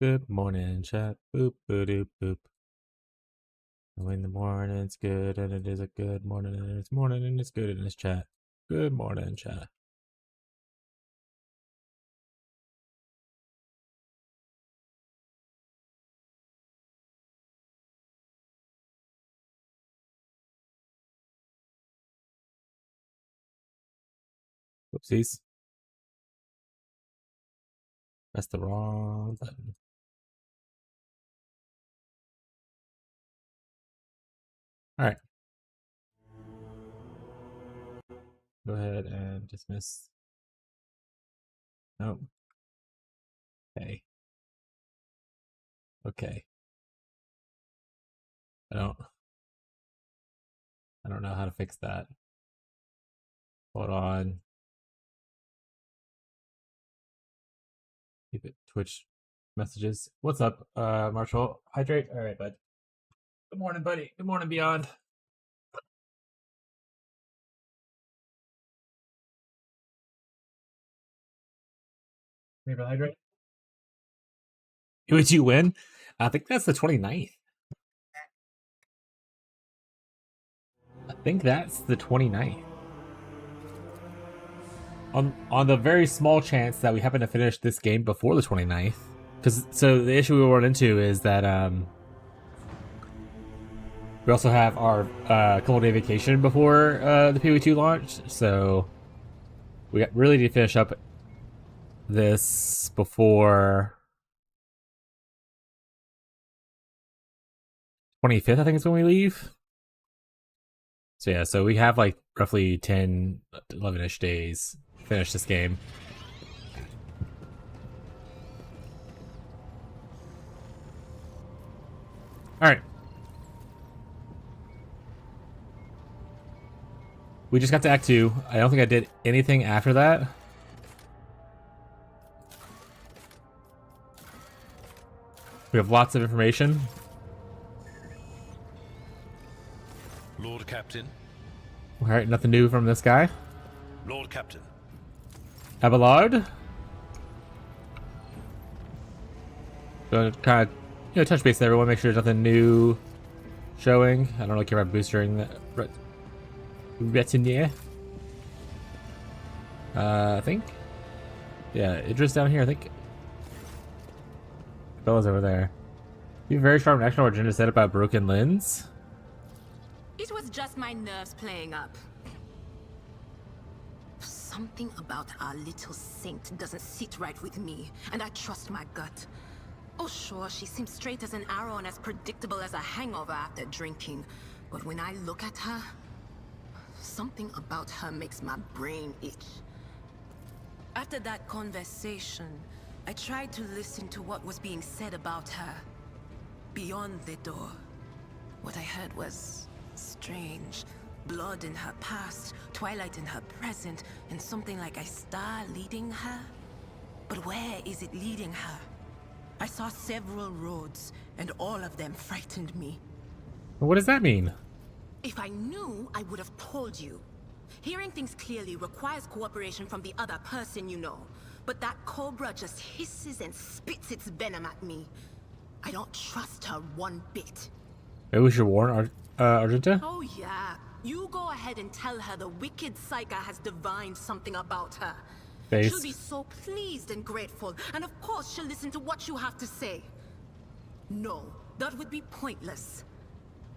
Good morning, chat. Boop, boop, doop, boop. When the morning's good and it is a good morning and it's morning and it's good in this chat. Good morning, chat. Whoopsies. That's the wrong button. All right. Go ahead and dismiss. Nope. Okay. Okay. I don't know how to fix that. Hold on. Keep it Twitch messages. What's up, Marshall? Hydrate. All right, bud. Good morning, buddy. Good morning, Beyond. Maybe hydrate. Would you win? I think that's the 29th. I think that's the 29th. On the very small chance that we happen to finish this game before the 29th. Because so the issue we run into is that we also have our couple day vacation before the PV2 launch, so we really need to finish up this before 25th, I think is when we leave. So yeah, so we have like roughly 10, 11-ish days to finish this game. Alright. We just got to Act 2. I don't think I did anything after that. We have lots of information. Lord Captain. Alright, nothing new from this guy. Lord Captain. Abelard. Kind of, touch base with everyone, make sure there's nothing new showing. I don't really care about boostering that retinue. I think. Yeah, Idris down here, I think. Bella's over there. You have a very strong national agenda set up by broken lens. It was just my nerves playing up. Something about our little saint doesn't sit right with me, and I trust my gut. Oh sure, she seems straight as an arrow and as predictable as a hangover after drinking. But when I look at her, something about her makes my brain itch. After that conversation, I tried to listen to what was being said about her. Beyond the door, what I heard was strange. Blood in her past, twilight in her present, and something like a star leading her. But where is it leading her? I saw several roads, and all of them frightened me. What does that mean? If I knew, I would have told you. Hearing things clearly requires cooperation from the other person, you know. But that cobra just hisses and spits its venom at me. I don't trust her one bit. Maybe we should warn Argenta? Oh yeah. You go ahead and tell her the wicked Psyker has divined something about her. Base. She'll be so pleased and grateful, and of course she'll listen to what you have to say. No, that would be pointless.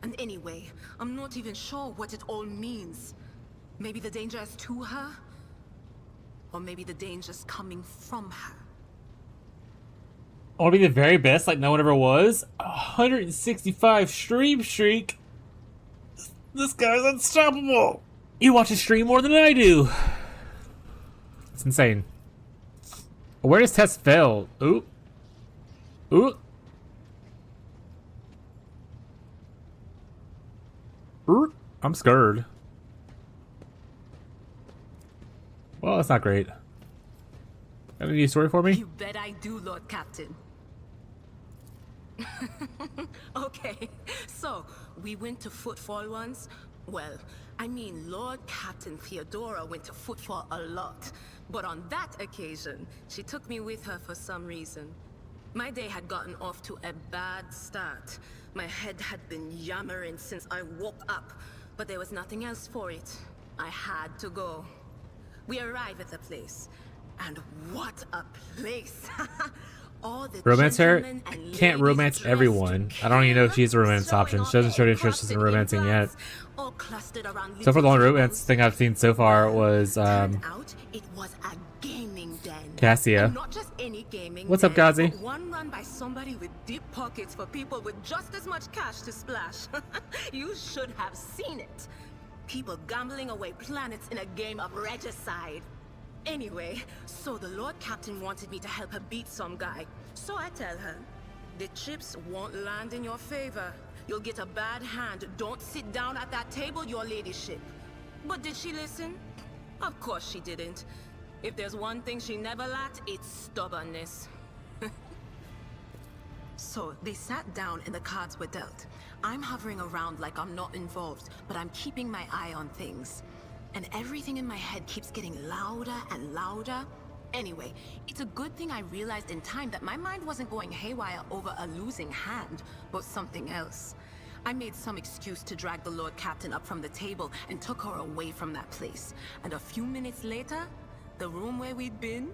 And anyway, I'm not even sure what it all means. Maybe the danger is to her? Or maybe the danger's coming from her. I want to be the very best like no one ever was. 165 stream streak. This guy's unstoppable. You watch his stream more than I do. It's insane. Where does Tess fail? Ooh. Ooh. Ooh. I'm scared. Well, that's not great. Got a new story for me? You bet I do, Lord Captain. Okay, so we went to Footfall once. Well, I mean, Lord Captain Theodora went to Footfall a lot. But on that occasion, she took me with her for some reason. My day had gotten off to a bad start. My head had been yammering since I woke up, but there was nothing else for it. I had to go. We arrive at the place, and what a place! All the Romance her? gentlemen and Can't ladies romance dressed everyone. to I don't even know if kill, she's a romance showing option. off She doesn't show their any interest in crafted romancing yet. implants, all clustered around So far, the little only romance tables. thing I've seen so far was Turned out it was a gaming den. Cassia. And not just any gaming What's up, den, Gazi? but one run by somebody with deep pockets for people with just as much cash to splash. You should have seen it. People gambling away planets in a game of regicide. Anyway, so the Lord Captain wanted me to help her beat some guy. So I tell her, the chips won't land in your favor. You'll get a bad hand. Don't sit down at that table, your ladyship. But did she listen? Of course she didn't. If there's one thing she never lacked, it's stubbornness. So they sat down and the cards were dealt. I'm hovering around like I'm not involved, but I'm keeping my eye on things. And everything in my head keeps getting louder and louder. Anyway, it's a good thing I realized in time that my mind wasn't going haywire over a losing hand, but something else. I made some excuse to drag the Lord Captain up from the table and took her away from that place. And a few minutes later, the room where we'd been...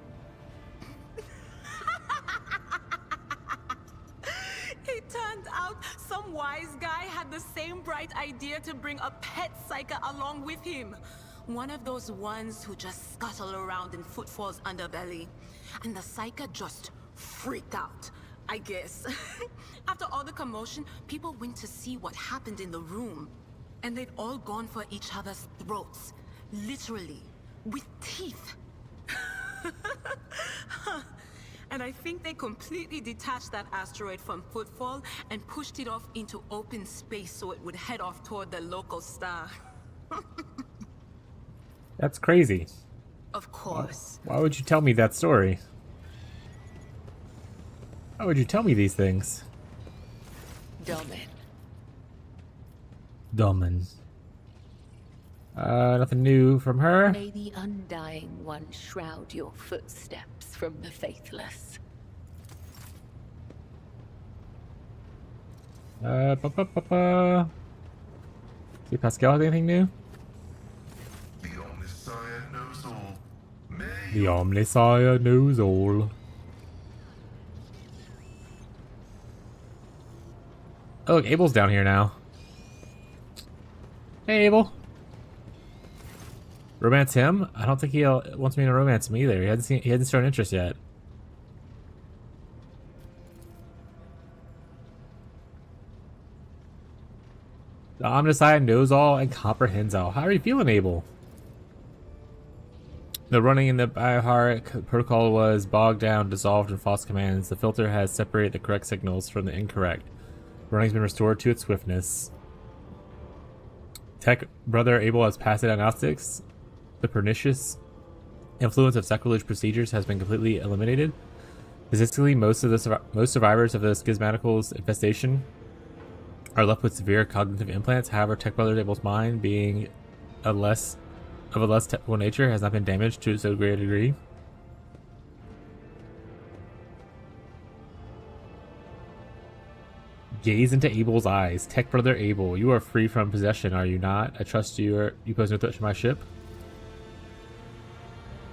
It turned out some wise guy had the same bright idea to bring a pet psyker along with him. One of those ones who just scuttle around in Footfall's underbelly. And the psyker just freaked out, I guess. After all the commotion, people went to see what happened in the room. And they'd all gone for each other's throats. Literally. With teeth. And I think they completely detached that asteroid from Footfall and pushed it off into open space so it would head off toward the local star. That's crazy. Of course. Why would you tell me that story? Why would you tell me these things? Domin. Domin. Nothing new from her. May the Undying One shroud your footsteps from the faithless. See if Pascal has anything new? The Omniscient knows all. The Omniscient knows all. Oh, look, Abel's down here now. Hey, Abel. Romance him? I don't think he wants me to romance him either. He hasn't shown interest yet. The Omniscient knows all and comprehends all. How are you feeling, Abel? The running in the Bioharic protocol was bogged down, dissolved in false commands. The filter has separated the correct signals from the incorrect. Running's been restored to its swiftness. Tech brother Abel has passed agnostics. The pernicious influence of sacrilege procedures has been completely eliminated. Statistically, most survivors of the schismatical's infestation are left with severe cognitive implants. However, Tech brother Abel's mind, being of a less technical nature, has not been damaged to so great a degree. Gaze into Abel's eyes. Tech brother Abel, you are free from possession, are you not? I trust you pose no threat to my ship.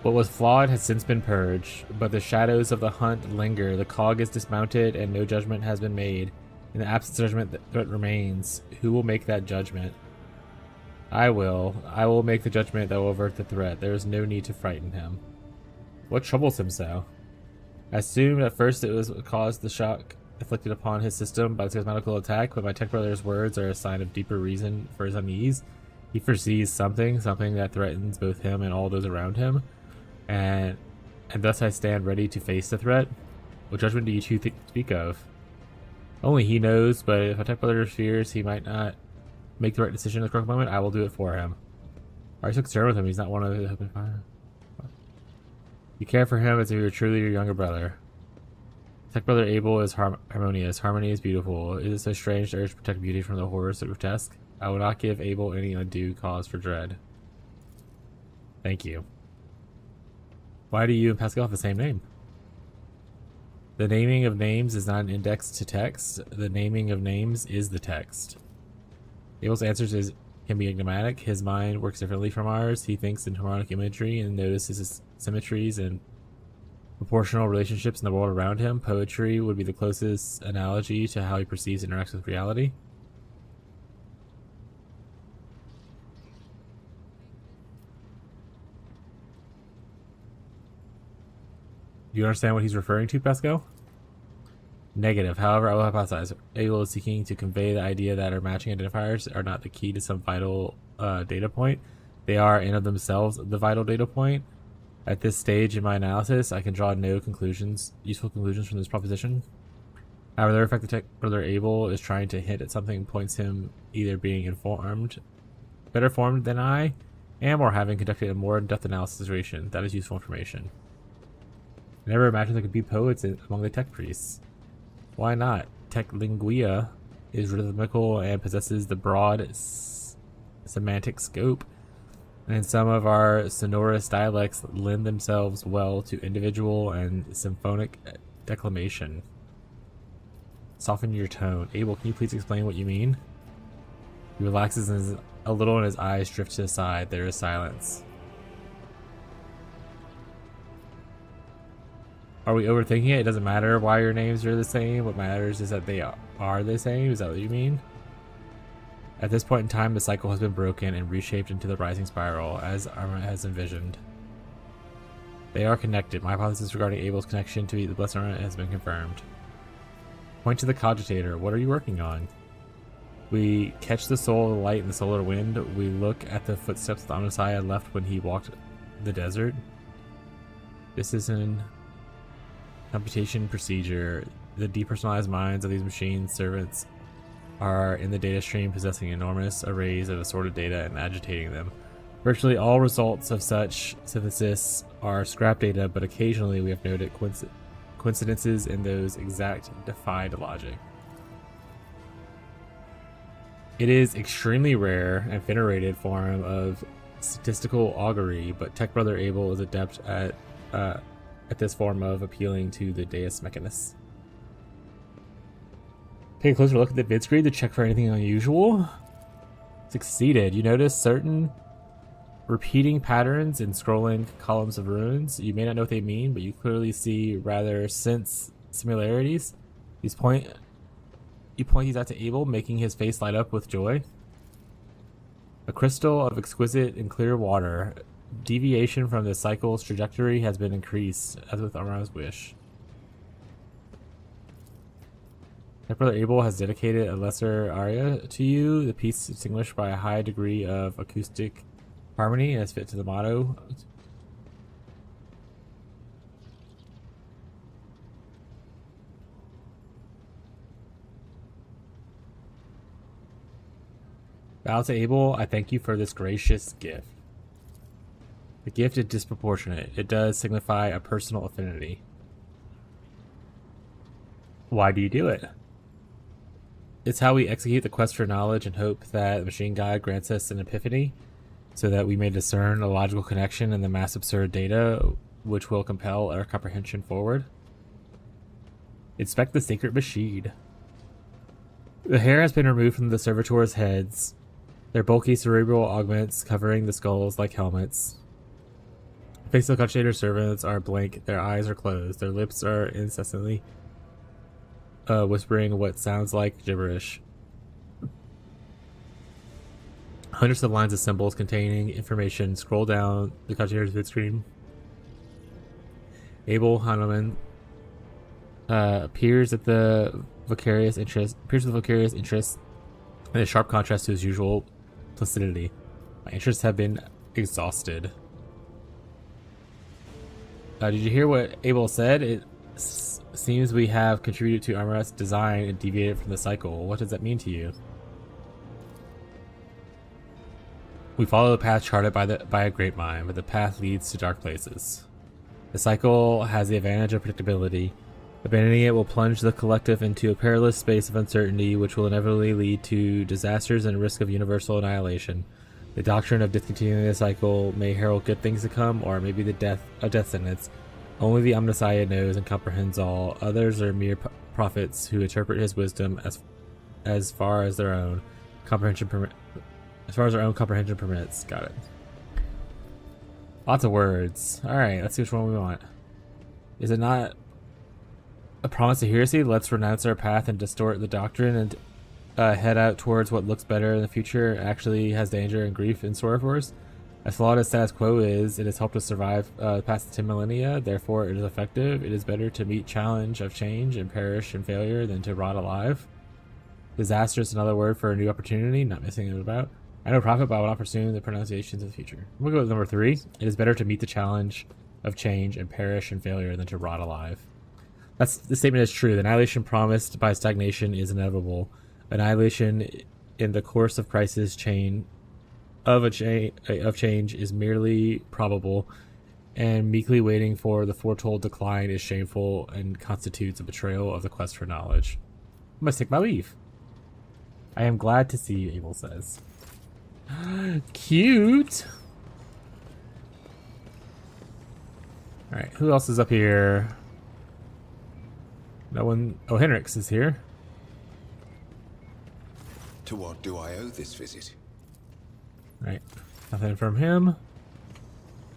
What was flawed has since been purged, but the shadows of the hunt linger. The cog is dismounted and no judgment has been made. In the absence of judgment, the threat remains. Who will make that judgment? I will. I will make the judgment that will avert the threat. There is no need to frighten him. What troubles him so? I assumed at first it was what caused the shock inflicted upon his system by the schismatical attack, but my tech brother's words are a sign of deeper reason for his unease. He foresees something that threatens both him and all those around him, and thus I stand ready to face the threat. What judgment do you two speak of? Only he knows, but if my tech brother fears he might not make the right decision at the correct moment, I will do it for him. Why are you so concerned with him? He's not one of the... You care for him as if he were truly your younger brother. Tech brother Abel is harmonious. Harmony is beautiful. Is it so strange to urge to protect beauty from the horrors of grotesque? I will not give Abel any undue cause for dread. Thank you. Why do you and Pascal have the same name? The naming of names is not an index to text. The naming of names is the text. Abel's answers can be enigmatic. His mind works differently from ours. He thinks in harmonic imagery and notices symmetries and proportional relationships in the world around him. Poetry would be the closest analogy to how he perceives and interacts with reality. Do you understand what he's referring to, Pesco? Negative. However, I will hypothesize Abel is seeking to convey the idea that our matching identifiers are not the key to some vital data point. They are, in of themselves, the vital data point. At this stage in my analysis, I can draw no useful conclusions from this proposition. However, the effect the tech brother Abel is trying to hint at something points him either being better formed than I am, or having conducted a more in-depth analysis of the situation. That is useful information. I never imagined there could be poets among the tech priests. Why not? Tech lingua is rhythmical and possesses the broad semantic scope, and some of our sonorous dialects lend themselves well to individual and symphonic declamation. Soften your tone. Abel, can you please explain what you mean? He relaxes a little and his eyes drift to the side. There is silence. Are we overthinking it? It doesn't matter why your names are the same. What matters is that they are the same. Is that what you mean? At this point in time, the cycle has been broken and reshaped into the rising spiral, as Arma has envisioned. They are connected. My hypothesis regarding Abel's connection to the Blessed Arma has been confirmed. Point to the cogitator. What are you working on? We catch the soul of the light in the solar wind. We look at the footsteps the Omnissiah left when he walked the desert. This is an computation procedure. The depersonalized minds of these machine servants are in the data stream, possessing enormous arrays of assorted data and agitating them. Virtually all results of such synthesis are scrap data, but occasionally we have noted coincidences in those exact defied logic. It is extremely rare and venerated form of statistical augury, but Tech Brother Abel is adept at this form of appealing to the Deus Mechanus. Take a closer look at the vid screen to check for anything unusual. Succeeded. You notice certain repeating patterns in scrolling columns of runes. You may not know what they mean, but you clearly see rather sense similarities. You point these out to Abel, making his face light up with joy. A crystal of exquisite and clear water. Deviation from the cycle's trajectory has been increased, as with Arma's wish. My brother Abel has dedicated a lesser aria to you, the piece distinguished by a high degree of acoustic harmony as fit to the motto. Bow to Abel, I thank you for this gracious gift. The gift is disproportionate. It does signify a personal affinity. Why do you do it? It's how we execute the quest for knowledge and hope that the machine god grants us an epiphany so that we may discern a logical connection in the mass absurd data which will compel our comprehension forward. Inspect the sacred machine. The hair has been removed from the servitors' heads, their bulky cerebral augments covering the skulls like helmets. The faces of cogitator servants are blank, their eyes are closed, their lips are incessantly whispering what sounds like gibberish. Hundreds of lines of symbols containing information scroll down the cogitator's vid screen. Abel Hahnemann appears with the vicarious interest, in a sharp contrast to his usual placidity. My interests have been exhausted. Did you hear what Abel said? It seems we have contributed to Armor's design and deviated from the cycle. What does that mean to you? We follow the path charted by a great mind, but the path leads to dark places. The cycle has the advantage of predictability. Abandoning it will plunge the collective into a perilous space of uncertainty, which will inevitably lead to disasters and risk of universal annihilation. The doctrine of discontinuing the cycle may herald good things to come, or maybe a death sentence. Only the Omnissiah knows and comprehends all. Others are mere prophets who interpret his wisdom as far as their own comprehension permits. Got it. Lots of words. All right, let's see which one we want. Is it not a promise of heresy? Let's renounce our path and distort the doctrine and head out towards what looks better in the future. Actually has danger and grief in store for us. As flawed as status quo is, it has helped us survive past the 10 millennia. Therefore, it is effective. It is better to meet challenge of change and perish in failure than to rot alive. Disaster is another word for a new opportunity. Not missing it about. I know profit, but I will not pursue the pronunciations of the future. We'll go with number 3. It is better to meet the challenge of change and perish in failure than to rot alive. The statement is true. The annihilation promised by stagnation is inevitable. Annihilation in the course of crisis of change is merely probable, and meekly waiting for the foretold decline is shameful and constitutes a betrayal of the quest for knowledge. I must take my leave. I am glad to see you, Abel says. Cute. Alright, who else is up here? No one. Oh, Henrix is here. To what do I owe this visit? Right. Nothing from him.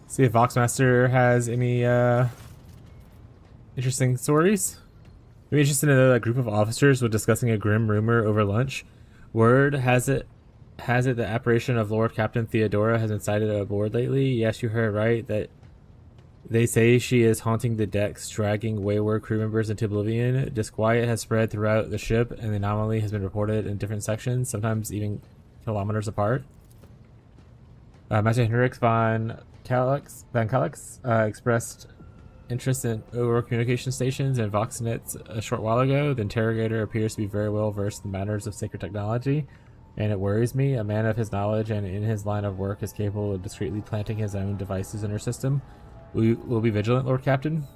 See if Voxmaster has any interesting stories. Maybe interested in a group of officers was discussing a grim rumor over lunch. Word has it the apparition of Lord Captain Theodora has been sighted aboard lately. Yes, you heard right. That they say she is haunting the decks, dragging wayward crew members into oblivion. Disquiet has spread throughout the ship, and the anomaly has been reported in different sections, sometimes even kilometers apart. Master Henrik von Calix expressed interest in over communication stations and Voxnets a short while ago. The interrogator appears to be very well versed in matters of sacred technology, and it worries me. A man of his knowledge and in his line of work is capable of discreetly planting his own devices in her system. We'll be vigilant, Lord Captain.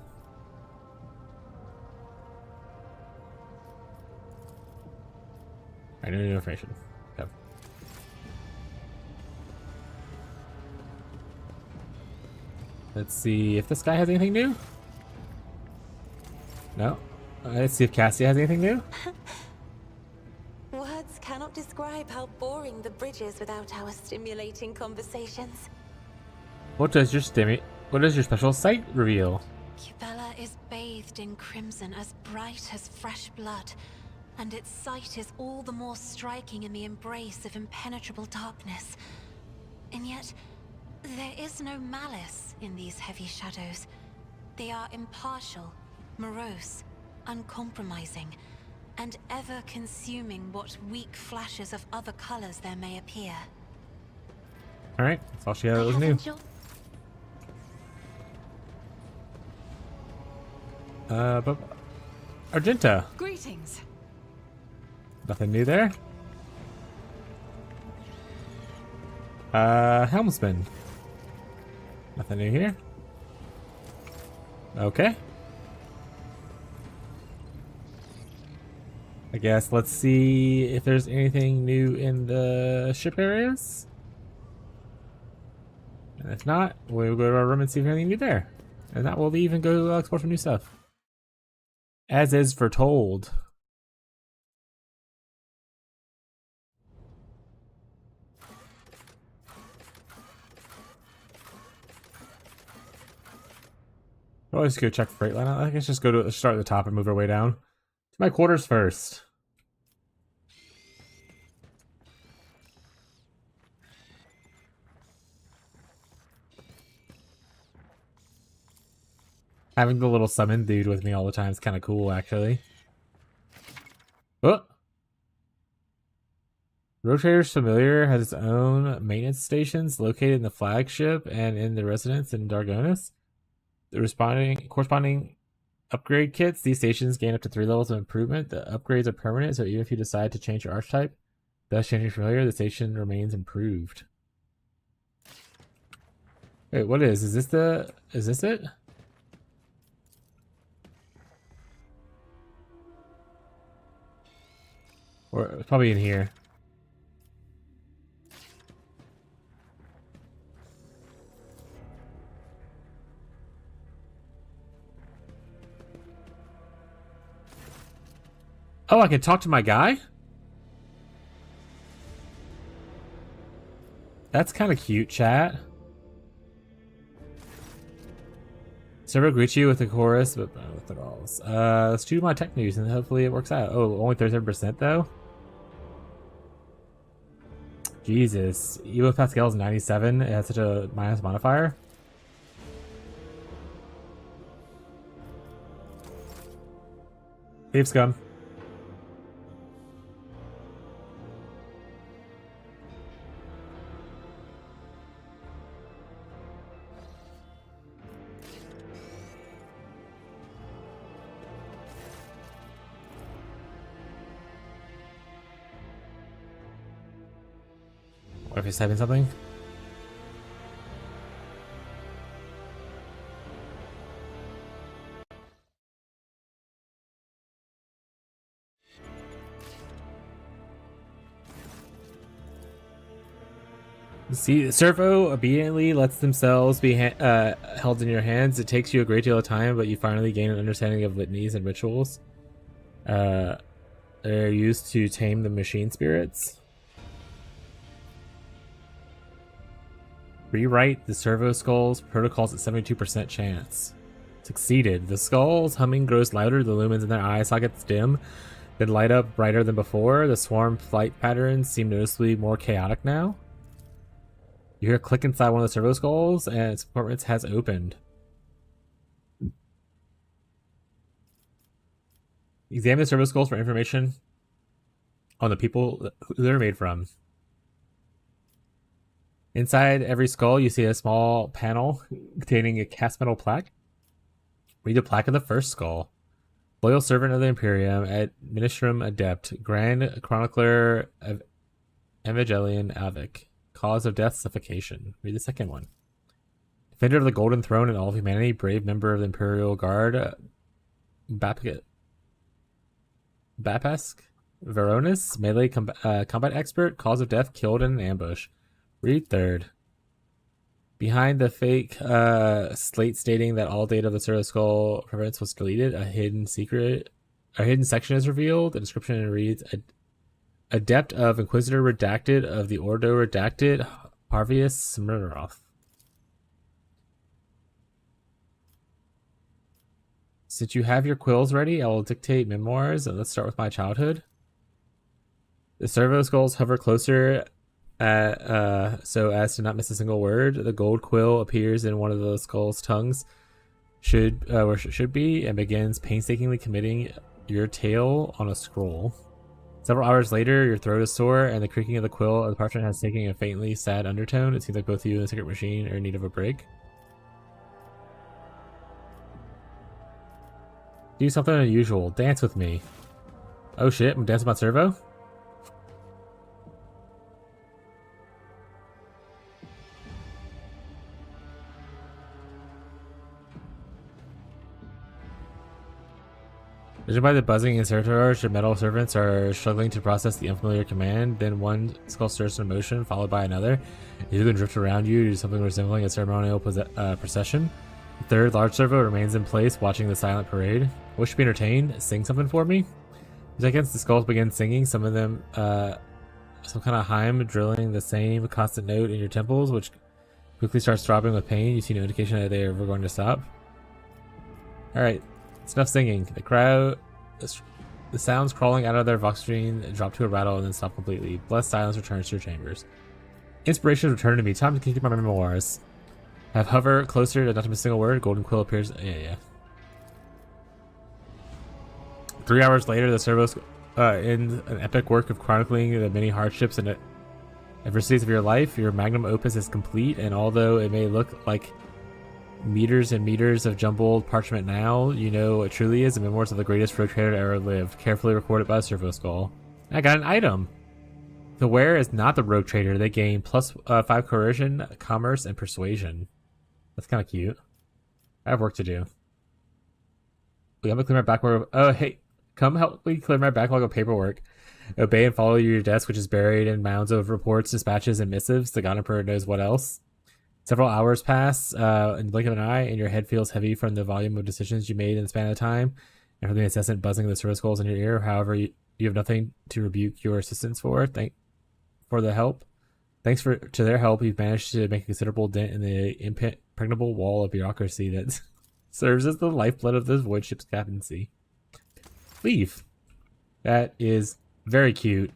I need new information. Okay. Let's see if this guy has anything new. No. Let's see if Cassie has anything new. Words cannot describe how boring the bridge is without our stimulating conversations. What does your special sight reveal? Cubella is bathed in crimson as bright as fresh blood, and its sight is all the more striking in the embrace of impenetrable darkness. And yet, there is no malice in these heavy shadows. They are impartial, morose, uncompromising, and ever consuming what weak flashes of other colors there may appear. Alright, that's all she had that was new. But Argenta. Greetings. Nothing new there. Helmsman. Nothing new here. Okay. I guess let's see if there's anything new in the ship areas. And if not, we'll go to our room and see if there's anything new there. And that we'll leave and go explore some new stuff. As is foretold. I'll just go check freight line out. I guess just start at the top and move our way down to my quarters first. Having the little summon dude with me all the time is kind of cool, actually. Oh! Rotator's Familiar has its own maintenance stations located in the flagship and in the residence in Dargonis. The corresponding upgrade kits, these stations gain up to 3 levels of improvement. The upgrades are permanent, so even if you decide to change your archetype, thus changing Familiar, the station remains improved. Wait, what is this it? Or it's probably in here. Oh, I can talk to my guy? That's kind of cute, chat. Server greets you with a chorus, but with the calls. Let's do my tech news and hopefully it works out. Oh, only 37% though? Jesus. Even with Pascal's 97, it has such a minus modifier. Leave scum. What if he's typing something? See, Servo obediently lets themselves be held in your hands. It takes you a great deal of time, but you finally gain an understanding of litanies and rituals. They're used to tame the machine spirits. Rewrite the servo skull's protocols at 72% chance. Succeeded. The skull's humming grows louder, the lumens in their eye sockets dim, then light up brighter than before. The swarm flight patterns seem noticeably more chaotic now. You hear a click inside one of the servo skulls, and its compartments has opened. Examine the servo skulls for information on the people who they're made from. Inside every skull, you see a small panel containing a cast metal plaque. Read the plaque of the first skull. Loyal servant of the Imperium, Administrum Adept, Grand Chronicler of Evangelion Avic. Cause of death, suffocation. Read the second one. Defender of the Golden Throne and all of humanity, brave member of the Imperial Guard, Bapesk, Veronis, melee combat expert, cause of death, killed in an ambush. Read third. Behind the fake slate stating that all data of the Servo Skull Province was deleted, a hidden section is revealed. The description reads: Adept of Inquisitor Redacted of the Ordo Redacted, Parvius Smirnov. Since you have your quills ready, I will dictate memoirs, and let's start with my childhood. The servo skulls hover closer so as to not miss a single word. The gold quill appears in one of the skull's tongues, where it should be, and begins painstakingly committing your tale on a scroll. Several hours later, your throat is sore, and the creaking of the quill of the parchment has taken a faintly sad undertone. It seems like both you and the secret machine are in need of a break. Do something unusual. Dance with me. Oh shit, I'm dancing about servo? Judging by the buzzing and surcharge, the metal servants are struggling to process the unfamiliar command. Then one skull stirs in motion, followed by another. You can drift around you to do something resembling a ceremonial procession. The third large servo remains in place, watching the silent parade. Wish to be entertained? Sing something for me? In seconds, the skulls begin singing. Some of them, some kind of hymn, drilling the same constant note in your temples, which quickly starts throbbing with pain. You see no indication that they are ever going to stop. Alright. It's enough singing. The sounds crawling out of their vox screen drop to a rattle and then stop completely. Blessed silence returns to your chambers. Inspiration returned to me. Time to continue my memoirs. Have hover closer to not to miss a single word. Golden quill appears. Yeah. 3 hours later, the servos in an epic work of chronicling the many hardships and adversities of your life. Your magnum opus is complete, and although it may look like meters and meters of jumbled parchment now, you know it truly is the memoirs of the greatest rogue trader ever lived, carefully recorded by the servo skull. I got an item. The wearer is not the rogue trader. They gain plus 5 coercion, commerce, and persuasion. That's kind of cute. I have work to do. Wait, I'm gonna clear my backlog. Oh, hey, come help me clear my backlog of paperwork. Obey and follow your desk, which is buried in mounds of reports, dispatches, and missives. The God Emperor knows what else. Several hours pass in the blink of an eye, and your head feels heavy from the volume of decisions you made in the span of time, and from the incessant buzzing of the servo skulls in your ear. However, You have nothing to rebuke your assistants for. Thank for the help. Thanks to their help, we've managed to make a considerable dent in the impregnable wall of bureaucracy that serves as the lifeblood of this void ship's captaincy. Leave. That is very cute.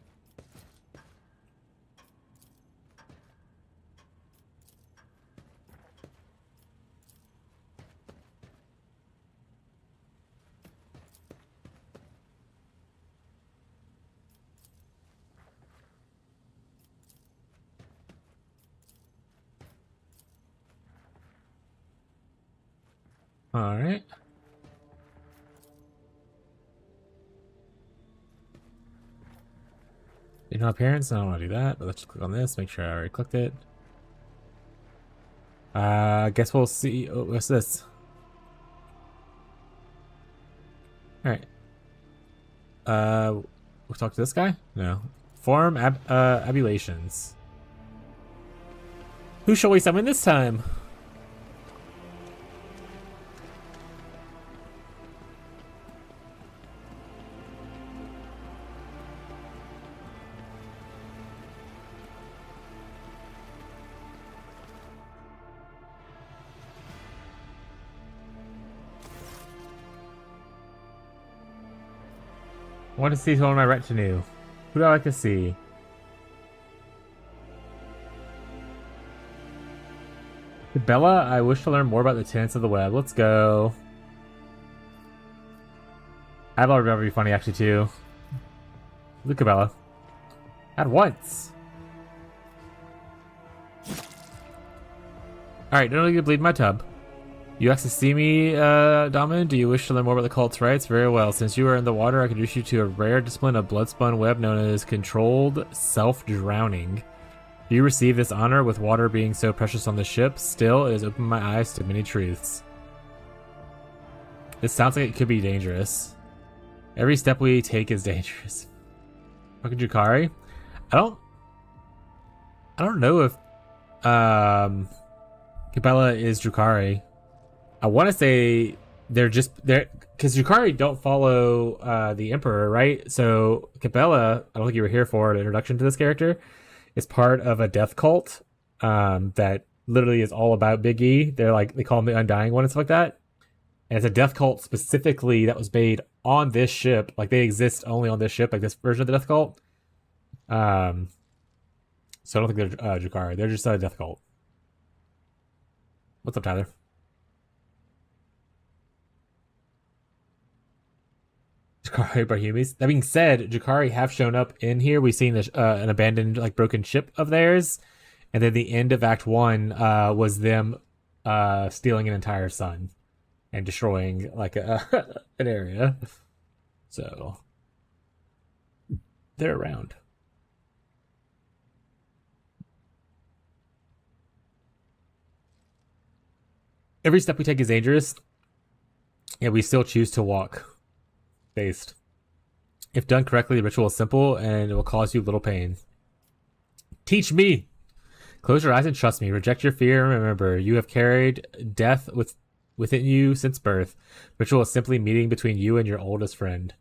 All right. No appearance. I don't want to do that, but let's just click on this. Make sure I already clicked it. Guess we'll see. Oh, what's this? All right. We'll talk to this guy. No. Form abulations. Who shall we summon this time? I want to see someone in my retinue. Who do I like to see? Bella, I wish to learn more about the tenets of the web. Let's go. Adler would be funny actually too. Luca Bella. At once. Alright, don't need to bleed my tub. You asked to see me, Daman? Do you wish to learn more about the cult's rites? Very well. Since you are in the water, I can introduce you to a rare discipline of blood-spun web known as controlled self-drowning. You receive this honor with water being so precious on the ship. Still, it has opened my eyes to many truths. This sounds like it could be dangerous. Every step we take is dangerous. Fucking Jukari? I don't know if Cabela is Jukari. I want to say they're because Jukari don't follow the Emperor, right? So Cabela, I don't think you were here for an introduction to this character, is part of a death cult that literally is all about Big E. They call him the Undying One and stuff like that. And it's a death cult specifically that was made on this ship. Like they exist only on this ship, like this version of the death cult. So I don't think they're Jukari. They're just a death cult. What's up, Tyler? Jukari Barhumis. That being said, Jukari have shown up in here. We've seen an abandoned, broken ship of theirs, and then the end of Act 1 was them stealing an entire sun and destroying an area. So they're around. Every step we take is dangerous, yet we still choose to walk. Based. If done correctly, the ritual is simple and it will cause you little pain. Teach me! Close your eyes and trust me. Reject your fear and remember, you have carried death within you since birth. Ritual is simply meeting between you and your oldest friend.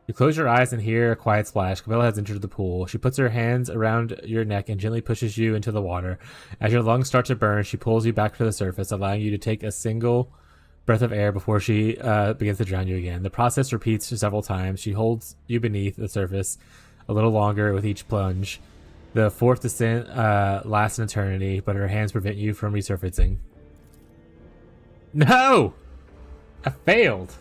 You close your eyes and hear a quiet splash. Camilla has entered the pool. She puts her hands around your neck and gently pushes you into the water. As your lungs start to burn, she pulls you back to the surface, allowing you to take a single breath of air before she begins to drown you again. The process repeats several times. She holds you beneath the surface a little longer with each plunge. The fourth descent lasts an eternity, but her hands prevent you from resurfacing. No! I failed!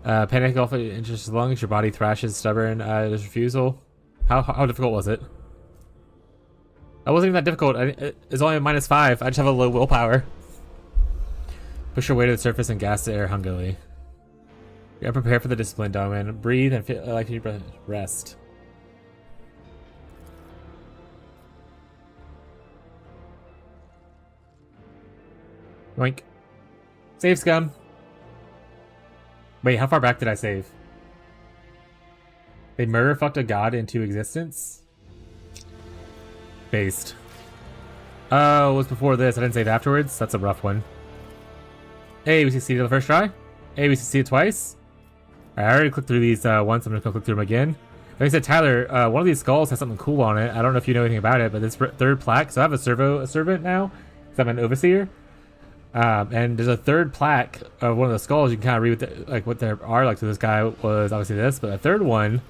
Panic off just as long as your body thrashes stubborn refusal. How difficult was it? That wasn't even that difficult. It's only a -5. I just have a low willpower. Push your way to the surface and gas the air hungrily. You're prepared for the discipline, Domin. Breathe and feel like your breath. Rest. Yoink. Save, scum. Wait, how far back did I save? They murder fucked a god into existence? Based. Oh, it was before this. I didn't save afterwards. That's a rough one. Hey, we succeeded on the first try. Hey, we can see it twice? Alright, I already clicked through these once. I'm just gonna click through them again. Like I said, Tyler, one of these skulls has something cool on it. I don't know if you know anything about it, but this third plaque. So I have a servant now, because I'm an overseer. And there's a third plaque of one of the skulls. You can kind of read what they are. Like, so this guy was obviously this, but the third one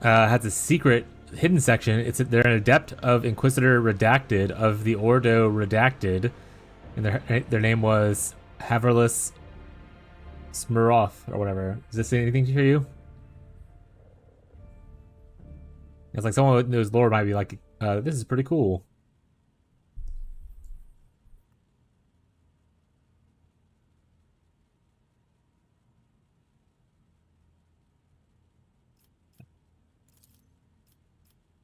has a secret hidden section. They're an adept of Inquisitor Redacted of the Ordo Redacted, and their name was Haverless Smiroth or whatever. Does this say anything to you? It's like someone who knows lore might be like, this is pretty cool.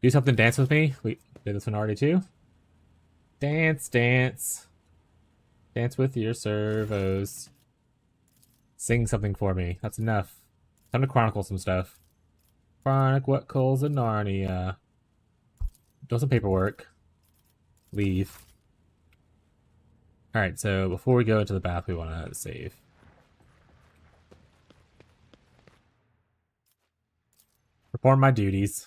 Do something, dance with me. Wait, did this one already too? Dance, dance. Dance with your servos. Sing something for me. That's enough. Time to chronicle some stuff. Chronic what calls of Narnia. Do some paperwork. Leave. Alright, so before we go into the bath, we want to save. Perform my duties.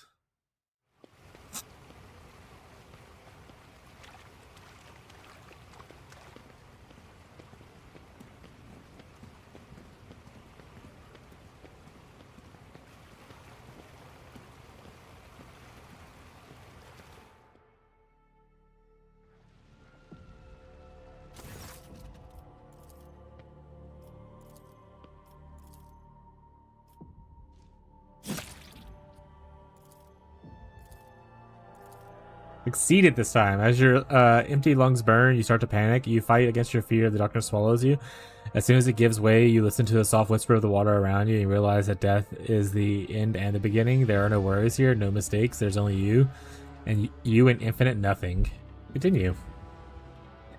Succeeded this time. As your empty lungs burn, you start to panic. You fight against your fear. The darkness swallows you. As soon as it gives way, you listen to the soft whisper of the water around you and you realize that death is the end and the beginning. There are no worries here, no mistakes. There's only you. And you and infinite nothing. Continue.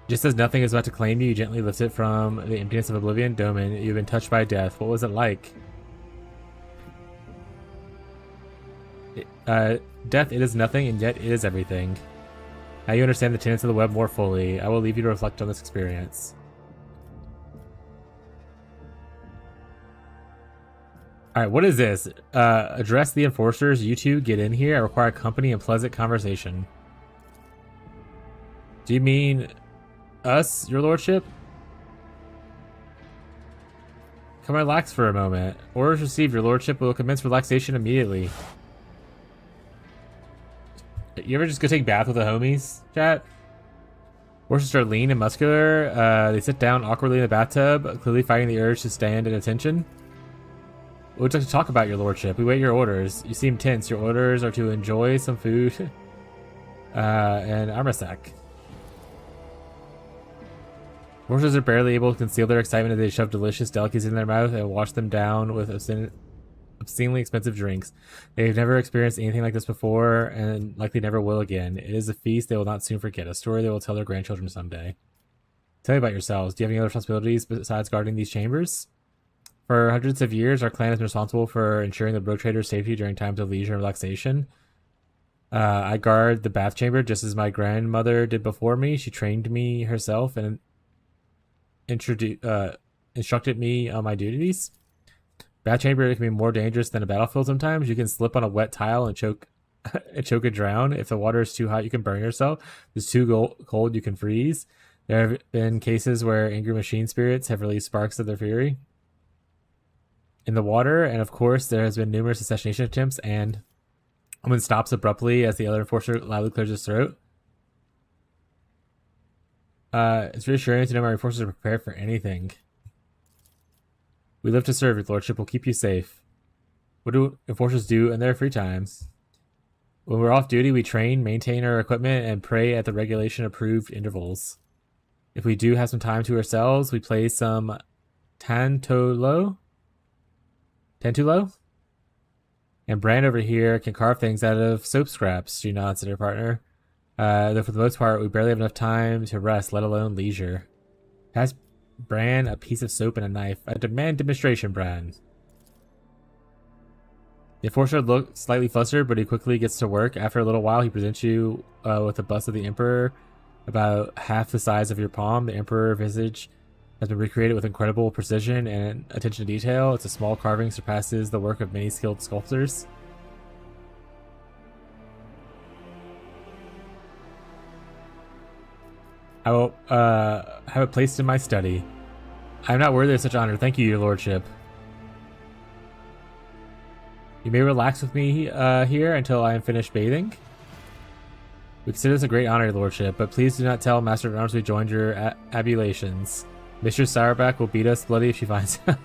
Just as nothing is about to claim you, you gently lift it from the emptiness of oblivion. Domin, you've been touched by death. What was it like? Death, it is nothing, and yet it is everything. Now you understand the tenets of the web more fully. I will leave you to reflect on this experience. Alright, what is this? Address the enforcers. You two, get in here. I require company and pleasant conversation. Do you mean us, your lordship? Come relax for a moment. Orders received, your lordship will commence relaxation immediately. You ever just go take a bath with the homies, chat? Horses are lean and muscular. They sit down awkwardly in the bathtub, clearly fighting the urge to stand at attention. What would you like to talk about, your lordship? We wait your orders. You seem tense. Your orders are to enjoy some food and armor sack. Horses are barely able to conceal their excitement as they shove delicious delicacies in their mouth and wash them down with obscenely expensive drinks. They've never experienced anything like this before and likely never will again. It is a feast they will not soon forget, a story they will tell their grandchildren someday. Tell me about yourselves. Do you have any other responsibilities besides guarding these chambers? For hundreds of years, our clan has been responsible for ensuring the road trader's safety during times of leisure and relaxation. I guard the bath chamber just as my grandmother did before me. She trained me herself and instructed me on my duties. Bath chamber can be more dangerous than a battlefield sometimes. You can slip on a wet tile and choke and drown. If the water is too hot, you can burn yourself. If it's too cold, you can freeze. There have been cases where angry machine spirits have released sparks of their fury in the water, and of course there has been numerous assassination attempts, and one stops abruptly as the other enforcer loudly clears his throat. It's reassuring to know my enforcers are prepared for anything. We live to serve, your lordship. Will keep you safe. What do enforcers do in their free times? When we're off duty, we train, maintain our equipment, and pray at the regulation-approved intervals. If we do have some time to ourselves, we play some Tantulo? And Brand over here can carve things out of soap scraps, she nods at her partner. Though for the most part, we barely have enough time to rest, let alone leisure. Pass Bran a piece of soap and a knife. I demand demonstration, Bran. The enforcer looks slightly flustered, but he quickly gets to work. After a little while, he presents you with a bust of the Emperor, about half the size of your palm. The Emperor visage has been recreated with incredible precision and attention to detail. It's a small carving, surpasses the work of many skilled sculptors. I will have it placed in my study. I am not worthy of such honor. Thank you, your lordship. You may relax with me here until I am finished bathing. We consider this a great honor, your lordship, but please do not tell Master at Arms we joined your abulations. Mistress Sourback will beat us bloody if she finds out.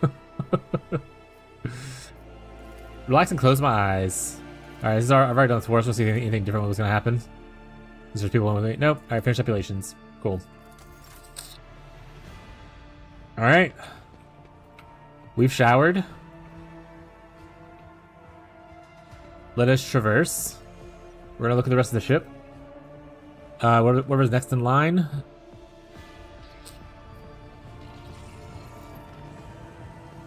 Relax and close my eyes. Alright, I've already done this before, so see anything different what was going to happen. Is there people with me? Nope. Alright, finish abulations. Cool. Alright. We've showered. Let us traverse. We're going to look at the rest of the ship. Whatever's next in line.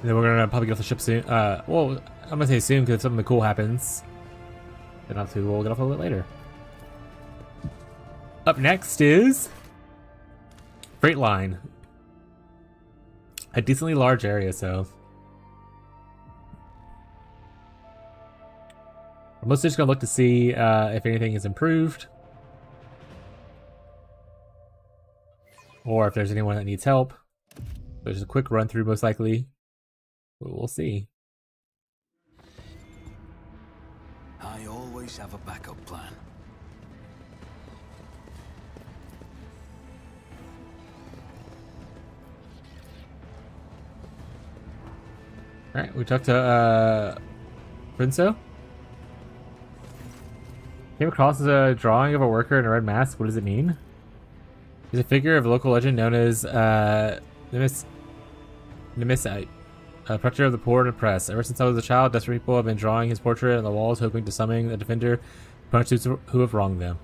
And then we're gonna probably get off the ship soon. Well, I'm gonna say soon because if something cool happens, then obviously we'll get off a little bit later. Up next is Freight Line. A decently large area, so I'm mostly just gonna look to see if anything is improved, or if there's anyone that needs help. There's a quick run through, most likely. We'll see. I always have a backup plan. Alright, we talked to Prinzo. Came across a drawing of a worker in a red mask. What does it mean? He's a figure of a local legend known as Nemesis. Protector of the poor and oppressed. Ever since I was a child, desperate people have been drawing his portrait on the walls, hoping to summon a defender to punish those who have wronged them.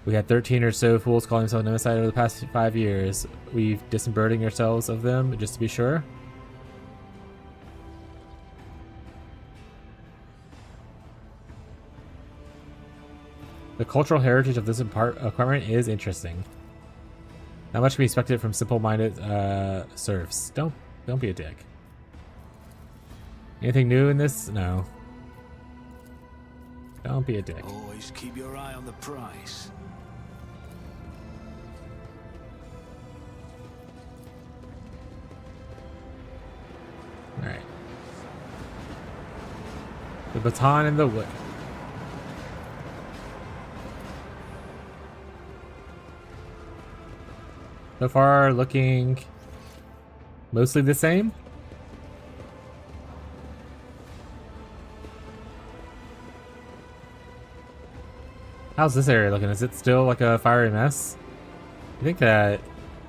We had 13 or so fools calling themselves Nemesis over the past 5 years. We've disemburdened ourselves of them, just to be sure. The cultural heritage of this apartment is interesting. Not much can be expected from simple-minded serfs. Don't be a dick. Anything new in this? No. Don't be a dick. Always keep your eye on the prize. Alright. The baton and the whip. So far, looking mostly the same. How's this area looking? Is it still like a fiery mess? I think that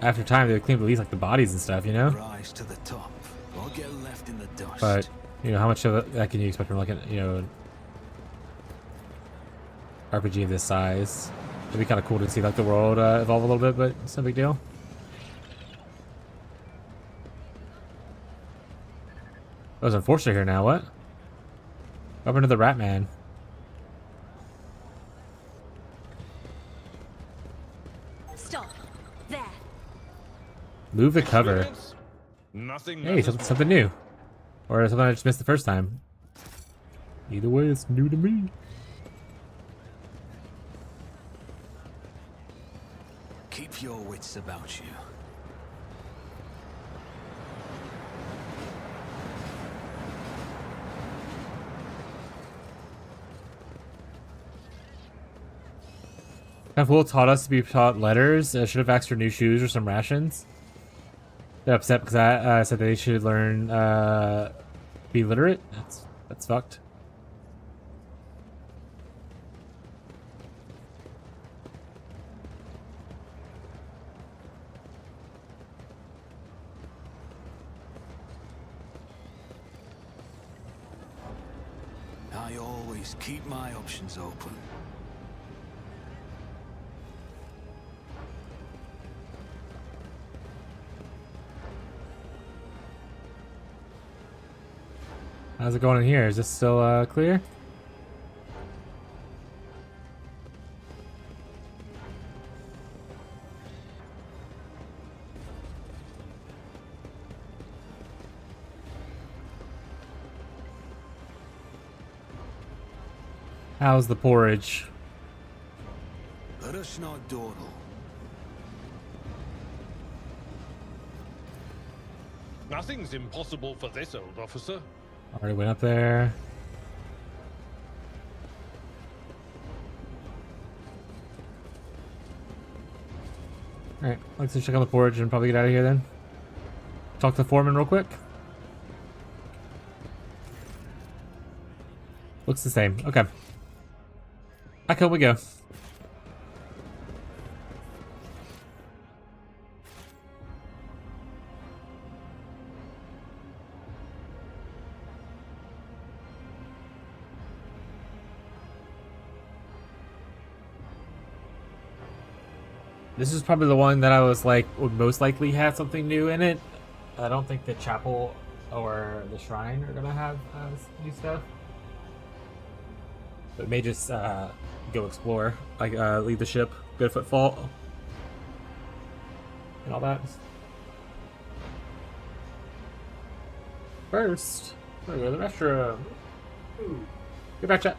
after time they cleaned at least like the bodies and stuff, you know? Rise to the top, or get left in the dust. But you know, how much of that can you expect from like an RPG of this size? It'd be kind of cool to see like the world evolve a little bit, but it's no big deal. Oh, there's an enforcer here now. What? Up into the Rat Man. Stop. There. Move the cover. Nothing. Hey, something new. Or something I just missed the first time. Either way, it's new to me. Keep your wits about you. Fool taught us to be taught letters. Should have asked for new shoes or some rations. They're upset because I said they should learn be literate. That's fucked. I always keep my options open. How's it going in here? Is this still clear? How's the porridge? Let us not dawdle. Nothing's impossible for this old officer. Already went up there. Alright, let's just check on the porridge and probably get out of here then. Talk to the foreman real quick. Looks the same. Okay. Back up we go. This is probably the one that I was like would most likely have something new in it. I don't think the chapel or the shrine are gonna have new stuff. But may just go explore, like leave the ship, go to Footfall, and all that. First, we're gonna go to the restroom. Ooh. Get back, chat.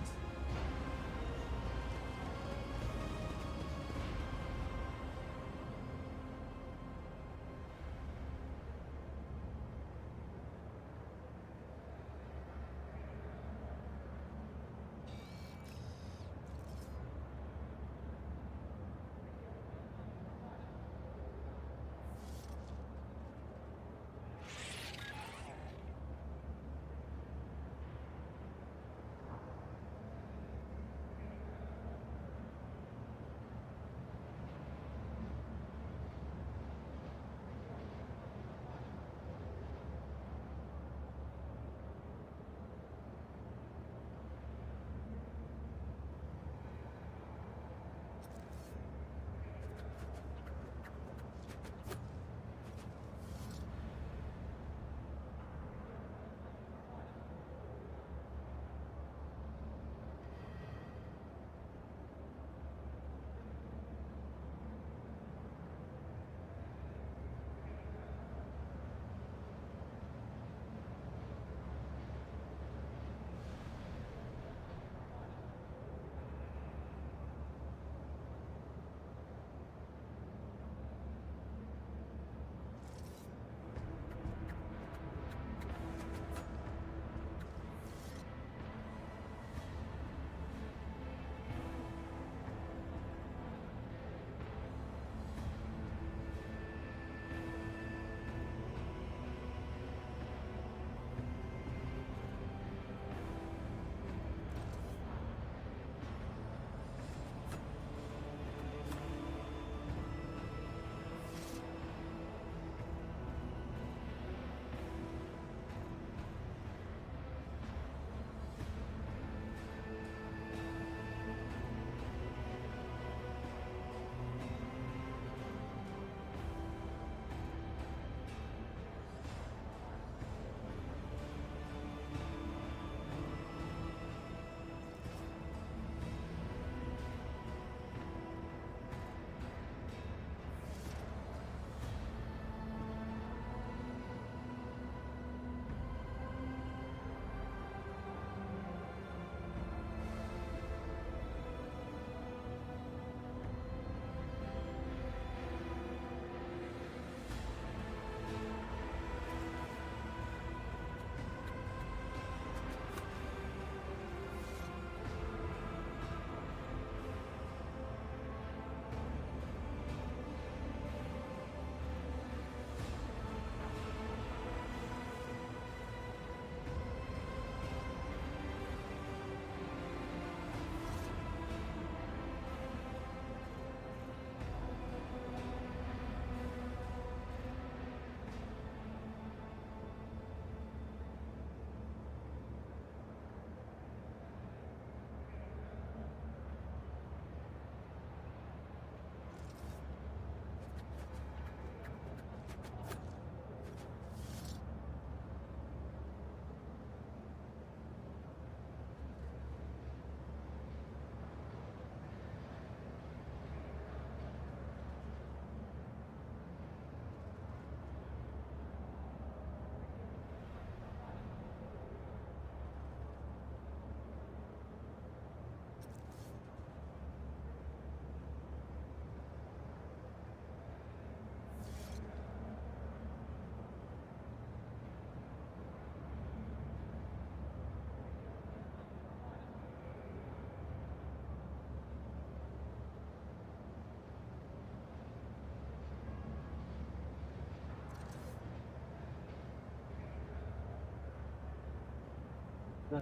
Da,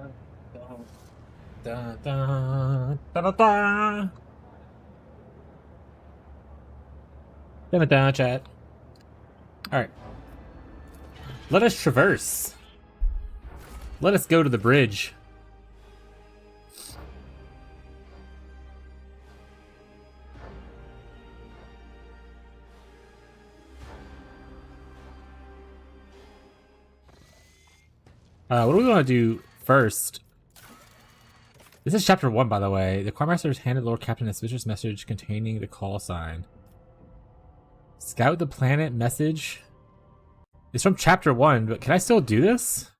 da, da, da, da. Damn it down, chat. Alright. Let us traverse. Let us go to the bridge. What do we want to do first? This is chapter 1, by the way. The Choirmaster has handed Lord Captain a suspicious message containing the call sign. Scout the planet message. It's from chapter 1, but can I still do this?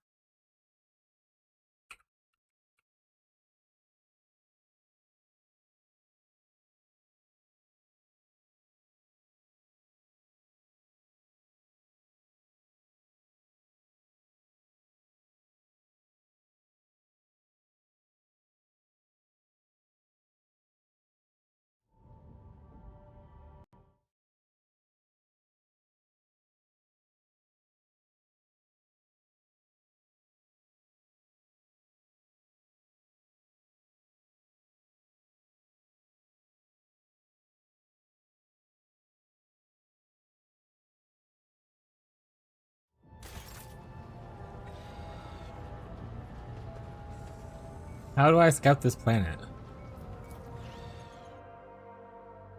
How do I scout this planet?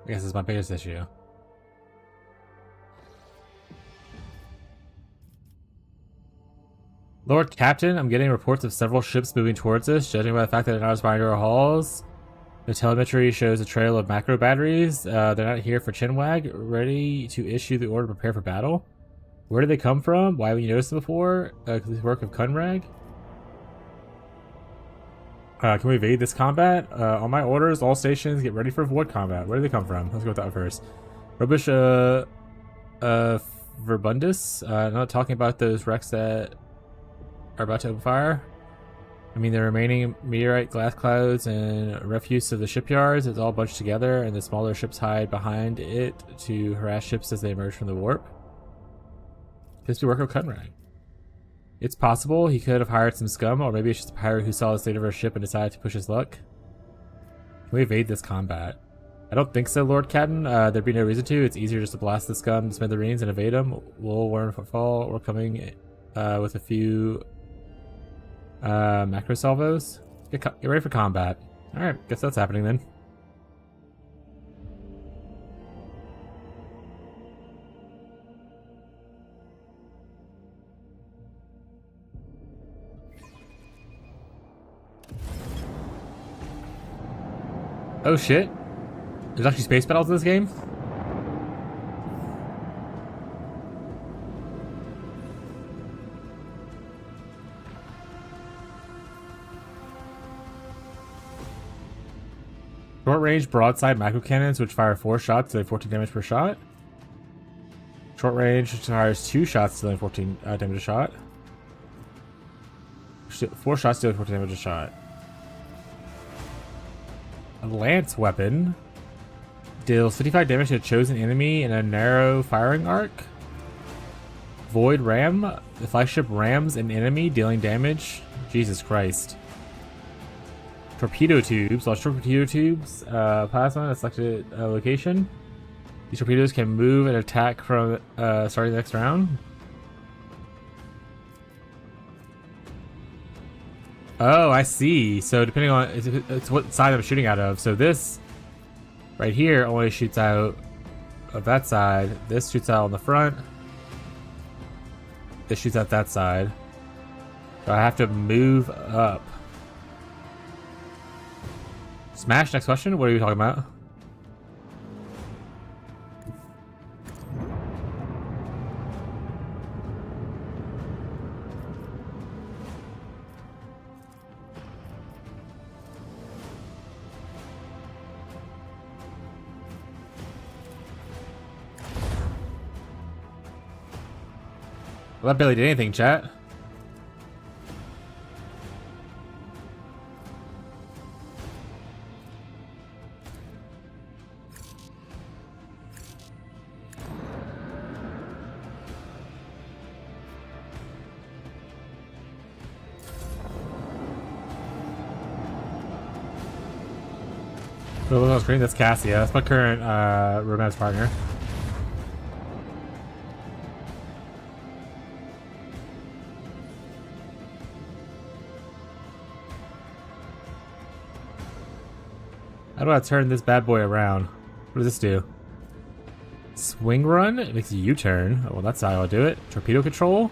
I guess this is my biggest issue. Lord Captain, I'm getting reports of several ships moving towards us. Judging by the fact that they're not responding to our halls, the telemetry shows a trail of macro batteries. They're not here for chinwag. Ready to issue the order to prepare for battle. Where did they come from? Why haven't you noticed them before? Complete work of Kunrag. Can we evade this combat? On my orders, all stations get ready for void combat. Where do they come from? Let's go with that first. Rubbish, Verbundus. Not talking about those wrecks that are about to open fire. I mean, the remaining meteorite glass clouds and refuse of the shipyards is all bunched together, and the smaller ships hide behind it to harass ships as they emerge from the warp. This be work of Kunrag. It's possible he could have hired some scum, or maybe it's just a pirate who saw the state of our ship and decided to push his luck. Can we evade this combat? I don't think so, Lord Captain. There'd be no reason to. It's easier just to blast the scum to smithereens and evade them. We'll warn footfall. We're coming with a few macro salvos. Get ready for combat. Alright, guess that's happening then. Oh shit. There's actually space battles in this game? Short-range broadside macro cannons, which fire 4 shots, dealing 14 damage per shot. Short range, which fires 2 shots, dealing 14 damage a shot. 4 shots, dealing 14 damage a shot. A lance weapon deals 55 damage to a chosen enemy in a narrow firing arc. Void ram, the flagship rams an enemy, dealing damage. Jesus Christ. Torpedo tubes, launch torpedo tubes, plasma at a selected location. These torpedoes can move and attack from starting the next round. Oh, I see. So depending on it's what side I'm shooting out of. So this right here only shoots out of that side. This shoots out on the front. This shoots out that side. So I have to move up. Smash, next question. What are you talking about? Well, that barely did anything, chat. So look on screen, that's Cassia. That's my current romance partner. How do I turn this bad boy around? What does this do? Swing run? It makes a U-turn. Oh, well, that's how I'll do it. Torpedo control?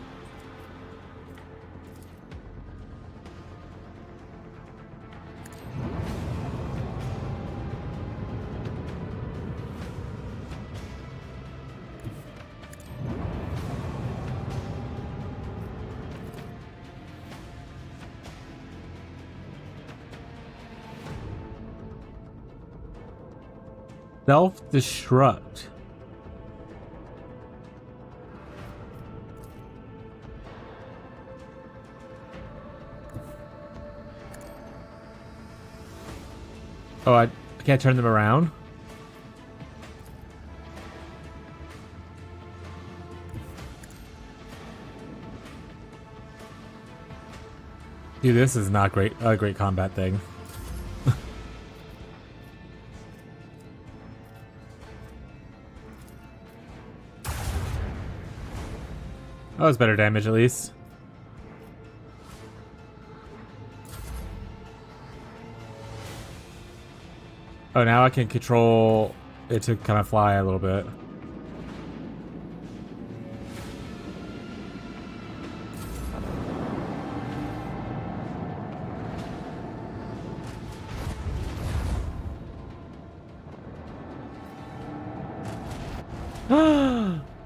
Self-destruct. Oh, I can't turn them around? Dude, this is not great. A great combat thing. That was better damage, at least. Oh, now I can control it to kind of fly a little bit.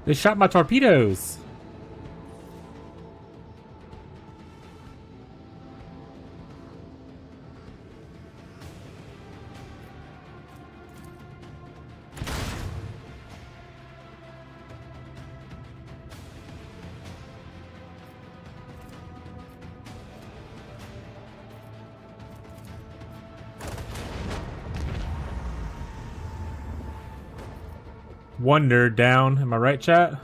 They shot my torpedoes! One nerd down. Am I right, chat?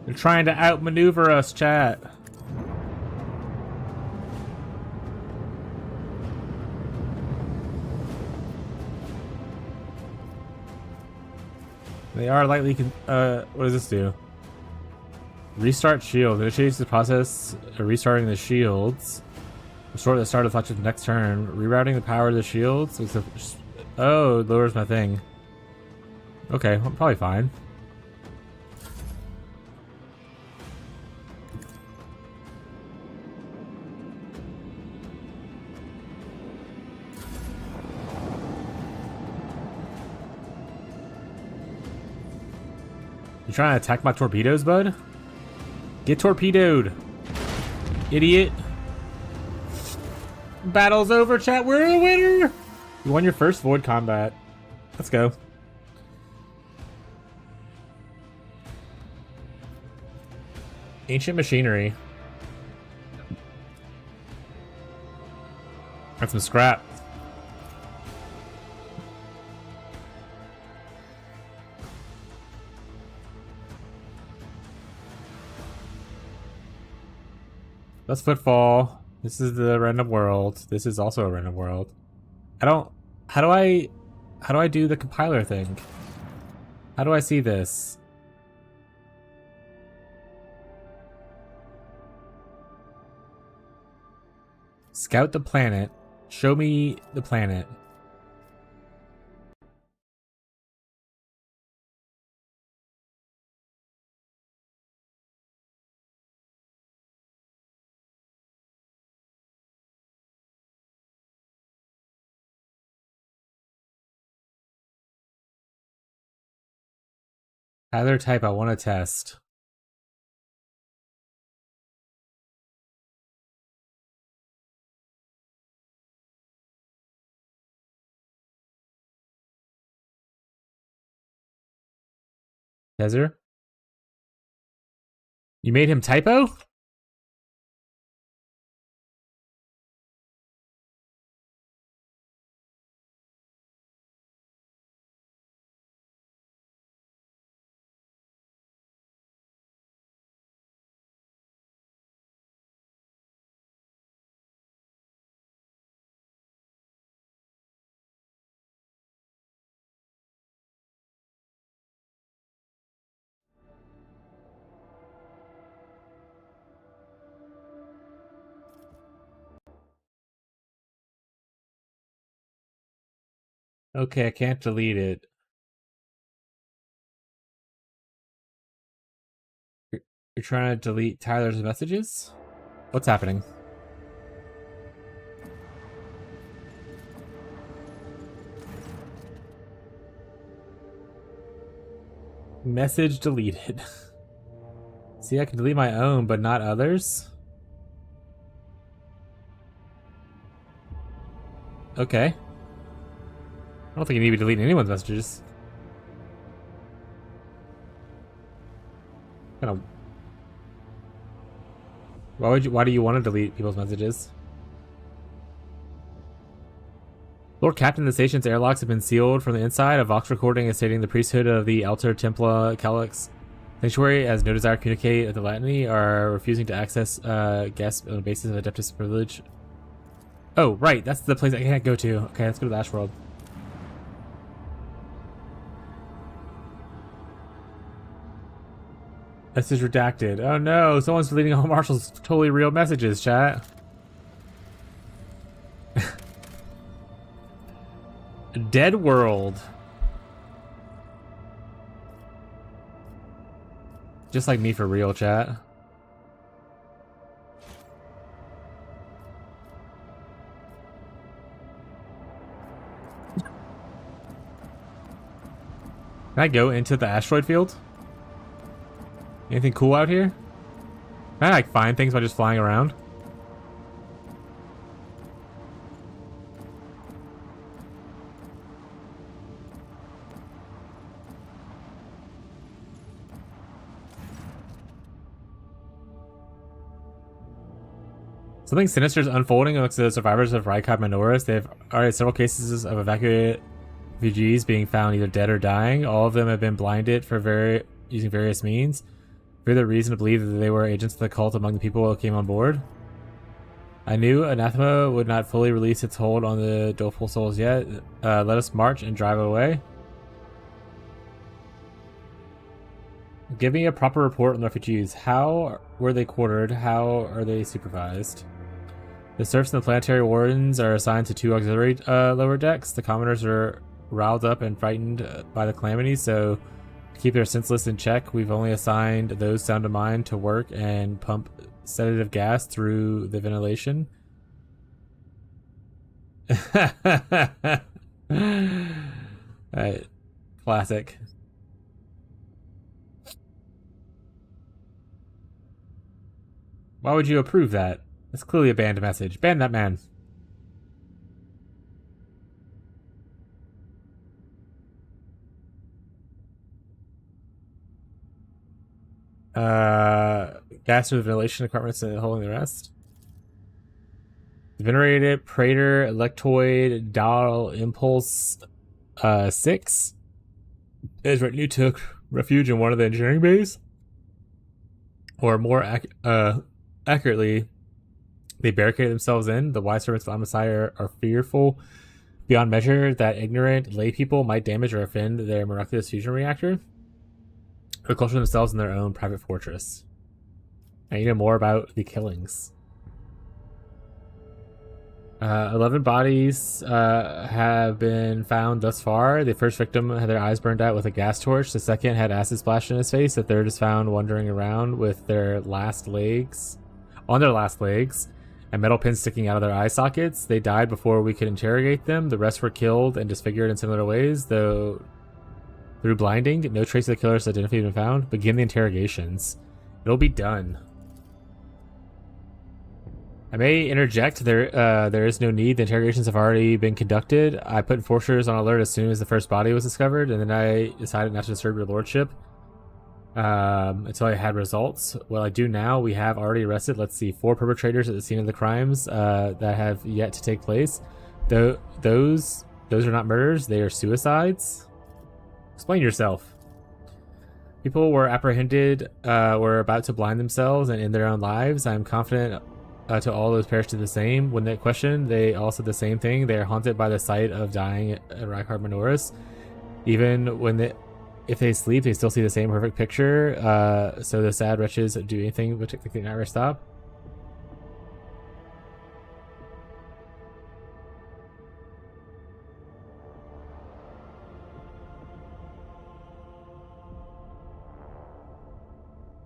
They're trying to outmaneuver us, chat. They are lightly what does this do? Restart shield. Initiates the process of restarting the shields. Restore the start of the next turn. Rerouting the power of the shields. Oh, it lowers my thing. Okay, I'm probably fine. You trying to attack my torpedoes, bud? Get torpedoed, idiot. Battle's over, chat. We're a winner. You won your first void combat. Let's go. Ancient machinery. Got some scrap. That's footfall. This is the random world. This is also a random world. How do I do the compiler thing? How do I see this? Scout the planet. Show me the planet. Either type I want to test. Tezer? You made him typo? Okay, I can't delete it. You're trying to delete Tyler's messages? What's happening? Message deleted. See, I can delete my own, but not others? Okay. I don't think you need to be deleting anyone's messages. Kind of. Why do you want to delete people's messages? Lord Captain, the station's airlocks have been sealed from the inside. A Vox recording is stating the priesthood of the Alter Templa Calyx Sanctuary has no desire to communicate with the Latini, are refusing to access guests on the basis of Adeptus privilege. Oh, right, that's the place I can't go to. Okay, let's go to the Ash World. This is redacted. Oh no, someone's deleting all Marshall's totally real messages, chat. Dead world. Just like me for real, chat. Can I go into the asteroid field? Anything cool out here? Can I like find things by just flying around? Something sinister is unfolding amongst the survivors of Rykab Minoris. They have already several cases of evacuated refugees being found either dead or dying. All of them have been blinded for using various means. Further reason to believe that they were agents of the cult among the people who came on board. I knew Anathema would not fully release its hold on the doleful souls yet. Let us march and drive away. Give me a proper report on the refugees. How were they quartered? How are they supervised? The serfs and the planetary wardens are assigned to 2 auxiliary lower decks. The commoners are riled up and frightened by the calamities, so to keep their senseless in check, we've only assigned those sound of mind to work and pump sedative gas through the ventilation. Alright. Classic. Why would you approve that? That's clearly a banned message. Ban that man. Gas through the ventilation compartments and holding the rest. Venerated Praetor Electoid Dial Impulse 6 is retinue took refuge in one of the engineering bays. Or more accurately, they barricaded themselves in. The wise servants of the Messiah are fearful beyond measure that ignorant lay people might damage or offend their miraculous fusion reactor, or culture themselves in their own private fortress. And you know more about the killings. 11 bodies have been found thus far. The first victim had their eyes burned out with a gas torch. The second had acid splashed in his face. The third is found wandering around with their last legs, on their last legs, and metal pins sticking out of their eye sockets. They died before we could interrogate them. The rest were killed and disfigured in similar ways, though through blinding. No trace of the killers identified have been found. Begin the interrogations. It'll be done. I may interject, there is no need. The interrogations have already been conducted. I put enforcers on alert as soon as the first body was discovered, and then I decided not to disturb your lordship. until I had results. Well, I do now. We have already arrested, let's see, 4 perpetrators at the scene of the crimes that have yet to take place. Those are not murders, they are suicides. Explain yourself. People were apprehended, were about to blind themselves and end their own lives. I am confident to all those perished did the same. When they questioned, they all said the same thing. They are haunted by the sight of dying at Rykard Minoris. Even when if they sleep, they still see the same perfect picture. So the sad wretches do anything but they never stop.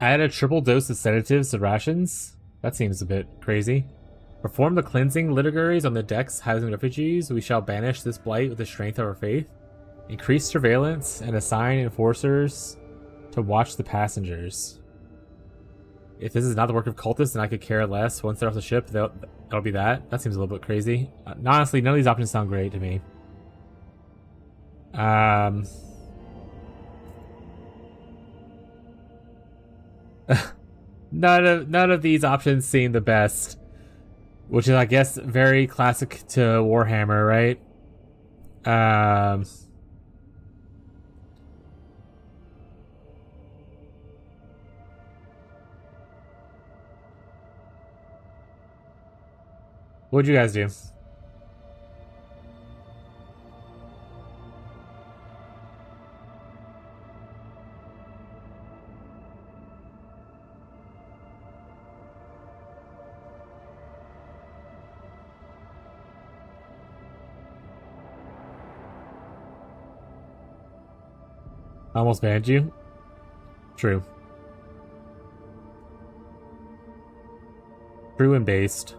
Add a triple dose of sedatives to rations? That seems a bit crazy. Perform the cleansing liturgies on the decks housing refugees. We shall banish this blight with the strength of our faith. Increase surveillance and assign enforcers to watch the passengers. If this is not the work of cultists, then I could care less. Once they're off the ship, that'll be that. That seems a little bit crazy. Honestly, none of these options sound great to me. None of these options seem the best, which is, I guess, very classic to Warhammer, right? What'd you guys do? I almost banned you? True. True and based.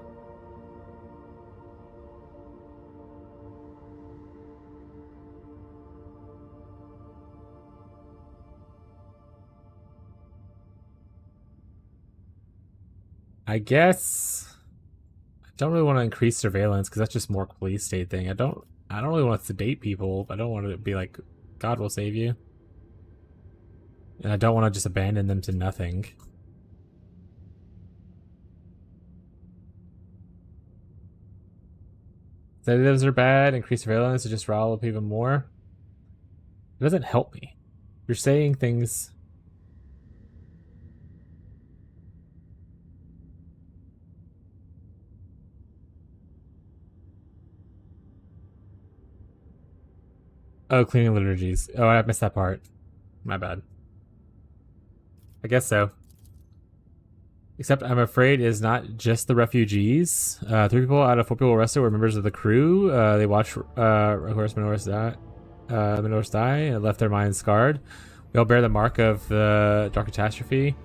I guess I don't really want to increase surveillance because that's just more police state thing. I don't really want to sedate people. I don't want to be like, God will save you. And I don't want to just abandon them to nothing. Sedatives are bad. Increase surveillance to just rile up even more. It doesn't help me. You're saying things. Oh, cleaning liturgies. Oh, I missed that part. My bad. I guess so. Except I'm afraid it is not just the refugees. 3 people out of 4 people arrested were members of the crew. They watched Horus Minoris die and left their minds scarred. We all bear the mark of the dark catastrophe.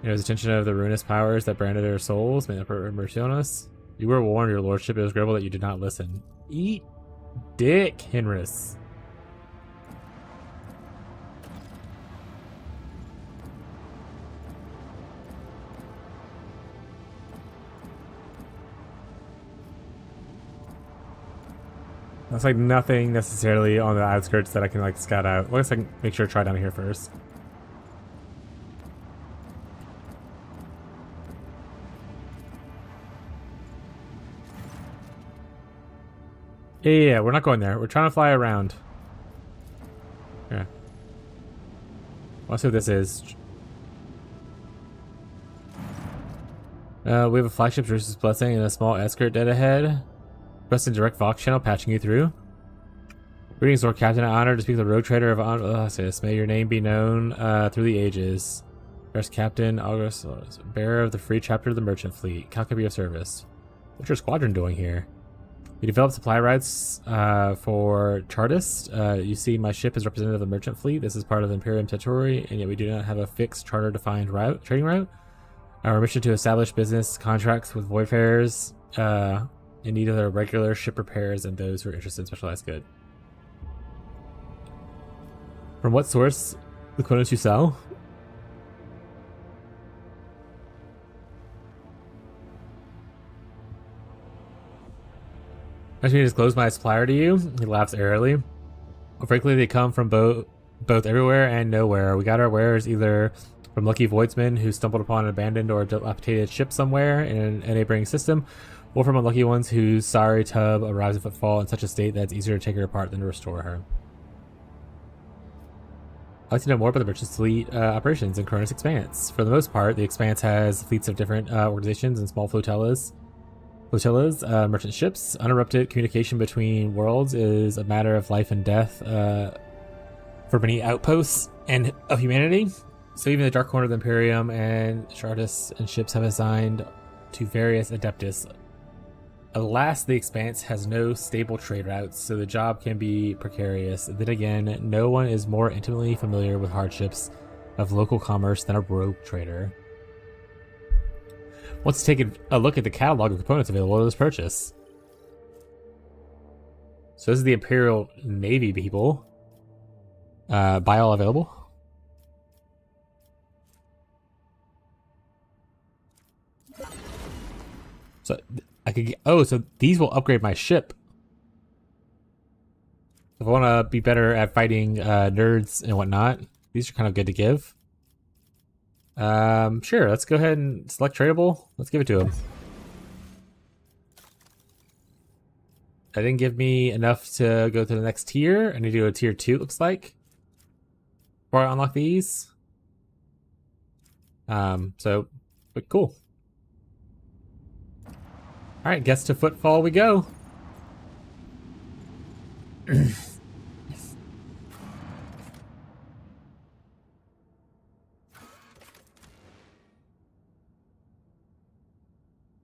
It was the attention of the ruinous powers that branded our souls, made up mercy on us. You were warned, your lordship. It was regrettable that you did not listen. Eat dick, Henris. That's like nothing necessarily on the outskirts that I can like scout out. Well, I guess I can make sure to try down here first. Yeah, we're not going there. We're trying to fly around. Yeah. Let's see what this is. We have a flagship Jerusalem's Blessing and a small escort dead ahead. Press in direct Vox channel, patching you through. Greetings, Lord Captain. I honor to speak to the rogue trader of Honor. May your name be known through the ages. First Captain August, bearer of the free chapter of the merchant fleet. How can be of service? What's your squadron doing here? We developed supply routes for Chartist. You see, my ship is representative of the merchant fleet. This is part of the Imperium territory, and yet we do not have a fixed charter-defined trading route. Our mission to establish business contracts with voidfarers in need of their regular ship repairs and those who are interested in specialized good. From what source the quotas you sell? I should disclose my supplier to you. He laughs airily. Well, frankly, they come from both both everywhere and nowhere. We got our wares either from lucky voidsmen who stumbled upon an abandoned or dilapidated ship somewhere in a neighboring system, or from unlucky ones whose sorry tub arrives at Footfall in such a state that it's easier to take her apart than to restore her. I'd like to know more about the Merchant's fleet operations in Cronus Expanse. For the most part, the Expanse has fleets of different organizations and small flotillas, merchant ships. Uninterrupted communication between worlds is a matter of life and death for many outposts and of humanity. So even the Dark Corner of the Imperium and Shardus and ships have assigned to various Adeptus. Alas, the Expanse has no stable trade routes, so the job can be precarious. Then again, no one is more intimately familiar with hardships of local commerce than a rogue trader. Let's take a look at the catalog of components available to this purchase. So this is the Imperial Navy people. Buy all available. So I could get, oh, so these will upgrade my ship. If I want to be better at fighting nerds and whatnot, these are kind of good to give. Sure, let's go ahead and select tradable. Let's give it to him. That didn't give me enough to go to the next tier. I need to go to tier 2, it looks like, before I unlock these. But cool. Alright, guess to Footfall we go. Who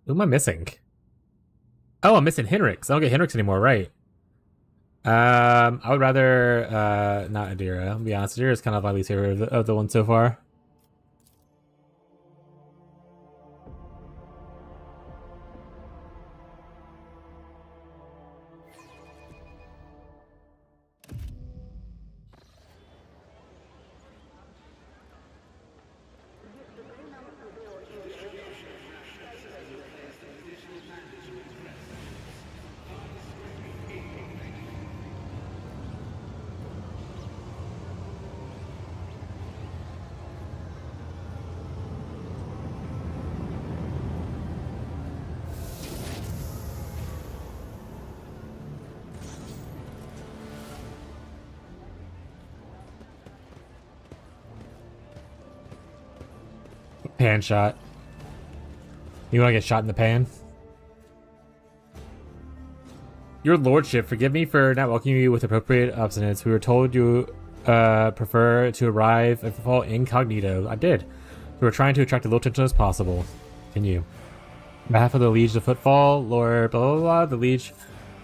am I missing? Oh, I'm missing Henrix. I don't get Henrix anymore, right? I would rather not Adira. I'll be honest, Adira is kind of my least favorite of the ones so far. Pan shot. You want to get shot in the pan? Your lordship, forgive me for not welcoming you with appropriate obstinance. We were told you prefer to arrive at Footfall incognito. I did. We were trying to attract as little attention as possible. Continue. On behalf of the Liege of Footfall, Lord blah blah blah, the Liege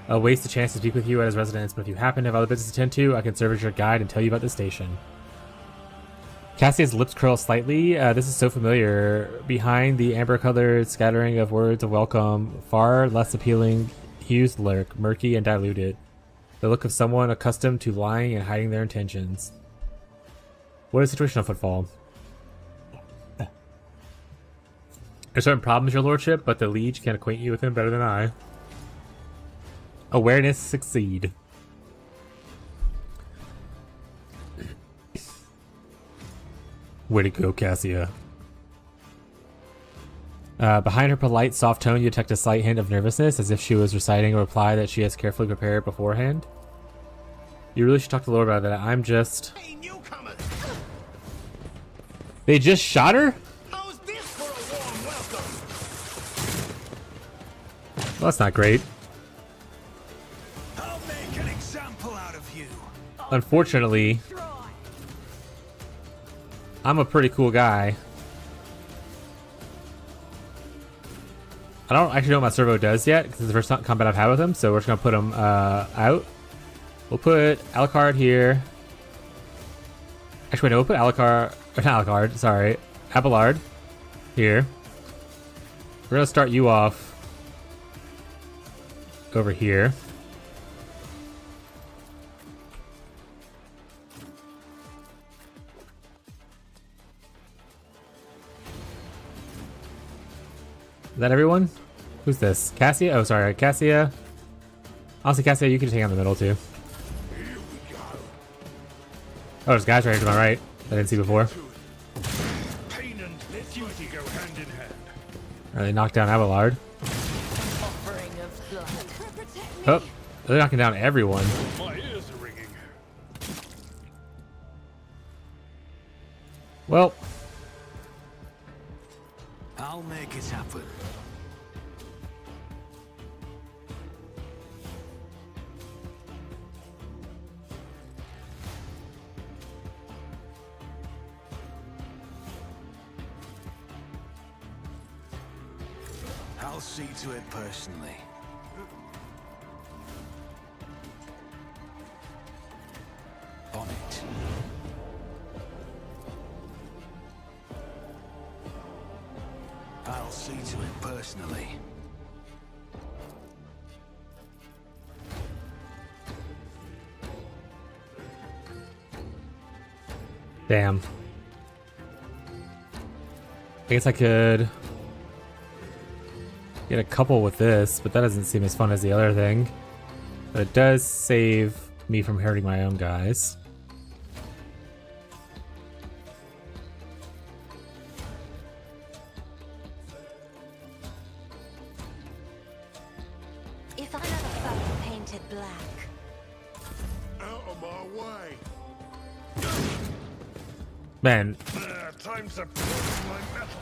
waste the chance to speak with you at his residence, but if you happen to have other business to attend to, I can serve as your guide and tell you about the station. Cassia's lips curl slightly. This is so familiar. Behind the amber-colored scattering of words of welcome, far less appealing hues lurk, murky and diluted. The look of someone accustomed to lying and hiding their intentions. What is the situation on Footfall? There's certain problems, your lordship, but the Liege can acquaint you with them better than I. Awareness succeed. Way to go, Cassia. Behind her polite, soft tone, you detect a slight hint of nervousness, as if she was reciting a reply that she has carefully prepared beforehand. You really should talk to Laura about that. I'm just... Hey, newcomers! They just shot her? How's this for a warm welcome? Well, that's not great. I'll make an example out of you. Unfortunately, I'm a pretty cool guy. I don't actually know what my servo does yet, because it's the first combat I've had with him, so we're just going to put him out. We'll put Alucard here. Actually, wait, no, we'll put Alucard, or not Alucard, sorry, Abelard here. We're going to start you off over here. Is that everyone? Who's this? Cassia? Oh, sorry, Cassia. Honestly, Cassia, you can take on the middle too. Oh, there's guys right here to my right I didn't see before. Pain and duty go hand in hand. Are they knocked down Abelard? Offering of blood. Oh, they're knocking down everyone. My ears are ringing. Well, I'll make it happen. I'll see to it personally. On it. I'll see to it personally. damn. I guess I could get a couple with this, but that doesn't seem as fun as the other thing. But it does save me from hurting my own guys. If I never felt painted black, Out of my way! Man, Time to prove my metal.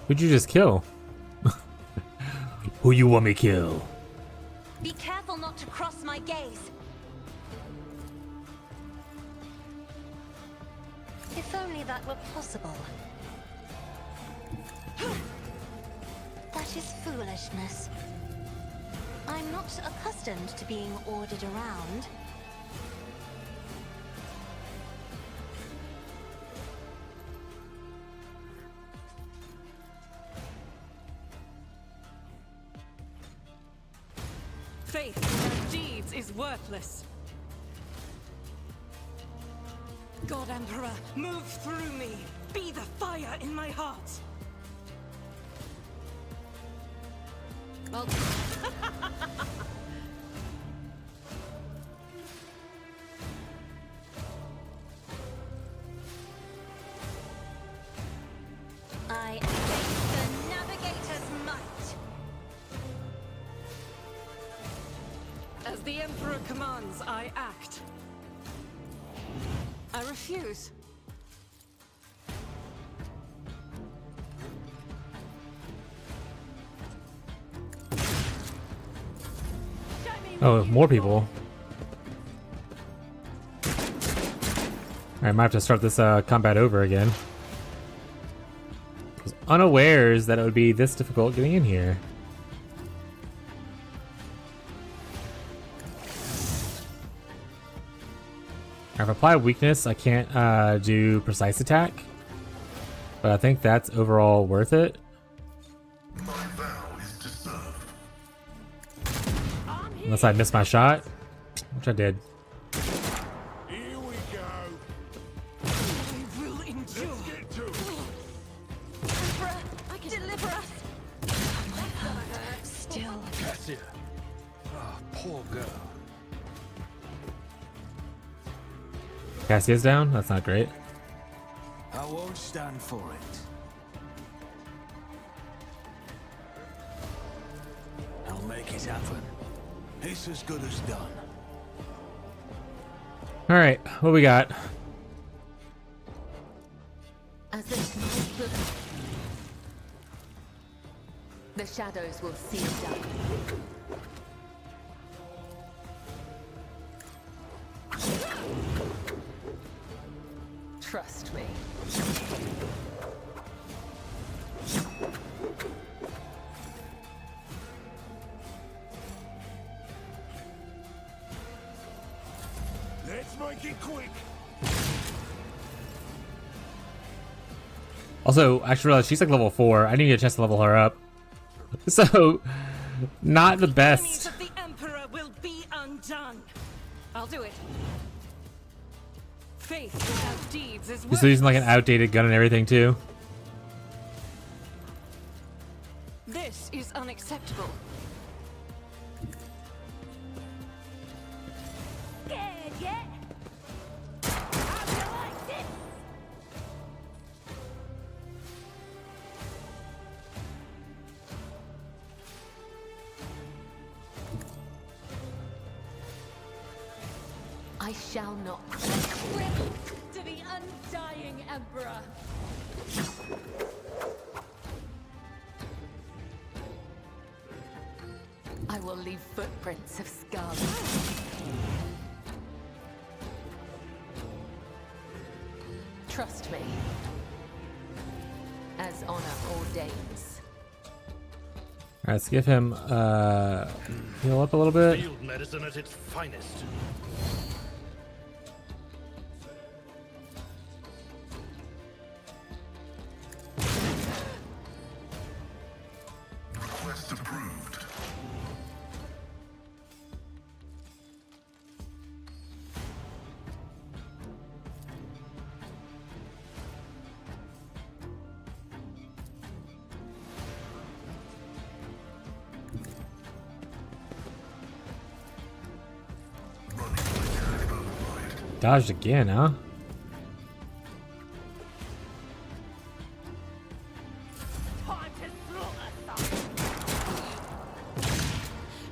who'd you just kill? Who you want me kill? be careful not to cross my gaze. If only that were possible. That is foolishness. I'm not accustomed to being ordered around. Faith without deeds is worthless. God Emperor, move through me. Be the fire in my heart. Well, I await the navigator's might. as the Emperor commands, I act. I refuse. Oh, more people. I might have to start this combat over again. I was unawares that it would be this difficult getting in here. If I apply weakness, I can't do precise attack. But I think that's overall worth it. My vow is to serve. Unless I miss my shot, which I did. Here we go. I will endure. Get to it. Emperor, I can deliver us. My heart still. Cassia. Ah, poor girl. Cassia's down? That's not great. I won't stand for it. I'll make it happen. It's as good as done. Alright, what we got? As the smoke, the shadows will see dark. Trust me. Let's make it quick. Also, I actually realized she's like level 4. I didn't get a chance to level her up. So, not the Enemies best. of the Emperor will be undone. I'll do it. Faith without deeds is She's using like an worthless. outdated gun and everything too. This is unacceptable. I shall not. To the undying Emperor. I will leave footprints of scarlet. Trust me. As honor ordains. Alright, let's give him heal up a little bit. Field medicine at its finest. Request approved. Dodged again, huh?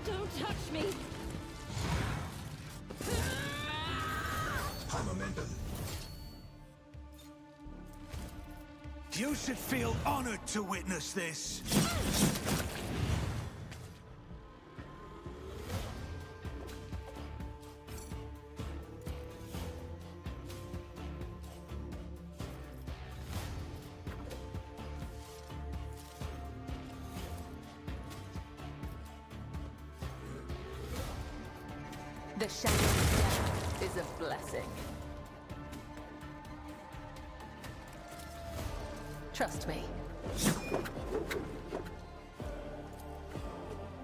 Don't touch me. High momentum. You should feel honored to witness this. The shadow of death is a blessing. Trust me.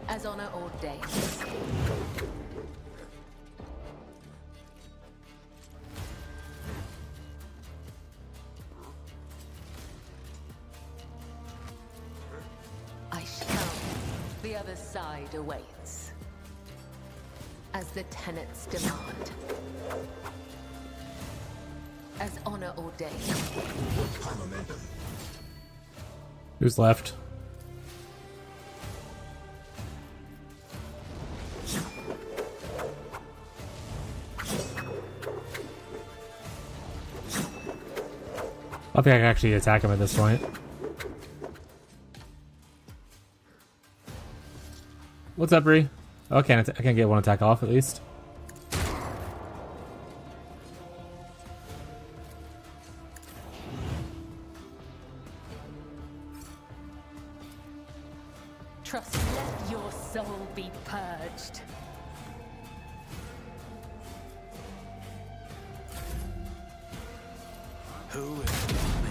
As honor ordains. I shall. The other side awaits. As the tenets demand. As honor ordains. High momentum. Who's left? I think I can actually attack him at this point. What's up, Bree? Oh, I can get one attack off at least. Trust, let your soul be purged. Who is me?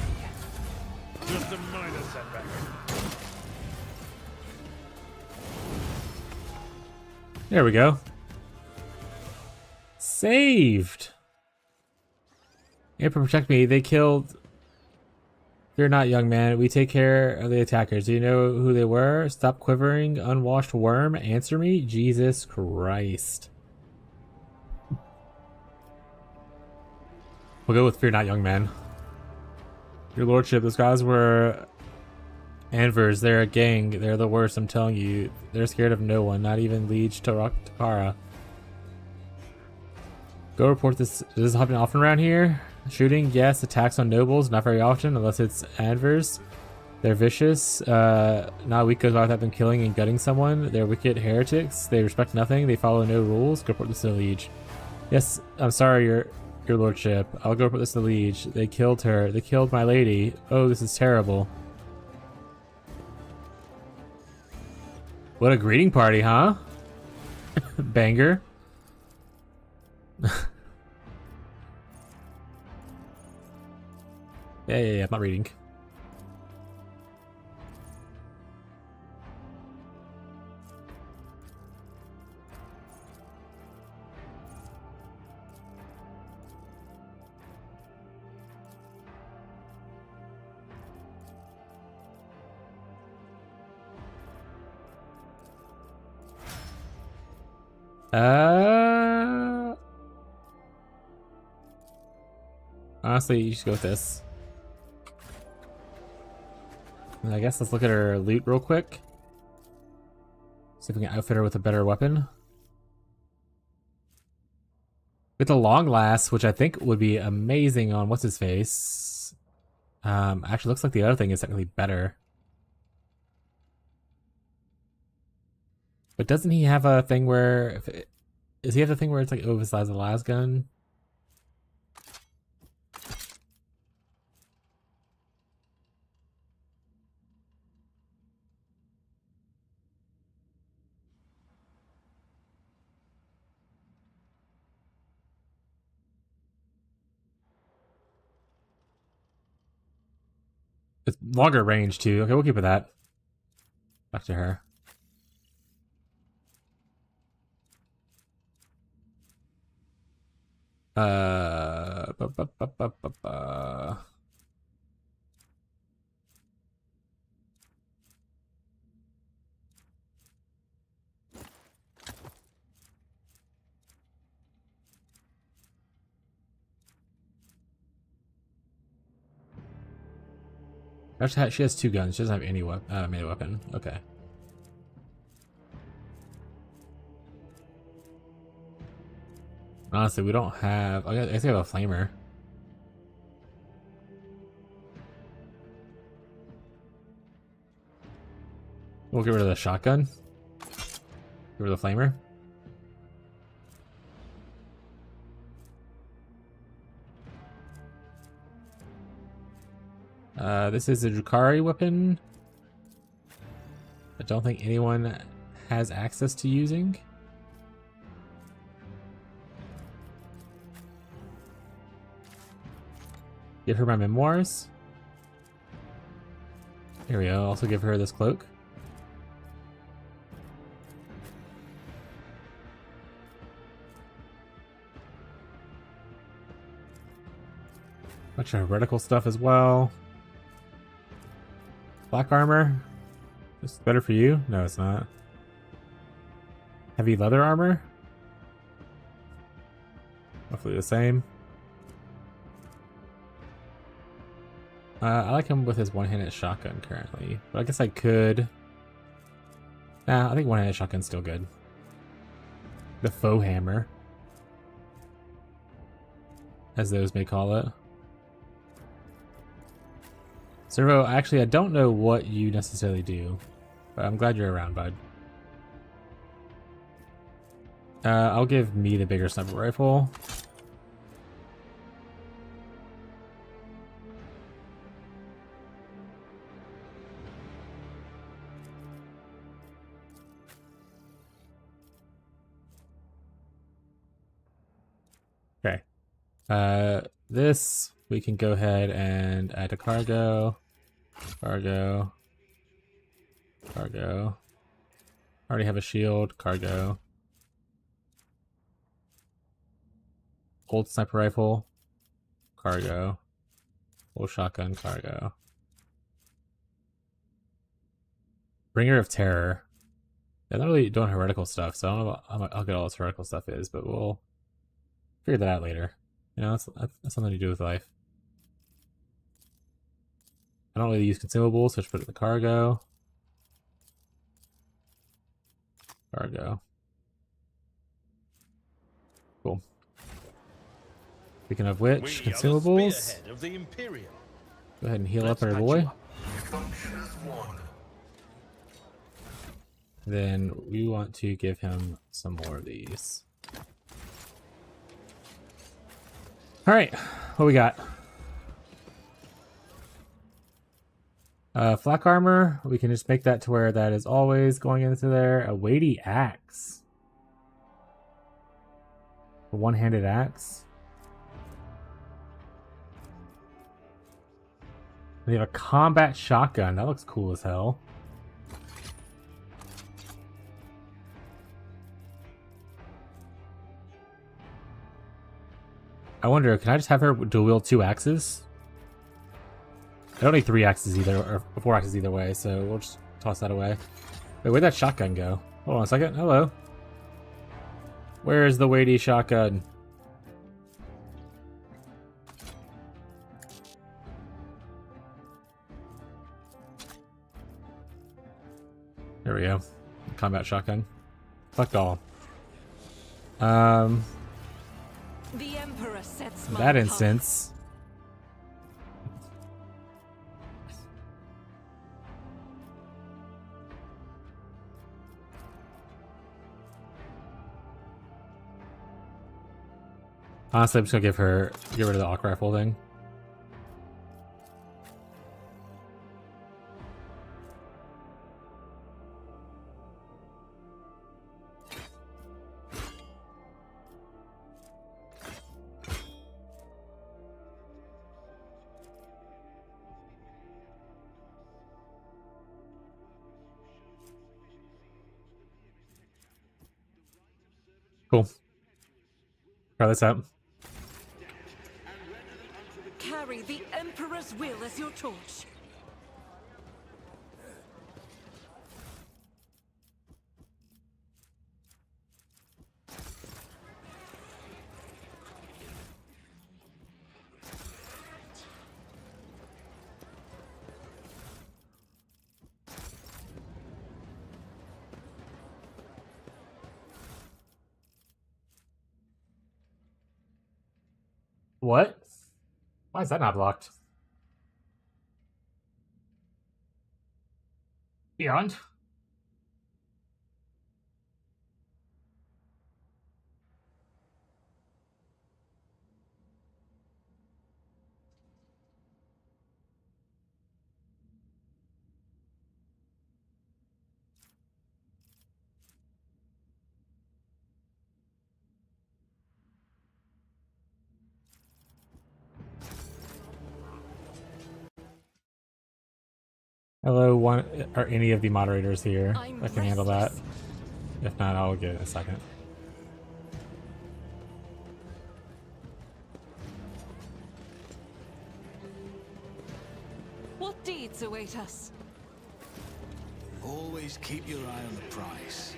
Just a minor setback. There we go. Saved. Emperor, protect me. They killed. Fear not, young man. We take care of the attackers. Do you know who they were? Stop quivering, unwashed worm. Answer me. Jesus Christ. We'll go with fear not, young man. Your lordship, those guys were Anvers. They're a gang. They're the worst, I'm telling you. They're scared of no one, not even Liege Takara. Go report this. Does this happen often around here? Shooting, yes. Attacks on nobles, not very often, unless it's Anvers. They're vicious. Not a week goes by without them killing and gutting someone. They're wicked heretics. They respect nothing. They follow no rules. Go report this to the Liege. Yes, I'm sorry, your lordship. I'll go report this to the Liege. They killed her. They killed my lady. Oh, this is terrible. What a greeting party, huh? Banger. Yeah, I'm not reading. Honestly, you should go with this. And I guess let's look at her loot real quick. See if we can outfit her with a better weapon. With the long last, which I think would be amazing on what's his face. Actually looks like the other thing is technically better. But doesn't he have a thing where does he have the thing where it's like oversized the las gun? It's longer range too. Okay, we'll keep with that. Back to her. Ba, ba, ba, ba, ba, ba. Actually, she has two guns. She doesn't have any melee weapon. Okay. Honestly, we don't have. I guess I have a flamer. We'll get rid of the shotgun. Get rid of the flamer. This is a Drukhari weapon. I don't think anyone has access to using. Give her my memoirs. Here we go. Also give her this cloak. Bunch of heretical stuff as well. Black armor. This is better for you? No, it's not. Heavy leather armor. Roughly the same. I like him with his one-handed shotgun currently, but I guess I could. Nah, I think one-handed shotgun's still good. The faux hammer, as those may call it. Servo, actually, I don't know what you necessarily do, but I'm glad you're around, bud. I'll give me the bigger sniper rifle. Okay. This we can go ahead and add to cargo. Cargo. Cargo. Already have a shield. Cargo. Old sniper rifle. Cargo. Old shotgun. Cargo. Bringer of Terror. They're not really doing heretical stuff, so I don't know how good all this heretical stuff is, but we'll figure that out later. You know, that's something to do with life. I don't really use consumables, so I just put it in the cargo. Cargo. Cool. Speaking of which, consumables. Of the Imperium. Go ahead and heal up our boy. Then we want to give him some more of these. Alright, what we got? Flak armor, we can just make that to where that is always going into there. A weighty axe. A one-handed axe. We have a combat shotgun. That looks cool as hell. I wonder, can I just have her dual wield 2 axes? I don't need 3 axes either, or 4 axes either way, so we'll just toss that away. Wait, where'd that shotgun go? Hold on a second. Hello. Where's the weighty shotgun? There we go. Combat shotgun. Fuck all. The Emperor sets my That path. instance. Honestly, I'm just gonna get rid of the arc rifle thing. Cool. Try this out. Carry the Emperor's will as your torch. What? Why is that not blocked? Beyond? Hello, are any of the moderators here that can handle that? If not, I'll get it in a second. What deeds await us? Always keep your eye on the prize.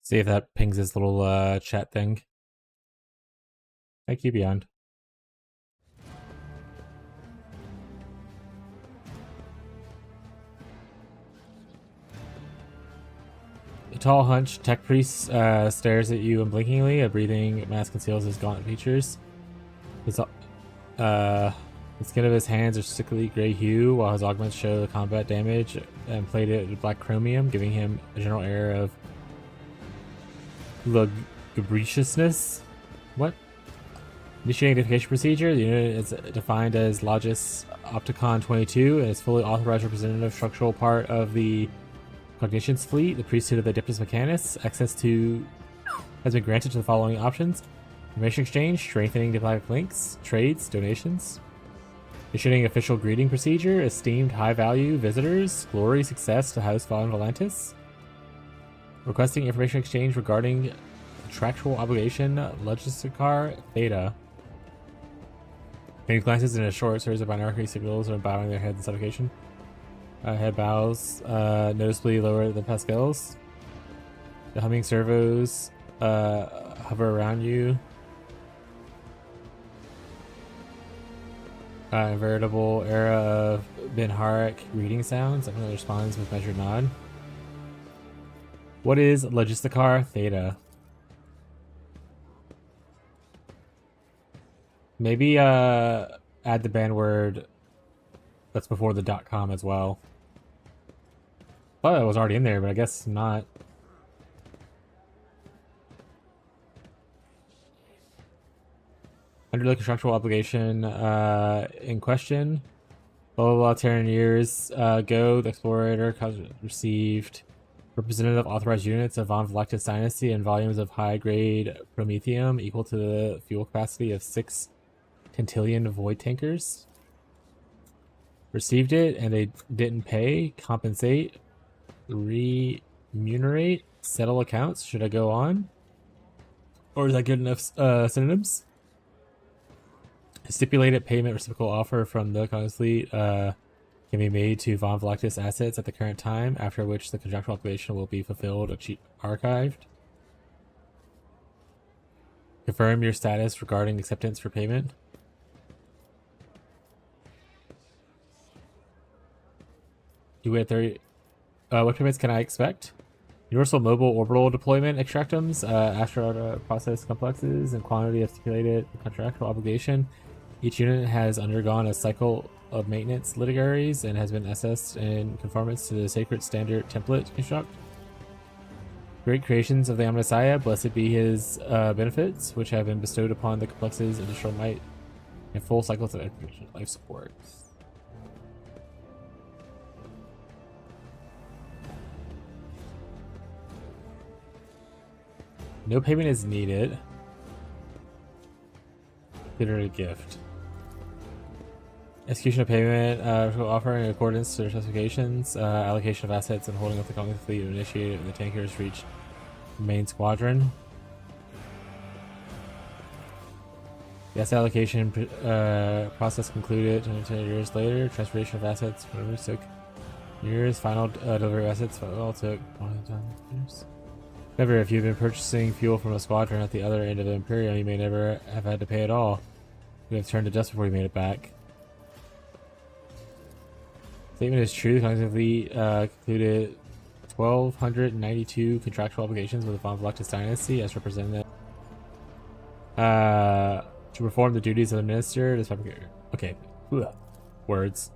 See if that pings his little chat thing. Thank you, Beyond. A tall, hunched tech priest stares at you unblinkingly. A breathing mask conceals his gaunt features. The skin of his hands are sickly gray hue, while his augments show the combat damage and plated with black chromium, giving him a general air of lugubriousness. What? Initiating identification procedure. The unit is defined as Logis Opticon 22 and is fully authorized representative structural part of the Cognitions fleet, the priesthood of the Adeptus Mechanis. Access to has been granted to the following options: information exchange, strengthening diplomatic links, trades, donations. Issuing official greeting procedure, esteemed high value visitors, glory, success to House Von Valentis. Requesting information exchange regarding contractual obligation, Logisticar Theta. Many glances in a short series of binary signals are bowing their heads in suffocation. Head bows noticeably lower than Pascal's. The humming servos hover around you. Veritable era of Benharic reading sounds. Everyone responds with measured nod. What is Logisticar Theta? Maybe add the band word that's before the .com as well. Thought it was already in there, but I guess not. Under the contractual obligation in question, blah blah blah. 10 years ago, the explorator received representative authorized units of Von Valactus Dynasty and volumes of high-grade promethium equal to the fuel capacity of 6 Tantillion void tankers. Received it and they didn't pay, compensate, remunerate, settle accounts. Should I go on? Or is that good enough synonyms? Stipulated payment reciprocal offer from the Congress fleet can be made to Von Valactus assets at the current time, after which the contractual obligation will be fulfilled or archived. Confirm your status regarding acceptance for payment. You wait 30. What payments can I expect? Universal mobile orbital deployment extractums, astronaut process complexes, and quantity of stipulated contractual obligation. Each unit has undergone a cycle of maintenance litigaries and has been assessed in conformance to the sacred standard template construct. Great creations of the Omnissiah, blessed be his benefits, which have been bestowed upon the complexes, industrial might, and full cycles of life support. No payment is needed. Consider a gift. Execution of payment, offer in accordance to their specifications, allocation of assets and holding of the Conquest fleet initiated when the tankers reach the main squadron. The asset allocation process concluded 10 years later. Transportation of assets took years. Final delivery of assets all took years. However, if you've been purchasing fuel from a squadron at the other end of the Imperium, you may never have had to pay at all. You have turned to dust before you made it back. Statement is true. The Conquest fleet concluded 1,292 contractual obligations with the Von Vlectis dynasty as represented to perform the duties of the minister. Okay, words.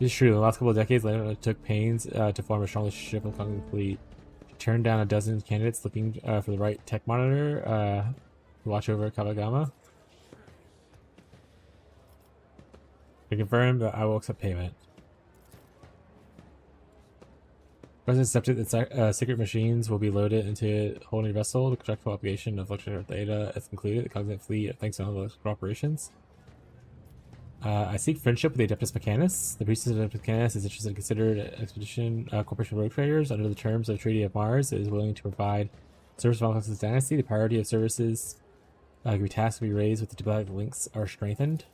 It is true. In the last couple of decades, Leonard took pains to form a strong relationship with the Conquest fleet. She turned down a dozen candidates looking for the right tech monitor to watch over Kawagama. To confirm that I will accept payment. President accepted that secret machines will be loaded into holding vessel. The contractual obligation of electronic data is concluded. The Cognizant fleet thanks to all those cooperations. I seek friendship with the Adeptus Mechanis. The priestess of Adeptus Mechanis is interested in considered expedition corporation rogue traders under the terms of the Treaty of Mars. It is willing to provide service for Vlectis dynasty. The priority of services can be tasked to be raised with the diplomatic links are strengthened.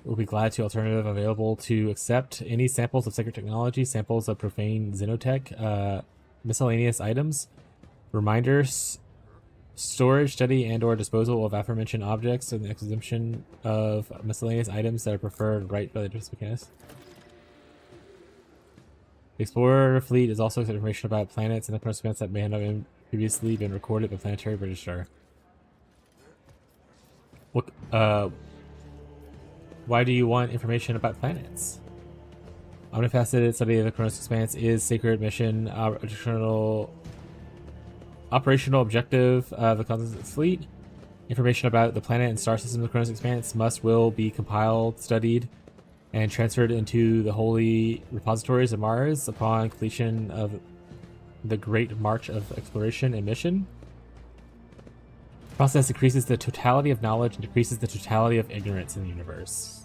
We'll be glad to alternative available to accept any samples of sacred technology, samples of profane xenotech, miscellaneous items, reminders, storage, study, and/or disposal of aforementioned objects, and the exemption of miscellaneous items that are preferred right by the Adeptus Mechanis. The Explorer fleet is also accepting information about planets and the events that may not have previously been recorded by Planetary Registrar. What? Why do you want information about planets? Omnifaceted study of the Chronos Expanse is sacred mission, operational objective of the Conquest fleet. Information about the planet and star system of the Chronos Expanse will be compiled, studied, and transferred into the holy repositories of Mars upon completion of the Great March of Exploration and Mission. The process increases the totality of knowledge and decreases the totality of ignorance in the universe.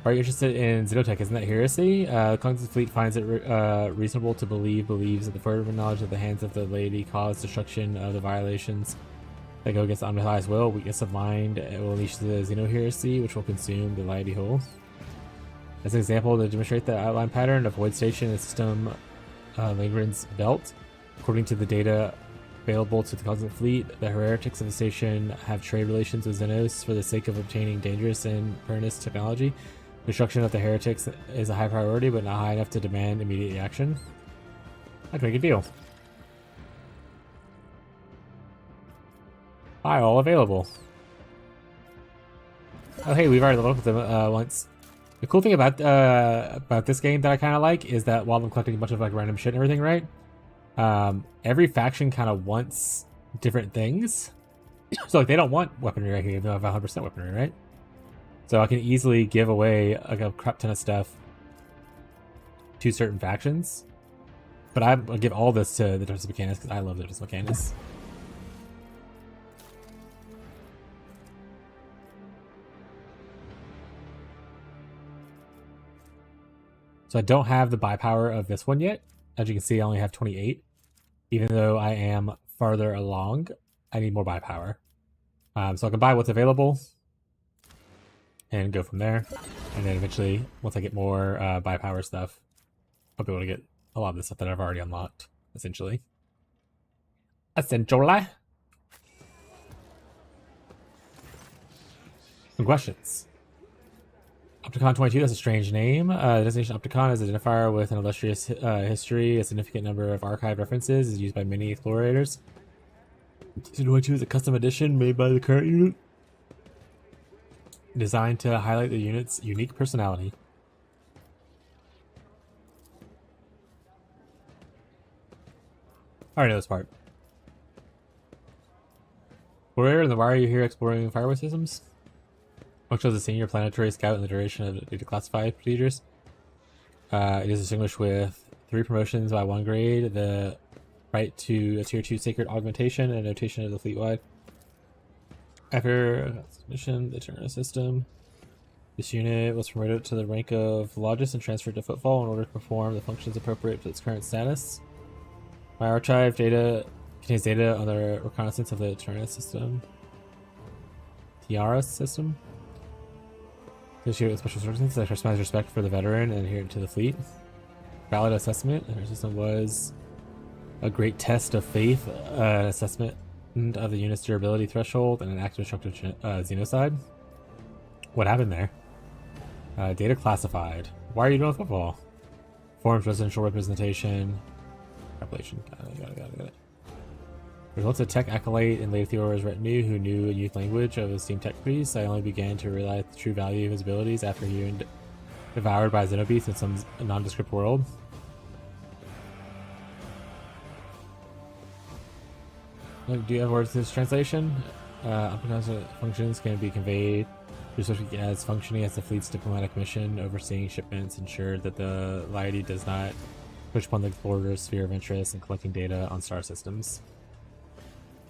Are you interested in xenotech? Isn't that heresy? The Conquest fleet finds it reasonable to believes that the further knowledge of the hands of the laity cause destruction of the violations that go against the Omnissiah's will. Weakness of mind will unleash the xeno-heresy, which will consume the laity whole. As an example, to demonstrate the outline pattern of Void Station and System Langren's belt, according to the data available to the Conquest fleet, the heretics of the station have trade relations with Xenos for the sake of obtaining dangerous and perilous technology. Destruction of the heretics is a high priority, but not high enough to demand immediate action. I'd make a deal. Buy all available. Oh hey, we've already leveled up with them once. The cool thing about this game that I kind of like is that while I'm collecting a bunch of like random shit and everything, right? Every faction kind of wants different things. So like they don't want weaponry right here, they don't have 100% weaponry, right? So I can easily give away like a crap ton of stuff to certain factions. But I'll give all this to the Adeptus Mechanis because I love the Adeptus Mechanis. So I don't have the buy power of this one yet. As you can see, I only have 28. Even though I am farther along, I need more buy power. So I can buy what's available and go from there. And then eventually, once I get more buy power stuff, I'll be able to get a lot of the stuff that I've already unlocked, essentially. Essentially. Some questions. Opticon 22, that's a strange name. The designation Opticon is an identifier with an illustrious history. A significant number of archive references is used by many explorators. Season 22 is a custom edition made by the current unit, designed to highlight the unit's unique personality. I already know this part. Warrior, and why are you here exploring firewall systems? Functions as a senior planetary scout in the duration of data classified procedures. It is distinguished with 3 promotions by 1 grade, the right to a tier 2 sacred augmentation, and notation of the fleet-wide. After mission, the Turner system. This unit was promoted to the rank of Logis and transferred to Footfall in order to perform the functions appropriate to its current status. My archive data contains data on the reconnaissance of the Turner system. Tiara system. Associated with special circumstances, I express my respect for the veteran and adherent to the fleet. Valid assessment. Her system was a great test of faith, an assessment of the unit's durability threshold, and an act of destructive xenocide. What happened there? Data classified. Why are you doing football? Forms residential representation. Calculation. Got it. Results of tech acolyte and late Theora's retinue who knew a youth language of esteemed tech priest. I only began to realize the true value of his abilities after he was devoured by xenobeasts in some nondescript world. Do you have words to this translation? Unpronounced functions can be conveyed specifically as functioning as the fleet's diplomatic mission, overseeing shipments, ensured that the laity does not push upon the explorer's sphere of interest, and collecting data on star systems.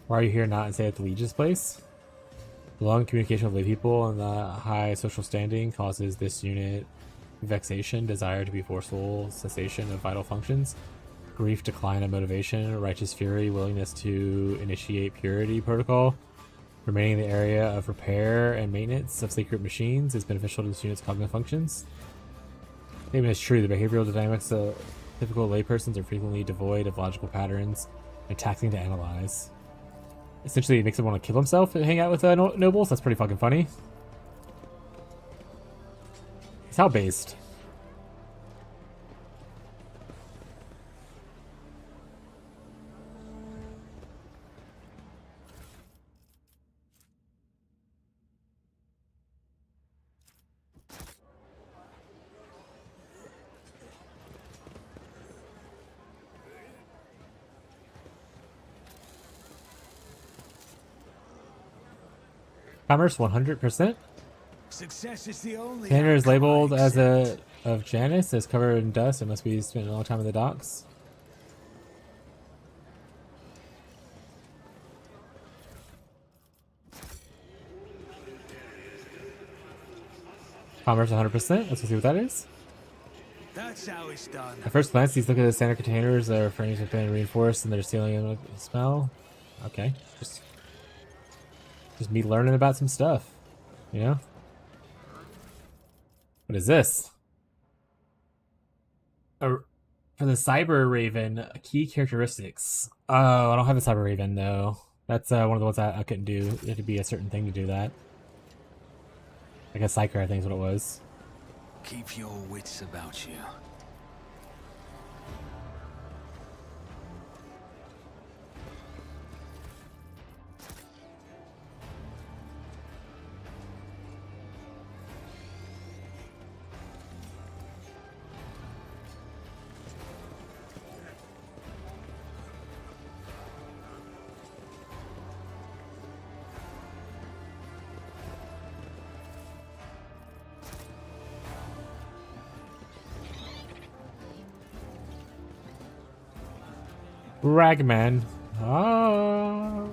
Why are you here not instead at the Legion's place? The long communication with lay people and the high social standing causes this unit vexation, desire to be forceful, cessation of vital functions, grief, decline of motivation, righteous fury, willingness to initiate purity protocol. Remaining in the area of repair and maintenance of sacred machines is beneficial to this unit's cognitive functions. Statement is true. The behavioral dynamics of typical laypersons are frequently devoid of logical patterns and taxing to analyze. Essentially, it makes him want to kill himself and hang out with nobles. That's pretty fucking funny. It's how based. Commerce 100%. Success is the only. Container is labeled as a of Janus. It's covered in dust. It must be spent a long time in the docks. Commerce 100%. Let's go see what that is. That's how it's done. At first glance, these look at the standard containers. Their frames have been reinforced and they're sealing in with smell. Okay, just me learning about some stuff, you know? What is this? For the Cyber Raven, key characteristics. Oh, I don't have a Cyber Raven though. That's one of the ones I couldn't do. You had to be a certain thing to do that. Like a Psyker, I think is what it was. Keep your wits about you. Ragman. Oh.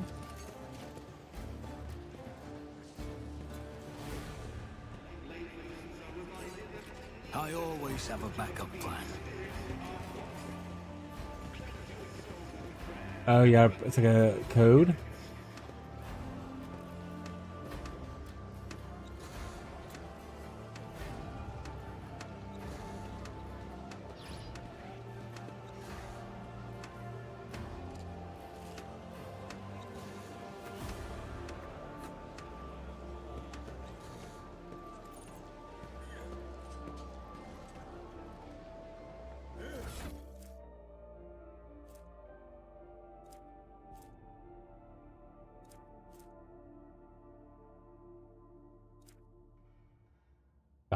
I always have a backup plan. Oh yeah, it's like a code.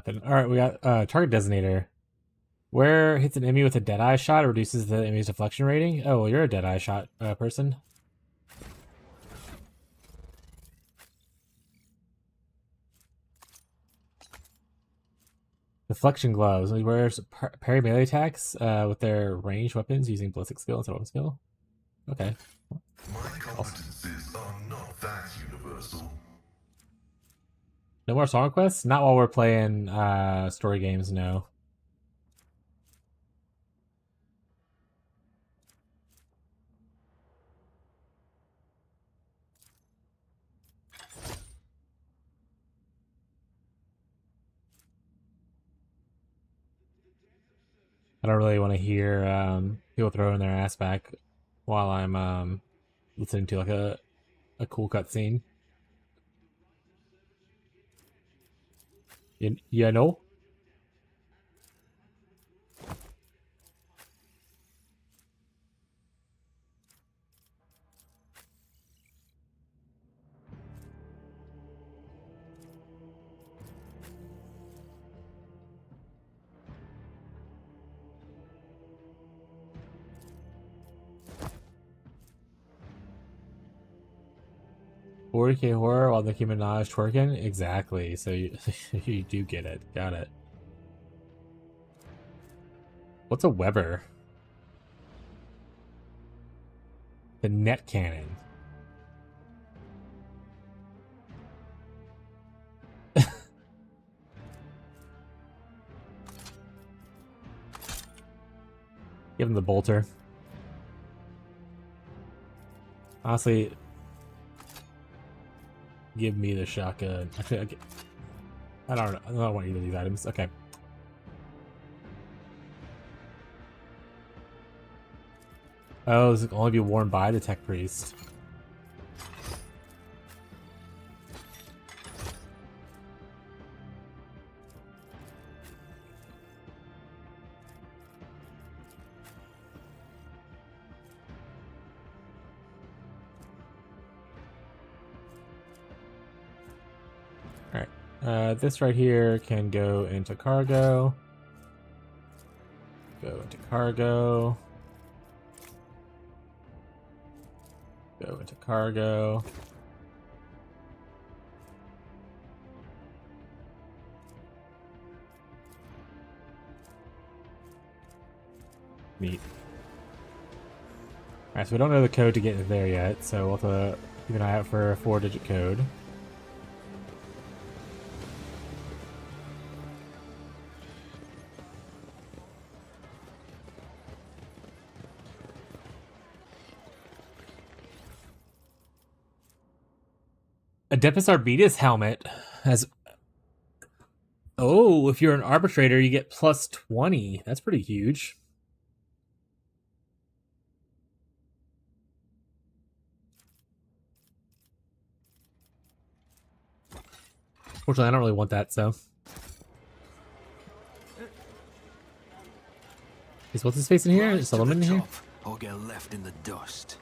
weapon. All right, we got target designator. Where hits an enemy with a deadeye shot reduces the enemy's deflection rating. Oh, well, you're a deadeye shot person. Deflection gloves. He wears parry melee attacks with their ranged weapons using ballistic skill instead of weapon skill. Okay. My competencies are not that universal. No more song quests? Not while we're playing story games, no. I don't really want to hear people throwing their ass back while I'm listening to like a cool cutscene. You know? $40K horror while Nicki Minaj twerking? Exactly. So you, you do get it. Got it. What's a Weber? The net cannon. Give him the bolter. Honestly, give me the shotgun. Actually, I don't want either of these items. Okay. Oh, this can only be worn by the tech priest. Alright. This right here can go into cargo. Go into cargo. Go into cargo. Neat. Alright, so we don't know the code to get in there yet, so we'll have to keep an eye out for a 4-digit code. Adeptus Arbites helmet has... Oh, if you're an arbitrator, you get plus 20. That's pretty huge. Fortunately, I don't really want that, so... Is what's his face in here? Is Solomon in here? Or get left in the dust.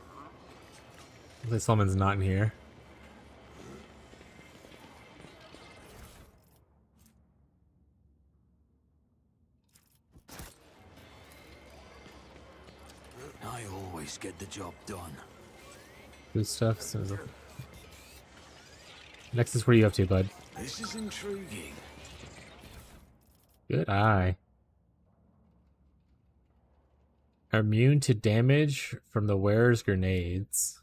Looks like Solomon's not in here. I always get the job done. Good stuff. So next is what are you up to, bud? This is intriguing. Good eye. Immune to damage from the wearer's grenades.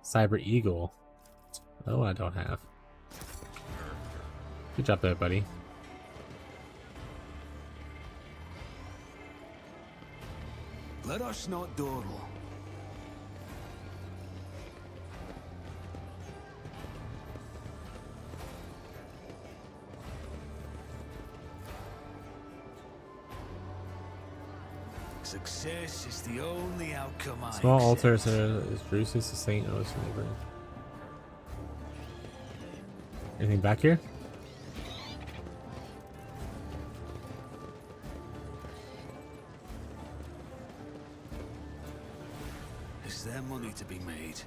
Cyber Eagle. Oh, I don't have. Good job there, buddy. Let us not dawdle. Success is the only outcome I Small accept. altar is Drusus, a saint, or neighbor. Anything back here? Is there money to be made?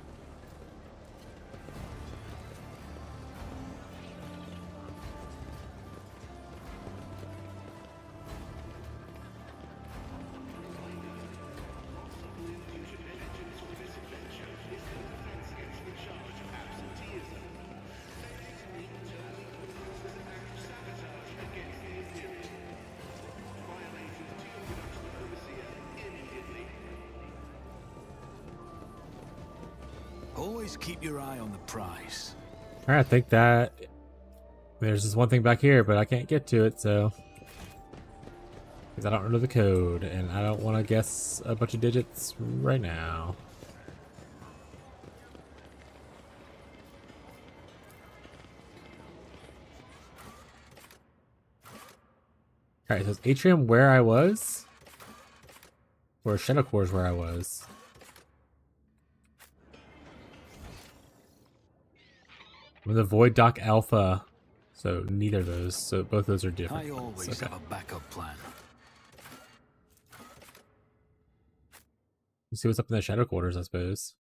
Always keep your eye on the prize. Alright, I think that there's this one thing back here, but I can't get to it, so because I don't know the code, and I don't want to guess a bunch of digits right now. Alright, so is Atrium where I was? Or Shadow Core is where I was? I'm in the Void Dock Alpha, so neither of those, so both those are different. I always Okay. have a backup plan. Let's see what's up in the Shadow Quarters, I suppose.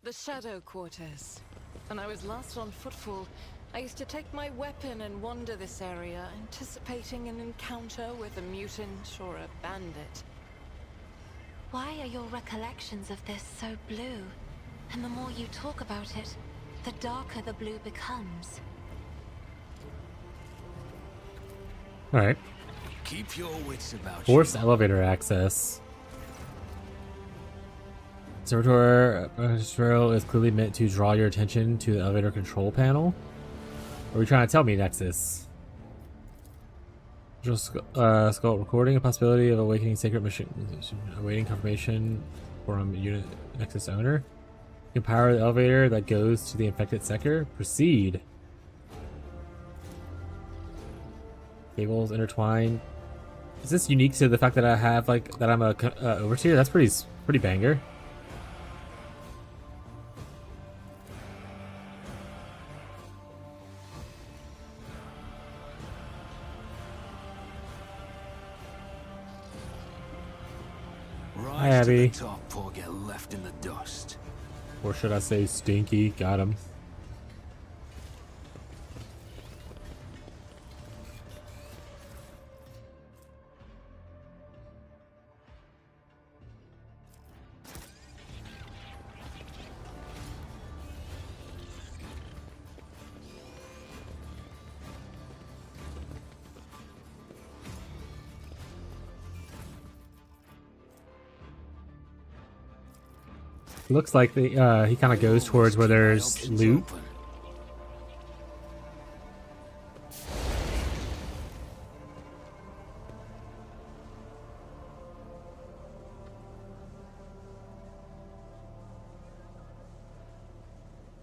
The Shadow Quarters. When I was last on Footfall, I used to take my weapon and wander this area, anticipating an encounter with a mutant or a bandit. Why are your recollections of this so blue? And the more you talk about it, the darker the blue becomes. Alright. Keep your wits about you. Forced elevator access. Servitor tutorial is clearly meant to draw your attention to the elevator control panel. What are you trying to tell me, Nexus? Just skull recording a possibility of awakening sacred machine, awaiting confirmation from unit Nexus owner. You can power the elevator that goes to the infected sector. Proceed. Cables intertwined. Is this unique to the fact that I have like that I'm a overseer? That's pretty banger. Hi, Rise to Abby. the top or get left in the dust. Or should I say stinky? Got him. Looks like the he kind of goes towards where there's Options loot. open.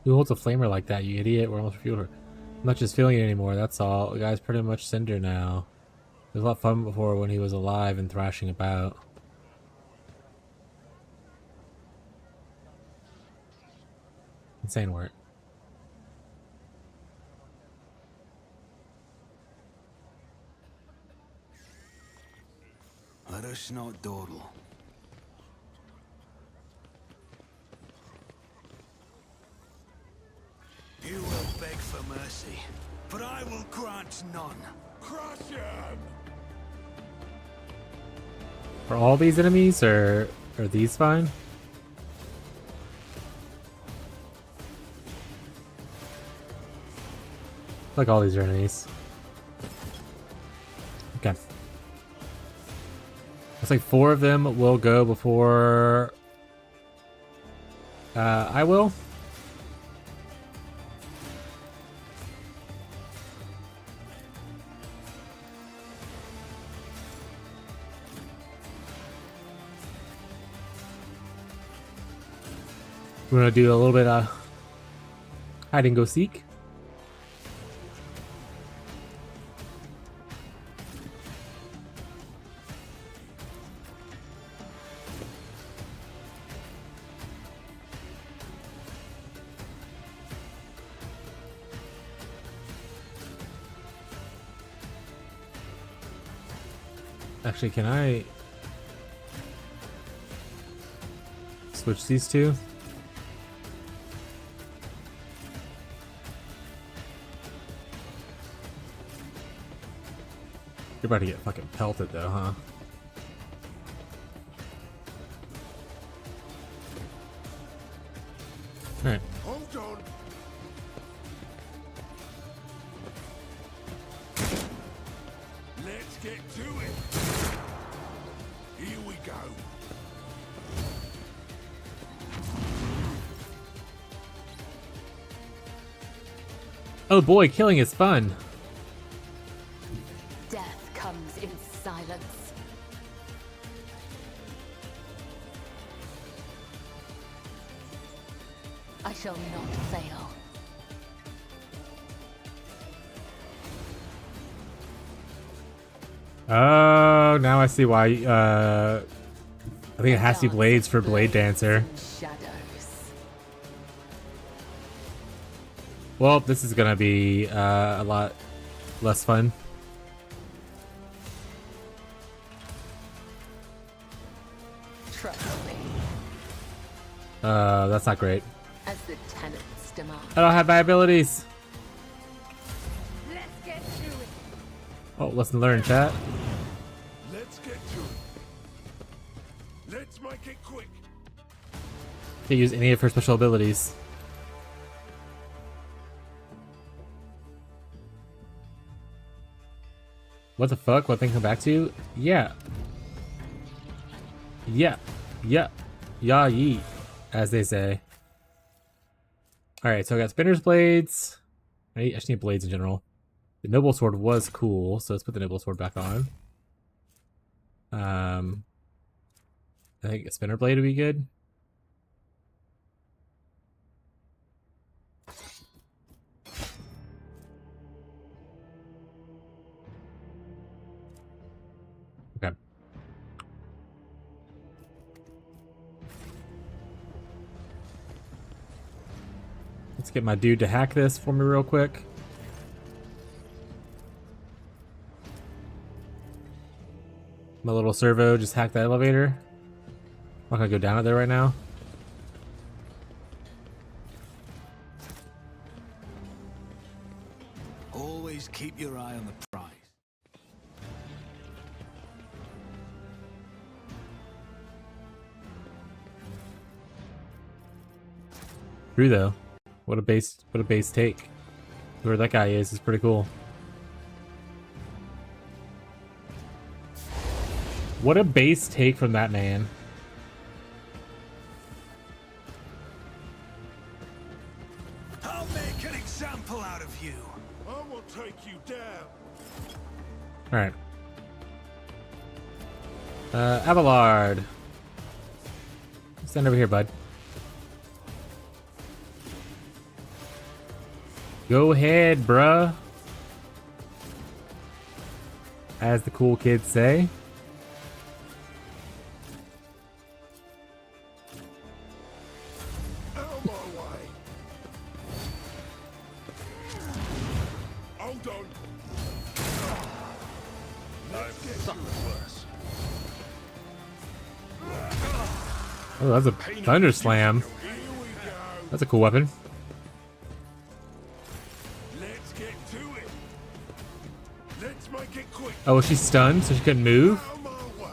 Who holds a flamer like that, you idiot? We're almost refueled her. I'm not just feeling it anymore, that's all. The guy's pretty much cinder now. It was a lot of fun before when he was alive and thrashing about. Insane work. Let us not dawdle. You will beg for mercy, but I will grant none. Crush him! Are all these enemies, or are these fine? Like all these are enemies. Okay. Looks like 4 of them will go before I will. We're gonna do a little bit of hide and go seek. Actually, can I switch these two? You're about to get fucking pelted though, huh? Alright. Hold on. Let's get to it. Here we go. Oh boy, killing is fun. Death comes in silence. I shall not fail. Oh, now I see why. I think it has to be blades for Blade Dancer. Shadows. Well, this is gonna be a lot less fun. Trust me. That's not great. As the tenants demand. I don't have my abilities. Let's get to it. Oh, lesson learned, chat. Let's get to it. Let's make it quick. Can't use any of her special abilities. What the fuck? What thing come back to you? Yeah. Yeah. Yeah. Yeah, yeet, as they say. Alright, so I got Spinner's Blades. I just need blades in general. The Noble Sword was cool, so let's put the Noble Sword back on. I think a Spinner Blade would be good. Okay. Let's get my dude to hack this for me real quick. My little servo just hacked the elevator. I'm not gonna go down it there right now. Always keep your eye on the prize. True though. What a base take. Whoever that guy is pretty cool. What a base take from that man. I'll make an example out of you. I will take you down. Alright. Abelard. Stand over here, bud. Go ahead, bruh. As the cool kids say. Out of my way. Hold on. Let's get worse. Oh, that's a thunder slam. Here we go. That's a cool weapon. Let's get to it. Let's make it quick. Oh, was she stunned so she couldn't move? Out of my way.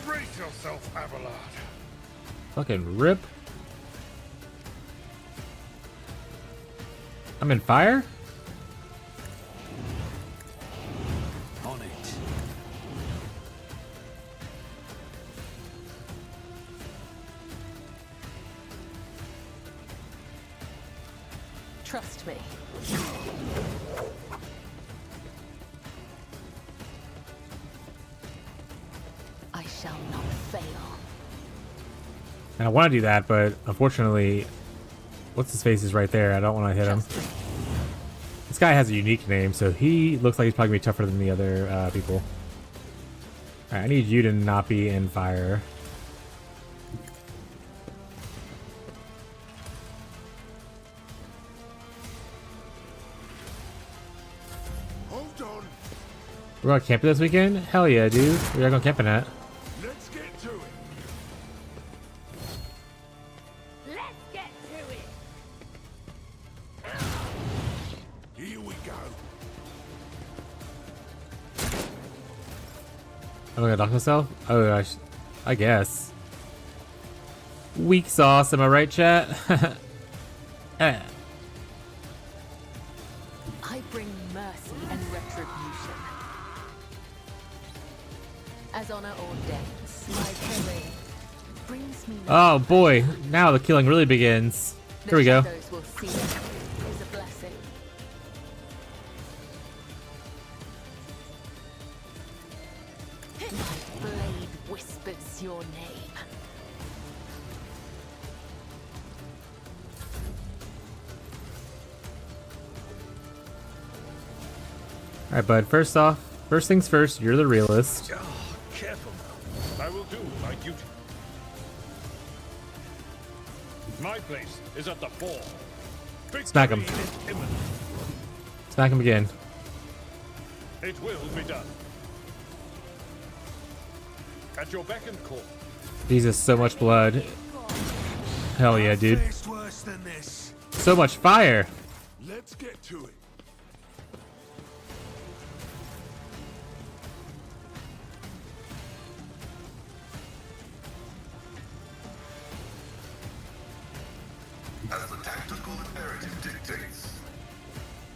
Brace yourself, Abelard. Fucking rip. I'm in fire? On it. Trust me. I shall not fail. And I want to do that, but unfortunately, what's his face is right there. I don't want to hit him. Trust me. This guy has a unique name, so he looks like he's probably gonna be tougher than the other people. Alright, I need you to not be in fire. Hold on. We're going camping this weekend? Hell yeah, dude. We're going camping at. Let's get to it. Let's get to it. Here we go. Am I gonna dock myself? Oh gosh. I guess. Weak sauce, am I right, chat? I bring mercy and retribution. As honor ordains, my killing brings me no Oh boy, now the killing really begins. Here we go. shadows will see it is a blessing. My blade whispers your name. Alright, bud. First things first, you're the realist. Ah, careful now. I will do my duty. My place is at the fore. Smack him. Victory is imminent. Smack him again. It will be done. At your beck and call. Jesus, so much blood. Hell yeah, dude. Faced worse than this. So much fire. Let's get to it. As the tactical imperative dictates.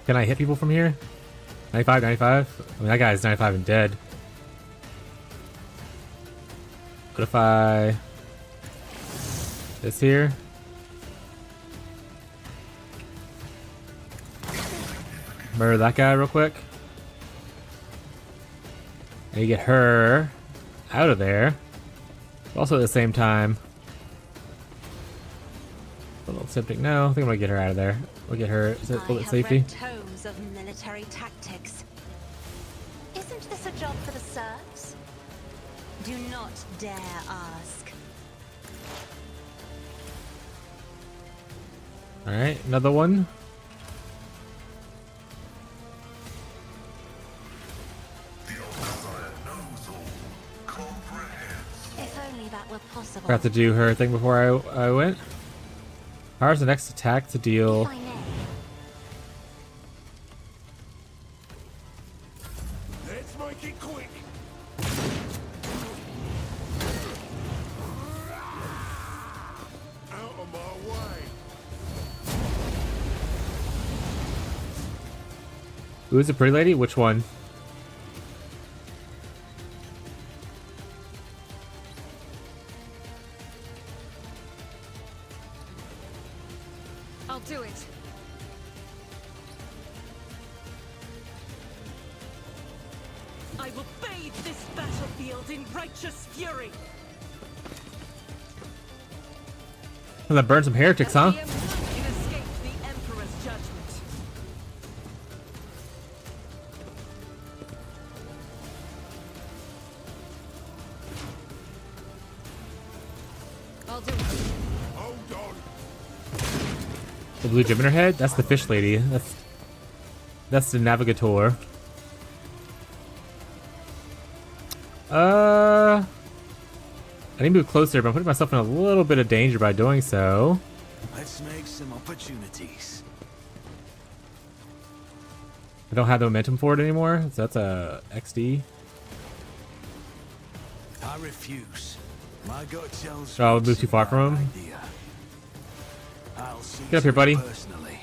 Can I hit people from here? 95, 95? I mean, that guy's 95 and dead. What if I... this here? Murder that guy real quick. And you get her out of there. Also at the same time... a little septic. No, I think I'm gonna get her out of there. We'll get her. Is it I bullet have safety? read tomes of military tactics. Isn't this a job for the serfs? Do not dare ask. All right, another one. The old Messiah knows all, comprehends. If only that were possible. Forgot to do her thing before I went. How's the next attack to deal? If I may. Let's make it quick. Out of my way. Who is the pretty lady? Which one? I'll do it. I will bathe this battlefield in righteous fury. Well, that burned some heretics, huh? The Empire can escape the Emperor's judgment. I'll do it. Hold on. The blue gem in her head? That's the fish lady. That's the navigator. I need to move closer, but I'm putting myself in a little bit of danger by doing so. Let's make some opportunities. I don't have the momentum for it anymore, so that's a XD. I refuse. My gut tells Oh, me move too far it's a from bad him? idea. I'll see Get up here, to it buddy. Personally.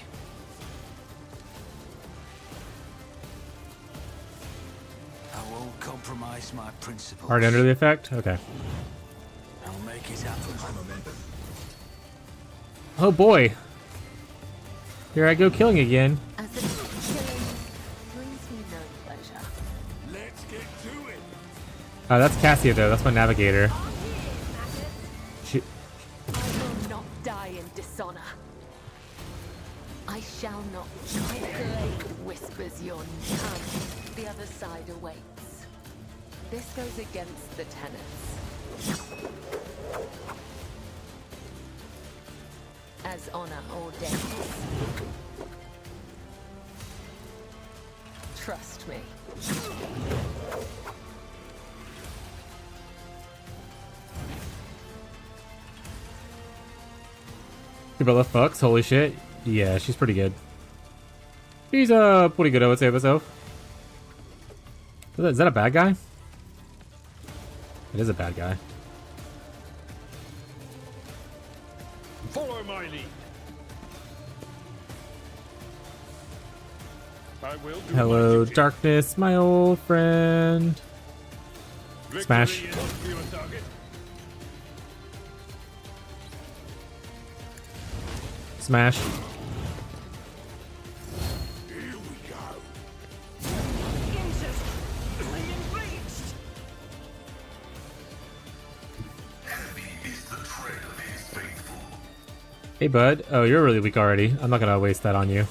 I won't compromise my principles. Already under the effect? Okay. I'll make it happen. Oh boy. Here I go killing again. As the killing brings me no pleasure. Let's get to it. Oh, that's Cassia though. That's my navigator. She, I will not die in dishonor. I shall not. My blade whispers your name. The other side awaits. This goes against the tenets. As honor ordains. Trust me. Isabella fucks. Holy shit. Yeah, she's pretty good. She's pretty good, I would say myself. Is that a bad guy? It is a bad guy. Follow my lead. I will do Hello, my duty. darkness, my old friend. Victory Smash. is on your target. Smash. Here we go. Heavy is the tread of his faithful. Hey, bud. Oh, you're really weak already. I'm not gonna waste that on you.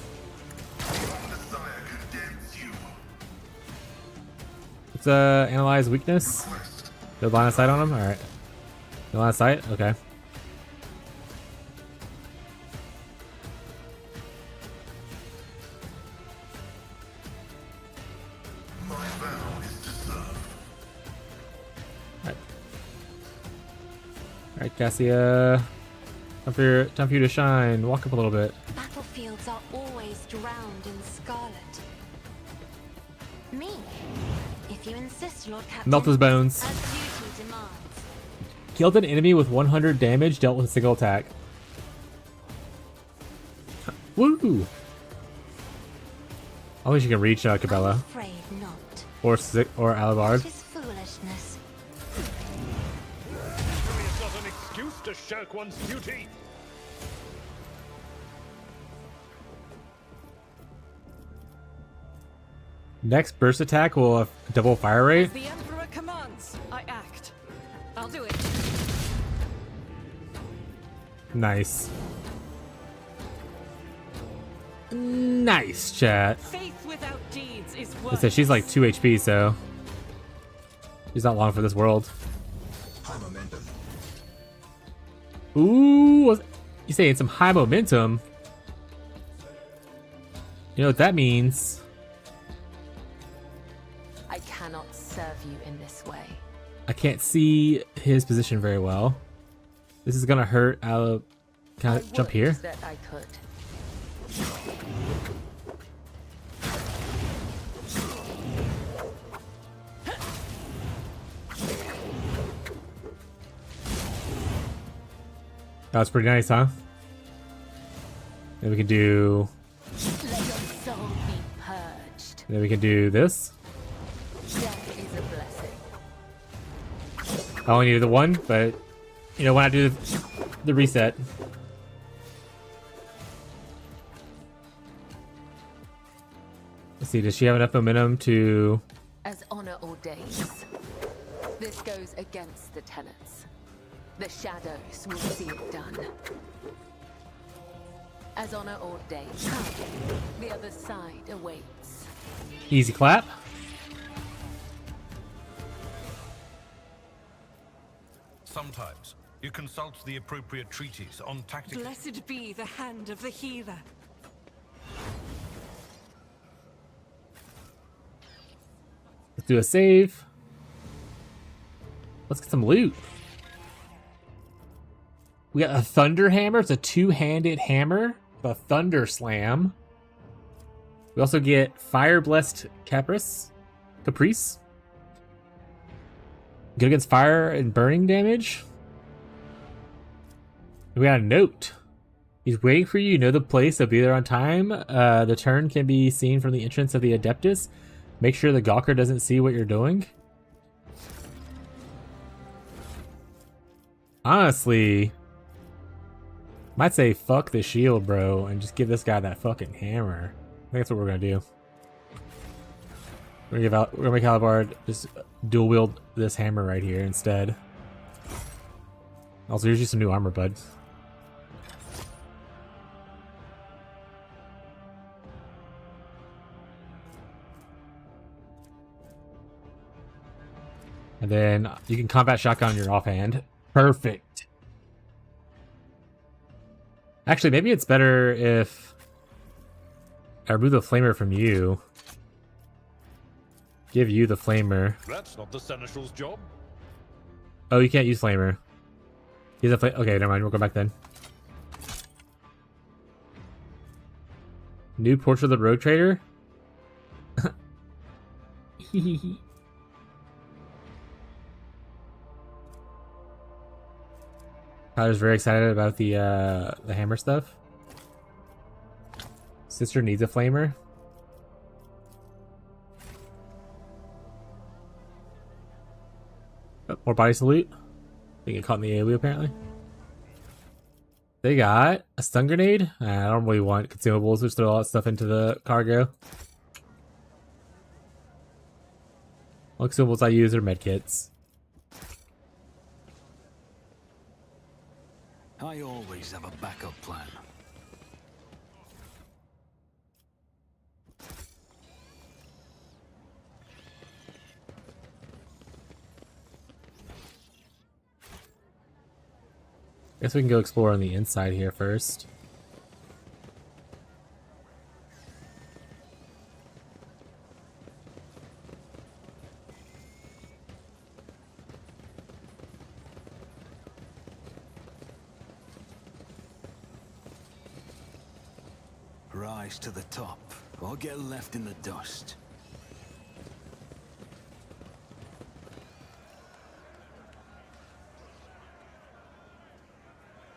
Messiah condemns you. Let's analyze weakness. No line of sight on him? Alright. No line of sight? Okay. My vow is to serve. Alright, Cassia. Time for you to shine. Walk up a little bit. Battlefields are always drowned in scarlet. Me? If you insist, Lord Captain. Melt his bones. As duty demands. Killed an enemy with 100 damage, dealt with a single attack. Woo! I wish you can reach I'm Cabela. afraid not. Or Alabard. It is foolishness. Victory is not an excuse to shirk one's duty. Next burst attack will have double fire rate. The Emperor commands, I act. I'll do it. Nice. Nice, chat. Faith without deeds is I worthless. said she's like 2 HP, so she's not long for this world. High momentum. Ooh, you saying some high momentum? You know what that means? I cannot serve you in this way. I can't see his position very well. This is gonna hurt. Can I I jump would here? That I could. That was pretty nice, huh? Then we can do. Let your soul be purged. Then we can do this. Death is a blessing. I only needed the one, but you know when I do the reset. Let's see. Does she have enough momentum to? As honor ordains. This goes against the tenets. The shadows will see it done. As honor ordains. The other side awaits. Easy clap. Sometimes you consult the appropriate treatise on tactics. Blessed be the hand of the healer. Let's do a save. Let's get some loot. We got a thunder hammer. It's a two-handed hammer with a thunder slam. We also get fire blessed caprice. Good against fire and burning damage. We got a note. He's waiting for you. You know the place, so be there on time. The turn can be seen from the entrance of the Adeptus. Make sure the Gawker doesn't see what you're doing. Honestly, might say fuck the shield, bro, and just give this guy that fucking hammer. I think that's what we're gonna do. We're gonna make Halibard just dual wield this hammer right here instead. Also, here's you some new armor, bud. And then you can combat shotgun your offhand. Perfect. Actually, maybe it's better if I remove the flamer from you. Give you the flamer. That's not the Seneschal's job. Oh, you can't use flamer. He's a okay, never mind. We'll go back then. New Portrait of the Road Trader. Tyler's very excited about the hammer stuff. Sister needs a flamer. Oh, more body salute. They get caught in the AoE apparently. They got a stun grenade. I don't really want consumables, which throw all that stuff into the cargo. All consumables I use are medkits. I always have a backup plan. Guess we can go explore on the inside here first. Rise to the top, or get left in the dust.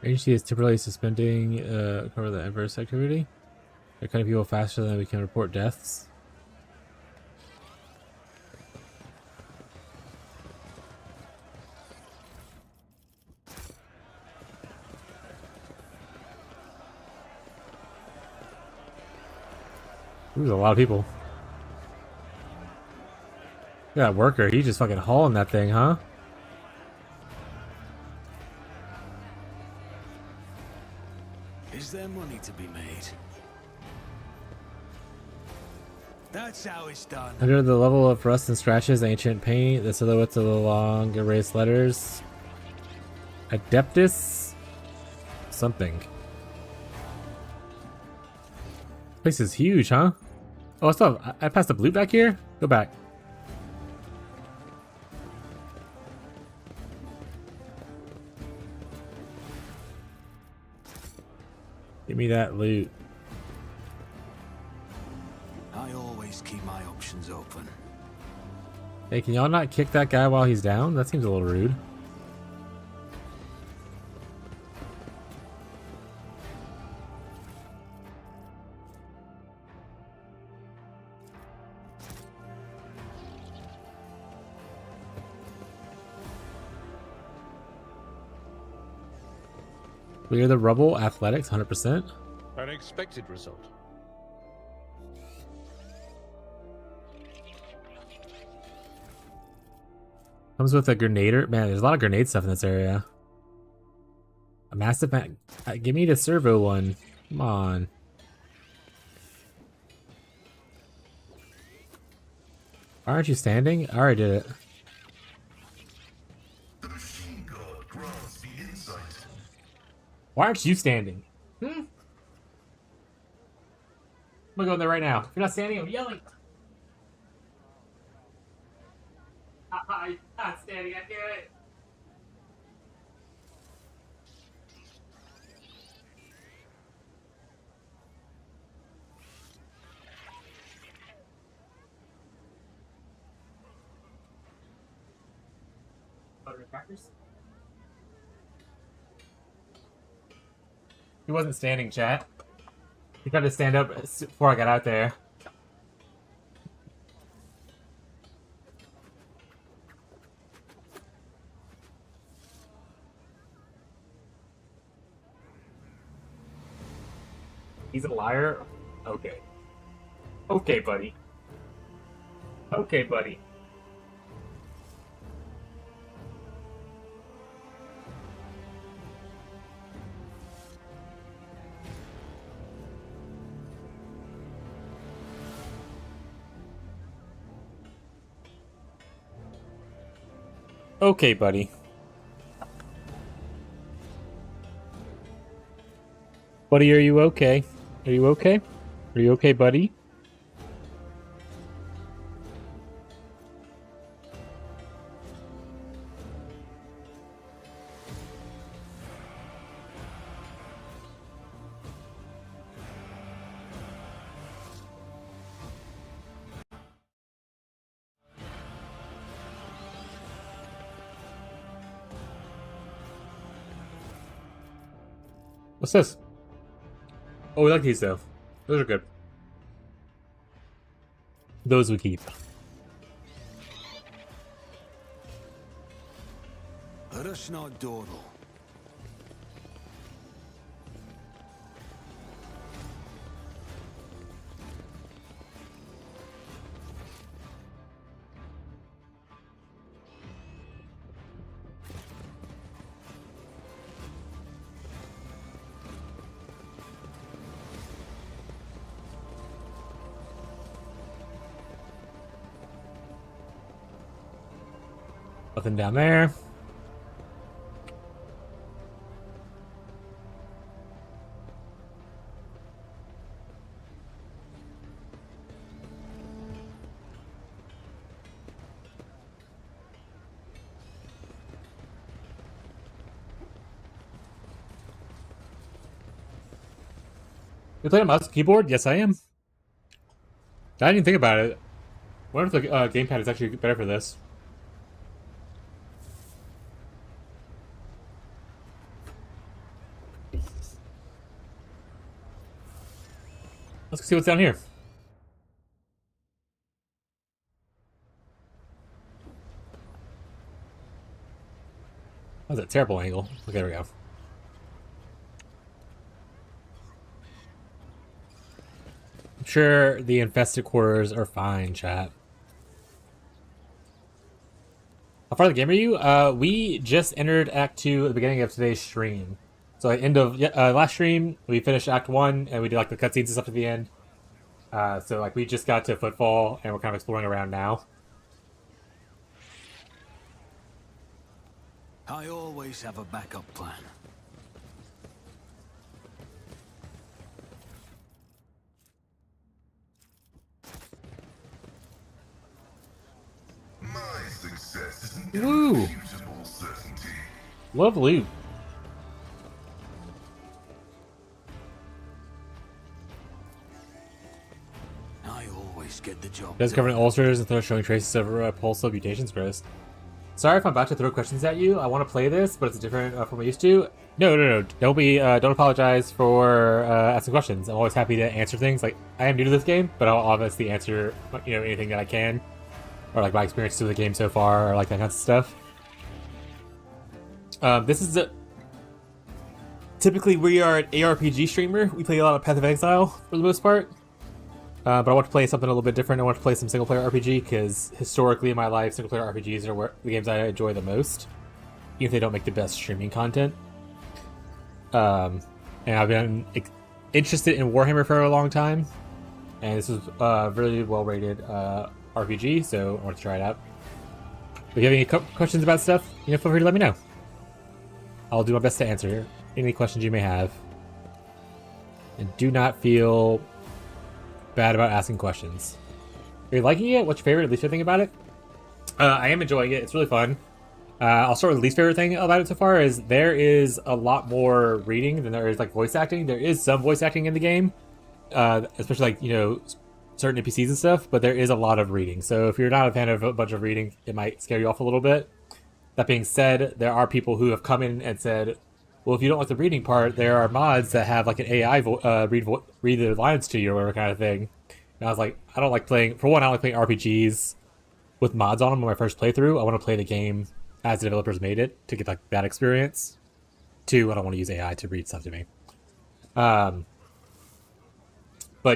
Agency is temporarily suspending cover the adverse activity. They're cutting people faster than we can report deaths. Ooh, there's a lot of people. Look at that worker, he's just fucking hauling that thing, huh? Is there money to be made? That's how it's done. Under the level of rust and scratches, ancient paint, the silhouettes of the long erased letters. Adeptus? Something. Place is huge, huh? Oh, stop. I passed the blue back here? Go back. Give me that loot. I always keep my options open. Hey, can y'all not kick that guy while he's down? That seems a little rude. Clear the rubble, athletics, 100%. An expected result. Comes with a grenader. Man, there's a lot of grenade stuff in this area. A massive man. Give me the servo one. Come on. Why aren't you standing? I already did it. The machine god grants the insight. Why aren't you standing? I'm gonna go in there right now. If you're not standing, I'm yelling. I'm not standing, I knew it. Crackers? He wasn't standing, chat. He tried to stand up before I got out there. He's a liar? Okay. Okay, buddy. Okay, buddy. Okay, buddy. Buddy, are you okay? Are you okay? Are you okay, buddy? What's this? Oh, we like these though. Those are good. Those we keep. Let us not dawdle. Nothing down there. You playing a mouse and keyboard? Yes, I am. I didn't think about it. I wonder if the gamepad is actually better for this. Let's see what's down here. That was a terrible angle. Okay, there we go. I'm sure the infested quarters are fine, chat. How far in the game are you? We just entered Act 2 at the beginning of today's stream. So at the end of last stream, we finished Act 1, and we did like the cutscenes and stuff at the end. So like we just got to Footfall, and we're kind of exploring around now. I always have a backup plan. My success is an Woo! irrefutable certainty. Love loot. I always get the job Does cover ulcers and throws showing traces of pulse mutations gross. Sorry if I'm about to throw questions at you. I want to play this, but it's different from what I used to. No. Don't apologize for asking questions. I'm always happy to answer things. Like, I am new to this game, but I'll obviously answer, anything that I can. Or, like, my experiences with the game so far, or, like, that kind of stuff. This is typically, we are an ARPG streamer. We play a lot of Path of Exile, for the most part. But I want to play something a little bit different. I want to play some single-player RPG, because historically in my life, single-player RPGs are the games I enjoy the most, even if they don't make the best streaming content. And I've been interested in Warhammer for a long time, and this is a really well-rated RPG, so I want to try it out. If you have any questions about stuff, feel free to let me know. I'll do my best to answer any questions you may have. And do not feel bad about asking questions. Are you liking it? What's your favorite, least favorite thing about it? I am enjoying it. It's really fun. I'll start with the least favorite thing about it so far is there is a lot more reading than there is like voice acting. There is some voice acting in the game, especially like, certain NPCs and stuff, but there is a lot of reading. So if you're not a fan of a bunch of reading, it might scare you off a little bit. That being said, there are people who have come in and said, well, if you don't like the reading part, there are mods that have like an AI read the lines to you or whatever kind of thing. And I was like, I don't like playing, for one, I don't like playing RPGs with mods on them on my first playthrough. I want to play the game as the developers made it to get like that experience. Two, I don't want to use AI to read stuff to me. But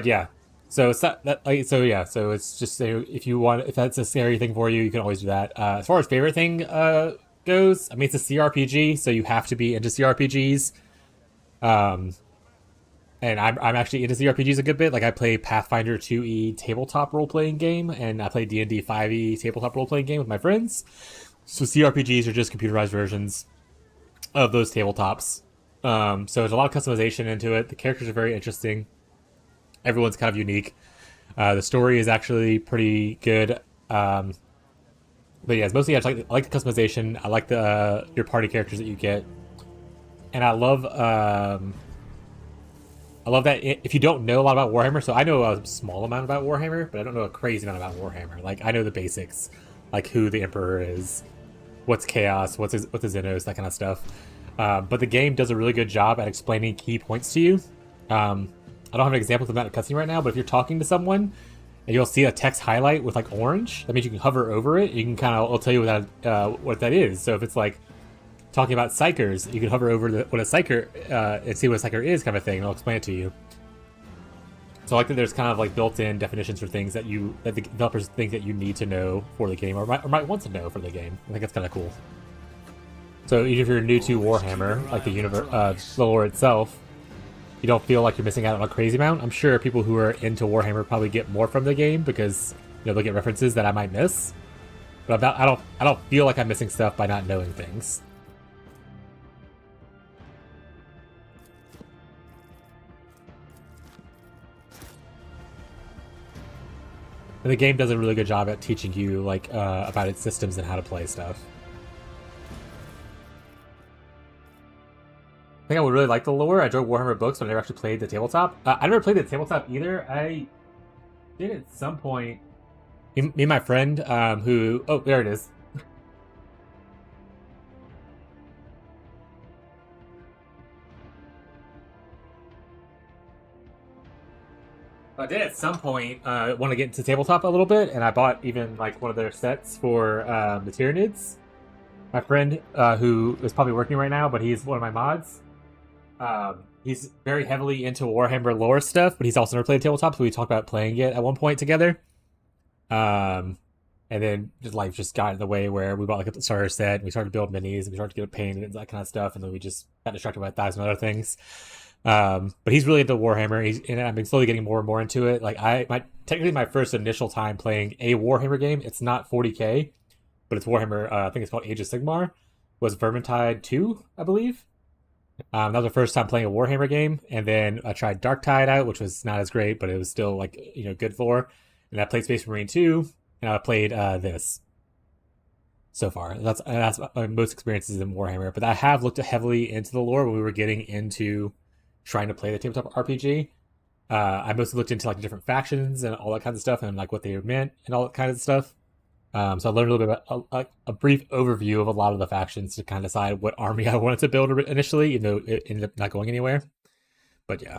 yeah, so it's not that like, so yeah, so it's just if that's a scary thing for you, you can always do that. As far as favorite thing goes, I mean, it's a CRPG, so you have to be into CRPGs. And I'm actually into CRPGs a good bit. Like I play Pathfinder 2e tabletop role-playing game, and I play D&D 5e tabletop role-playing game with my friends. So CRPGs are just computerized versions of those tabletops. So there's a lot of customization into it. The characters are very interesting. Everyone's kind of unique. The story is actually pretty good. But yeah, it's mostly I like the customization. I like the your party characters that you get, and I love that if you don't know a lot about Warhammer. So I know a small amount about Warhammer, but I don't know a crazy amount about Warhammer. Like I know the basics, like who the Emperor is, what's Chaos, what's a Xenos, that kind of stuff. But the game does a really good job at explaining key points to you. I don't have an example of that in cutscene right now, but if you're talking to someone and you'll see a text highlight with like orange, that means you can hover over it. You can kind of, it'll tell you what that is. So if it's like talking about psychers, you can hover over what a psycher and see what a psycher is, kind of thing, and it'll explain it to you. So I like that there's kind of like built-in definitions for things that the developers think that you need to know for the game, or might want to know for the game. I think that's kind of cool. So even if you're new to Warhammer, like the lore itself, you don't feel like you're missing out on a crazy amount. I'm sure people who are into Warhammer probably get more from the game because they'll get references that I might miss. But I don't feel like I'm missing stuff by not knowing things. And the game does a really good job at teaching you like about its systems and how to play stuff. I think I would really like the lore. I enjoyed Warhammer books, but I never actually played the tabletop. I never played the tabletop either. I did at some point. Me and my friend, who... Oh, there it is. I did at some point want to get into tabletop a little bit, and I bought even like one of their sets for the Tyranids. My friend, who is probably working right now, but he's one of my mods. He's very heavily into Warhammer lore stuff, but he's also never played tabletop, so we talked about playing it at one point together. And then just life just got in the way where we bought like a starter set, and we started to build minis, and we started to get paint and that kind of stuff, and then we just got distracted by 1,000 other things. But he's really into Warhammer, and I've been slowly getting more and more into it. Like technically my first initial time playing a Warhammer game, it's not 40k, but it's Warhammer, I think it's called Age of Sigmar, was Vermintide 2, I believe. That was the first time playing a Warhammer game, and then I tried Darktide out, which was not as great, but it was still like good lore. And I played Space Marine 2, and I played this so far. That's my most experiences in Warhammer. But I have looked heavily into the lore when we were getting into trying to play the tabletop RPG. I mostly looked into like different factions and all that kind of stuff, and like what they meant and all that kind of stuff. So I learned a little bit about a brief overview of a lot of the factions to kind of decide what army I wanted to build initially, even though it ended up not going anywhere. But yeah.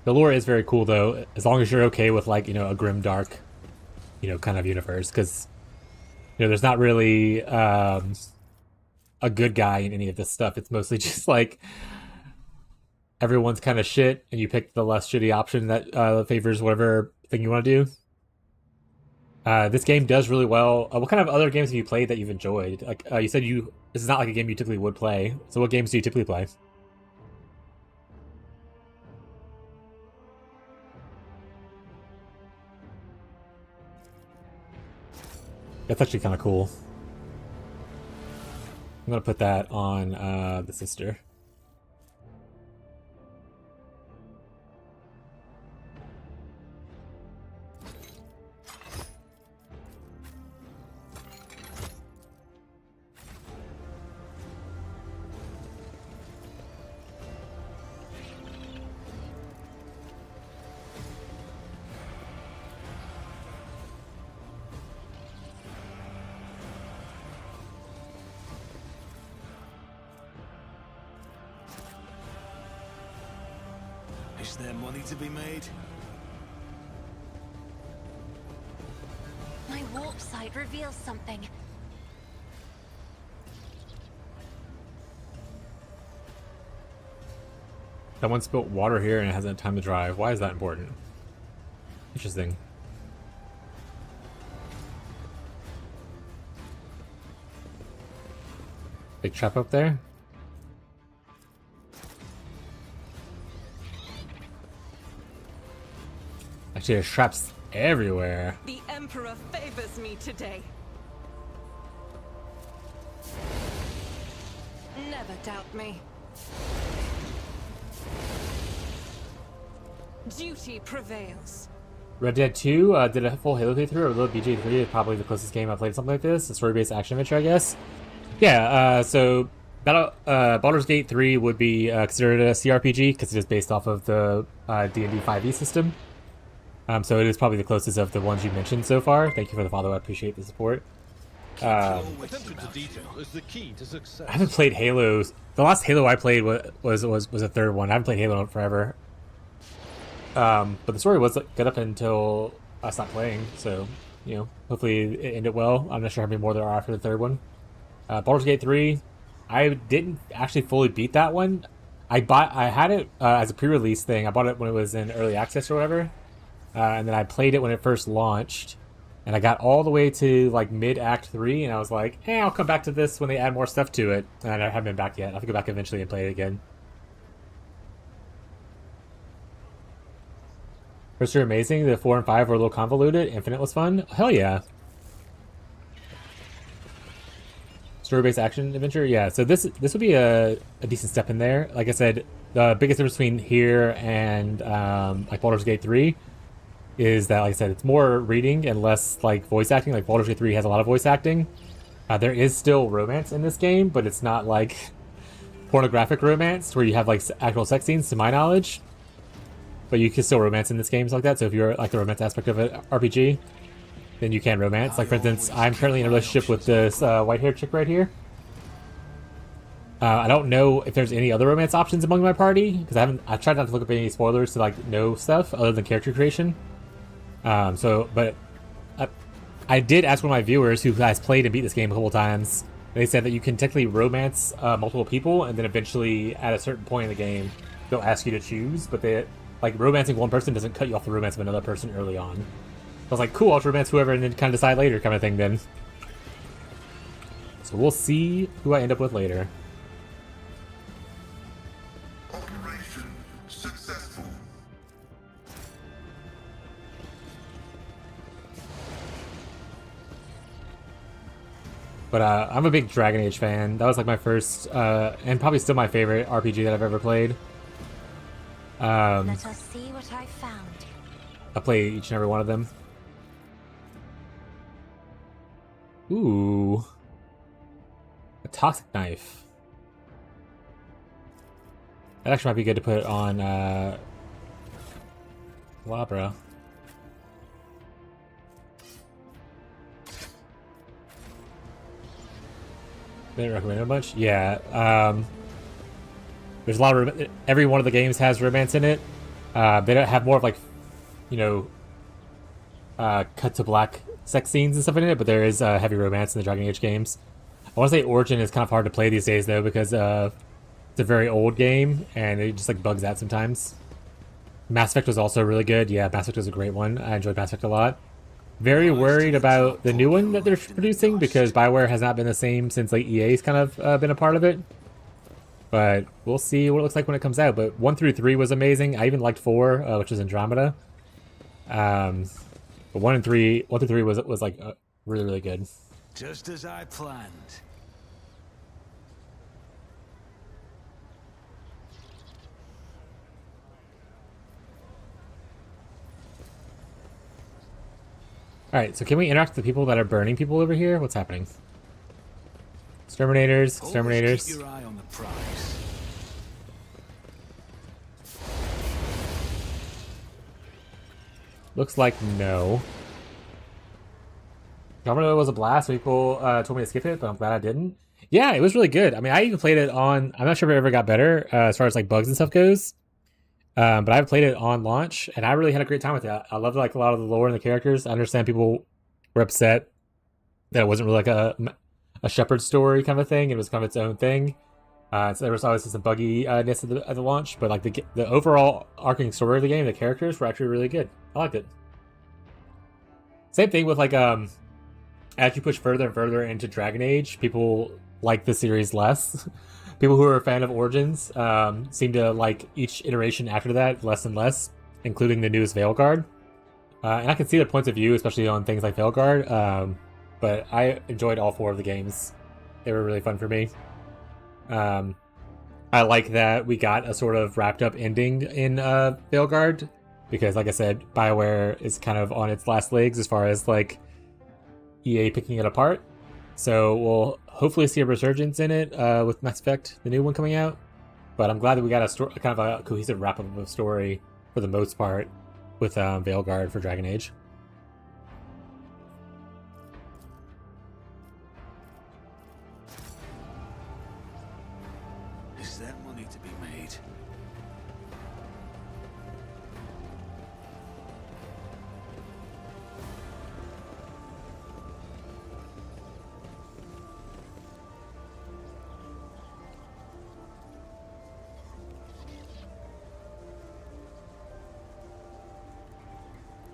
The lore is very cool though, as long as you're okay with like, a grim dark, kind of universe, because there's not really a good guy in any of this stuff. It's mostly just like everyone's kind of shit, and you pick the less shitty option that favors whatever thing you want to do. This game does really well. What kind of other games have you played that you've enjoyed? Like you said, this is not like a game you typically would play. So what games do you typically play? That's actually kind of cool. I'm gonna put that on the sister. Is there money to be made? My warp sight reveals something. Someone spilt water here and it hasn't had time to dry. Why is that important? Interesting. Big trap up there? Actually, there's traps everywhere. The Emperor favors me today. Never doubt me. Duty prevails. Red Dead 2 did a full Halo playthrough. A little BJ3 is probably the closest game I've played something like this. A story-based action adventure, I guess. Yeah, so Baldur's Gate 3 would be considered a CRPG because it is based off of the D&D 5e system. So it is probably the closest of the ones you mentioned so far. Thank you for the follow. I appreciate the support. Attention to detail is the key to success. I haven't played Halo. The last Halo I played was a third one. I haven't played Halo in forever. But the story was good up until I stopped playing. So, you know, hopefully it ended well. I'm not sure how many more there are after the third one. Baldur's Gate 3, I didn't actually fully beat that one. I had it as a pre-release thing. I bought it when it was in early access or whatever, and then I played it when it first launched. And I got all the way to like mid-act 3, and I was like, "Hey, I'll come back to this when they add more stuff to it." And I haven't been back yet. I'll have to go back eventually and play it again. First are amazing. The 4 and 5 were a little convoluted. Infinite was fun. Hell yeah. Story-based action adventure, yeah. So this would be a decent step in there. Like I said, the biggest difference between here and like Baldur's Gate 3 is that, like I said, it's more reading and less like voice acting. Like Baldur's Gate 3 has a lot of voice acting. There is still romance in this game, but it's not like pornographic romance where you have like actual sex scenes, to my knowledge. But you can still romance in this game, like that. So if you're like the romance aspect of an RPG, then you can romance. Like for instance, I'm currently in a relationship with this white-haired chick right here. I don't know if there's any other romance options among my party because I tried not to look up any spoilers to like know stuff other than character creation. But I did ask one of my viewers who has played and beat this game a couple times. They said that you can technically romance multiple people, and then eventually, at a certain point in the game, they'll ask you to choose. But like romancing one person doesn't cut you off the romance of another person early on. So I was like, cool, I'll romance whoever, and then kind of decide later, kind of thing. Then, so we'll see who I end up with later. Operation successful. But I'm a big Dragon Age fan. That was like my first, and probably still my favorite RPG that I've ever played. Let us see what I found. I play each and every one of them. Ooh. A toxic knife. That actually might be good to put on, Labra. Didn't recommend it much. Yeah. There's a lot of every one of the games has romance in it. They don't have more of like, you know, cut to black sex scenes and stuff in it, but there is heavy romance in the Dragon Age games. I want to say Origin is kind of hard to play these days though because it's a very old game and it just like bugs out sometimes. Mass Effect was also really good. Yeah, Mass Effect was a great one. I enjoyed Mass Effect a lot. Very worried about the new one that they're producing because BioWare has not been the same since like EA's kind of been a part of it. But we'll see what it looks like when it comes out. But 1 through 3 was amazing. I even liked 4, which was Andromeda. But 1 through 3 was like really, really good. Just as I planned. Alright, so can we interact with the people that are burning people over here? What's happening? Exterminators, exterminators. Always keep your eye on the prize. Looks like no. Andromeda was a blast. People told me to skip it, but I'm glad I didn't. Yeah, it was really good. I mean, I even played it on... I'm not sure if it ever got better as far as like bugs and stuff goes. But I've played it on launch, and I really had a great time with it. I loved like a lot of the lore and the characters. I understand people were upset that it wasn't really like a shepherd story kind of thing. It was kind of its own thing. So there was obviously some bugginess at the launch, but like the overall arcing story of the game, the characters were actually really good. I liked it. Same thing with like as you push further and further into Dragon Age, people like the series less. People who are a fan of Origins seem to like each iteration after that less and less, including the newest Veilguard. And I can see their points of view, especially on things like Veilguard. But I enjoyed all 4 of the games. They were really fun for me. I like that we got a sort of wrapped up ending in Veilguard, because like I said, BioWare is kind of on its last legs as far as like EA picking it apart. So we'll hopefully see a resurgence in it with Mass Effect, the new one coming out. But I'm glad that we got a kind of a cohesive wrap-up of a story for the most part with Veilguard for Dragon Age. there money to be made?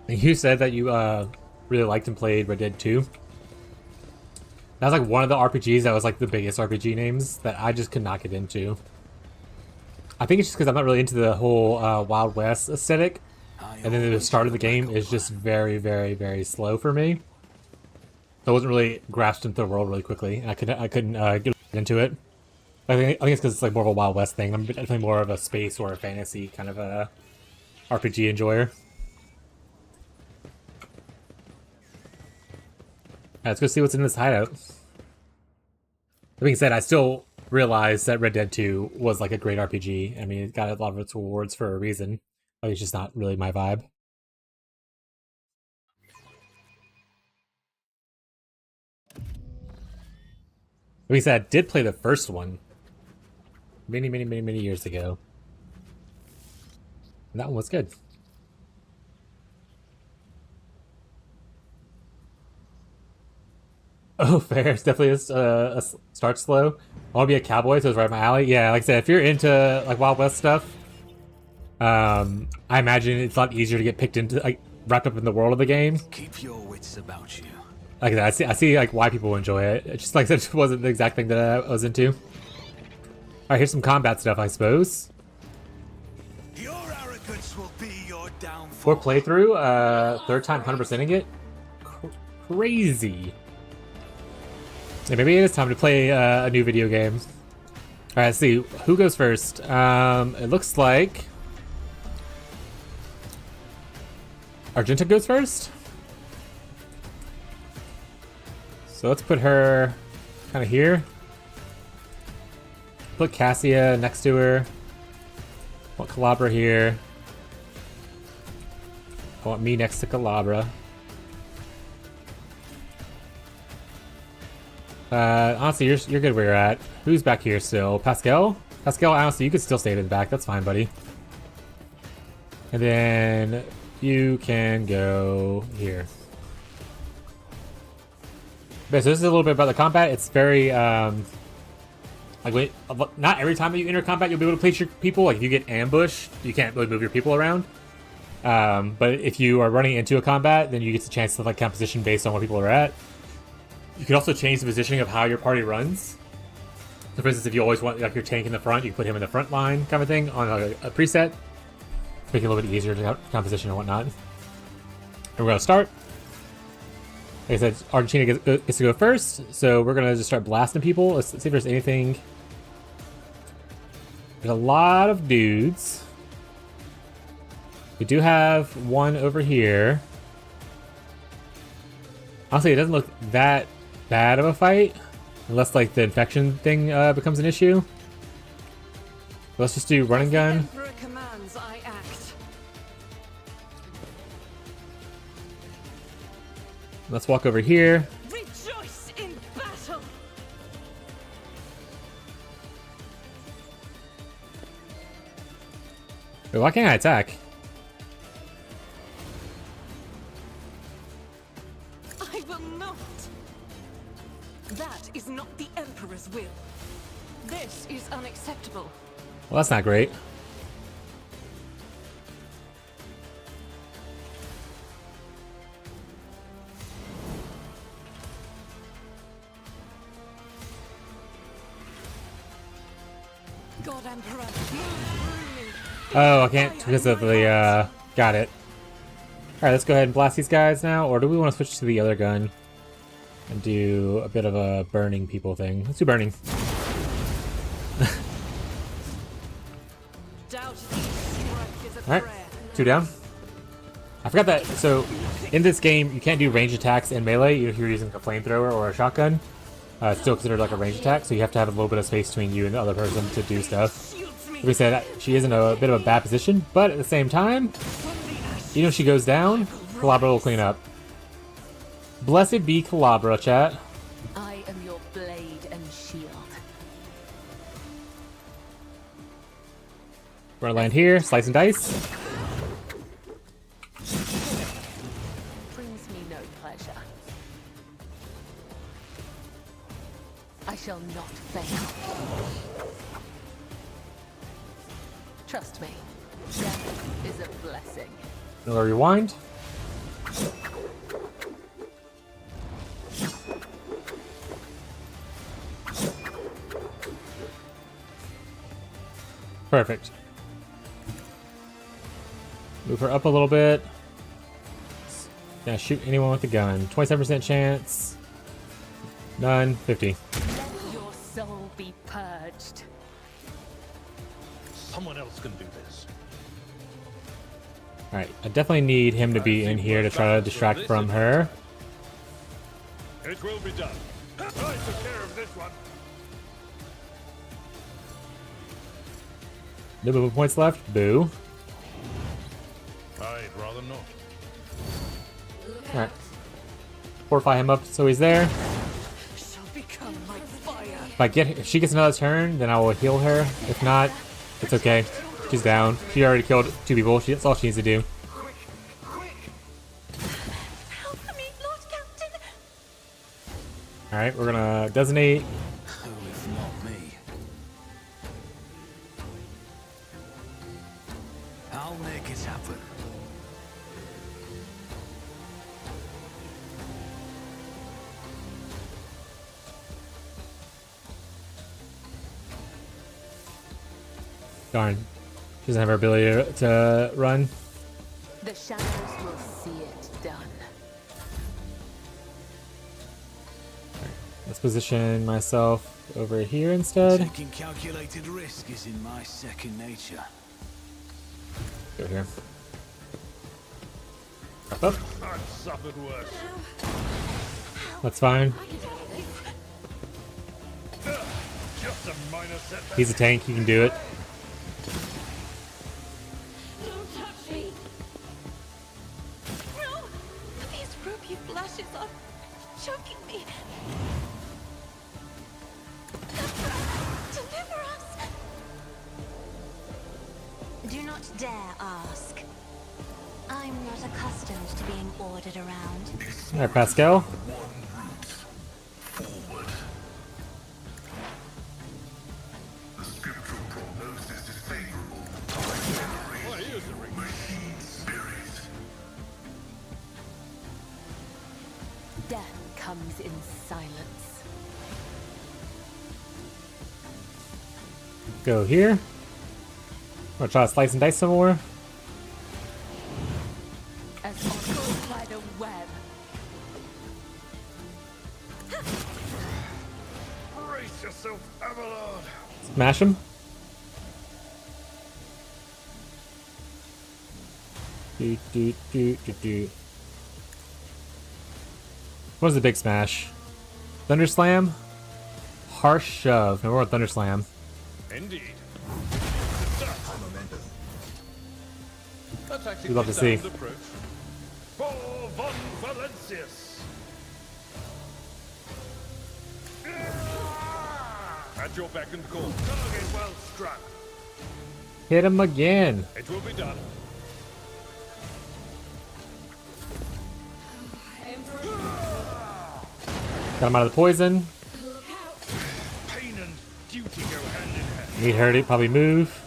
You said that you really liked and played Red Dead 2. That was like one of the RPGs that was like the biggest RPG names that I just could not get into. I think it's just because I'm not really into the whole Wild West aesthetic. And then the start of the game is just very, very, very slow for me. So I wasn't really grasped into the world really quickly. And I couldn't get into it. I think it's because it's like more of a Wild West thing. I'm definitely more of a space or a fantasy kind of a RPG enjoyer. Let's go see what's in this hideout. That being said, I still realize that Red Dead 2 was like a great RPG. I mean, it got a lot of its awards for a reason. But it's just not really my vibe. That being said, I did play the first one many, many, many, many years ago. And that one was good. Oh, fair. It's definitely a start slow. I want to be a cowboy, so it's right up my alley. Yeah, like I said, if you're into like Wild West stuff, I imagine it's a lot easier to get picked into, like, wrapped up in the world of the game. Keep your wits about you. Like that, I see like why people enjoy it. It's just like I said, it wasn't the exact thing that I was into. All right, here's some combat stuff, I suppose. Your arrogance will be your downfall. 4th playthrough, 3rd time 100%ing it. Crazy. Yeah, maybe it is time to play a new video game. All right, let's see who goes first. It looks like Argenta goes first. So let's put her kind of here. Put Cassia next to her. I want Calabra here. I want me next to Calabra. Honestly, you're good where you're at. Who's back here still? Pascal? Pascal, honestly, you could still stay in the back. That's fine, buddy. And then you can go here. Okay, so this is a little bit about the combat. It's very, like, wait, not every time that you enter combat you'll be able to place your people. Like, if you get ambushed, you can't really move your people around. But if you are running into a combat, then you get the chance to, like, composition based on where people are at. You can also change the positioning of how your party runs. So, for instance, if you always want like your tank in the front, you can put him in the front line kind of thing on a preset. Make it a little bit easier to composition and whatnot. And we're going to start. Like I said, Argentina gets to go first, so we're going to just start blasting people. Let's see if there's anything. There's a lot of dudes. We do have one over here. Honestly, it doesn't look that bad of a fight, unless like the infection thing becomes an issue. Let's just do run and gun. Emperor commands, I act. Let's walk over here. Rejoice in battle. Wait, why can't I attack? I will not. That is not the Emperor's will. This is unacceptable. Well, that's not great. God, Emperor. Oh, I can't because of the, got it. Alright, let's go ahead and blast these guys now, or do we want to switch to the other gun and do a bit of a burning people thing? Let's do burning. Alright, 2 down. I forgot that, so in this game, you can't do range attacks in melee if you're using a flamethrower or a shotgun. It's still considered like a range attack, so you have to have a little bit of space between you and the other person to do stuff. Like we said, she is in a bit of a bad position, but at the same time, even if she goes down, Calabra will clean up. Blessed be Calabra, chat. I am your blade and shield. We're gonna land here, slice and dice. Brings me no pleasure. I shall not fail. Trust me, death is a blessing. Another rewind. Perfect. Move her up a little bit. Gonna shoot anyone with a gun. 27% chance. None. 50. Let your soul be purged. Someone else can do this. Alright, I definitely need him to be in here to try to distract from her. It will be done. I took care of this one. No movement points left. Boo. I'd rather not. Alright. Fortify him up so he's there. Shall become like fire. If she gets another turn, then I will heal her. If not, it's okay. She's down. She already killed 2 people. That's all she needs to do. Help me, Lord Captain. Alright, we're gonna designate. Who if not me? I'll make it happen. Darn. She doesn't have her ability to run. The shadows will see it done. Let's position myself over here instead. Taking calculated risk is in my second nature. Go here. Up. I've suffered worse. That's fine. Just a minor setback. He's a tank. He can do it. Don't touch me. No! These ruby flashes are choking me. Deliver us! Do not dare ask. I'm not accustomed to being ordered around. Alright, Pascal. Forward. The scriptural prognosis is favorable. What is the ring? Machine spirit. Death comes in silence. Go here. I'm gonna try to slice and dice some more. As pulled by the web. Brace yourself, Avalon. Smash him. Do. What was the big smash? Thunder Slam? Harsh shove. No more Thunder Slam. Indeed. Momentum. That's actually We'd love to see. the approach. For von Valentius. At your beck and call. Target well struck. Hit him again. It will be done. Got him out of the poison. Pain and duty go hand in hand. Need her to probably move.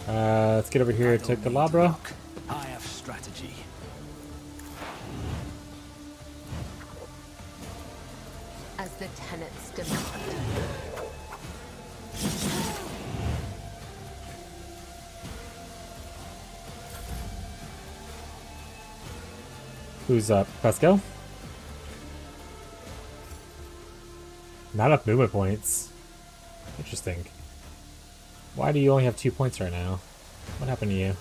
Let's get over here to Calabra. I have strategy. As the tenets demand. Who's up? Pascal? Not enough movement points. Interesting. Why do you only have 2 points right now? What happened to you?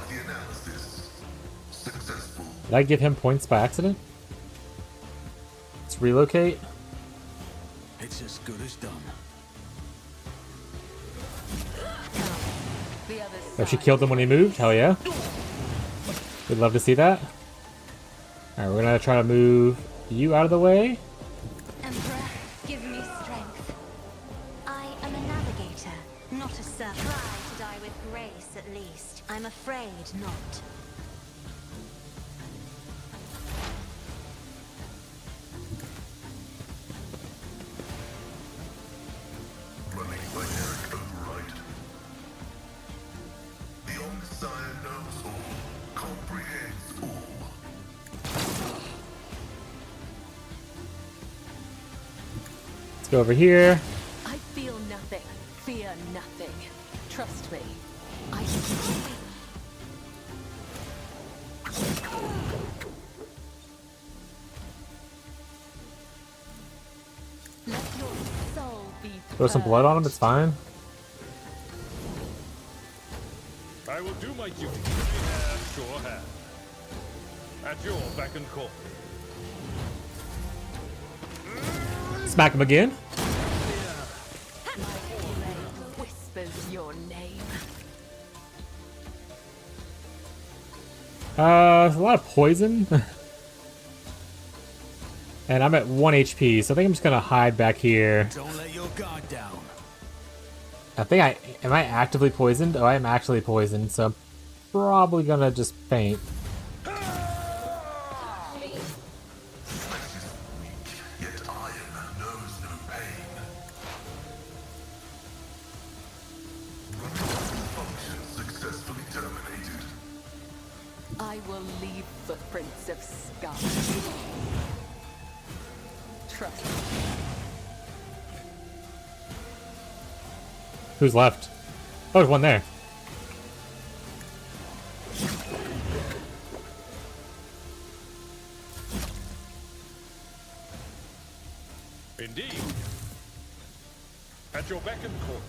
The analysis. Successful. Did I give him points by accident? Let's relocate. It's as good as done. The other Oh, she side killed him when he moved? Hell yeah. We'd love to see that. Alright, we're gonna try to move you out of the way. Emperor, give me strength. I am a navigator, not a servant. Try to die with grace, at least. I'm afraid not. Running binary override. The Omnissiah knows all, comprehends all. Let's go over here. I feel nothing. Fear nothing. Trust me. I let your soul be Throw some blood on him, it's fine. I will do my duty. Heavy hand, sure hand. At your beck and call. Smack him again. whispers your name. A lot of poison. And I'm at 1 HP, so I think I'm just gonna hide back here. Don't let your guard down. I think am I actively poisoned? Oh, I am actually poisoned, so I'm probably gonna just faint. Yet iron knows no pain. Function successfully terminated. I will leave footprints of scum. Trust me. Who's left? Oh, there's one there. Indeed. At your beck and call.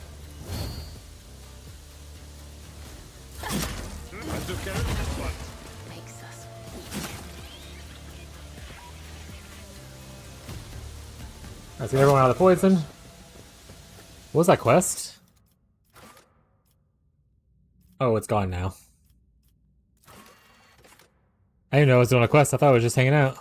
I took care of this one. Makes us weak. Let's get everyone out of the poison. What was that quest? Oh, it's gone now. I didn't know I was doing a quest. I thought I was just hanging out.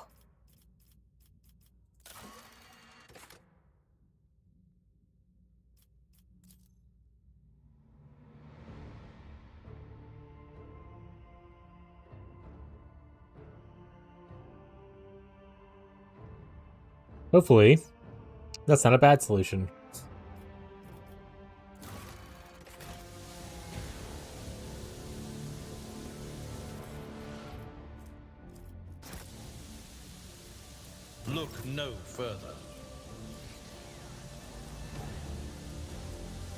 Hopefully, that's not a bad solution. Look no further.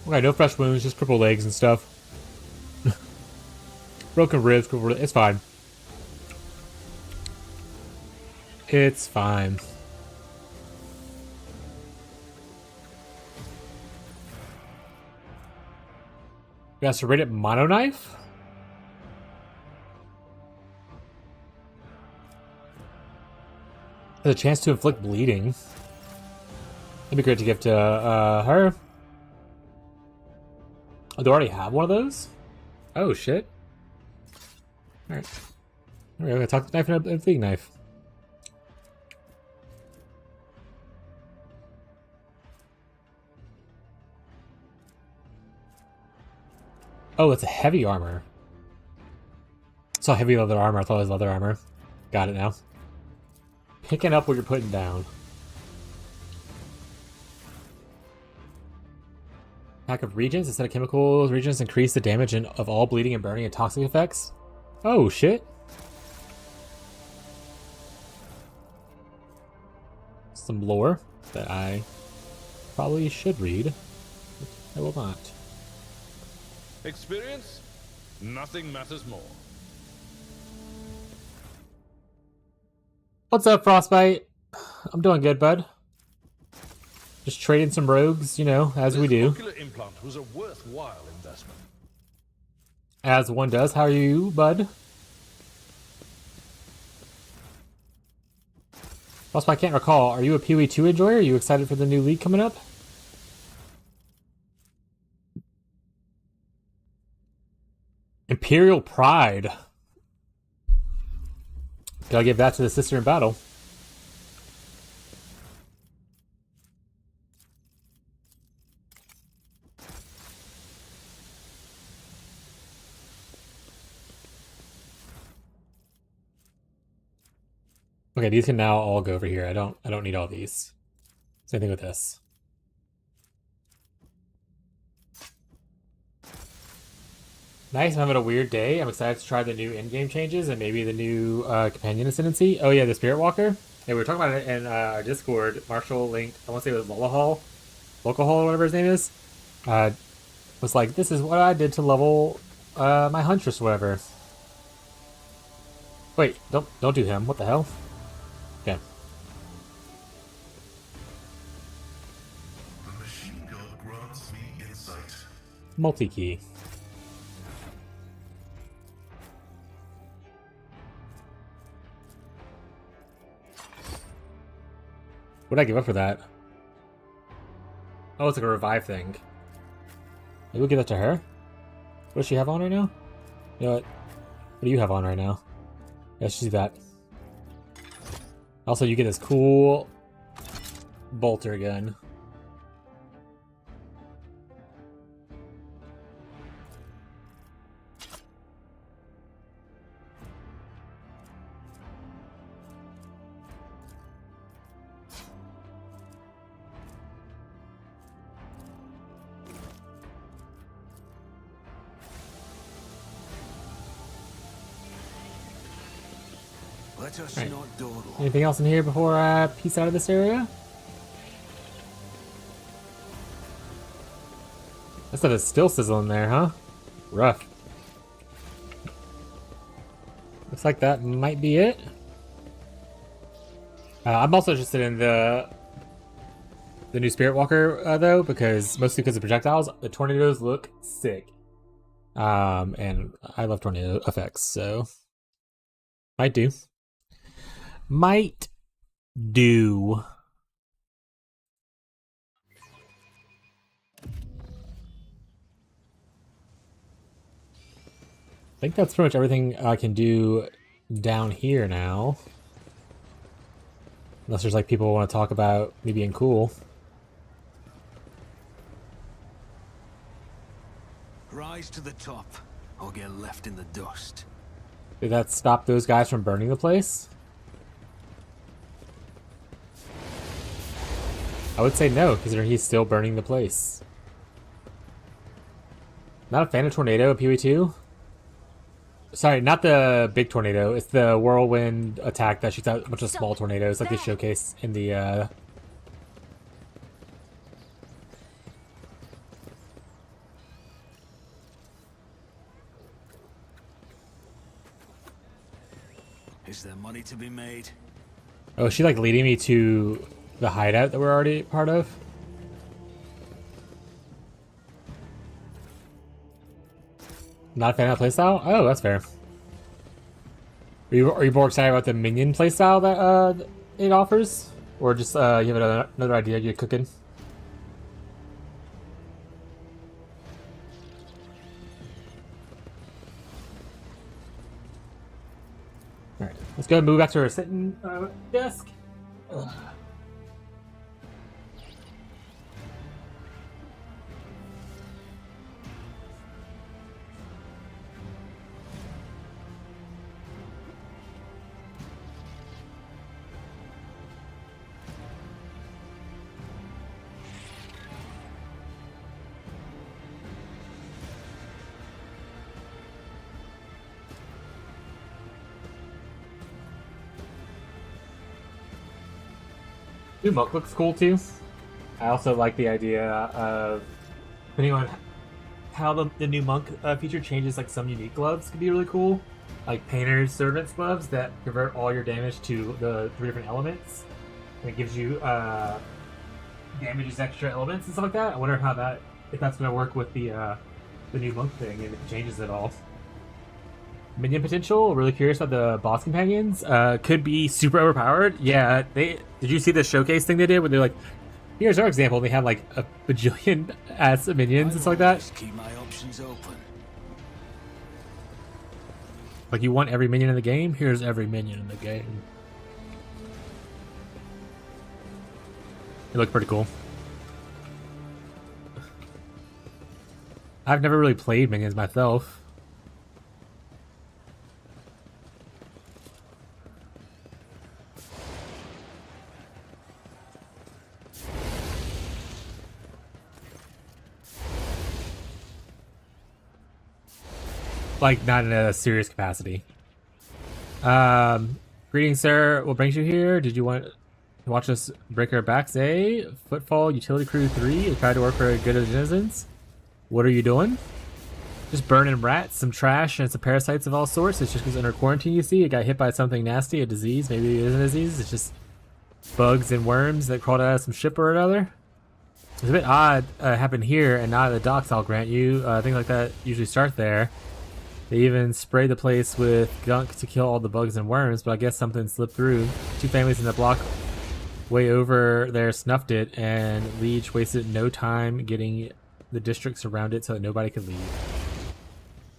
Okay, no fresh wounds, just crippled legs and stuff. Broken ribs, it's fine. It's fine. You got serrated mono knife? There's a chance to inflict bleeding. That'd be great to give to her. Oh, do I already have one of those? Oh, shit. Alright. Alright, I'm gonna talk the knife and a big knife. Oh, it's a heavy armor. It's all heavy leather armor. I thought it was leather armor. Got it now. Picking up what you're putting down. Pack of reagents instead of chemicals. Reagents increase the damage of all bleeding and burning and toxic effects. Oh, shit. Some lore that I probably should read. I will not. Experience? Nothing matters more. What's up, Frostbite? I'm doing good, bud. Just trading some rogues, you know, as we do. This ocular implant was a worthwhile investment. As one does. How are you, bud? Frostbite, I can't recall. Are you a PoE 2 enjoyer? Are you excited for the new league coming up? Imperial Pride. Gotta give that to the sister in battle. Okay, these can now all go over here. I don't need all these. Same thing with this. Nice, I'm having a weird day. I'm excited to try the new in-game changes and maybe the new companion ascendancy. Oh yeah, the Spirit Walker. Yeah, we were talking about it in our Discord. Marshall linked, I want to say it was Local Hall or whatever his name is. Was like, this is what I did to level my Huntress or whatever. Wait, don't do him. What the hell? Okay. The machine gun grants me insight. Multi-key. What did I give up for that? Oh, it's like a revive thing. Maybe we'll give that to her? What does she have on right now? You know what? What do you have on right now? Yeah, let's do that. Also, you get this cool bolter gun. Let us Right. not dawdle. Anything else in here before I peace out of this area? That stuff is still sizzling there, huh? Rough. Looks like that might be it. I'm also interested in the new Spirit Walker, though, because mostly because of projectiles. The tornadoes look sick. And I love tornado effects, so might do. Might do. I think that's pretty much everything I can do down here now. Unless there's like people who want to talk about me being cool. Rise to the top, or get left in the dust. Did that stop those guys from burning the place? I would say no, considering he's still burning the place. Not a fan of tornado in PoE2. Sorry, not the big tornado. It's the whirlwind attack that shoots out a bunch of small tornadoes, like they showcase in the. Is there money to be made? Oh, is she like leading me to the hideout that we're already part of? Not a fan of that playstyle? Oh, that's fair. Are you more excited about the minion playstyle that it offers? Or just you have another idea you're cooking? Alright, let's go and move back to our sitting desk. Ugh. New monk looks cool too. I also like the idea of, depending on how the new monk feature changes, like some unique gloves could be really cool. Like Painter's Servant's gloves that convert all your damage to the 3 different elements. And it gives you damages extra elements and stuff like that. I wonder how if that's going to work with the new monk thing and if it changes at all. Minion potential, really curious about the boss companions. Could be super overpowered. Yeah, did you see the showcase thing they did where they're like, here's our example, they have like a bajillion ass minions and stuff like that. Keep my options open. Like, you want every minion in the game? Here's every minion in the game. It looked pretty cool. I've never really played minions myself. Like, not in a serious capacity. Greetings, sir. What brings you here? Did you want to watch us break our backs, eh? Footfall Utility Crew 3? You tried to work for the good of the citizens? What are you doing? Just burning rats, some trash, and some parasites of all sorts. It's just because under quarantine, you see, it got hit by something nasty, a disease. Maybe it isn't a disease. It's just bugs and worms that crawled out of some ship or another. It's a bit odd happened here and not at the docks, I'll grant you. Things like that usually start there. They even sprayed the place with gunk to kill all the bugs and worms, but I guess something slipped through. 2 families in the block way over there snuffed it, and Liege wasted no time getting the districts around it so that nobody could leave.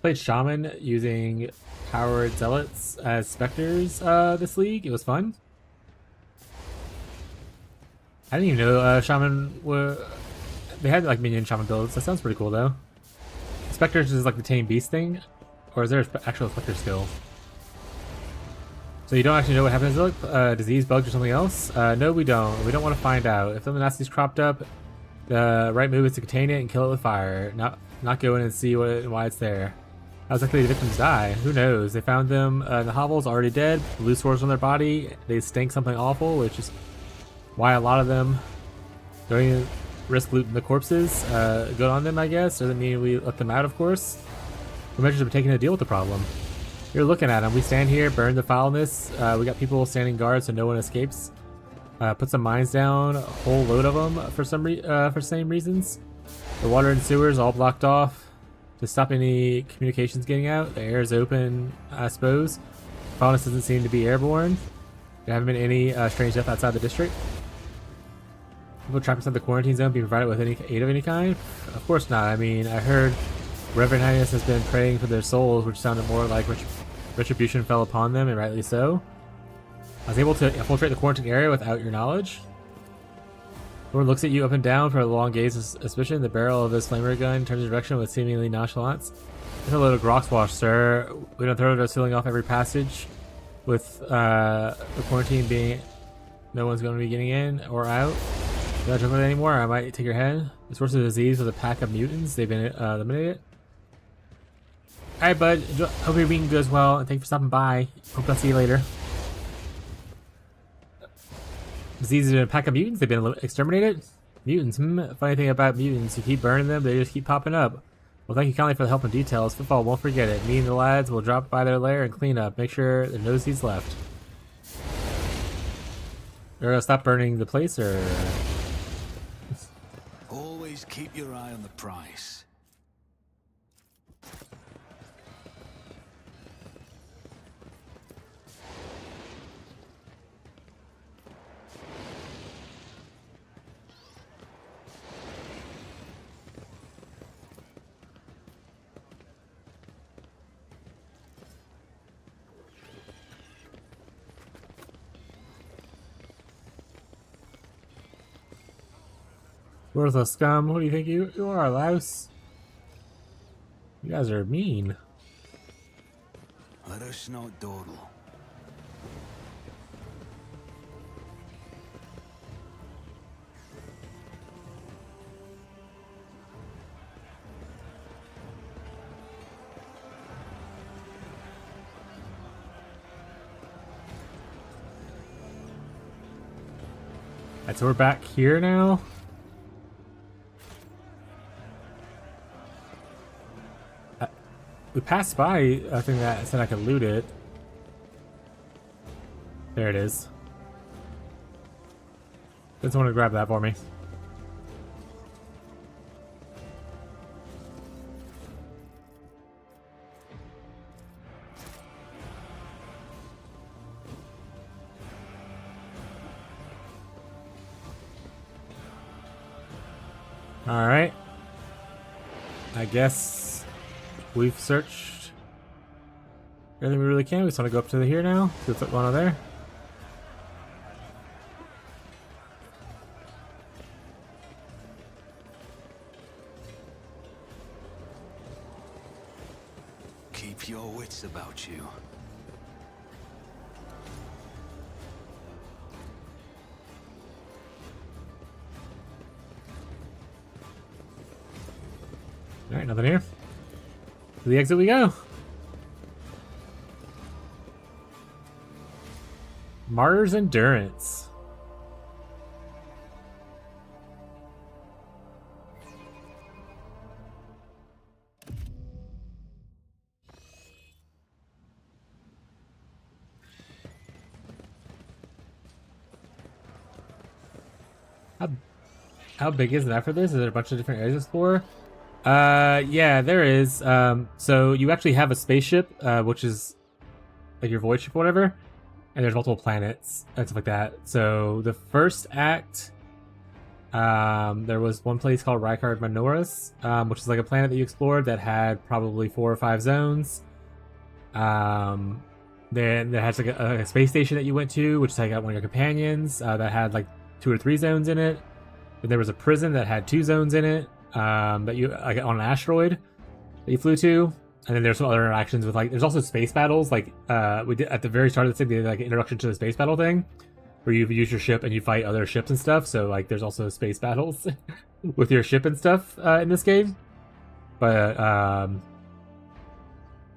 Played Shaman using powered zealots as specters this league. It was fun. I didn't even know Shaman were... They had like minion Shaman builds. That sounds pretty cool though. Specters is like the tame beast thing. Or is there an actual specter skill? So you don't actually know what happens to it? Disease, bugs, or something else? No, we don't. We don't want to find out. If something nasty's cropped up, the right move is to contain it and kill it with fire. Not go in and see why it's there. How exactly the victims die? Who knows? They found them in the hovels, already dead, blue sores on their body. They stink something awful, which is why a lot of them don't even risk looting the corpses. Good on them, I guess. Doesn't mean we let them out, of course. What measures have been taken to deal with the problem? You're looking at them. We stand here, burn the foulness. We got people standing guard so no one escapes. Put some mines down, a whole load of them for same reasons. The water and sewers all blocked off to stop any communications getting out. The air is open, I suppose. Foulness doesn't seem to be airborne. There haven't been any strange death outside the district. People trapped inside the quarantine zone being provided with any aid of any kind? Of course not. I mean, I heard Reverend Highness has been praying for their souls, which sounded more like retribution fell upon them, and rightly so. I was able to infiltrate the quarantine area without your knowledge. Lord looks at you up and down for a long gaze of suspicion. The barrel of his flamer gun turns his direction with seemingly nonchalance. It's a load of groxwash, sir. We don't throw it sealing off every passage. With the quarantine being, no one's going to be getting in or out. You not jump with it anymore? I might take your head. The source of the disease was a pack of mutants. They've been eliminated. Alright, bud. Hope your week goes well, and thanks for stopping by. Hope I'll see you later. Disease is in a pack of mutants? They've been exterminated? Mutants, Funny thing about mutants, you keep burning them, they just keep popping up. Well, thank you kindly for the help and details. Footfall won't forget it. Me and the lads will drop by their lair and clean up. Make sure there's no seeds left. They're gonna stop burning the place, or...? Always keep your eye on the price. Worthless scum. Who do you think you are, louse? You guys are mean. Let us not dawdle. Alright, so we're back here now. We passed by a thing that said I could loot it. There it is. Just want to grab that for me. All right. I guess we've searched everything we really can. We just want to go up to here now. See what's going on there. Keep your wits about you. Alright, nothing here. To the exit we go. Martyr's Endurance. How big is that for this? Is there a bunch of different areas to explore? Yeah, there is. So you actually have a spaceship, which is like your void ship or whatever, and there's multiple planets and stuff like that. So the first act, there was one place called Rykard Manoras, which is like a planet that you explored that had probably 4 or 5 zones. Then there has like a space station that you went to, which is like one of your companions, that had like 2 or 3 zones in it. Then there was a prison that had 2 zones in it, that you like on an asteroid that you flew to. And then there's some other interactions with like there's also space battles. Like we did at the very start of the thing, they did like an introduction to the space battle thing, where you use your ship and you fight other ships and stuff. So like there's also space battles with your ship and stuff in this game. But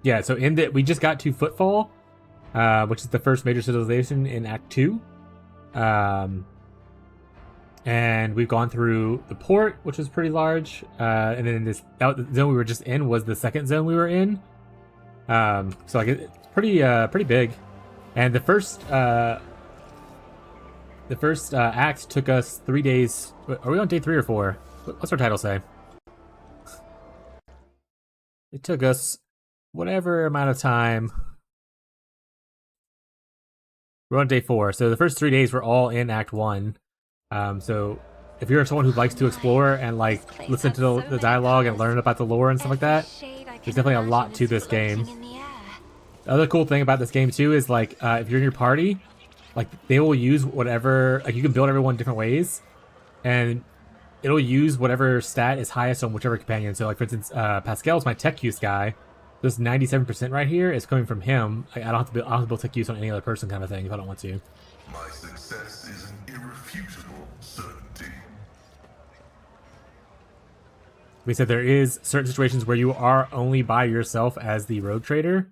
yeah, so in that we just got to Footfall, which is the first major civilization in Act 2. And we've gone through the port, which was pretty large, and then the zone we were just in was the second zone we were in. So like it's pretty big. And the first act took us 3 days. Are we on day 3 or 4? What's our title say? It took us whatever amount of time. We're on day 4, so the first 3 days were all in Act 1. So if you're someone who likes to explore and like listen to the dialogue and learn about the lore and stuff like that, there's definitely a lot to this game. The other cool thing about this game too is like if you're in your party, like they will use whatever, like you can build everyone different ways, and it'll use whatever stat is highest on whichever companion. So like for instance, Pascal's my tech use guy. This 97% right here is coming from him. Like, I don't have to build tech use on any other person kind of thing if I don't want to. My success is an irrefutable certainty. We said there is certain situations where you are only by yourself as the rogue trader,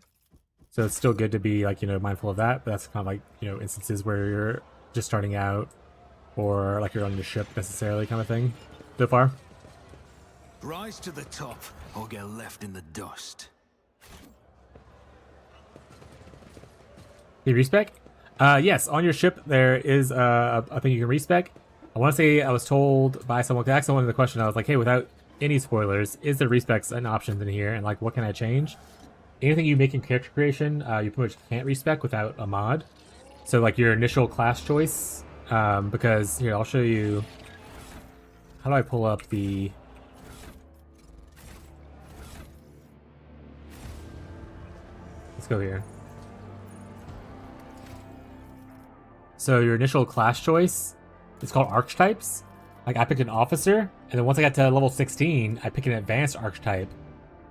so it's still good to be like, you know, mindful of that. But that's kind of like, you know, instances where you're just starting out, or like you're on your ship necessarily, kind of thing. So far, Rise to the top, or get left in the dust. you respec? Yes, on your ship there is a thing you can respec. I want to say I was told by someone, because I asked someone the question, I was like, hey, without any spoilers, is there respecs and options in here, and like what can I change? Anything you make in character creation, you pretty much can't respec without a mod. So like your initial class choice, because here, I'll show you. How do I pull up the... Let's go here. So your initial class choice, it's called archetypes. Like I picked an officer, and then once I got to level 16, I picked an advanced archetype.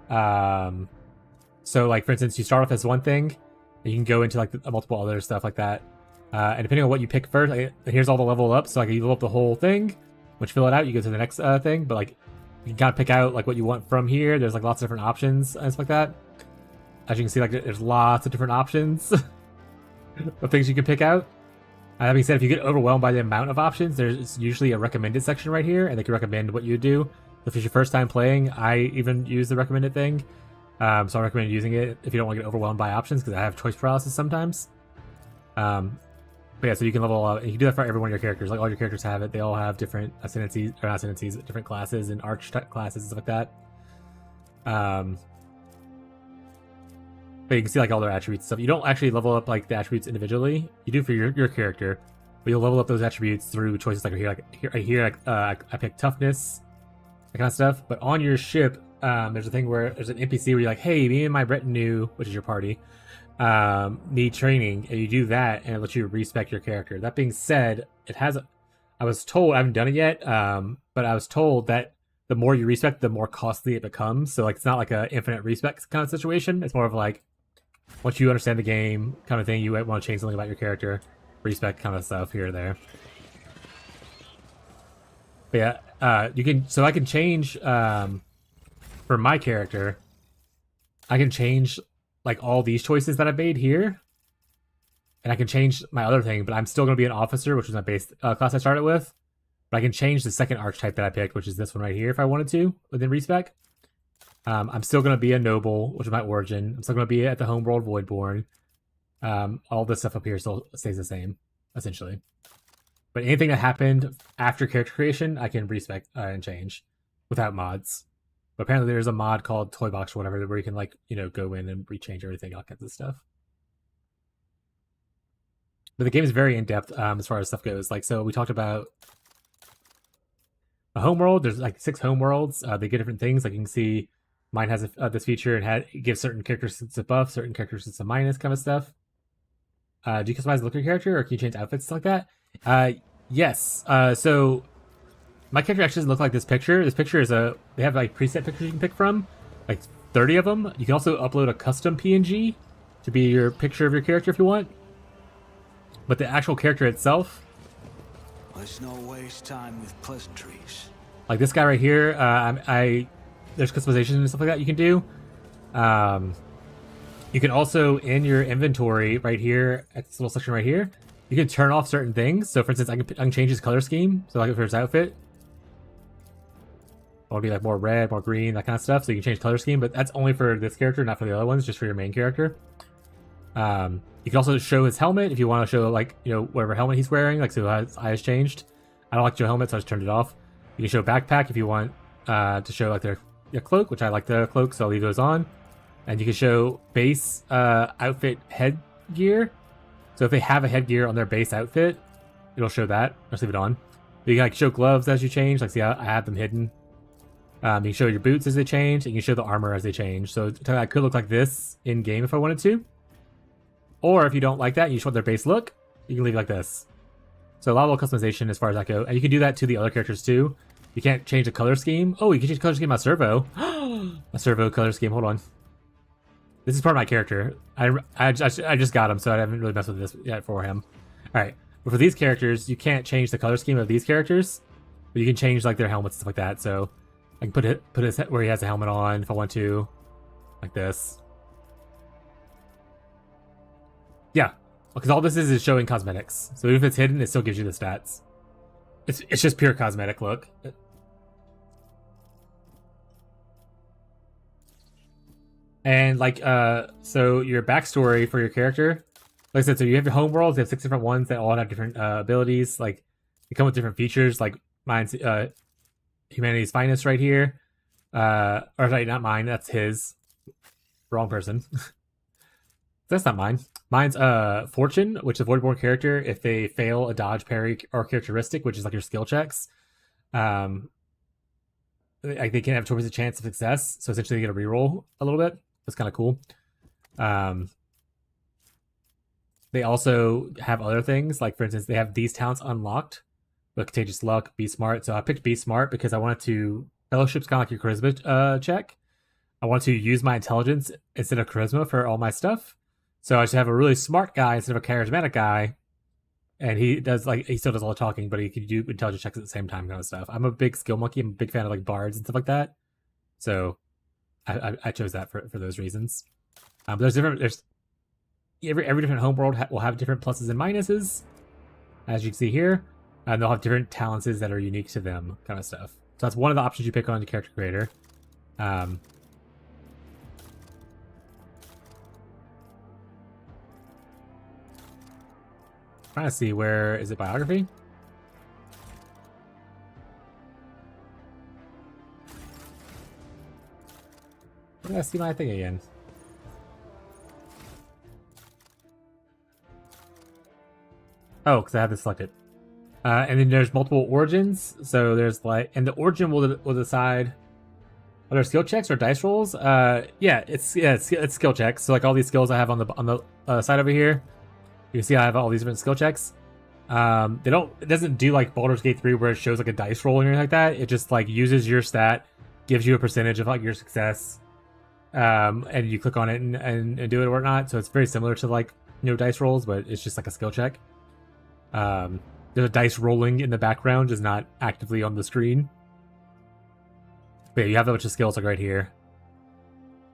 So like for instance, you start off as one thing, and you can go into like multiple other stuff like that. And depending on what you pick first, like, here's all the level up. So like you level up the whole thing, once you fill it out, you go to the next thing. But like you can kind of pick out like what you want from here. There's like lots of different options and stuff like that. As you can see, like there's lots of different options of things you can pick out. That being said, if you get overwhelmed by the amount of options, there's usually a recommended section right here, and they can recommend what you do. If it's your first time playing, I even use the recommended thing. So I recommend using it if you don't want to get overwhelmed by options, because I have choice paralysis sometimes. But yeah, so you can level up, and you can do that for every one of your characters. Like all your characters have it. They all have different ascendancies, or not ascendancies, different classes and arch classes and stuff like that. But you can see like all their attributes and stuff. You don't actually level up like the attributes individually. You do for your character, but you'll level up those attributes through choices like here, I pick toughness, that kind of stuff. But on your ship, there's a thing where there's an NPC where you're like, hey, me and my retinue, which is your party, need training, and you do that, and it lets you respec your character. That being said, it has. I was told, I haven't done it yet, but I was told that the more you respec, the more costly it becomes. So like, it's not like a infinite respec kind of situation. It's more of like, once you understand the game kind of thing, you might want to change something about your character, respec kind of stuff here or there. But yeah, you can. So I can change for my character. I can change like all these choices that I made here, and I can change my other thing. But I'm still going to be an officer, which was my base class I started with. But I can change the second archetype that I picked, which is this one right here, if I wanted to within respec. I'm still going to be a noble, which is my origin. I'm still going to be at the homeworld Voidborn. All this stuff up here still stays the same, essentially. But anything that happened after character creation, I can respec and change without mods. But apparently there's a mod called Toybox or whatever where you can, like, you know, go in and rechange everything, all kinds of stuff. But the game is very in-depth as far as stuff goes. Like, so we talked about a homeworld. There's like 6 homeworlds. They get different things. Like you can see mine has this feature and it gives certain characters a buff, certain characters a minus kind of stuff. Do you customize the look of your character, or can you change outfits like that? Yes. So my character actually doesn't look like this picture. This picture is they have like preset pictures you can pick from, like 30 of them. You can also upload a custom PNG to be your picture of your character if you want. But the actual character itself, let's not waste time with pleasantries. Like this guy right here, there's customization and stuff like that you can do. You can also, in your inventory right here, at this little section right here, you can turn off certain things. So for instance, I can change his color scheme. So like for his outfit, I want to be like more red, more green, that kind of stuff. So you can change color scheme, but that's only for this character, not for the other ones, just for your main character. You can also show his helmet if you want to show, like, you know, whatever helmet he's wearing, like so his eyes changed. I don't like Joe helmet, so I just turned it off. You can show backpack if you want to show like their cloak, which I like the cloak, so I'll leave those on. And you can show base outfit headgear. So if they have a headgear on their base outfit, it'll show that. I'll leave it on. You can like show gloves as you change. Like, see, I have them hidden. You can show your boots as they change, and you can show the armor as they change. So I could look like this in game if I wanted to. Or if you don't like that, and you just want their base look, you can leave it like this. So a lot of little customization as far as that goes. And you can do that to the other characters too. You can't change the color scheme. Oh, you can change the color scheme on Servo. A Servo color scheme. Hold on. This is part of my character. I just got him, so I haven't really messed with this yet for him. All right, but for these characters, you can't change the color scheme of these characters, but you can change like their helmets and stuff like that. So I can put his where he has a helmet on if I want to, like this. Yeah, because all this is showing cosmetics. So even if it's hidden, it still gives you the stats. It's just pure cosmetic look. And like, so your backstory for your character, like I said, so you have your homeworlds. You have 6 different ones that all have different abilities. Like, they come with different features. Like mine's humanity's finest right here. Or sorry, not mine. That's his. Wrong person. That's not mine. Mine's fortune, which is a Voidborn character. If they fail a dodge, parry, or characteristic, which is like your skill checks, like they can have towards a chance of success. So essentially, they get a reroll a little bit. That's kind of cool. They also have other things, like for instance, they have these talents unlocked, but contagious luck, be smart. So I picked be smart because I wanted to fellowship's kind of like your charisma check. I want to use my intelligence instead of charisma for all my stuff. So I should have a really smart guy instead of a charismatic guy. And he still does all the talking, but he can do intelligence checks at the same time kind of stuff. I'm a big skill monkey. I'm a big fan of like bards and stuff like that. So I chose that for those reasons. But there's every different homeworld will have different pluses and minuses, as you can see here. And they'll have different talents that are unique to them kind of stuff. So that's one of the options you pick on your character creator. Trying to see, where is it? Biography? I'm gonna see my thing again. Oh, because I have this selected. And then there's multiple origins. So there's like, and the origin will decide. What are skill checks or dice rolls? Yeah, it's skill checks. So like all these skills I have on the side over here, you can see I have all these different skill checks. It doesn't do like Baldur's Gate 3 where it shows like a dice roll or anything like that. It just like uses your stat, gives you a percentage of like your success, and you click on it and do it or whatnot. So it's very similar to like, you know, dice rolls, but it's just like a skill check. There's a dice rolling in the background, just not actively on the screen. But yeah, you have a bunch of skills like right here.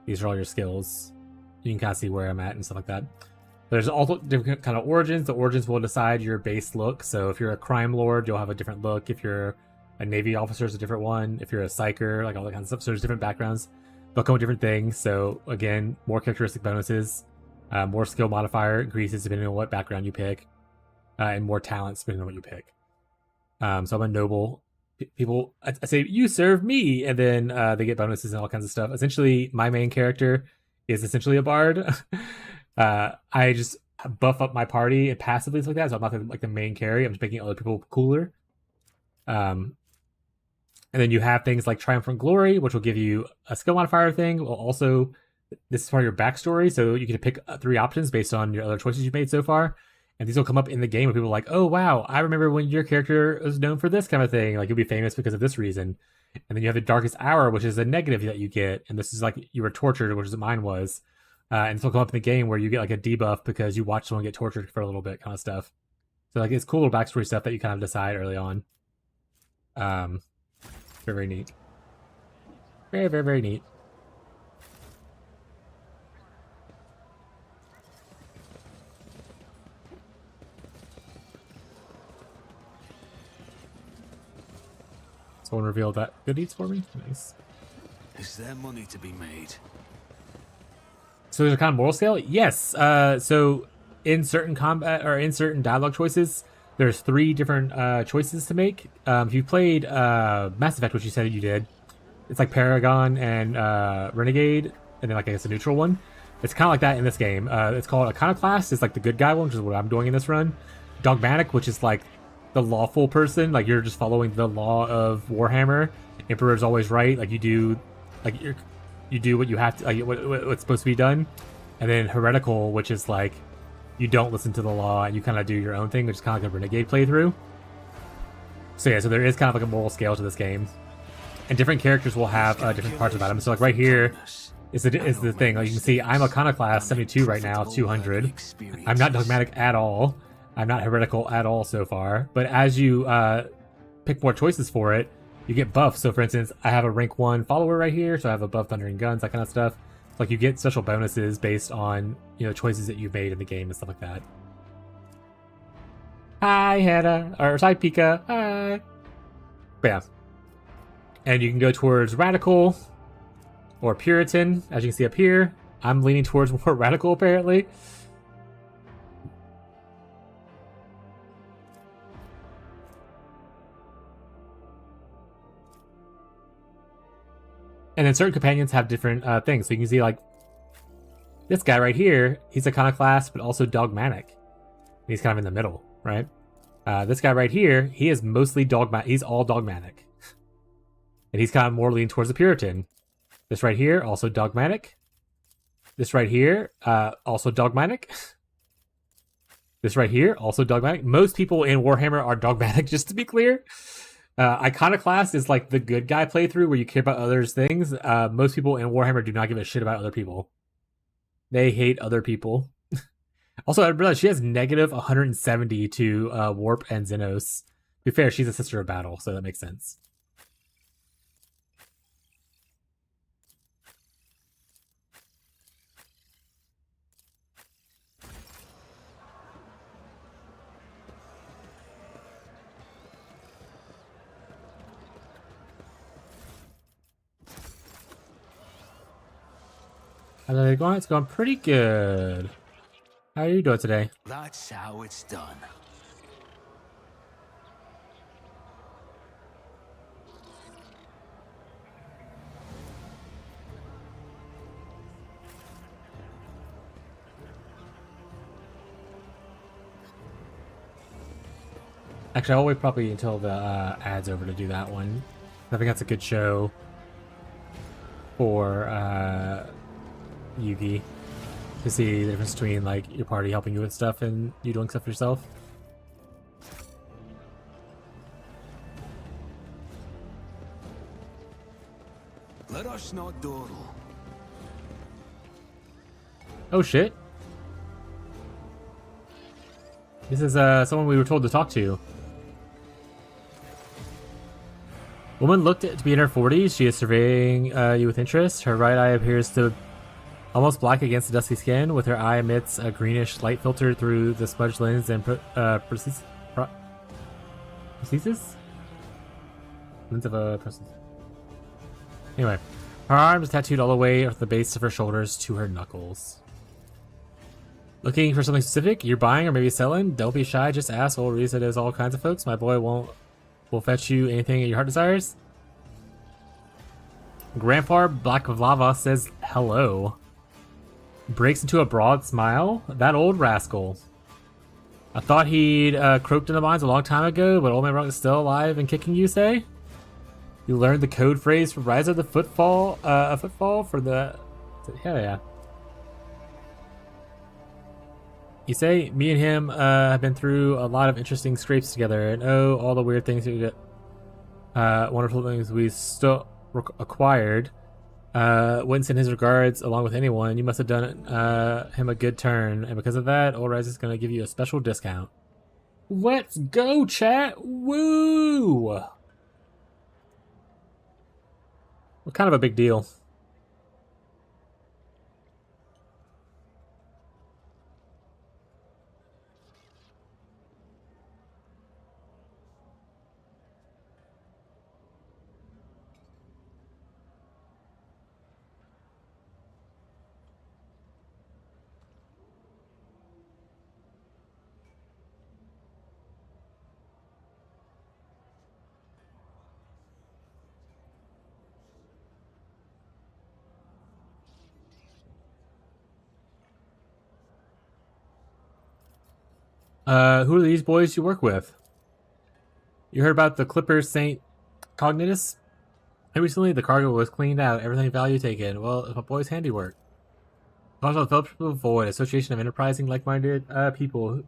These are all your skills. You can kind of see where I'm at and stuff like that. There's also different kind of origins. The origins will decide your base look. So if you're a crime lord, you'll have a different look. If you're a navy officer, it's a different one. If you're a psyker, like all that kind of stuff. So there's different backgrounds. They'll come with different things. So again, more characteristic bonuses, more skill modifier increases depending on what background you pick, and more talents depending on what you pick. So I'm a noble. People, I say, you serve me, and then they get bonuses and all kinds of stuff. Essentially, my main character is essentially a bard. I just buff up my party and passively like that, so I'm not like the main carry. I'm just making other people cooler. And then you have things like Triumphant Glory, which will give you a skill modifier thing. Will also, this is part of your backstory, so you can pick 3 options based on your other choices you've made so far. And these will come up in the game where people are like, oh, wow, I remember when your character was known for this kind of thing. Like, you'll be famous because of this reason. And then you have the Darkest Hour, which is a negative that you get. And this is like you were tortured, which is what mine was. And this will come up in the game where you get like a debuff because you watch someone get tortured for a little bit kind of stuff. So like it's cool little backstory stuff that you kind of decide early on. Very, very neat. Very, very, very neat. Someone revealed that good eats for me. Nice. Is there money to be made? So there's a kind of moral scale? Yes. So in certain combat or in certain dialogue choices, there's 3 different choices to make. If you played Mass Effect, which you said you did, it's like Paragon and Renegade, and then like I guess a neutral one. It's kind of like that in this game. It's called Iconoclast. It's like the good guy one, which is what I'm doing in this run. Dogmatic, which is like the lawful person, like you're just following the law of Warhammer. Emperor's always right. Like you do what you have to, like what's supposed to be done. And then heretical, which is like you don't listen to the law and you kind of do your own thing, which is kind of like a renegade playthrough. So yeah, so there is kind of like a moral scale to this game, and different characters will have different parts about them. So like right here is the thing. Like you can see, I'm Iconoclast 72 right now, 200. I'm not dogmatic at all. I'm not heretical at all so far, but as you pick more choices for it, you get buffs. So for instance, I have a rank 1 follower right here, so I have a buff Thundering Guns, that kind of stuff. Like you get special bonuses based on, you know, choices that you've made in the game and stuff like that. Hi, Hannah. Or hi, Pika. Hi. But yeah. And you can go towards Radical or Puritan, as you can see up here. I'm leaning towards more Radical, apparently. And then certain companions have different things. So you can see, like, this guy right here, he's Iconoclast, but also dogmatic. He's kind of in the middle, right? This guy right here, he is mostly dogmatic. He's all dogmatic. And he's kind of more leaning towards the Puritan. This right here, also dogmatic. This right here, also dogmatic. This right here, also dogmatic. Most people in Warhammer are dogmatic, just to be clear. Iconoclast is like the good guy playthrough where you care about others' things. Most people in Warhammer do not give a shit about other people. They hate other people. Also, I realized she has negative 170 to Warp and Xenos. To be fair, she's a Sister of Battle, so that makes sense. How's it going? It's going pretty good. How are you doing today? That's how it's done. Actually, I'll wait probably until the ad's over to do that one. I think that's a good show. for Yugi to see the difference between like your party helping you with stuff and you doing stuff yourself. Let us not dawdle. Oh shit. This is someone we were told to talk to. Woman looked to be in her 40s. She is surveying you with interest. Her right eye appears to almost black against the dusky skin, with her eye emits a greenish light filter through the smudged lens and prosthesis? Lens of a prosthesis. Anyway, her arm is tattooed all the way from the base of her shoulders to her knuckles. Looking for something specific you're buying or maybe selling? Don't be shy, just ask. Old Risa knows all kinds of folks. My boy will fetch you anything your heart desires. Grandpa Black of Lava says hello. Breaks into a broad smile. That old rascal. I thought he'd croaked in the mines a long time ago, but old man Rock is still alive and kicking, you say? You learned the code phrase for Rise of the Footfall, a footfall for the... Hell yeah. You say, me and him have been through a lot of interesting scrapes together, and oh, all the weird things we get, wonderful things we still acquired. Wouldn't send his regards along with anyone. You must have done him a good turn, and because of that, Old Rise is going to give you a special discount. Let's go, chat! Woo! What kind of a big deal? Who are these boys you work with? You heard about the Clipper St. Cognitus? Recently, the cargo was cleaned out, everything of value taken. Well, it's my boy's handiwork. Also, developed Void, association of enterprising, like-minded people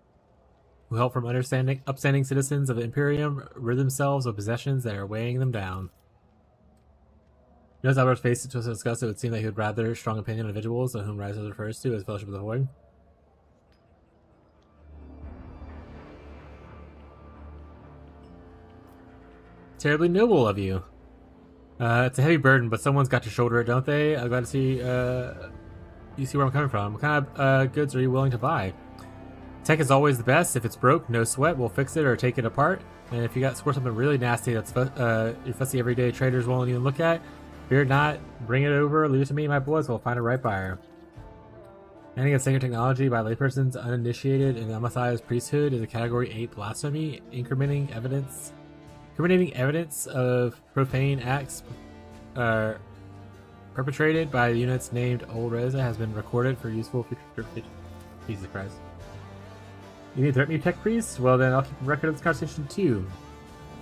who help from upstanding citizens of the Imperium rid themselves of possessions that are weighing them down. Notice Albert's face to discuss it would seem that he would rather strong opinion on individuals on whom Rise refers to as Fellowship of the Void. Terribly noble of you. It's a heavy burden, but someone's got to shoulder it, don't they? I'm glad to see you see where I'm coming from. What kind of goods are you willing to buy? Tech is always the best. If it's broke, no sweat. We'll fix it or take it apart. And if you score something really nasty that's your fussy everyday traders won't even look at, fear not. Bring it over. Leave it to me, my boys. We'll find a right buyer. Handing of sacred technology by laypersons uninitiated in the Amathiah's priesthood is a Category 8 blasphemy, incriminating evidence of profane acts perpetrated by the units named Old Reza has been recorded for useful future. Jesus Christ. You need to threaten me, tech priest? Well then, I'll keep a record of this conversation too.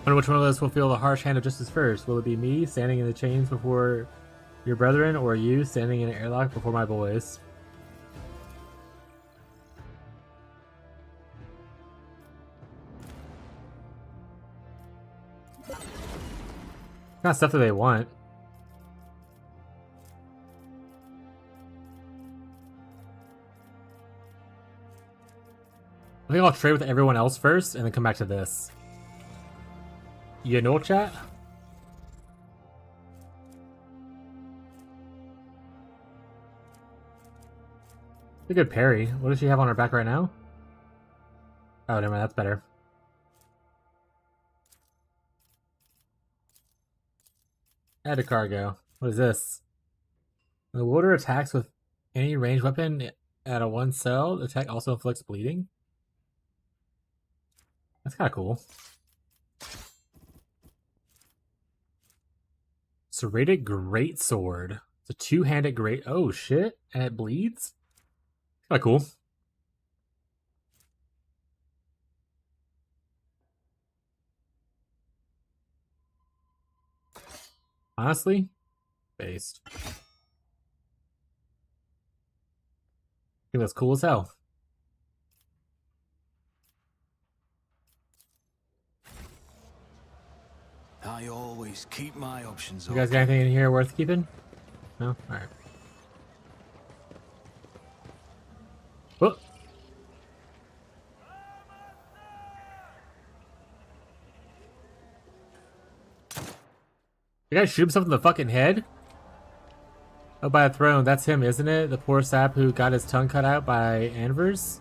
I wonder which one of us will feel the harsh hand of justice first. Will it be me, standing in the chains before your brethren, or you, standing in an airlock before my boys? What kind of stuff do they want? I think I'll trade with everyone else first and then come back to this. You know, chat? A good parry. What does she have on her back right now? Oh, never mind, that's better. Add to cargo. What is this? The water attacks with any ranged weapon at a 1 cell. The attack also inflicts bleeding. That's kind of cool. Serrated Greatsword. It's a 2-handed great. Oh shit! And it bleeds. Kind of cool. Honestly, Based. I think that's cool as hell. I always keep my options You guys got anything in here worth keeping? No? Alright. Oh! You guys shoot himself in the fucking head? Oh, by a throne. That's him, isn't it? The poor sap who got his tongue cut out by Anvers?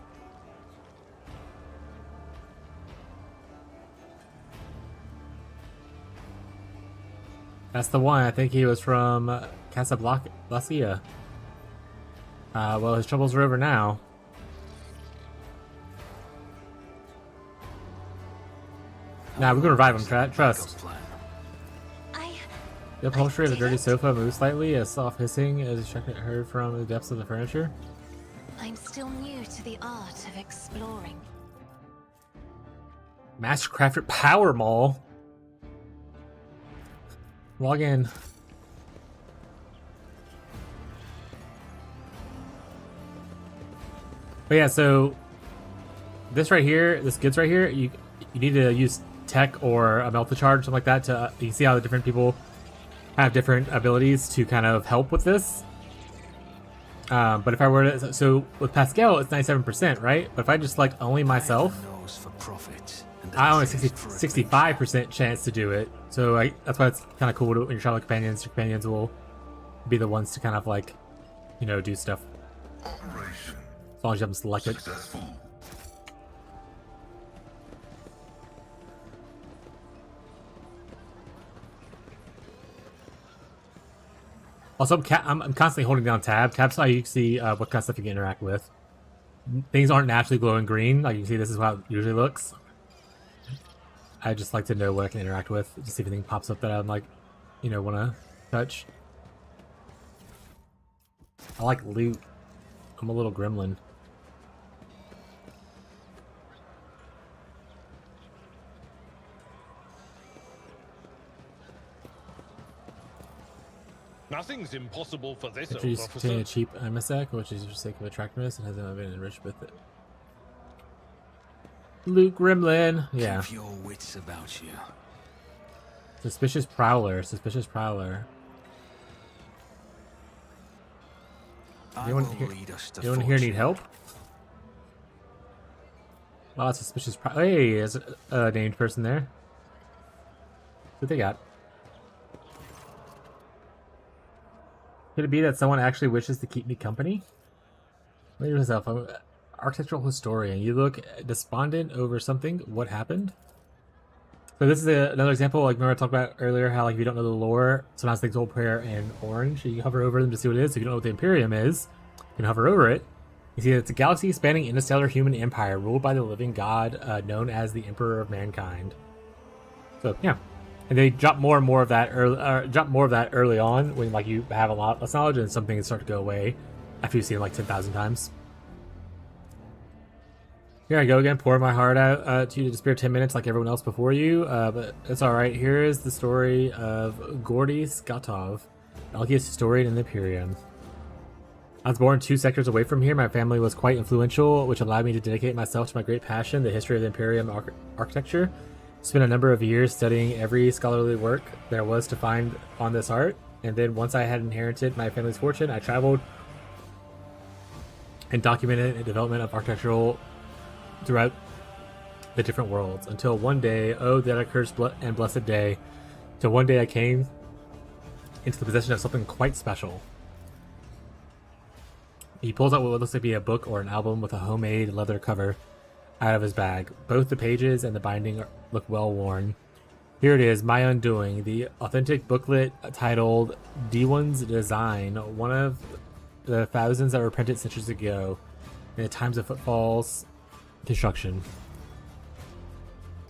That's the one. I think he was from Casablanca. Well, his troubles are over now. Nah, we're gonna revive him, trust. The upholstery of the dirty sofa moves slightly, a soft hissing is heard from the depths of the furniture. I'm still new to the art of exploring. Mastercrafted Power Mall. Log in. But yeah, so this right here, this goods right here, you need to use tech or a melt to charge, something like that. To you can see how the different people have different abilities to kind of help with this. But if I were to, so with Pascal, it's 97%, right? But if I just select only myself, I only have 65% chance to do it. So that's why it's kind of cool when you travel with companions. Your companions will be the ones to kind of like, you know, do stuff. Operation As long as you have them selected. successful. Also, I'm constantly holding down tab. Tab's how you can see what kind of stuff you can interact with. Things aren't naturally glowing green. Like you can see, this is how it usually looks. I just like to know what I can interact with, to see if anything pops up that I'm like, you know, want to touch. I like loot. I'm a little gremlin. Nothing's impossible for this old Introduce officer. containing a cheap MSAC, which is for sake of attractiveness and hasn't been enriched with it. Loot gremlin. Yeah. Keep your wits about you. Suspicious prowler. Suspicious prowler. Anyone here need help? Well, that's suspicious. Hey, there's a named person there. What they got? Could it be that someone actually wishes to keep me company? Look at yourself. I'm an architectural historian. You look despondent over something. What happened? So this is another example. Like remember I talked about earlier how like if you don't know the lore, sometimes things will appear in orange. You can hover over them to see what it is. So if you don't know what the Imperium is, you can hover over it. You see that it's a galaxy-spanning interstellar human empire ruled by the living god known as the Emperor of Mankind. So yeah. And they drop more and more of that early on when like you have a lot less knowledge, and some things start to go away after you've seen it like 10,000 times. Here I go again, pouring my heart out to you to spare 10 minutes like everyone else before you, but it's alright. Here is the story of Gordy Skatov, Algius historian in the Imperium. I was born 2 sectors away from here. My family was quite influential, which allowed me to dedicate myself to my great passion, the history of the Imperium architecture. Spent a number of years studying every scholarly work there was to find on this art, and then once I had inherited my family's fortune, I traveled and documented the development of architectural throughout the different worlds, until one day, oh that accursed and blessed day, till one day I came into the possession of something quite special. He pulls out what looks to be a book or an album with a homemade leather cover out of his bag. Both the pages and the binding look well worn. Here it is, My Undoing, the authentic booklet titled D1's Design, one of the thousands that were printed centuries ago in the times of Footfall's construction.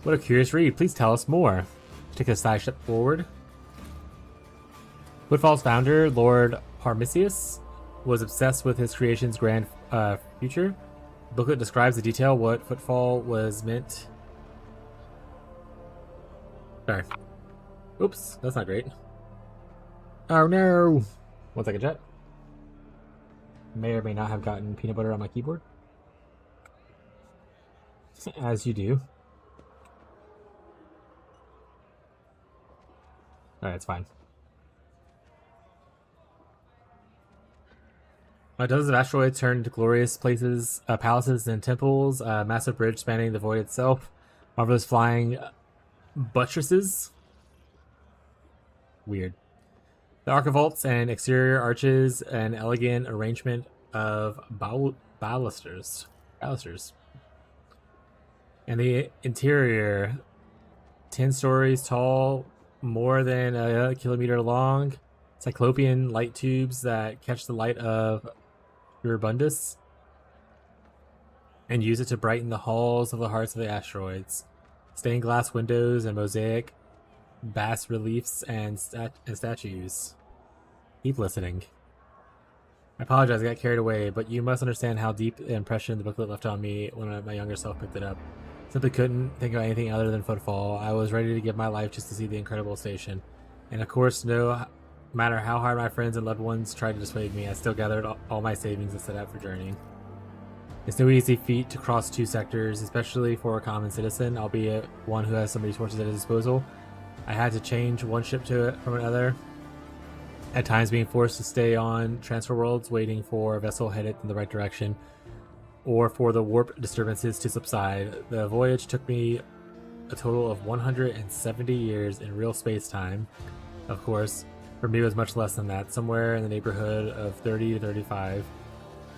What a curious read. Please tell us more. Take a side step forward. Footfall's founder, Lord Parmisius, was obsessed with his creation's grand future. The booklet describes in detail what Footfall was meant. Sorry. Oops, that's not great. Oh no! 1 second, chat. May or may not have gotten peanut butter on my keyboard. As you do. Alright, it's fine. Dozens of asteroids turn into glorious places, palaces and temples, a massive bridge spanning the void itself, marvelous flying buttresses. Weird. The archivolts and exterior arches, an elegant arrangement of balusters. And the interior, 10 stories tall, more than a kilometer long, cyclopean light tubes that catch the light of Urubundus and use it to brighten the halls of the hearts of the asteroids. Stained glass windows and mosaic bas reliefs and statues. Keep listening. I apologize, I got carried away, but you must understand how deep an impression the booklet left on me when my younger self picked it up. Simply couldn't think of anything other than Footfall. I was ready to give my life just to see the incredible station. And of course, no matter how hard my friends and loved ones tried to dissuade me, I still gathered all my savings and set out for journeying. It's no easy feat to cross 2 sectors, especially for a common citizen, albeit one who has some resources at his disposal. I had to change one ship from another, at times being forced to stay on transfer worlds waiting for a vessel headed in the right direction, or for the warp disturbances to subside. The voyage took me a total of 170 years in real space-time. Of course, for me it was much less than that, somewhere in the neighborhood of 30 to 35.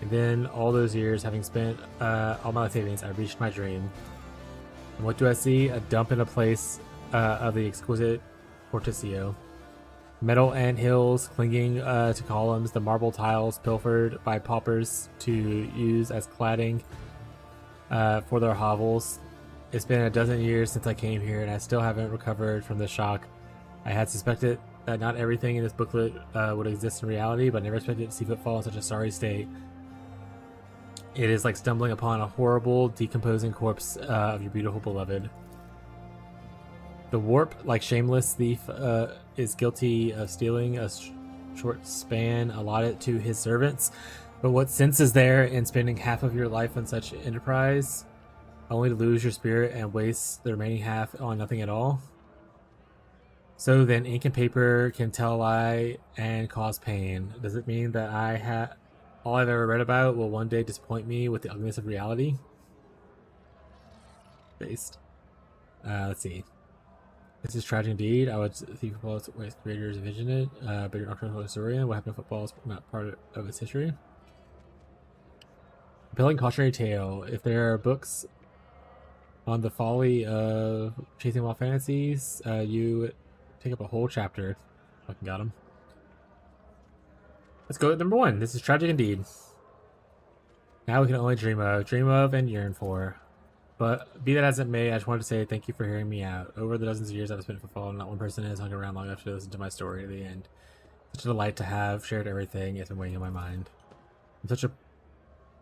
And then, all those years, having spent all my savings, I reached my dream. And what do I see? A dump in a place of the exquisite Porticio. Metal ant hills clinging to columns, the marble tiles pilfered by paupers to use as cladding for their hovels. It's been a dozen years since I came here, and I still haven't recovered from the shock. I had suspected that not everything in this booklet would exist in reality, but never expected to see Footfall in such a sorry state. It is like stumbling upon a horrible, decomposing corpse of your beautiful beloved. The warp, like shameless thief, is guilty of stealing a short span allotted to his servants. But what sense is there in spending half of your life on such enterprise, only to lose your spirit and waste the remaining half on nothing at all? So then, ink and paper can tell a lie and cause pain. Does it mean that all I've ever read about will one day disappoint me with the ugliness of reality? Based. Let's see. This is tragic indeed. I would think football's creators envisioned it, but you're not a historian. What happened to football is not part of its history. Compelling cautionary tale. If there are books on the folly of chasing wild fantasies, you take up a whole chapter. Fucking got him. Let's go with number 1. This is tragic indeed. Now we can only dream of, and yearn for. But be that as it may, I just wanted to say thank you for hearing me out. Over the dozens of years I've spent in Footfall, not one person has hung around long enough to listen to my story to the end. Such a delight to have shared everything. It's been weighing on my mind.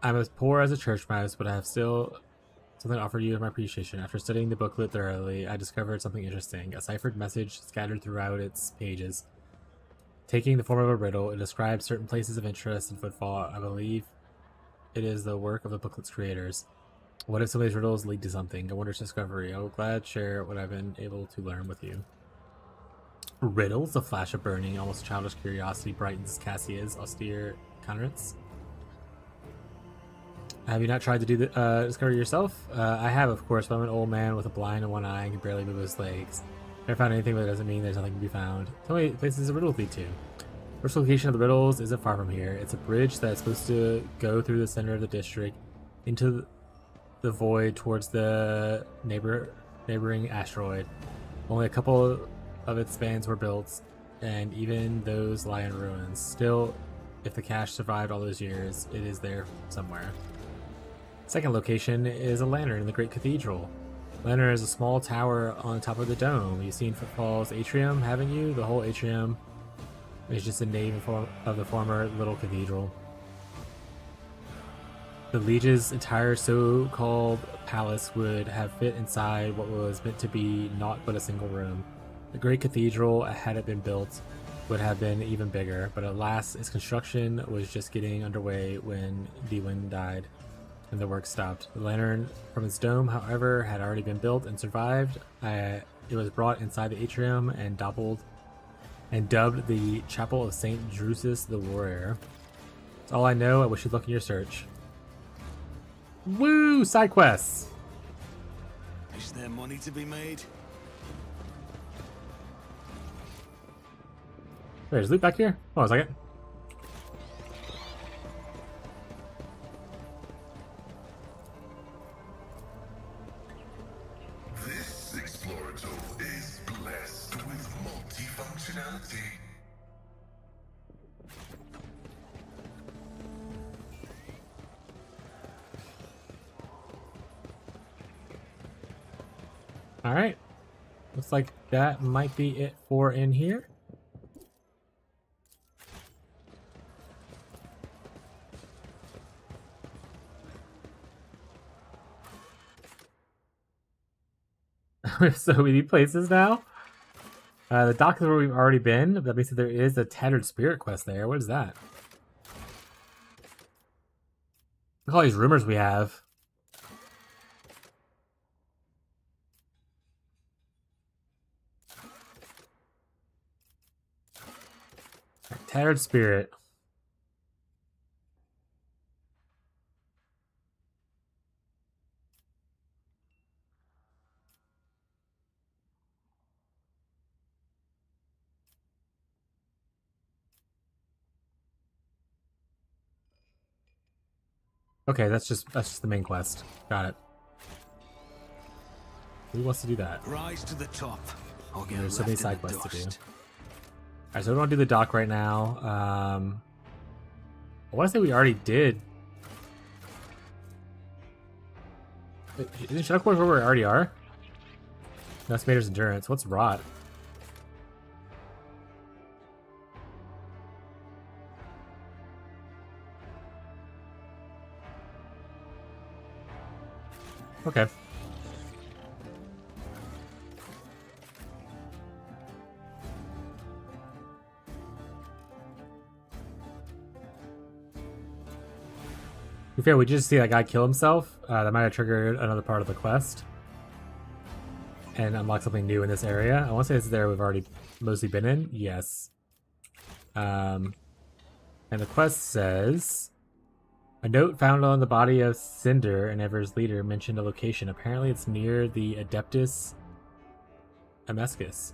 I'm as poor as a church mouse, but I have still something to offer you as my appreciation. After studying the booklet thoroughly, I discovered something interesting. A ciphered message scattered throughout its pages. Taking the form of a riddle, it describes certain places of interest in Footfall. I believe it is the work of the booklet's creators. What if some of these riddles lead to something? A wondrous discovery. I will gladly share what I've been able to learn with you. Riddles? A flash of burning, almost childish curiosity brightens Cassia's austere countenance. Have you not tried to do the discovery yourself? I have, of course, but I'm an old man with a blind in one eye and can barely move his legs. Never found anything, but it doesn't mean there's nothing to be found. Tell me places the riddles lead to. First location of the riddles isn't far from here. It's a bridge that's supposed to go through the center of the district into the void towards the neighboring asteroid. Only a couple of its spans were built, and even those lie in ruins. Still, if the cache survived all those years, it is there somewhere. Second location is a lantern in the Great Cathedral. Lantern is a small tower on top of the dome. You've seen Footfall's atrium, haven't you? The whole atrium is just a nave of the former little cathedral. The Liege's entire so-called palace would have fit inside what was meant to be naught but a single room. The great cathedral, had it been built, would have been even bigger, but alas, its construction was just getting underway when D-Wing died and the work stopped. The lantern from its dome, however, had already been built and survived. It was brought inside the atrium and dubbed the Chapel of St. Drusus the Warrior. That's all I know. I wish you luck in your search. Woo! Side quests! Is there money to be made? There's loot back here? Hold on a second. This Explorator is blessed with multifunctionality. Alright. Looks like that might be it for in here. We have so many places now. The dock is where we've already been. That means that there is a Tattered Spirit quest there. What is that? Look at all these rumors we have. Tattered Spirit. Okay, that's just the main quest. Got it. Who wants to do that? Rise to the top. Or get There's so left many in side the quests to do. dust. Alright, so we don't want to do the dock right now. I want to say we already did. Isn't Shadowcore where we already are? That's Mater's Endurance. What's Rot? Okay. To be fair, we just see that guy kill himself. That might have triggered another part of the quest. And unlock something new in this area. I want to say it's there we've already mostly been in. Yes. And the quest says... A note found on the body of Cinder, and Ever's leader, mentioned a location. Apparently it's near the Adeptus Amescus.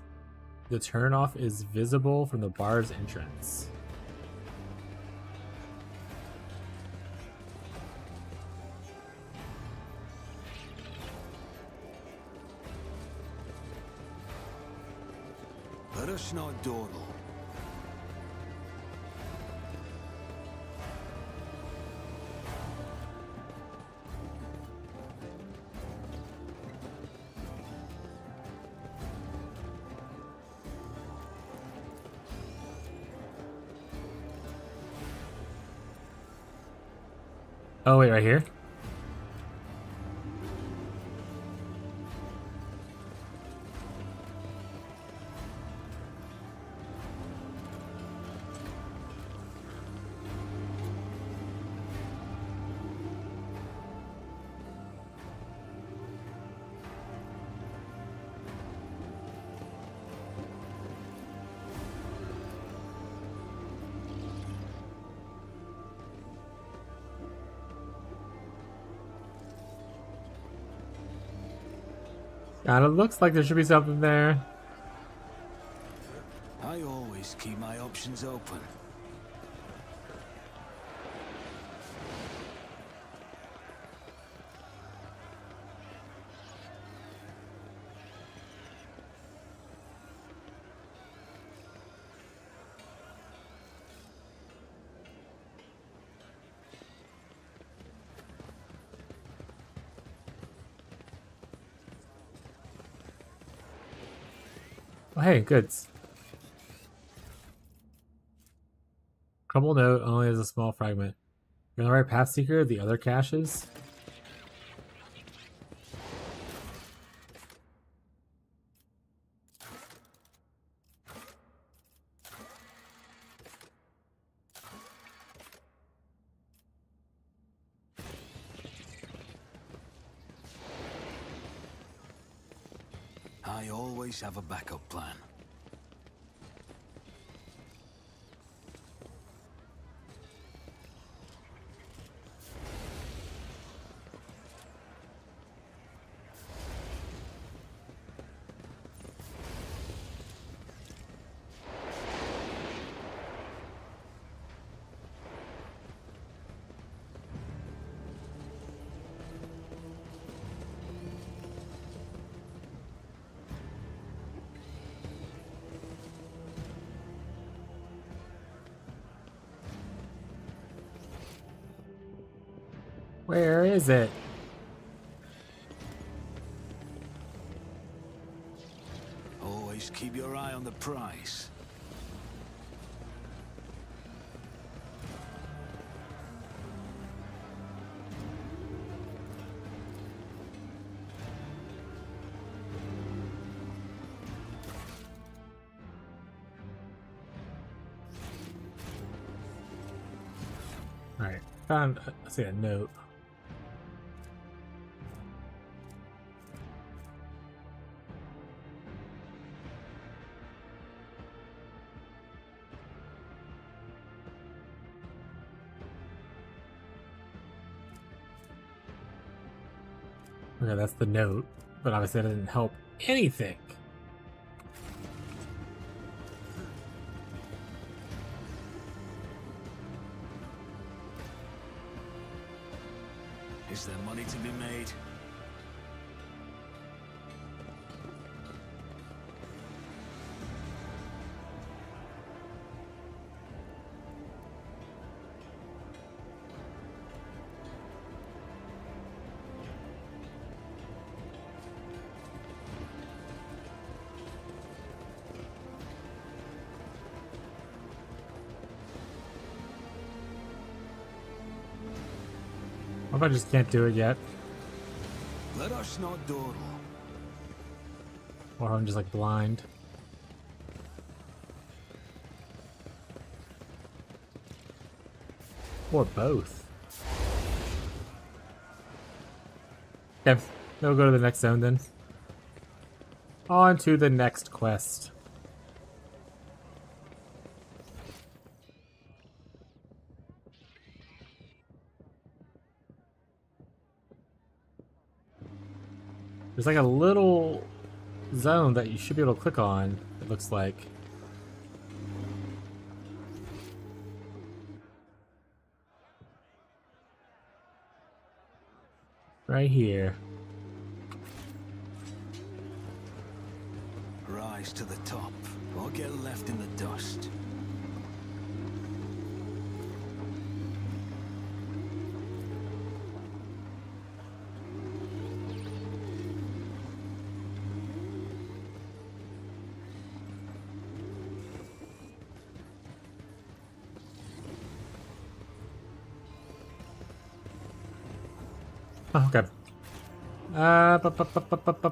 The turnoff is visible from the bar's entrance. Let us not dawdle. Oh, wait, right here? God, it looks like there should be something there. I always keep my options open. Oh, hey, goods. Crumble note only has a small fragment. You're on the right path, Seeker. The other caches. I always have a backup plan. Where is it? Always keep your eye on the prize. Alright, found, I see a note. Okay, that's the note, but obviously that didn't help anything. Is there money to be made? What if I just can't do it yet? Let us not dawdle. Or I'm just like blind. Or both. Okay, we'll go to the next zone then. On to the next quest. There's like a little zone that you should be able to click on, it looks like. Right here. Rise to the top, or get left in the dust. Oh, okay.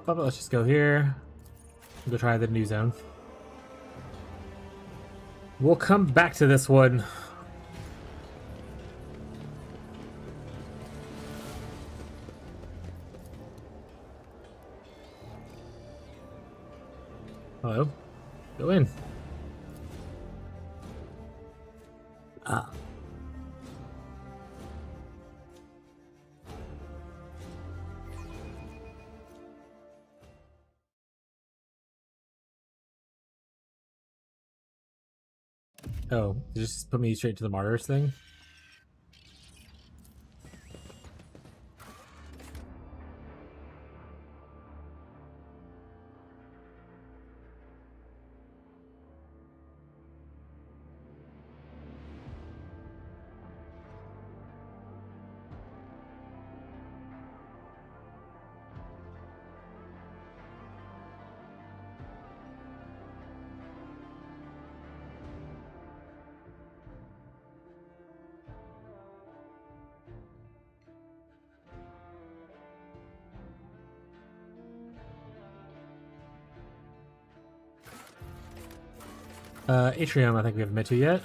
Let's just go here. Go try the new zone. We'll come back to this one. Hello? Go in. Ah. Oh, just put me straight to the martyrs thing? Atrium, I think we haven't met to yet.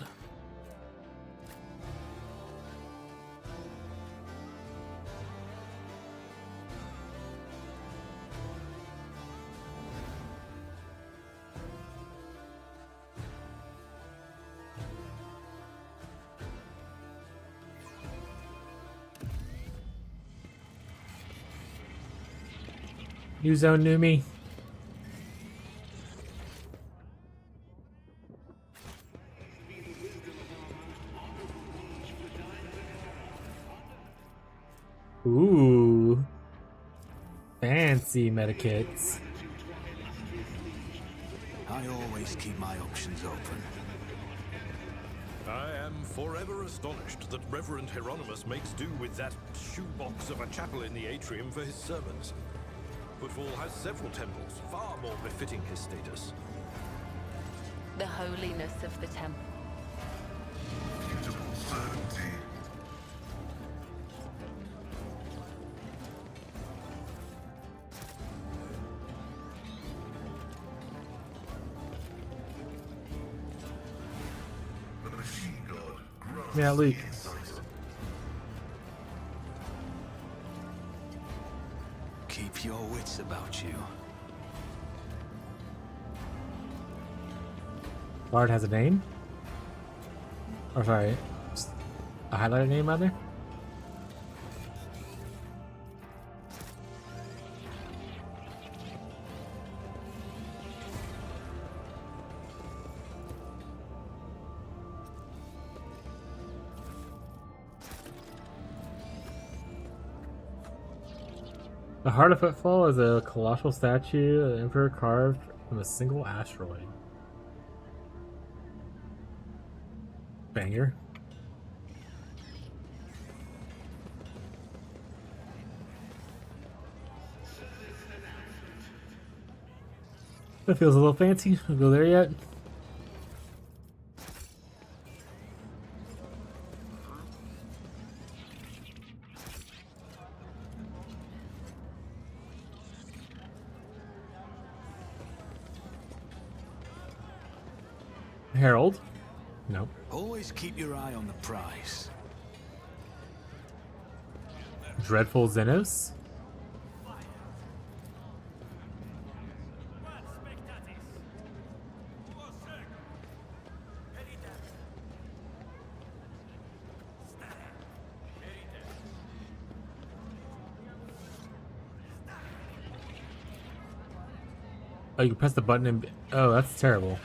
New zone, new me. Ooh. Fancy medikits. I always keep my options open. I am forever astonished that Reverend Hieronymus makes do with that shoebox of a chapel in the atrium for his sermons. Footfall has several temples, far more befitting his status. The holiness of the temple. Mutable certainty. The machine god grasps Yeah, Luke. the insight. Keep your wits about you. Bard has a name? Or sorry, just a highlighted name rather? The Heart of Footfall is a colossal statue of the Emperor carved from a single asteroid. Banger. That feels a little fancy. We'll go there yet. Herald? Nope. Always keep your eye on the prize. Dreadful Xenos? Oh, you can press the button and... Oh, that's terrible.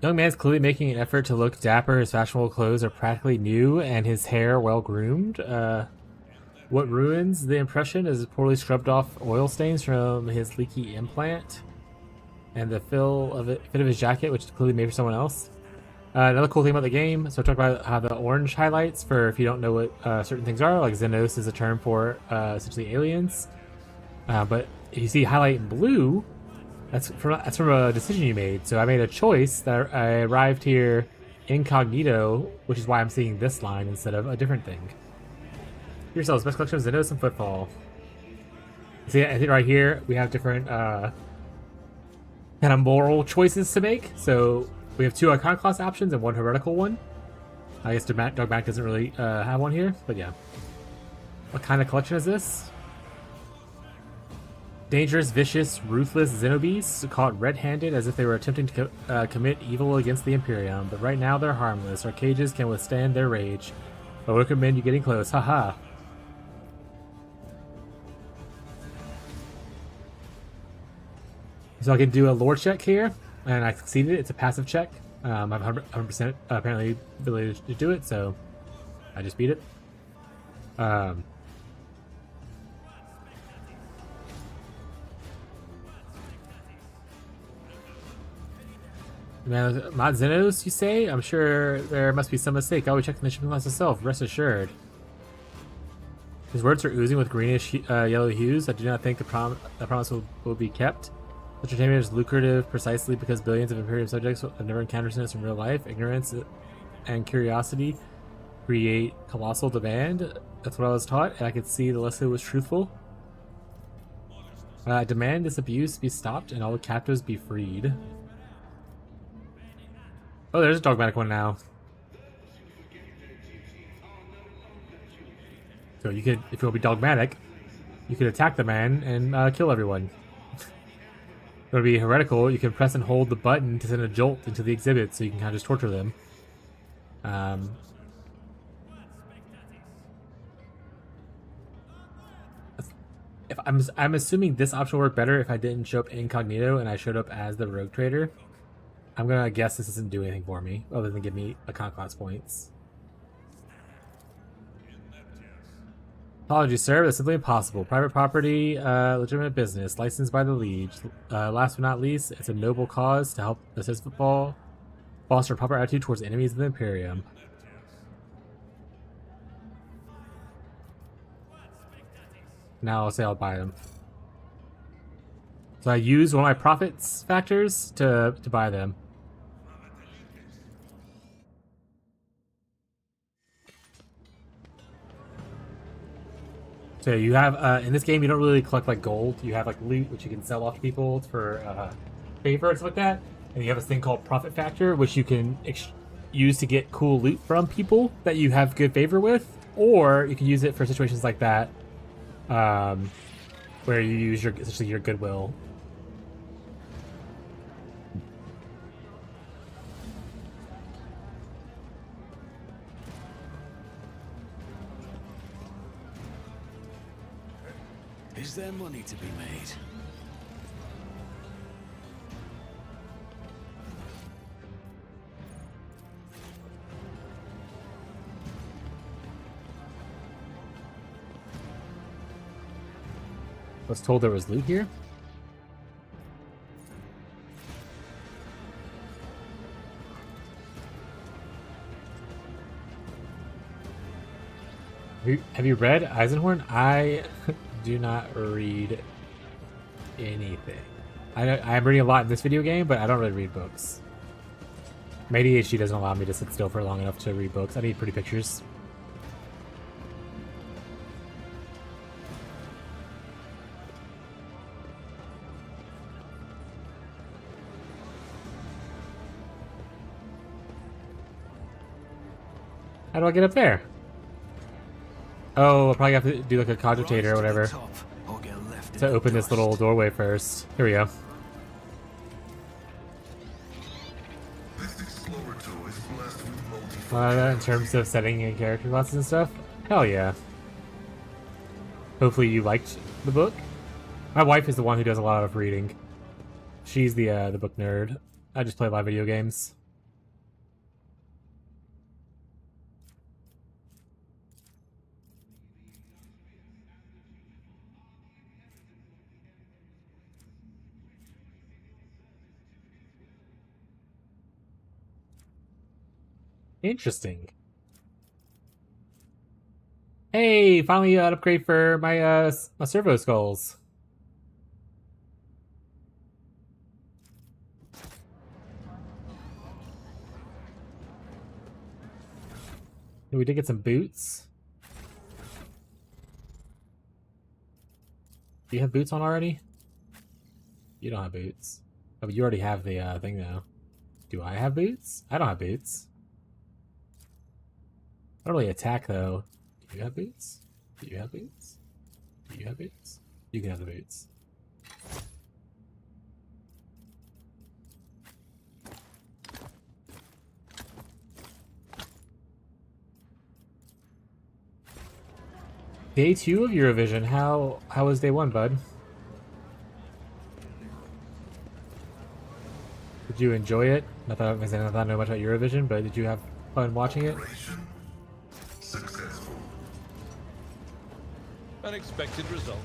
Young man's clearly making an effort to look dapper. His fashionable clothes are practically new and his hair well groomed. What ruins the impression is poorly scrubbed off oil stains from his leaky implant and the fit of his jacket, which is clearly made for someone else. Another cool thing about the game, so I talked about how the orange highlights for if you don't know what certain things are, like Xenos is a term for essentially aliens. But if you see highlight in blue, that's from a decision you made. So I made a choice that I arrived here incognito, which is why I'm seeing this line instead of a different thing. Yourselves, best collection of Xenos and Footfall. See, I think right here we have different kind of moral choices to make. So we have 2 Iconoclast options and 1 heretical one. I guess Dogmatic doesn't really have one here, but yeah. What kind of collection is this? Dangerous, vicious, ruthless Xenobeasts caught red-handed as if they were attempting to commit evil against the Imperium, but right now they're harmless. Our cages can withstand their rage. I would recommend you getting close. Haha. So I can do a lore check here, and I succeeded. It's a passive check. I have 100% apparently ability to do it, so I just beat it. Now, not Xenos, you say? I'm sure there must be some mistake. I'll be checking the shipping class itself, rest assured. His words are oozing with greenish yellow hues. I do not think the promise will be kept. Such entertainment is lucrative precisely because billions of Imperium subjects have never encountered Xenos in real life. Ignorance and curiosity create colossal demand. That's what I was taught, and I could see the lesson was truthful. I demand this abuse be stopped and all the captives be freed. Oh, there's a dogmatic one now. So you could, if you want to be dogmatic, you could attack the man and kill everyone. If you want to be heretical, you can press and hold the button to send a jolt into the exhibit so you can kind of just torture them. if I'm assuming this option would work better if I didn't show up incognito and I showed up as the rogue trader. I'm gonna guess this doesn't do anything for me other than give me a conquest points. Apologies, sir. That's simply impossible. Private property, legitimate business, licensed by the Liege. Last but not least, it's a noble cause to help assist football, foster a proper attitude towards enemies of the Imperium. Now I'll say I'll buy them. So I use one of my profits factors to buy them. So you have, in this game, you don't really collect like gold. You have like loot, which you can sell off to people for favor and stuff like that. And you have this thing called profit factor, which you can use to get cool loot from people that you have good favor with. Or you can use it for situations like that, where you use essentially your goodwill. Is there money to be made? I was told there was loot here. Have you read Eisenhorn? I do not read anything. I'm reading a lot in this video game, but I don't really read books. My ADHD doesn't allow me to sit still for long enough to read books. I need pretty pictures. How do I get up there? Oh, I'll probably have to do like a cogitator or whatever to open this little doorway first. Here we go. In terms of setting and character classes and stuff? Hell yeah. Hopefully you liked the book. My wife is the one who does a lot of reading. She's the book nerd. I just play a lot of video games. Interesting. Hey, finally an upgrade for my my servo skulls. We did get some boots. Do you have boots on already? You don't have boots. Oh, but you already have the thing though. Do I have boots? I don't have boots. I don't really attack though. Do you have boots? Do you have boots? Do you have boots? You can have the boots. Day 2 of Eurovision. How was day 1, bud? Did you enjoy it? Not that I know much about Eurovision, but did you have fun watching it? Successful. Unexpected result.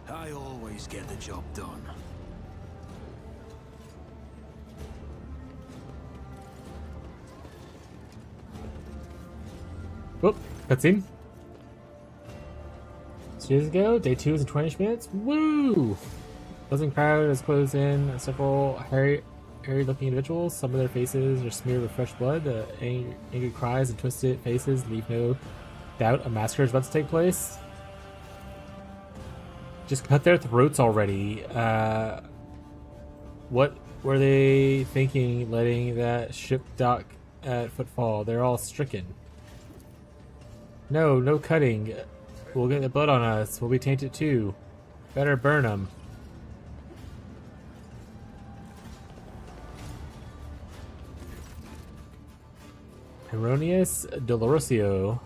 I always get the job done. Whoop, cutscene. 2 days ago, day 2 is in 20 minutes. Woo! Buzzing crowd has closed in several hairy-looking individuals. Some of their faces are smeared with fresh blood. Angry cries and twisted faces leave no doubt a massacre is about to take place. Just cut their throats already. What were they thinking letting that ship dock at Footfall? They're all stricken. No cutting. We'll get the blood on us. We'll be tainted too. Better burn them. Erroneous Dolorosio.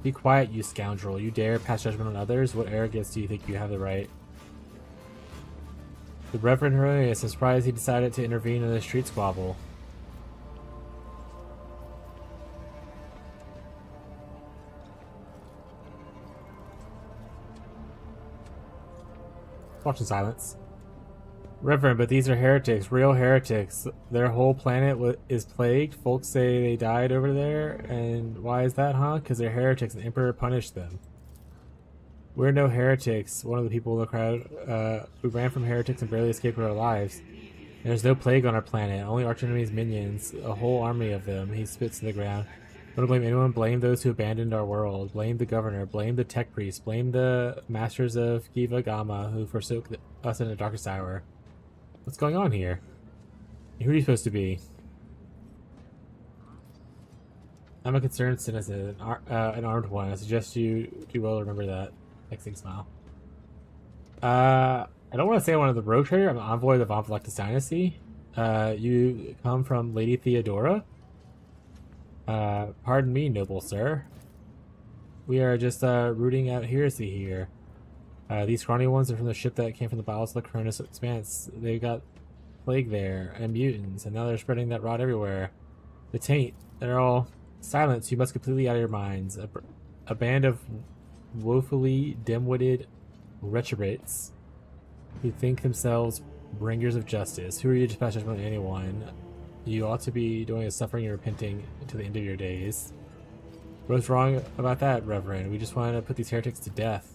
Be quiet, you scoundrel. You dare pass judgment on others? What arrogance do you think you have the right? The Reverend Erroneous is surprised he decided to intervene in the street squabble. Watch in silence. Reverend, but these are heretics, real heretics. Their whole planet is plagued. Folks say they died over there, and why is that, huh? Because they're heretics and the Emperor punished them. We're no heretics, one of the people in the crowd. We ran from heretics and barely escaped with our lives. And there's no plague on our planet, only archenemy's minions, a whole army of them. He spits to the ground. Don't blame anyone, blame those who abandoned our world. Blame the governor, blame the tech priest, blame the masters of Kiva Gamma who forsook us in the darkest hour. What's going on here? Who are you supposed to be? I'm a concerned citizen, an armed one. I suggest you do well to remember that. Texting smile. I don't want to say I'm one of the rogue trader. I'm an envoy of the Von Vellectus dynasty. You come from Lady Theodora? Pardon me, noble sir. We are just rooting out heresy here. These scrawny ones are from the ship that came from the bowels of the Cronus Expanse. They got plague there, and mutants, and now they're spreading that rot everywhere. The taint, they're all silence. You must completely out of your minds. A band of woefully dim-witted retrobates who think themselves bringers of justice. Who are you to pass judgment on anyone? You ought to be doing is suffering and repenting until the end of your days. What's wrong about that, Reverend? We just want to put these heretics to death.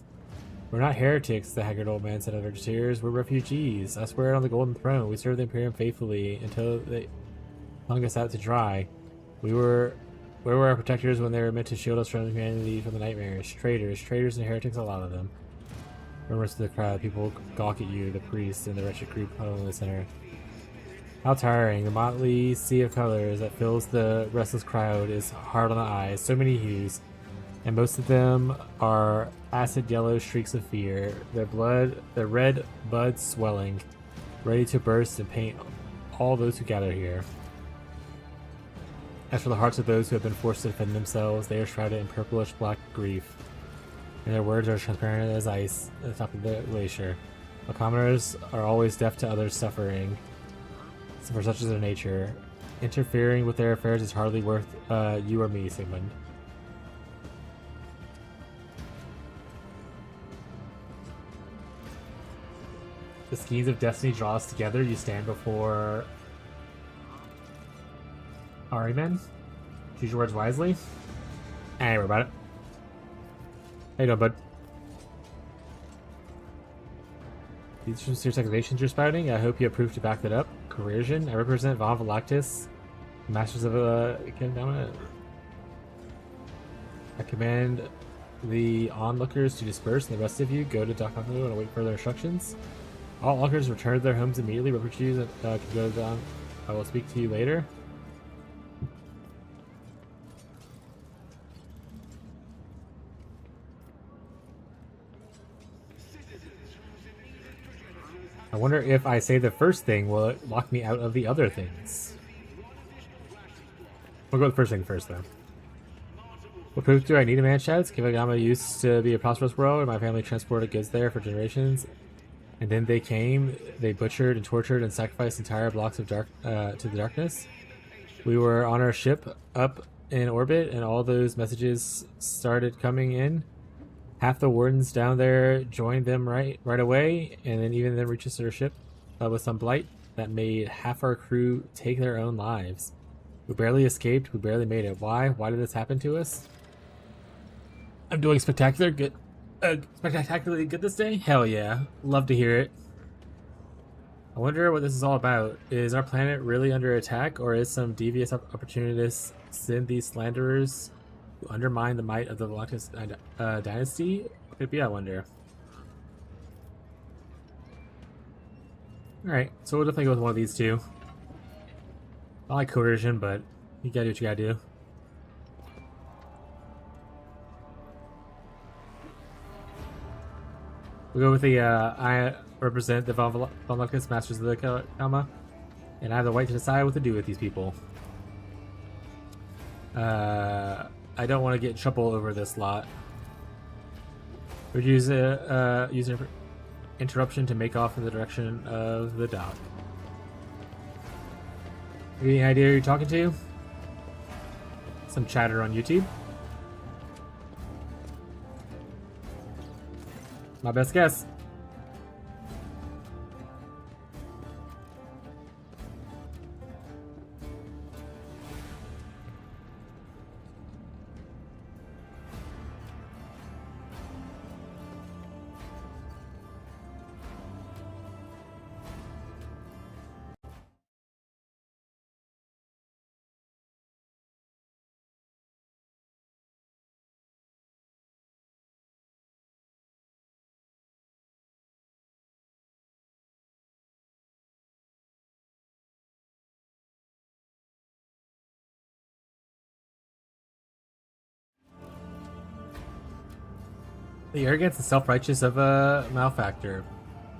We're not heretics, the haggard old man said under tears. We're refugees. I swear it on the golden throne. We served the Imperium faithfully until they hung us out to dry. Where were our protectors when they were meant to shield us from humanity from the nightmares? Traitors and heretics, a lot of them. Murmurs to the crowd. People gawk at you, the priest, and the wretched group huddled in the center. How tiring. The motley sea of colors that fills the restless crowd is hard on the eyes. So many hues, and most of them are acid yellow streaks of fear. Their red buds swelling, ready to burst and paint all those who gather here. As for the hearts of those who have been forced to defend themselves, they are shrouded in purplish black grief, and their words are transparent as ice at the top of the glacier. The commoners are always deaf to others' suffering, for such is their nature. Interfering with their affairs is hardly worth you or me, Sigmund. The schemes of destiny draw us together. You stand before Ariman. Choose your words wisely. Ain't worry about it. How you doing, bud? These are some serious accusations you're spouting. I hope you have proof to back that up. Coercion. I represent Von Vellectus, Masters of Kendama. I command the onlookers to disperse, and the rest of you go to Dakaku and await further instructions. All onlookers return to their homes immediately. Refugees can go down. I will speak to you later. I wonder if I say the first thing, will it lock me out of the other things? We'll go with the first thing first, though. What proof do I need, a man shouts? Kivagama used to be a prosperous world, and my family transported goods there for generations. And then they came, they butchered and tortured and sacrificed entire blocks of to the darkness. We were on our ship up in orbit, and all those messages started coming in. Half the wardens down there joined them right away, and then even then reached their ship with some blight that made half our crew take their own lives. We barely escaped. We barely made it. Why? Why did this happen to us? I'm doing spectacularly good this day? Hell yeah. Love to hear it. I wonder what this is all about. Is our planet really under attack, or is some devious opportunists send these slanderers who undermine the might of the Vellectus dynasty? What could it be, I wonder? Alright, so we'll definitely go with one of these two. I like coercion, but you gotta do what you gotta do. We'll go with the, I represent the Von Lucas, Masters of the Kama, and I have the right to decide what to do with these people. I don't want to get in trouble over this lot. We'd use an interruption to make off in the direction of the dock. Any idea who you're talking to? Some chatter on YouTube. My best guess. The arrogance and self-righteous of a malefactor.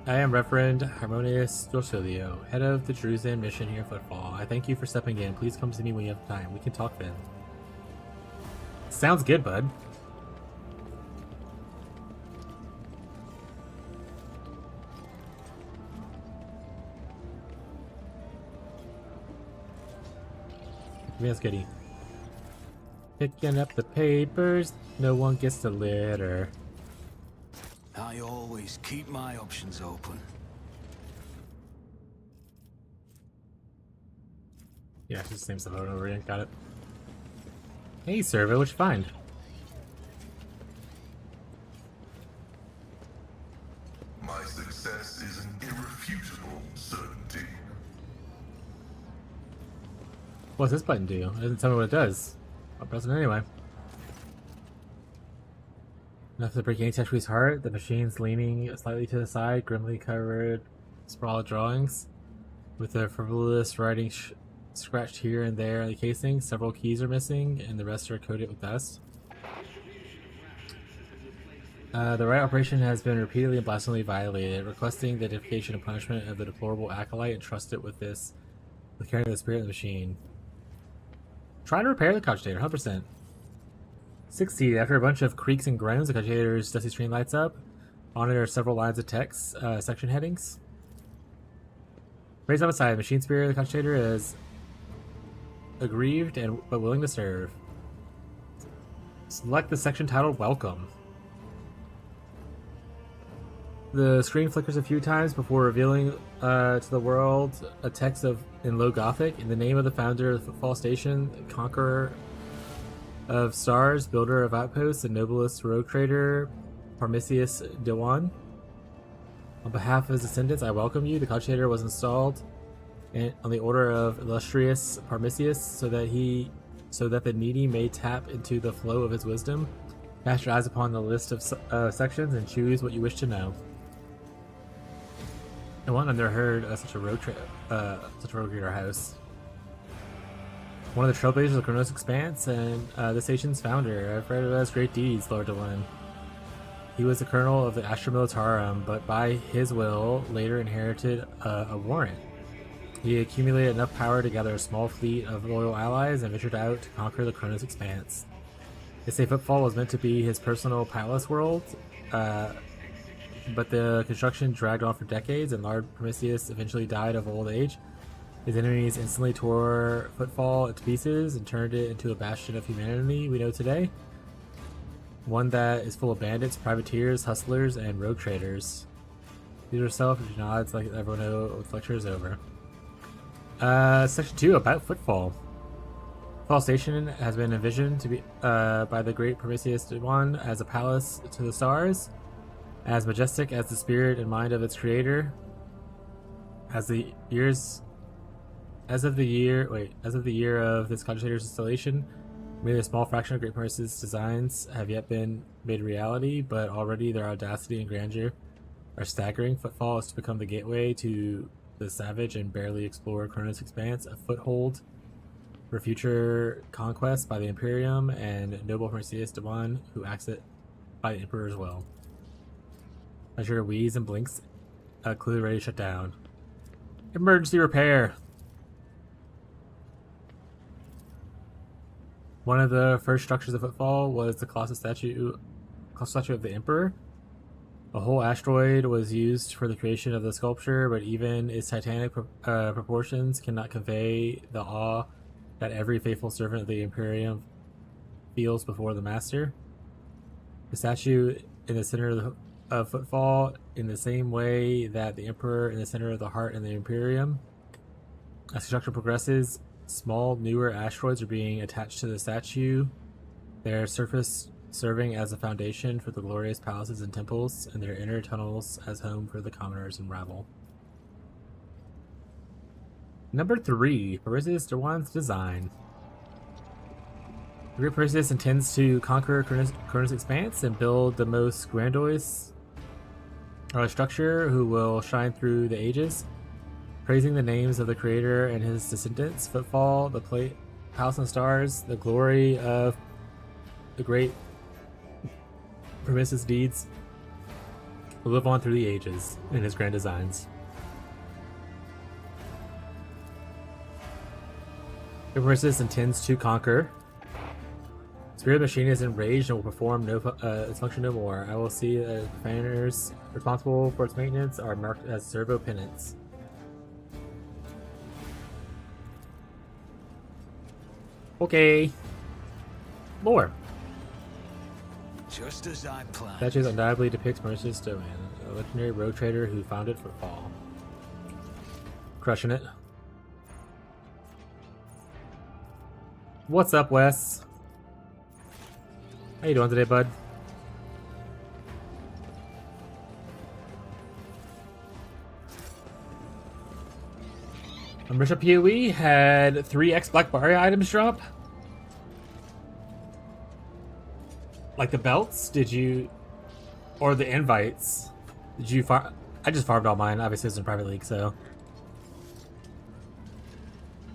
I am Reverend Harmonious Dorsilio, head of the Jerusalem mission here in Footfall. I thank you for stepping in. Please come see me when you have time. We can talk then. Sounds good, bud. Give me a skitty. Picking up the papers. No one gets the litter. I always keep my options open. Yeah, it's just the same stuff over and over again. Got it. Hey, Servo, what'd you find? My success is an irrefutable certainty. What's this button do? It doesn't tell me what it does. I'll press it anyway. Enough to break any Tetsui's heart, the machine's leaning slightly to the side, grimly covered sprawled drawings, with the frivolous writing scratched here and there in the casing. Several keys are missing, and the rest are coated with dust. The right operation has been repeatedly and blasphemily violated, requesting the identification and punishment of the deplorable acolyte entrusted with carrying the spirit of the machine. Trying to repair the cogitator, 100%. Succeed. After a bunch of creaks and groans, the cogitator's dusty screen lights up. On it are several lines of text, section headings. Raised on the side, machine spirit of the cogitator is aggrieved but willing to serve. Select the section titled Welcome. The screen flickers a few times before revealing to the world a text in low Gothic, in the name of the founder of the Footfall Station, conqueror of stars, builder of outposts, and noblest road trader, Parmisius Dewan. On behalf of his descendants, I welcome you. The cogitator was installed on the order of illustrious Parmisius so that the needy may tap into the flow of his wisdom. Cast your eyes upon the list of sections and choose what you wish to know. I want never heard of such a road trader house. One of the trailblazers of Kronos Expanse and the station's founder. I've read about his great deeds, Lord Delin. He was the colonel of the Astra Militarum, but by his will later inherited a warrant. He accumulated enough power to gather a small fleet of loyal allies and ventured out to conquer the Kronos Expanse. They say Footfall was meant to be his personal palace world, but the construction dragged on for decades, and Lord Parmisius eventually died of old age. His enemies instantly tore Footfall to pieces and turned it into a bastion of humanity we know today. One that is full of bandits, privateers, hustlers, and rogue traders. Lead yourself and nods like everyone knows the lecture is over. Section 2 about Footfall. Footfall Station has been envisioned to be by the great Parmisius Dewan as a palace to the stars, as majestic as the spirit and mind of its creator. As of the year of this cogitator's installation, merely a small fraction of Great Parmisius' designs have yet been made reality, but already their audacity and grandeur are staggering. Footfall is to become the gateway to the savage and barely explored Kronos Expanse, a foothold for future conquest by the Imperium and noble Parmisius Dewan, who acts it by the Emperor as well. Measure wheeze and blinks. Clue ready to shut down. Emergency repair. One of the first structures of Footfall was the colossal statue of the Emperor. A whole asteroid was used for the creation of the sculpture, but even its titanic proportions cannot convey the awe that every faithful servant of the Imperium feels before the Master. The statue in the center of Footfall, in the same way that the Emperor in the center of the heart in the Imperium. As construction progresses, small, newer asteroids are being attached to the statue, their surface serving as a foundation for the glorious palaces and temples, and their inner tunnels as home for the commoners and rabble. Number 3, Perseus Dewan's design. The great Perseus intends to conquer Chronos' expanse and build the most grandiose structure who will shine through the ages. Praising the names of the creator and his descendants, Footfall, the Palace and Stars, the glory of the great Perseus deeds will live on through the ages in his grand designs. Perseus intends to conquer. Spirit Machine is enraged and will perform its function no more. I will see that profaners responsible for its maintenance are marked as servo penance. Okay. More. Just as I planned. Statues undoubtedly depicts Perseus Dewan, a legendary rogue trader who founded Footfall. Crushing it. What's up, Wes? How you doing today, bud? Marisha PoE had 3x Black Barrier items drop. Like the belts, did you... Or the invites. Did you farm... I just farmed all mine. Obviously it's in private league, so...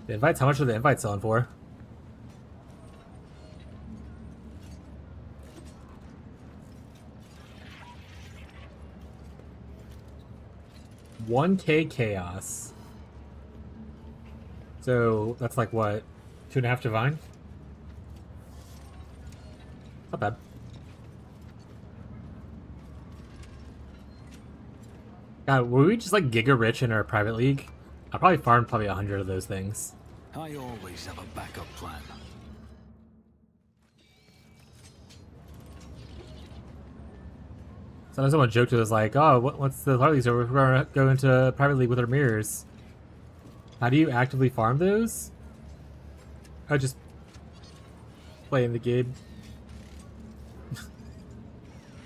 The invites, how much are the invites selling for? $1K chaos. So that's like what, 2.5 divine? Not bad. God, were we just like giga rich in our private league? I probably farmed 100 of those things. I always have a backup plan. So someone joked to us like, oh, what's the Harley? So we're gonna go into private league with our mirrors. How do you actively farm those? I just play in the game.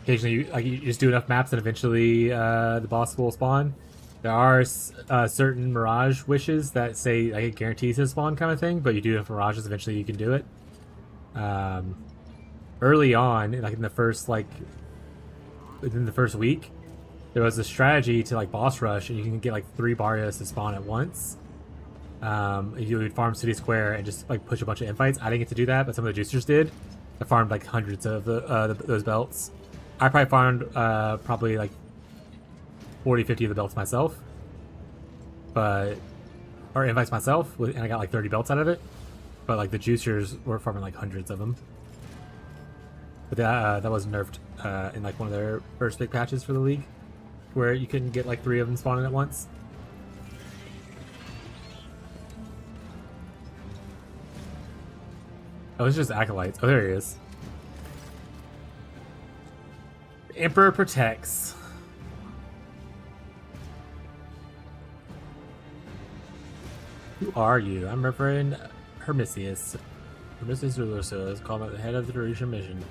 Occasionally, you just do enough maps, and eventually the boss will spawn. There are certain Mirage wishes that say like it guarantees his spawn kind of thing, but you do enough Mirages, eventually you can do it. Early on, like in the first within the first week, there was a strategy to like boss rush, and you can get like 3 Barrios to spawn at once. You would farm City Square and just like push a bunch of invites. I didn't get to do that, but some of the juicers did. I farmed like hundreds of those belts. I probably farmed probably like 40-50 of the belts myself, or invites myself, and I got like 30 belts out of it. But like the juicers were farming like hundreds of them. But that was nerfed in like one of their first big patches for the league, where you couldn't get like 3 of them spawning at once. Oh, it's just acolytes. Oh, there he is. The Emperor protects. Who are you? I'm Reverend Hermesius. Hermesius Ruloso is called by the head of the Dorutian mission.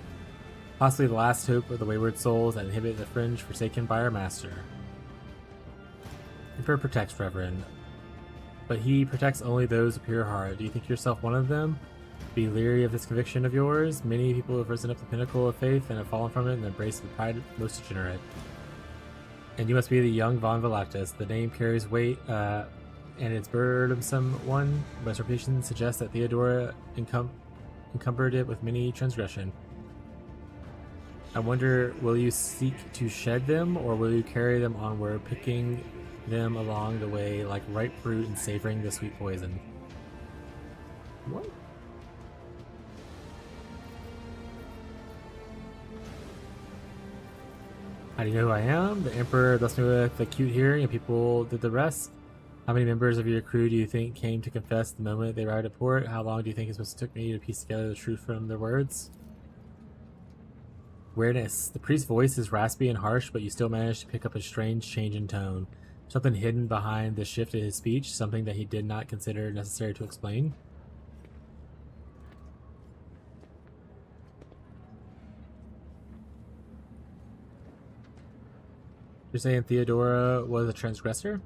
Possibly the last hope of the wayward souls that inhabit the fringe forsaken by our master. Emperor protects, Reverend. But he protects only those of pure heart. Do you think yourself one of them? Be leery of this conviction of yours. Many people have risen up the pinnacle of faith and have fallen from it and embraced the pride of the most degenerate. And you must be the young Von Velactus. The name carries weight, and its burdensome one. But its reputation suggests that Theodora encumbered it with many transgression. I wonder, will you seek to shed them, or will you carry them onward, picking them along the way like ripe fruit and savoring the sweet poison? What? How do you know who I am? The Emperor blessed me with a cute hearing, and people did the rest. How many members of your crew do you think came to confess the moment they arrived at port? How long do you think it must took me to piece together the truth from their words? Awareness. The priest's voice is raspy and harsh, but you still manage to pick up a strange change in tone. Something hidden behind the shift in his speech, something that he did not consider necessary to explain. You're saying Theodora was a transgressor?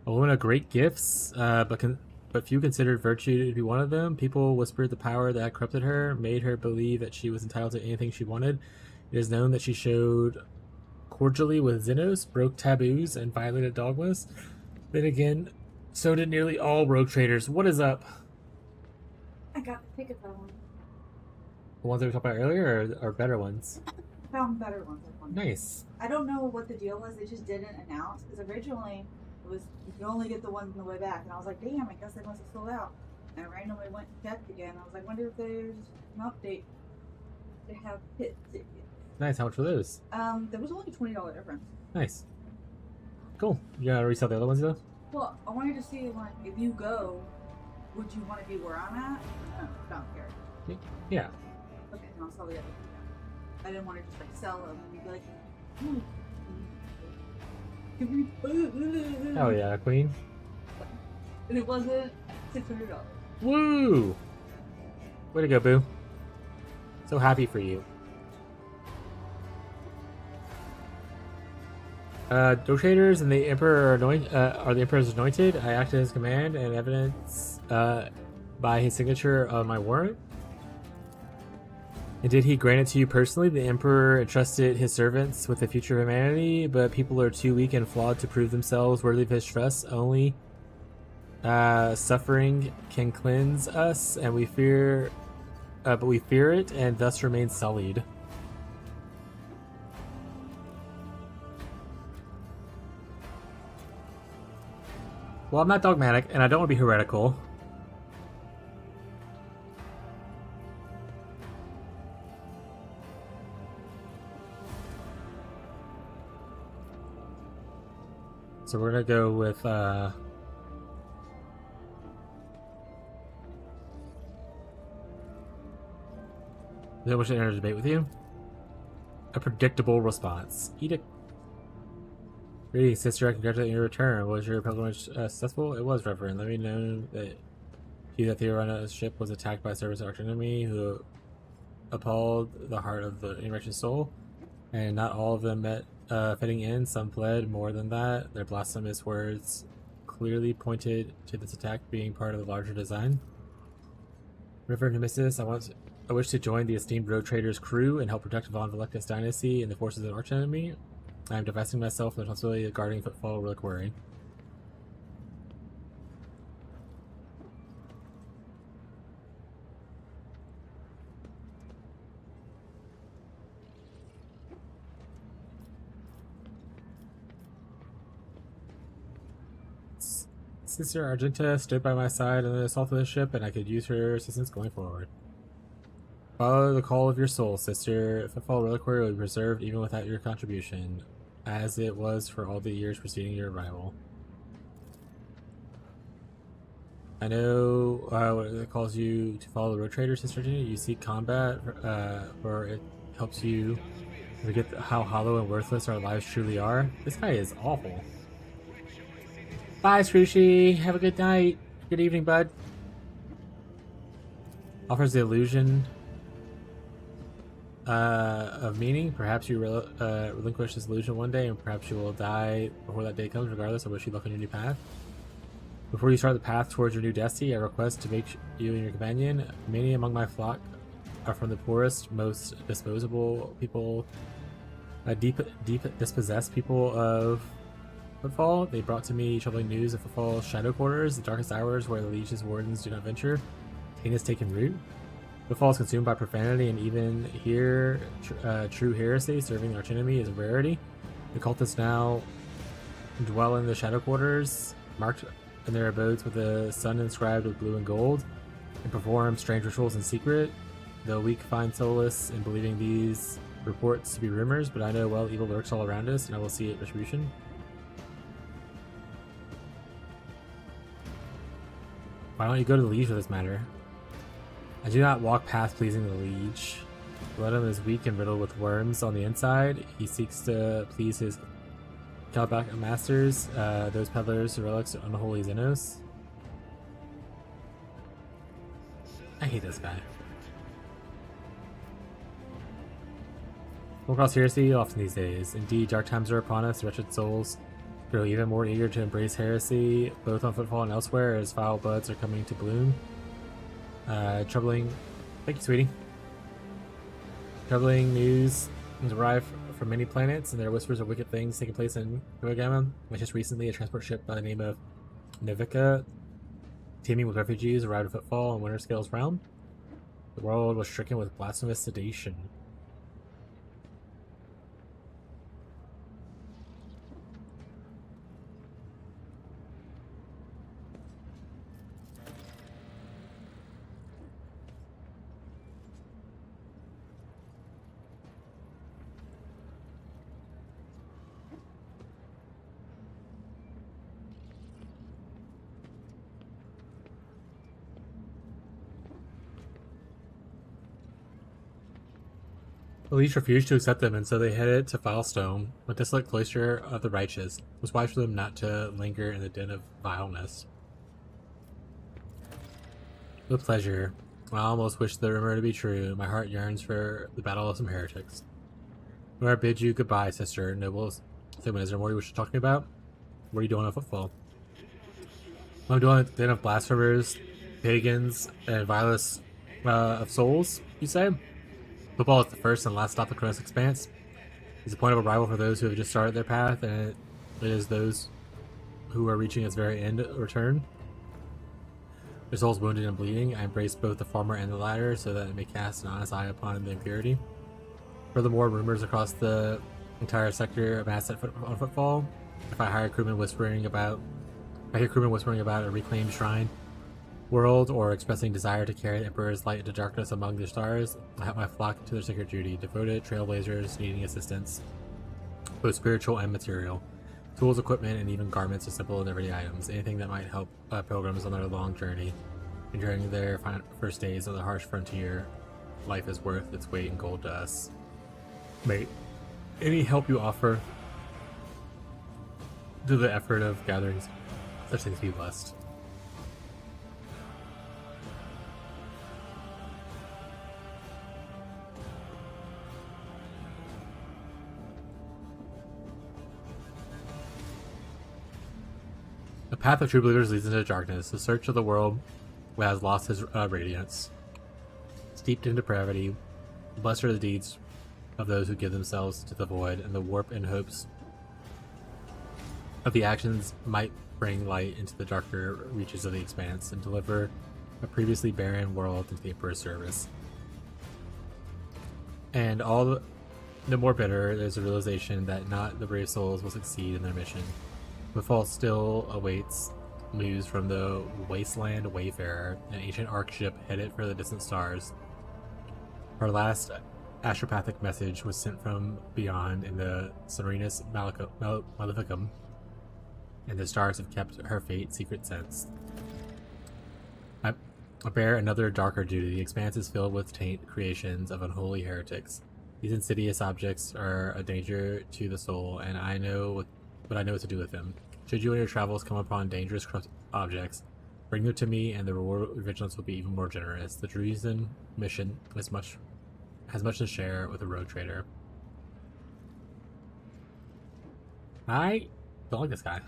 A woman of great gifts, but few considered virtue to be one of them. People whispered the power that had corrupted her, made her believe that she was entitled to anything she wanted. It is known that she showed cordially with Xenos, broke taboos, and violated dogmas. Then again, so did nearly all rogue traders. What is up? I got the ticket for one. The ones that we talked about earlier or better ones? Found better ones. Nice. I don't know what the deal was. They just didn't announce because originally it was you could only get the ones on the way back, and I was like, damn, I guess they must have sold out. And I randomly went and checked again. I was like, wonder if there's an update to have pit tickets. Nice. How much were those? There was only $20 difference. Nice. Cool. You gotta resell the other ones though? Well, I wanted to see like if you go, would you want to be where I'm at? No, don't care. Yeah. Okay, then I'll sell the other one. I didn't want to just like sell them and be like, Oh yeah, Queen. And it wasn't $600. Woo! Way to go, Boo. So happy for you. Traders and the Emperor are the Emperor's anointed. I acted as command and evidence by his signature of my warrant. And did he grant it to you personally? The Emperor entrusted his servants with the future of humanity, but people are too weak and flawed to prove themselves worthy of his trust. Only suffering can cleanse us, and we fear, but we fear it, and thus remain sullied. Well, I'm not dogmatic, and I don't want to be heretical. So we're gonna go with I wish to enter a debate with you. A predictable response. Edict. Greetings, sister. I congratulate you on your return. Was your pilgrimage successful? It was, Reverend. Let me know that Theodora's ship was attacked by a service archenemy who appalled the heart of the enriched soul, and not all of them met fitting in. Some fled. More than that, their blasphemous words clearly pointed to this attack being part of the larger design. Reverend Nemesis, I wish to join the esteemed road trader's crew and help protect Von Velectus dynasty and the forces of the archenemy. I am divesting myself from the responsibility of guarding Footfall Reliquary. Sister Argenta stood by my side in the assault of the ship, and I could use her assistance going forward. Follow the call of your soul, sister. Footfall Reliquary will be preserved even without your contribution, as it was for all the years preceding your arrival. I know what it calls you to follow the road trader, Sister Argenta. You seek combat, or it helps you forget how hollow and worthless our lives truly are. This guy is awful. Bye, Scrooshy. Have a good night. Good evening, bud. Offers the illusion of meaning. Perhaps you relinquish this illusion one day, and perhaps you will die before that day comes. Regardless, I wish you luck on your new path. Before you start the path towards your new destiny, I request to make you and your companion. Many among my flock are from the poorest, most disposable people, deep dispossessed people of Footfall. They brought to me troubling news of Footfall's shadow quarters, the darkest hours where the Legion's wardens do not venture. Pain has taken root. Footfall is consumed by profanity, and even here, true heresy, serving the archenemy, is a rarity. The cultists now dwell in the shadow quarters, marked in their abodes with the sun inscribed with blue and gold, and perform strange rituals in secret. The weak find solace in believing these reports to be rumors, but I know well evil lurks all around us, and I will see it retribution. Why don't you go to the liege for this matter? I do not walk past pleasing the liege. Bloodham is weak and riddled with worms on the inside. He seeks to please his Kalbak masters, those peddlers who relics of unholy Xenos. I hate this guy. Come across heresy often these days. Indeed, dark times are upon us. Wretched souls grow even more eager to embrace heresy, both on Footfall and elsewhere, as foul buds are coming to bloom. Troubling. Thank you, sweetie. Troubling news has arrived from many planets, and there are whispers of wicked things taking place in Kogama, which just recently a transport ship by the name of Nivika, teeming with refugees, arrived at Footfall in Winterscale's realm. The world was stricken with blasphemous sedation. The Leech refused to accept them, and so they headed to Filestone, a desolate cloister of the righteous. It was wise for them not to linger in the den of vileness. With pleasure. I almost wish the rumor to be true. My heart yearns for the battle of some heretics. When I bid you goodbye, sister. Nobles. Say, is there more you wish to talk to me about? What are you doing on Footfall? I'm doing a den of blasphemers, pagans, and vilest of souls, you say? Football is the first and last stop of Kronos Expanse. It's a point of arrival for those who have just started their path, and it is those who are reaching its very end return. Their souls wounded and bleeding, I embrace both the former and the latter, so that it may cast an honest eye upon the impurity. Furthermore, rumors across the entire sector of asset on Footfall. If I hear crewmen whispering about a reclaimed shrine world, or expressing desire to carry the Emperor's light into darkness among the stars, I have my flock to their sacred duty, devoted trailblazers needing assistance, both spiritual and material. Tools, equipment, and even garments are simple and everyday items. Anything that might help pilgrims on their long journey. And during their first days on the harsh frontier, life is worth its weight in gold to us. Mate, any help you offer to the effort of gathering such things be blessed. The path of true believers leads into darkness, the search of the world that has lost his radiance. Steeped in depravity, blessed are the deeds of those who give themselves to the void, and the warp and hopes of the actions might bring light into the darker reaches of the expanse and deliver a previously barren world into the Emperor's service. And all the more bitter, there's a realization that not the brave souls will succeed in their mission. Footfall still awaits news from the Wasteland Wayfarer, an ancient arc ship headed for the distant stars. Her last astropathic message was sent from beyond in the Serenus Maleficum, and the stars have kept her fate secret since. I bear another darker duty. The expanse is filled with taint creations of unholy heretics. These insidious objects are a danger to the soul, and I know what to do with them. Should you in your travels come upon dangerous corrupt objects, bring them to me, and the reward of vigilance will be even more generous. The treason mission has much to share with a rogue trader. I don't like this guy.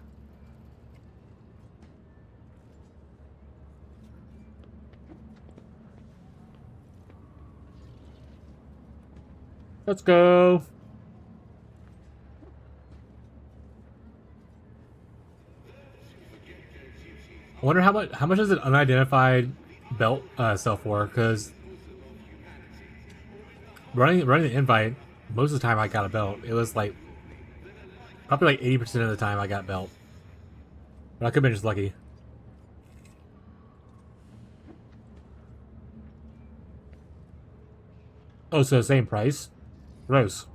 Let's go. I wonder how much does an unidentified belt sell for? Because running the invite, most of the time I got a belt. It was like probably like 80% of the time I got belt. But I could have been just lucky. Oh, so same price? Gross.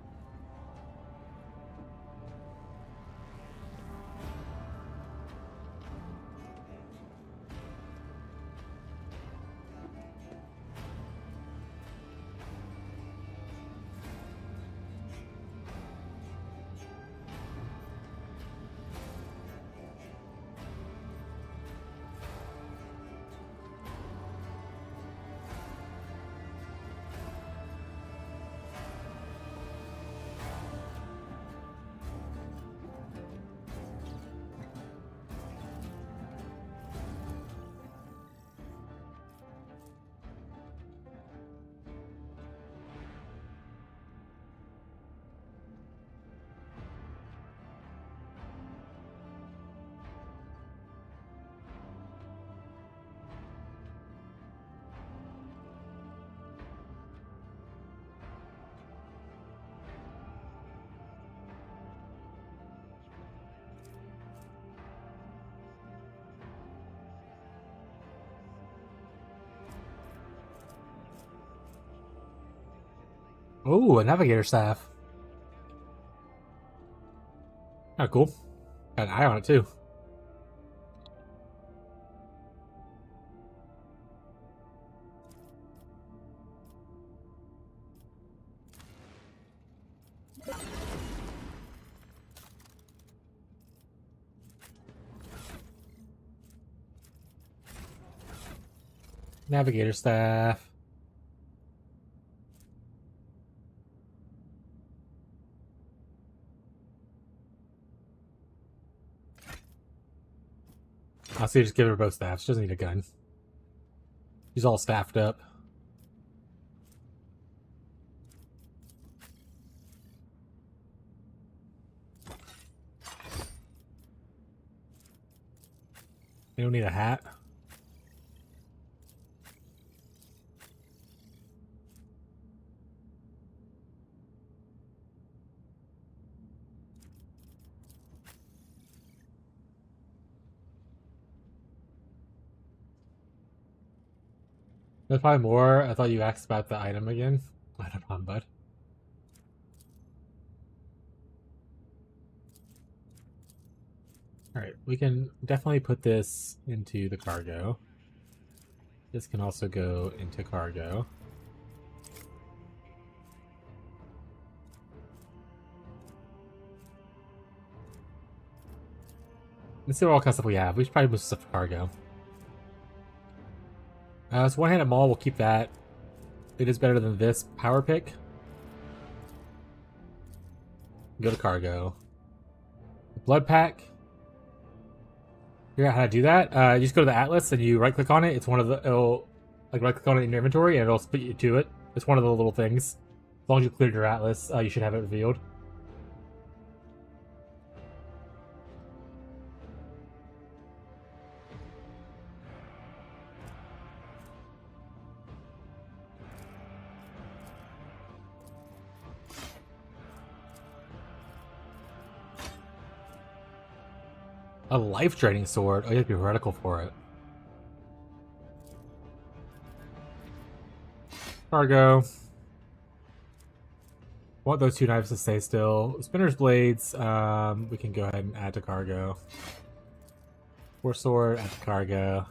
Oh, a navigator staff. Oh, cool. Got an eye on it too. Navigator staff. I'll see, just give her both staffs. She doesn't need a gun. She's all staffed up. You don't need a hat. There's probably more. I thought you asked about the item again. I don't know, bud. Alright, we can definitely put this into the cargo. This can also go into cargo. Let's see what kind of stuff we have. We should probably move stuff to cargo. So one-handed maul, we'll keep that. It is better than this power pick. Go to cargo. Blood pack. Figure out how to do that. You just go to the atlas and you right-click on it. It's one of the. It'll like right-click on it in your inventory and it'll split you to it. It's one of the little things. As long as you cleared your atlas, you should have it revealed. A life-draining sword? Oh, you have to be reticle for it. Cargo. Want those two knives to stay still. Spinner's blades, we can go ahead and add to cargo. War sword, add to cargo.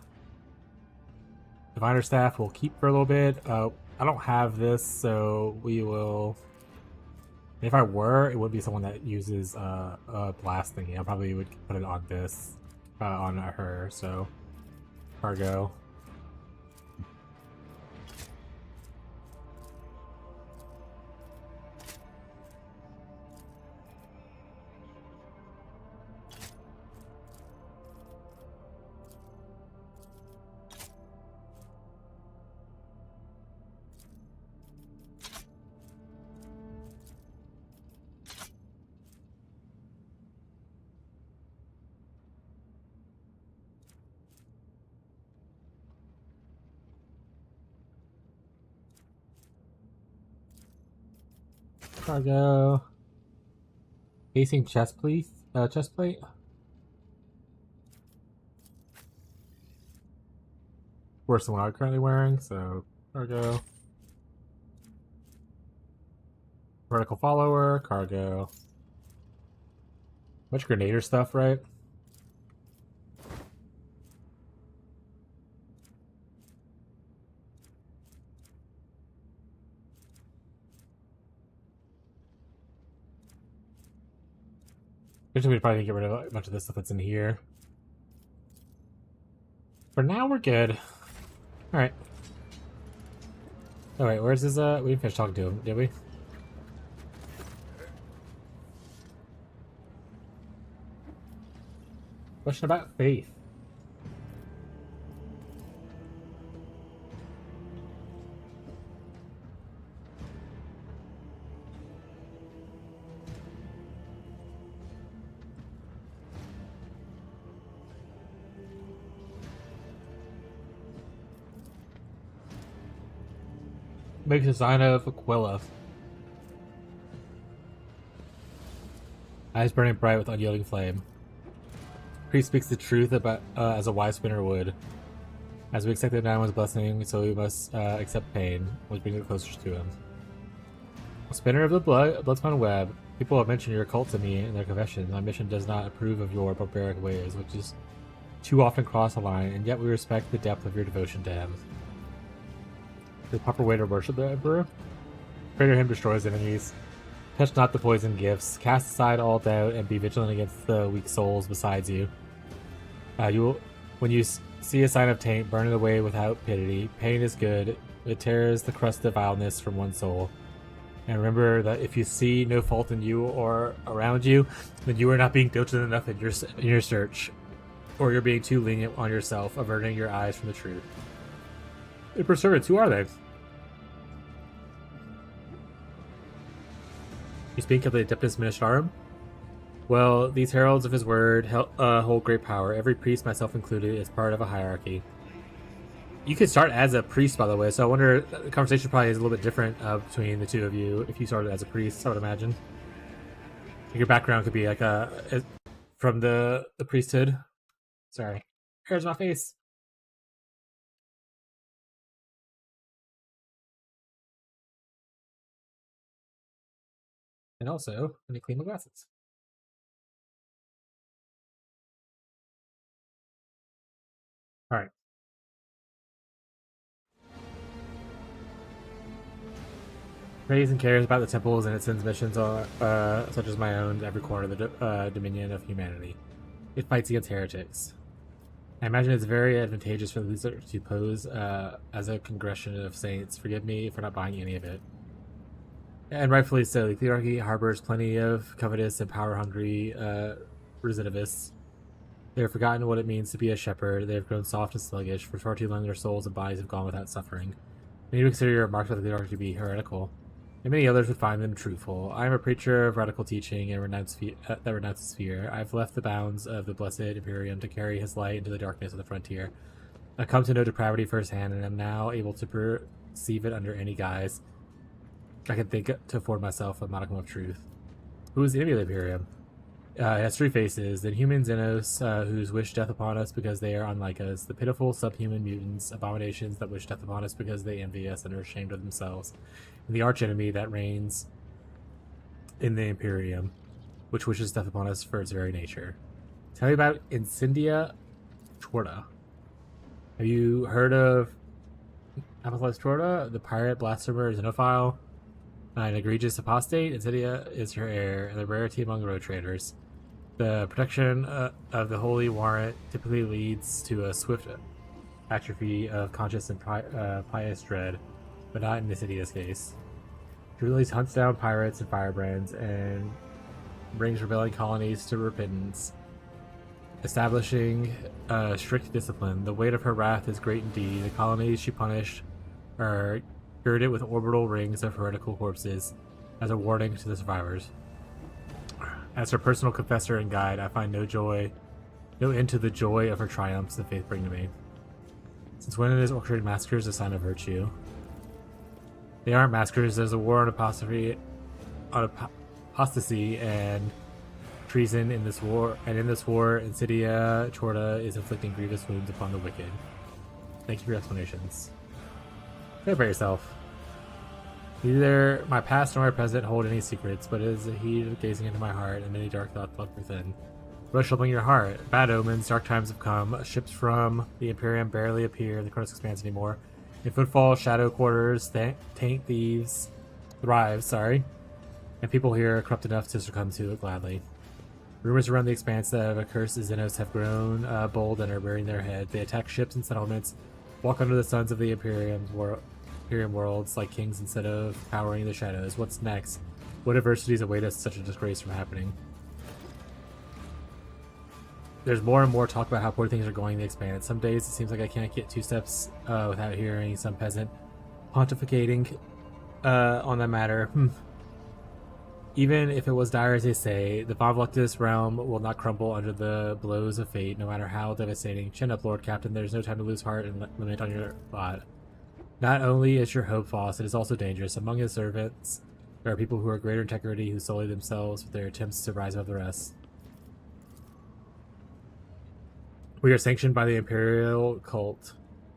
Diviner staff we'll keep for a little bit. I don't have this, so we will... If I were, it would be someone that uses a blast thingy. I probably would put it on this, on her, so... Cargo. Cargo. Facing chest plate. Chest plate. Worse than what I'm currently wearing, so cargo. Vertical follower, cargo. Much Grenader stuff, right? Eventually, we probably get rid of a bunch of this stuff that's in here. For now, we're good. Alright. Alright, where's his, we didn't finish talking to him, did we? Question about faith. Makes a sign of Aquila. Eyes burning bright with unyielding flame. Priest speaks the truth about as a wise spinner would. As we accepted Nana's blessing, so we must accept pain, which brings it closer to him. Spinner of the blood-spun web, people have mentioned your cult to me in their confessions. My mission does not approve of your barbaric ways, which is too often cross the line, and yet we respect the depth of your devotion to him. The proper way to worship the Emperor? Pray to him destroys enemies. Touch not the poison gifts. Cast aside all doubt and be vigilant against the weak souls besides you. When you see a sign of taint, burn it away without pity. Pain is good. It tears the crust of vileness from one's soul. And remember that if you see no fault in you or around you, then you are not being diligent enough in your search. Or you're being too lenient on yourself, averting your eyes from the truth. Emperor servants, who are they? You speak of the Adeptus Ministarum? Well, these heralds of his word hold great power. Every priest, myself included, is part of a hierarchy. You could start as a priest, by the way, so I wonder, the conversation probably is a little bit different between the two of you if you started as a priest, I would imagine. Your background could be like from the priesthood. Sorry. Here's my face. And also, let me clean my glasses. Alright. Prays and cares about the temples and it sends missions, such as my own, to every corner of the dominion of humanity. It fights against heretics. I imagine it's very advantageous for the loser to pose as a congregation of saints. Forgive me for not buying any of it. And rightfully so. The Clerarchy harbors plenty of covetous and power-hungry recidivists. They have forgotten what it means to be a shepherd. They have grown soft and sluggish. For far too long their souls and bodies have gone without suffering. Many would consider your remarks about the Clerarchy to be heretical, and many others would find them truthful. I am a preacher of radical teaching and that renounces fear. I have left the bounds of the blessed Imperium to carry his light into the darkness of the frontier. I come to know depravity firsthand, and am now able to perceive it under any guise I can think to afford myself a modicum of truth. Who is the enemy of the Imperium? It has three faces: the inhuman Xenos, whose wish death upon us because they are unlike us; the pitiful subhuman mutants, abominations that wish death upon us because they envy us and are ashamed of themselves; and the archenemy that reigns in the Imperium, which wishes death upon us for its very nature. Tell me about Incendia Torta. Have you heard of Apothelis Torta, the pirate, blasphemer, xenophile, an egregious apostate? Incendia is her heir, and the rarity among road traders. The protection of the Holy Warrant typically leads to a swift atrophy of conscious and pious dread, but not in Incendia's case. She releases hunts down pirates and firebrands, and brings rebelling colonies to repentance, establishing strict discipline. The weight of her wrath is great indeed. The colonies she punished are girded with orbital rings of heretical corpses as a warning to the survivors. As her personal confessor and guide, I find no end to the joy of her triumphs the faith bring to me. Since when is orchestrated massacres a sign of virtue? They aren't massacres. There's a war on apostasy apostasy and treason in this war, Insidia Chorda is inflicting grievous wounds upon the wicked. Thank you for your explanations. Celebrate yourself. Neither my past nor my present hold any secrets, but it is a heat of gazing into my heart, and many dark thoughts left within. What is troubling your heart? Bad omens, dark times have come. Ships from the Imperium barely appear in the Chronos Expanse anymore. In Footfall, Shadow Quarters, taint thieves thrive, and people here are corrupt enough to succumb to it gladly. Rumors around the Expanse that have accursed Xenos have grown bold and are burying their head. They attack ships and settlements, walk under the suns of the Imperium worlds like kings instead of cowering in the shadows. What's next? What adversities await us such a disgrace from happening? There's more and more talk about how poor things are going in the Expanse. Some days it seems like I can't get 2 steps without hearing some peasant pontificating on that matter. Even if it was dire as they say, the Von Vluctus realm will not crumble under the blows of fate, no matter how devastating. Chin up, Lord Captain. There's no time to lose heart and lament on your lot. Not only is your hope false, it is also dangerous. Among his servants, there are people who are greater integrity, who sully themselves with their attempts to rise above the rest. We are sanctioned by the Imperial cult,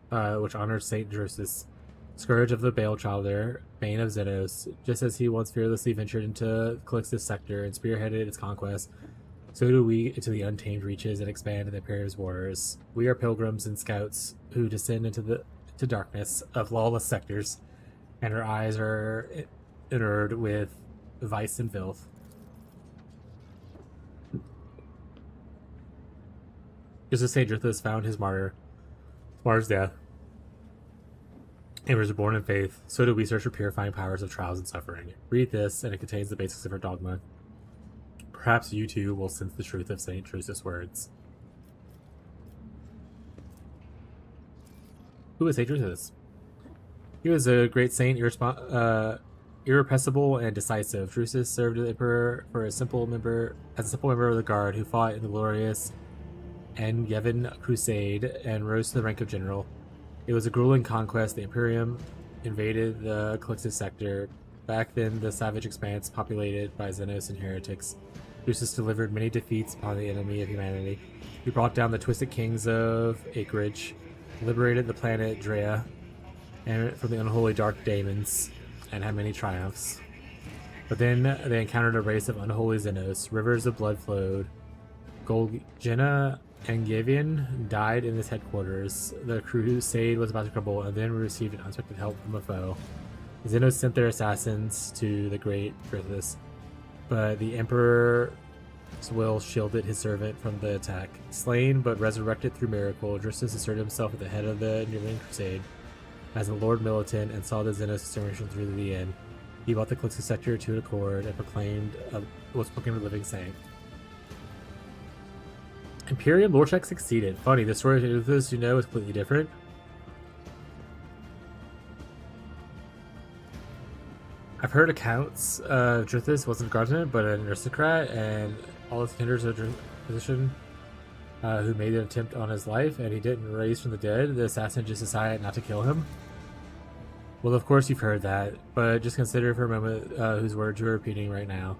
which honors Saint Drusus, scourge of the Bale Childer, bane of Xenos. Just as he once fearlessly ventured into Calixtus sector and spearheaded its conquest, so do we into the untamed reaches and expand the Imperium's borders. We are pilgrims and scouts who descend into the darkness of lawless sectors, and our eyes are inured with vice and filth. Just as Saint Drusus found his martyr's death, and was born in faith, so do we search for purifying powers of trials and suffering. Read this, and it contains the basics of her dogma. Perhaps you too will sense the truth of Saint Drusus' words. Who is Saint Drusus? He was a great saint, irrepressible and decisive. Drusus served the Emperor as a simple member of the Guard who fought in the glorious Angevin Crusade and rose to the rank of general. It was a grueling conquest. The Imperium invaded the Calixtus sector. Back then, the savage expanse populated by Xenos and heretics. Drusus delivered many defeats upon the enemy of humanity. He brought down the twisted kings of Acreage, liberated the planet Drea and from the unholy dark daemons, and had many triumphs. But then they encountered a race of unholy Xenos. Rivers of blood flowed. Golgina Angavian died in his headquarters. The crusade was about to crumble, and then we received unexpected help from a foe. The Xenos sent their assassins to the great Drusus, but the Emperor's will shielded his servant from the attack. Slain but resurrected through miracle, Drusus asserted himself at the head of the Nearland Crusade as a Lord Militant and saw the Xenos extermination through to the end. He brought the Calixtus sector to an accord and was proclaimed a living saint. Imperium lore check succeeded. Funny, the story of this is completely different. I've heard accounts of Drusus wasn't a guardian, but an aristocrat, and all his contenders of position who made an attempt on his life, and he didn't raise from the dead. The assassin just decided not to kill him. Well, of course you've heard that, but just consider for a moment whose words you're repeating right now.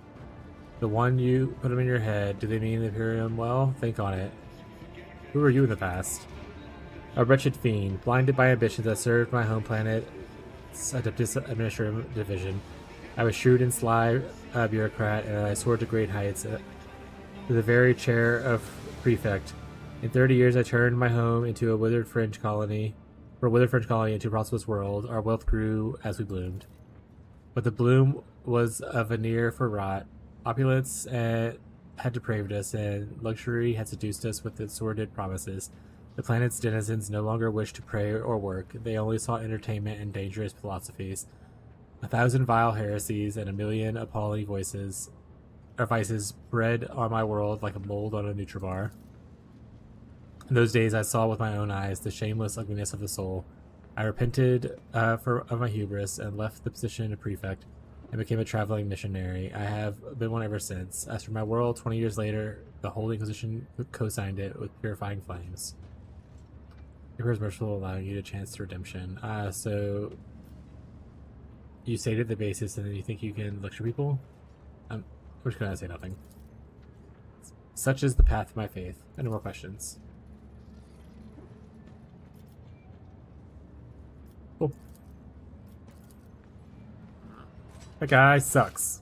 The one you put them in your head, do they mean the Imperium well? Think on it. Who were you in the past? A wretched fiend, blinded by ambitions that served my home planet's Adeptus Administrative Division. I was shrewd and sly bureaucrat, and I soared to great heights to the very chair of prefect. In 30 years, I turned my home into a withered French colony, into a prosperous world. Our wealth grew as we bloomed. But the bloom was a veneer for rot. Opulence had depraved us, and luxury had seduced us with its sordid promises. The planet's denizens no longer wished to pray or work. They only sought entertainment and dangerous philosophies. 1,000 vile heresies and 1,000,000 appalling vices bred on my world like a mold on a Nutribar. In those days I saw with my own eyes the shameless ugliness of the soul. I repented of my hubris and left the position of prefect and became a traveling missionary. I have been one ever since. As for my world, 20 years later, the Holy Inquisition co-signed it with purifying flames. Emperor's merciful, allowing you a chance to redemption. So you stated the basis, and then you think you can lecture people? We're just gonna say nothing. Such is the path of my faith. Any more questions? Oh. That guy sucks.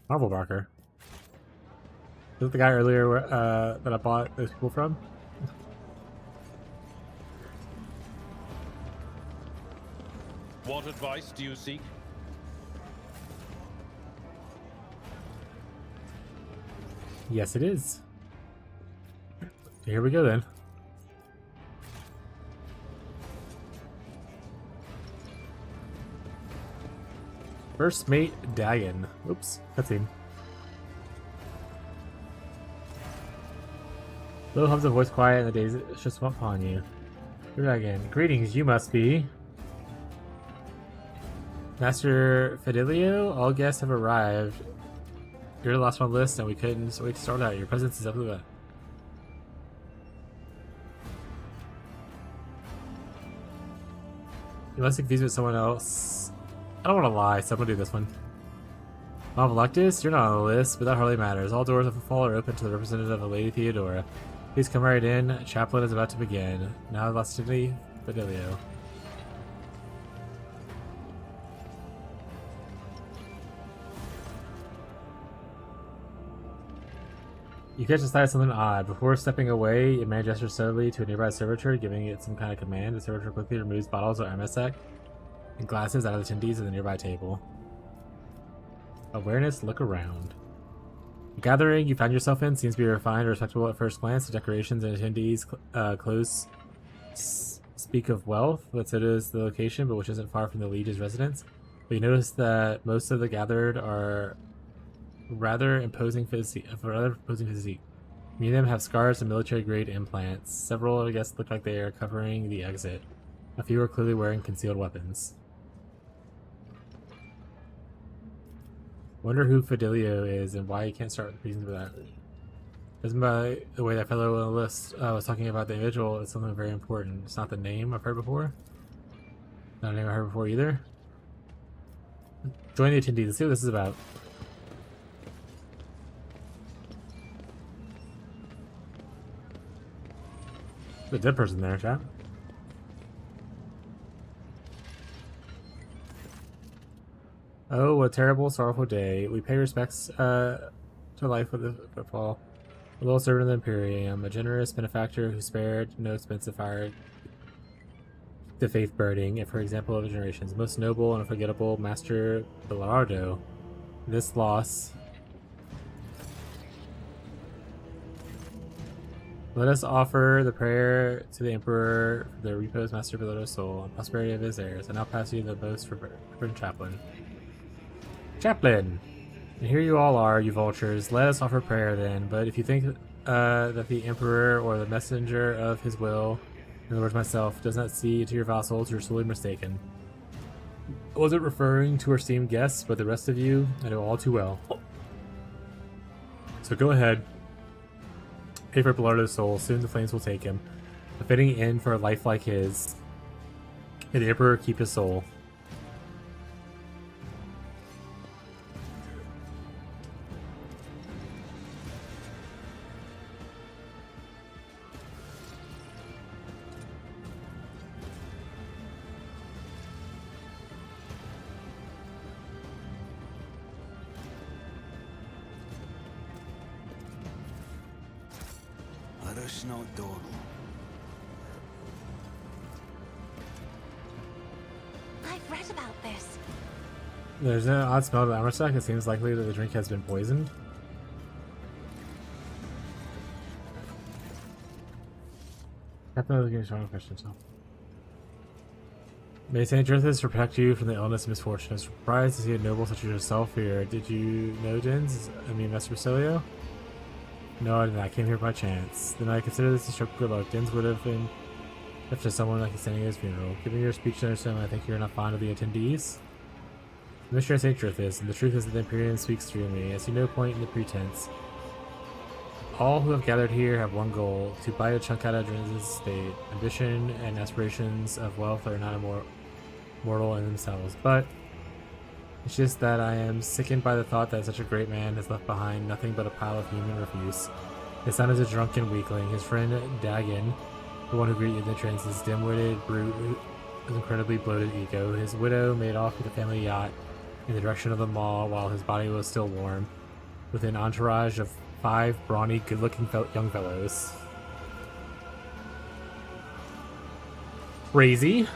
Marvel Barker. Is that the guy earlier that I bought those people from? What advice do you seek? Yes, it is. Here we go then. First mate Dagon. Oops, cutscene. Little hums of voice quiet in the days that just went upon you. Here Dagon. Greetings, you must be Master Fidelio. All guests have arrived. You're the last one on the list, and we couldn't wait to start out. Your presence is up to that. You must confuse with someone else. I don't want to lie, so I'm gonna do this one. Mom Electus, you're not on the list, but that hardly matters. All doors of the fall are open to the representative of Lady Theodora. Please come right in. Chaplain is about to begin. Now, Lastity Fidelio. You catch the sight of something odd. Before stepping away, a man gestures subtly to a nearby servitor, giving it some kind of command. The servitor quickly removes bottles of MSEC and glasses out of the attendees at the nearby table. Awareness, look around. The gathering you find yourself in seems to be refined or respectable at first glance. The decorations and attendees' clothes speak of wealth, but so does the location, but which isn't far from the Liege's residence. But you notice that most of the gathered are rather imposing physique. Many of them have scars and military-grade implants. Several, I guess, look like they are covering the exit. A few are clearly wearing concealed weapons. Wonder who Fidelio is and why he can't start reasons for that. Judging by the way that fellow on the list was talking about the individual, it's something very important. It's not the name I've heard before. Not a name I've heard before either. Join the attendees. Let's see what this is about. There's a dead person there, chat. Oh, what a terrible, sorrowful day. We pay respects to life with the footfall. A little servant of the Imperium, a generous benefactor who spared no expense to fire the faith burning, and for example of generations. Most noble and unforgettable Master Belardo. This loss. Let us offer the prayer to the Emperor for the reposed Master Belardo's soul and prosperity of his heirs. And I'll pass you the boast for Reverend Chaplain. Chaplain! And here you all are, you vultures. Let us offer prayer then. But if you think that the Emperor or the messenger of his will, in other words myself, does not see to your vassals, you're sorely mistaken. I wasn't referring to our esteemed guests, but the rest of you I know all too well. So go ahead. Pay for Belardo's soul. Soon the flames will take him. A fitting end for a life like his. May the Emperor keep his soul. I've read about this. There's an odd smell to the Amersac. It seems likely that the drink has been poisoned. Captain looking strong question, so. May Saint Drithis protect you from the illness and misfortune. I was surprised to see a noble such as yourself here. Did you know Dins? I mean, Master Basilio? No, I didn't. I came here by chance. Then I consider this a stroke of good luck. Dins would have been left to someone like standing at his funeral. Giving your speech to understand, I think you're not fond of the attendees. The mystery of Saint Drithis, and the truth is that the Imperium speaks through me. I see no point in the pretense. All who have gathered here have one goal, to bite a chunk out of Drin's estate. Ambition and aspirations of wealth are not mortal in themselves, but it's just that I am sickened by the thought that such a great man has left behind nothing but a pile of human refuse. His son is a drunken weakling. His friend Dagon, the one who greeted the entrance, is dim-witted brute with incredibly bloated ego. His widow made off with a family yacht in the direction of the mall while his body was still warm, with an entourage of 5 brawny, good-looking young fellows. Crazy.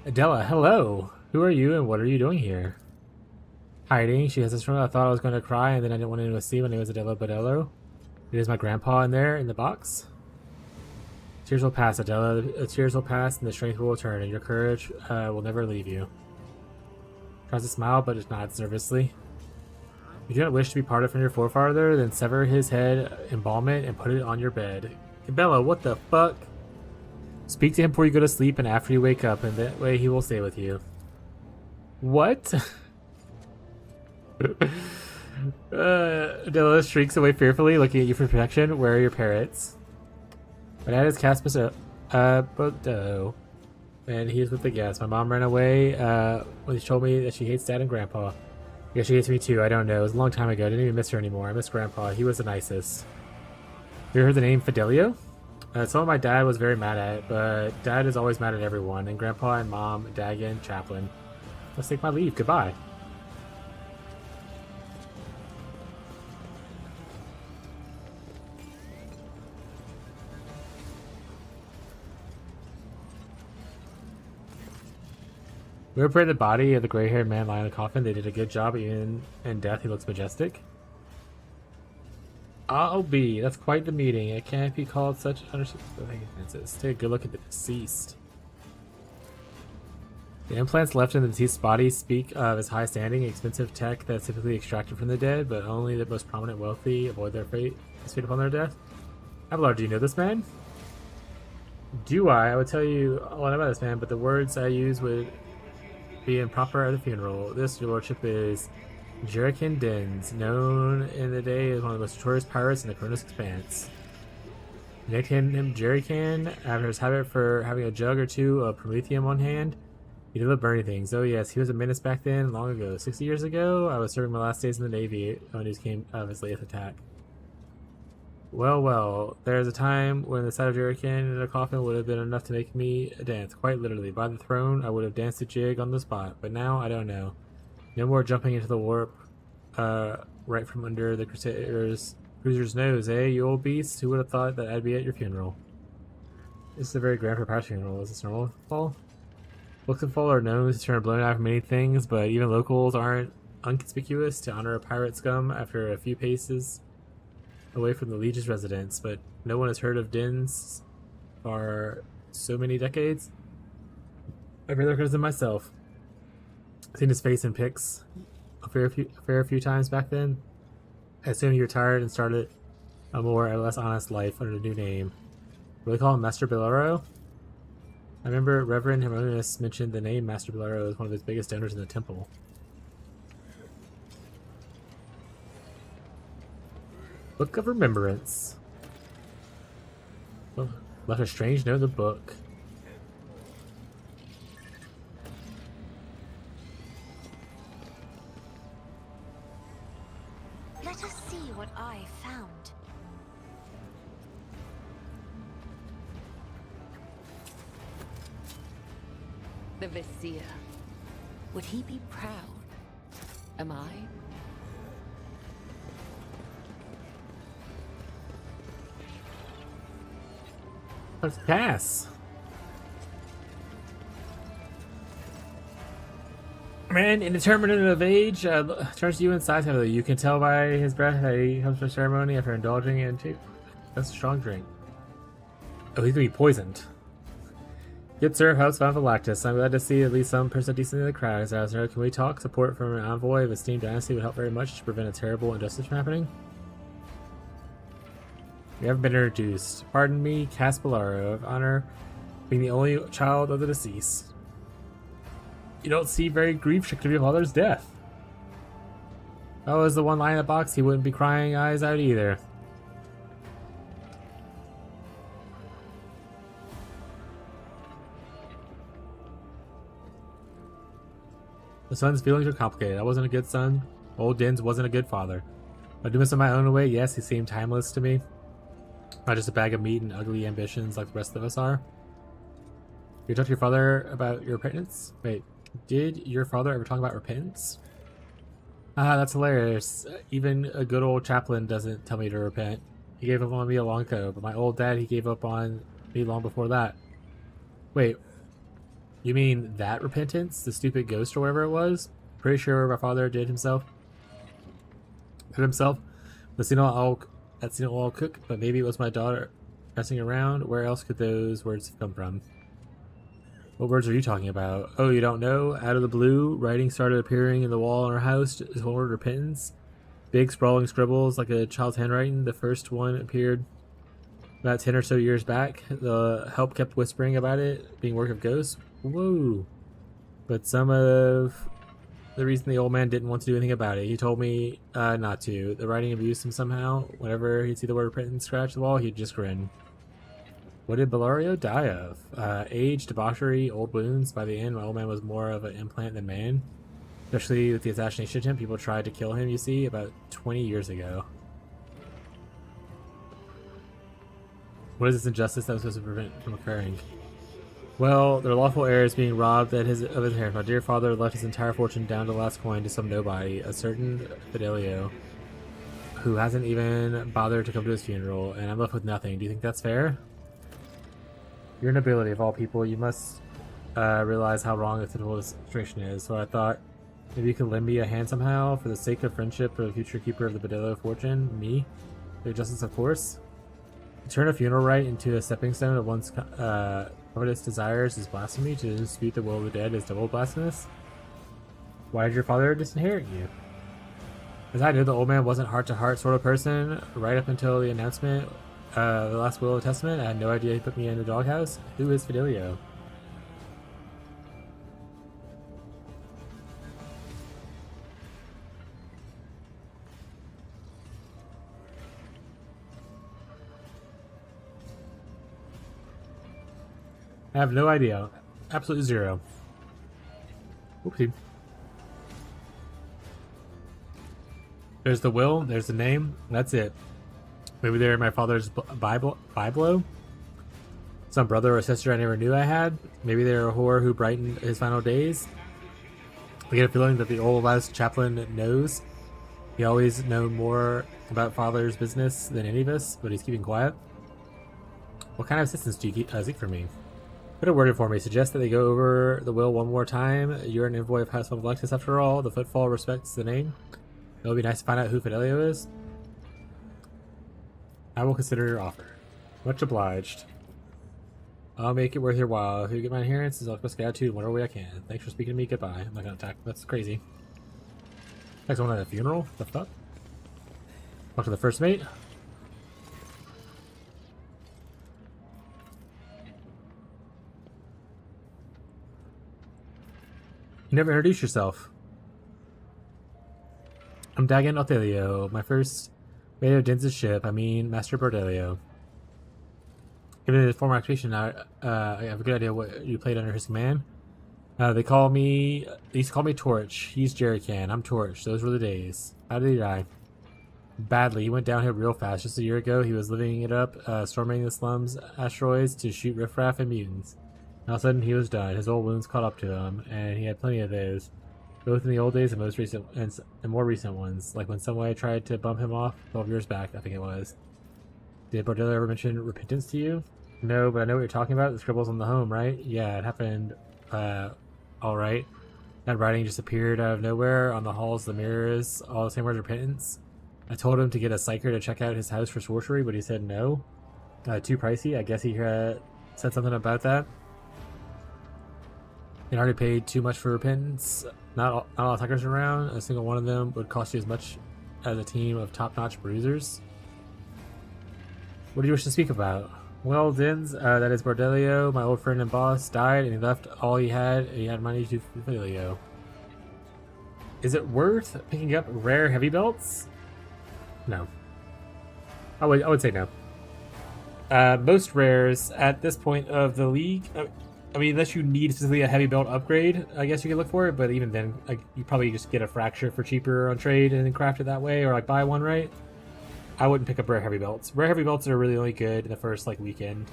Adela, hello. Who are you and what are you doing here? Hiding. She has this room. I thought I was going to cry and then I didn't want anyone to see. My name is Adela Badello. It is my grandpa in there in the box. Tears will pass, Adela. The tears will pass and the strength will return and your courage will never leave you. Tries to smile but it nods nervously. If you don't wish to be parted from your forefather, then sever his head, embalm it, and put it on your bed. Hey, Bella, what the fuck? Speak to him before you go to sleep and after you wake up, and that way he will stay with you. What? Adela shrieks away fearfully, looking at you for protection. Where are your parrots? My dad is Casmus Bodo, and he is with the guests. My mom ran away when she told me that she hates Dad and Grandpa. Yeah, she hates me too. I don't know. It was a long time ago. I didn't even miss her anymore. I miss Grandpa. He was the nicest. You ever heard the name Fidelio? It's someone my dad was very mad at, but Dad is always mad at everyone. And Grandpa and Mom, Dagon, Chaplain. Let's take my leave. Goodbye. We repaired the body of the gray-haired man lying in the coffin. They did a good job. Even in death, he looks majestic. I'll be. That's quite the meeting. It can't be called such understances. Take a good look at the deceased. The implants left in the deceased's body speak of his high standing, expensive tech that's typically extracted from the dead, but only the most prominent wealthy avoid their fate upon their death. Abelard, do you know this man? Do I? I would tell you a lot about this man, but the words I use would be improper at the funeral. This, your lordship, is Jerican Dens, known in the day as one of the most notorious pirates in the Kronos Expanse. They nicknamed him Jerican after his habit for having a jug or two of promethium on hand. He did love burning things. Oh yes, he was a menace back then, long ago. 60 years ago, I was serving my last days in the Navy when news came of his latest attack. Well, well, there is a time when the sight of Jerican in a coffin would have been enough to make me dance, quite literally. By the throne, I would have danced a jig on the spot, but now, I don't know. No more jumping into the warp, right from under the cruiser's nose, eh, you old beast? Who would have thought that I'd be at your funeral? This is a very grand for pirate's funeral. Is this normal, Paul? Looks and fall are known to turn a blown eye for many things, but even locals aren't unconspicuous to honor a pirate scum after a few paces away from the Legion's residence, but no one has heard of Dins for so many decades. I've read records of myself. I've seen his face in pics a fair few times back then. I assume he retired and started a more or less honest life under a new name. What do they call him, Master Billero? I remember Reverend Hieronymus mentioned the name Master Billero as one of his biggest donors in the temple. Book of Remembrance. Oh, left a strange note in the book. Let us see what I found. The Vizier. Would he be proud? Am I? Let's pass. Man, indeterminate of age, turns to you inside him. You can tell by his breath that he comes for ceremony after indulging in too. That's a strong drink. Oh, he's gonna be poisoned. Good sir, how's Von Galactus? I'm glad to see at least some person decent in the crowd. As I was there, can we talk? Support from an envoy of esteemed dynasty would help very much to prevent a terrible injustice from happening. We haven't been introduced. Pardon me, Caspolaro, of honor, being the only child of the deceased. You don't seem very grief-stricken of your father's death. Oh, as the one lying in the box, he wouldn't be crying eyes out either. The son's feelings were complicated. I wasn't a good son. Old Dins wasn't a good father. I do this in my own way. Yes, he seemed timeless to me. Not just a bag of meat and ugly ambitions like the rest of us are. You talked to your father about your repentance? Wait, did your father ever talk about repentance? Ah, that's hilarious. Even a good old chaplain doesn't tell me to repent. He gave up on me a long ago, but my old dad, he gave up on me long before that. Wait, you mean that repentance? The stupid ghost or whatever it was? Pretty sure my father did himself. That's all cook, but maybe it was my daughter messing around. Where else could those words come from? What words are you talking about? Oh, you don't know? Out of the blue, writing started appearing in the wall in our house. Is one word repentance? Big sprawling scribbles like a child's handwriting. The first one appeared about 10 or so years back. The help kept whispering about it being work of ghosts. Whoa. But some of the reason the old man didn't want to do anything about it. He told me not to. The writing abused him somehow. Whenever he'd see the word repentance scratch the wall, he'd just grin. What did Bellario die of? Age, debauchery, old wounds. By the end, my old man was more of an implant than man. Especially with the assassination attempt, people tried to kill him, you see, about 20 years ago. What is this injustice that was supposed to prevent from occurring? Well, their lawful heir is being robbed of his inheritance. My dear father left his entire fortune down to the last coin to some nobody, a certain Fidelio, who hasn't even bothered to come to his funeral, and I'm left with nothing. Do you think that's fair? You're a nobility of all people. You must realize how wrong this whole situation is. So I thought maybe you could lend me a hand somehow for the sake of friendship for the future keeper of the Bedello fortune. Me? The justice, of course. To turn a funeral rite into a stepping stone of one's covetous desires is blasphemy. To dispute the will of the dead is double blasphemous. Why did your father disinherit you? As I knew, the old man wasn't heart-to-heart sort of person. Right up until the announcement, the last will of the testament, I had no idea he put me in the doghouse. Who is Fidelio? I have no idea. Absolutely zero. Oopsie. There's the will, there's the name, that's it. Maybe they're my father's Biblo? Some brother or sister I never knew I had? Maybe they're a whore who brightened his final days? I get a feeling that the old last chaplain knows. He always known more about father's business than any of us, but he's keeping quiet. What kind of assistance do you seek from me? Put a word in for me. Suggest that they go over the will one more time. You're an envoy of House of Alexis after all. The footfall respects the name. It would be nice to find out who Fidelio is. I will consider your offer. Much obliged. I'll make it worth your while. If you get my adherence, I'll get attitude in whatever way I can. Thanks for speaking to me. Goodbye. I'm not gonna attack. That's crazy. Next one at a funeral? The fuck? Talk to the first mate? You never introduced yourself. I'm Dagan Othelio. My first mate of Din's ship. I mean, Master Bordelio. Given his former occupation, I have a good idea what you played under his command. They used to call me Torch. He's Jerrycan. I'm Torch. Those were the days. How did he die? Badly. He went downhill real fast. Just a year ago, he was living it up, storming the slums, asteroids to shoot riffraff and mutants. And all of a sudden, he was done. His old wounds caught up to him, and he had plenty of those. Both in the old days and more recent ones, like when some way tried to bump him off 12 years back, I think it was. Did Bordello ever mention repentance to you? No, but I know what you're talking about. The scribbles on the home, right? Yeah, it happened. Alright. That writing just appeared out of nowhere on the halls, the mirrors, all the same words, repentance. I told him to get a psyker to check out his house for sorcery, but he said no. Too pricey. I guess he said something about that. He already paid too much for repentance. Not a lot of psychers around. A single one of them would cost you as much as a team of top-notch bruisers. What do you wish to speak about? Well, Dins, that is Bordelio, my old friend and boss, died, and he left all he had. He had money to Fidelio. Is it worth picking up rare heavy belts? No. I would say no. Most rares at this point of the league, I mean, unless you need specifically a heavy belt upgrade, I guess you could look for it. But even then, like, you probably just get a fracture for cheaper on trade and then craft it that way, or like buy one, right? I wouldn't pick up rare heavy belts. Rare heavy belts are really only good in the first like weekend,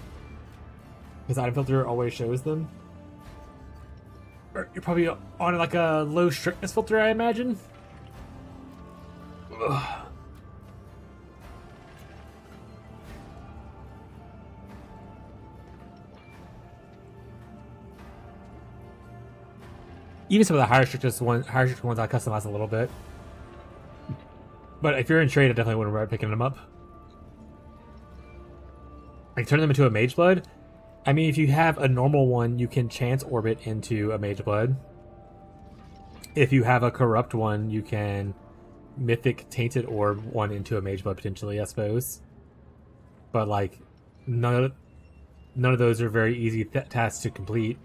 because item filter always shows them. Or you're probably on like a low strictness filter, I imagine. Ugh. Even some of the higher strict ones I customize a little bit. But if you're in trade, I definitely wouldn't regret picking them up. Like, turn them into a Mage Blood. I mean, if you have a normal one, you can chance orbit into a Mage Blood. If you have a corrupt one, you can Mythic Tainted Orb one into a Mage Blood, potentially, I suppose. But, like, none of those are very easy tasks to complete.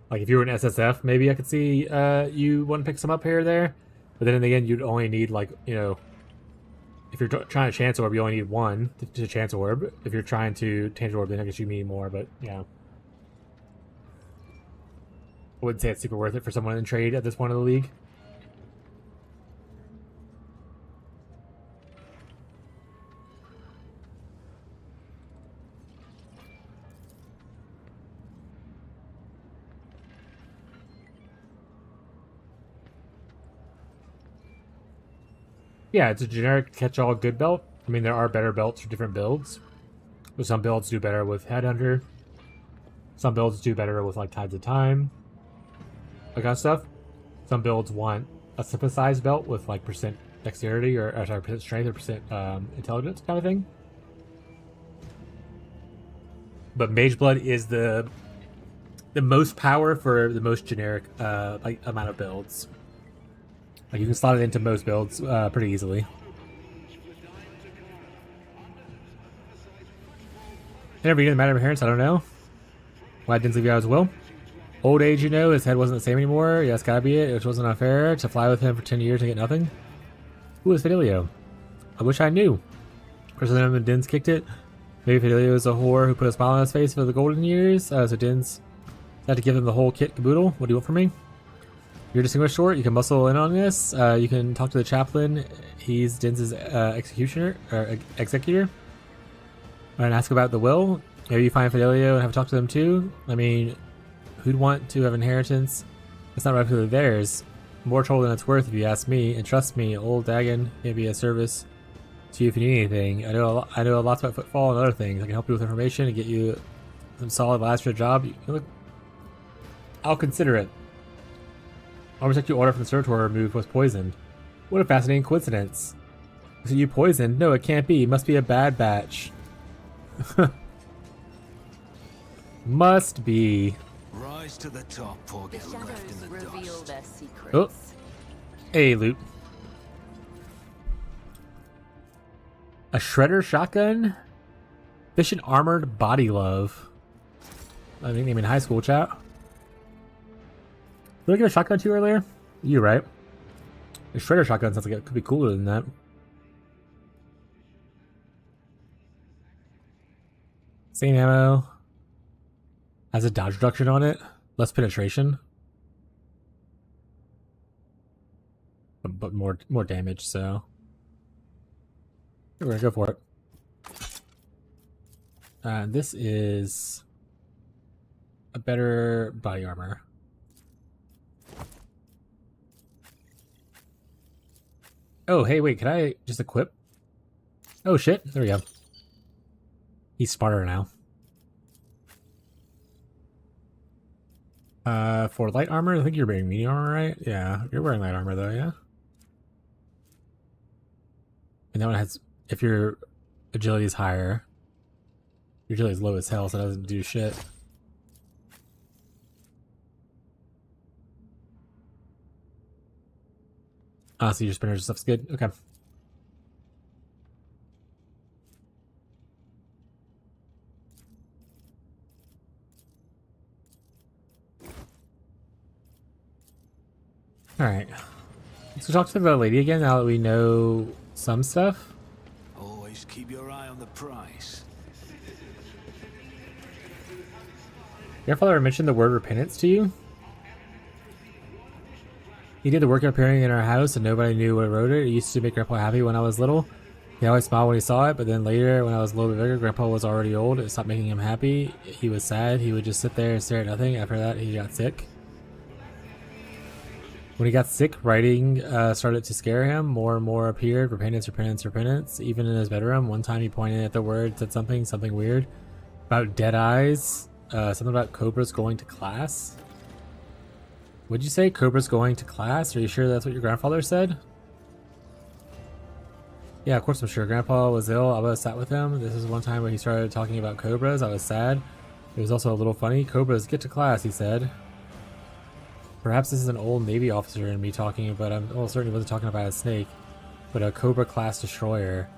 Like, if you were an SSF, maybe I could see you want to pick some up here or there. But then in the end, you'd only need, like, you know, if you're trying to chance orb, you only need one to chance orb. If you're trying to tainted orb, then I guess you need more, but yeah. I wouldn't say it's super worth it for someone in trade at this point of the league. Yeah, it's a generic catch-all good belt. I mean, there are better belts for different builds. But some builds do better with Headhunter. Some builds do better with, like, Tides of Time. That kind of stuff. Some builds want a synthesized belt with, like, percent dexterity, or sorry, percent strength, or percent intelligence kind of thing. But Mage Blood is the most power for the most generic like amount of builds. Like, you can slot it into most builds pretty easily. Never been the matter of appearance, I don't know. Why didn't leave you out as well? Old age, you know, his head wasn't the same anymore. Yeah, that's gotta be it. It wasn't unfair to fly with him for 10 years and get nothing. Who is Fidelio? I wish I knew. President and Dins kicked it. Maybe Fidelio is a whore who put a smile on his face for the golden years. So Dins had to give him the whole kit caboodle. What do you want from me? You're distinguished short. You can muscle in on this. You can talk to the chaplain. He's Dins's executioner or executor. And ask about the will. Maybe you find Fidelio and have a talk to them too. I mean, who'd want to have inheritance? It's not rightfully theirs. More trouble than it's worth if you ask me. And trust me, old Dagon may be a service to you if you need anything. I know a lot about footfall and other things. I can help you with information and get you some solid lies for a job. I'll consider it. I'll protect you order from the servitor removed was poisoned. What a fascinating coincidence. So you poisoned? No, it can't be. It must be a bad batch. Must be. Rise to the top or get left in the reveal dust. their secrets. Oh. Hey, loot. A shredder shotgun? Efficient armored body glove. I think I'm in high school, chat. Did I get a shotgun to you earlier? You're right. A shredder shotgun sounds like it could be cooler than that. Same ammo. Has a dodge reduction on it. Less penetration. But more damage, so we're gonna go for it. This is a better body armor. Oh, hey, wait, can I just equip? Oh shit, there we go. He's smarter now. For light armor, I think you're wearing medium armor, right? Yeah, you're wearing light armor though, yeah? And that one has, if your agility is higher, your agility is low as hell, so it doesn't do shit. Ah, so your spinner stuff's good? Okay. Alright. Let's So talk to the lady again now that we know some stuff. Always keep your eye on the prize. Grandfather mentioned the word repentance to you? He did the work of appearing in our house and nobody knew what wrote it. It used to make Grandpa happy when I was little. He always smiled when he saw it, but then later, when I was a little bit bigger, Grandpa was already old. It stopped making him happy. He was sad. He would just sit there and stare at nothing. After that, he got sick. When he got sick, writing started to scare him. More and more appeared. Repentance, repentance, repentance. Even in his bedroom, one time he pointed at the word, said something weird about dead eyes. Something about cobras going to class. Would you say cobras going to class? Are you sure that's what your grandfather said? Yeah, of course I'm sure. Grandpa was ill. I was sat with him. This is one time when he started talking about cobras. I was sad. It was also a little funny. Cobras, get to class, he said. Perhaps this is an old Navy officer in me talking, but I'm almost certain he wasn't talking about a snake, but a Cobra class destroyer.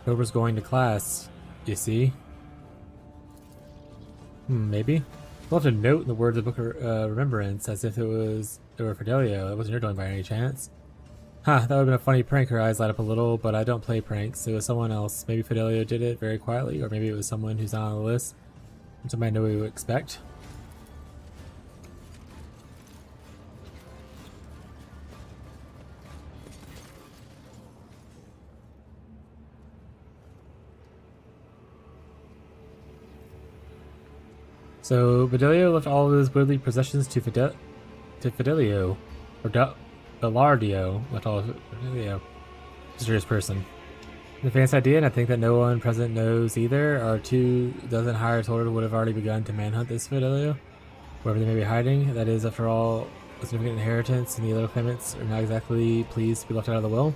Cobra's going to class, you see? Maybe. We'll have to note in the words of the Book of Remembrance as if it were Fidelio. That wasn't your doing by any chance. Huh, that would have been a funny prank. Her eyes light up a little, but I don't play pranks. It was someone else. Maybe Fidelio did it very quietly, or maybe it was someone who's not on the list. Somebody I know what we would expect. So Fidelio left all of his worldly possessions to Fidelio, or Belardio left all of Fidelio. Mysterious person. The fancy idea, and I think that no one present knows either. Our 24 hired soldiers would have already begun to manhunt this Fidelio, wherever they may be hiding. That is, after all, a significant inheritance, and the other claimants are not exactly pleased to be left out of the will.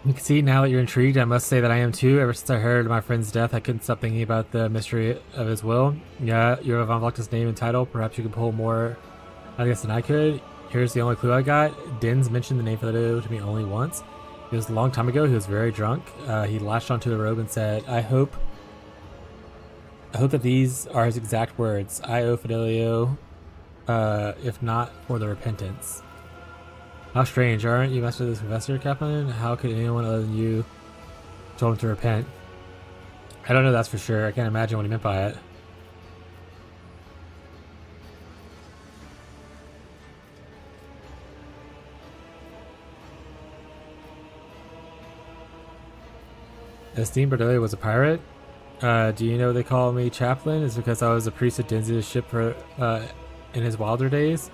You can see now that you're intrigued. I must say that I am too. Ever since I heard of my friend's death, I couldn't stop thinking about the mystery of his will. Yeah, you have Von Vlokta's name and title. Perhaps you could pull more, I guess, than I could. Here's the only clue I got. Dins mentioned the name Fidelio to me only once. It was a long time ago. He was very drunk. He latched onto the robe and said, I hope that these are his exact words. I owe Fidelio, if not for the repentance. How strange, aren't you master of this professor, Kaplan? How could anyone other than you told him to repent? I don't know, that's for sure. I can't imagine what he meant by it. Esteemed Berdelli was a pirate. Do you know they call me Chaplain? It's because I was a priest of Dinz's ship in his wilder days.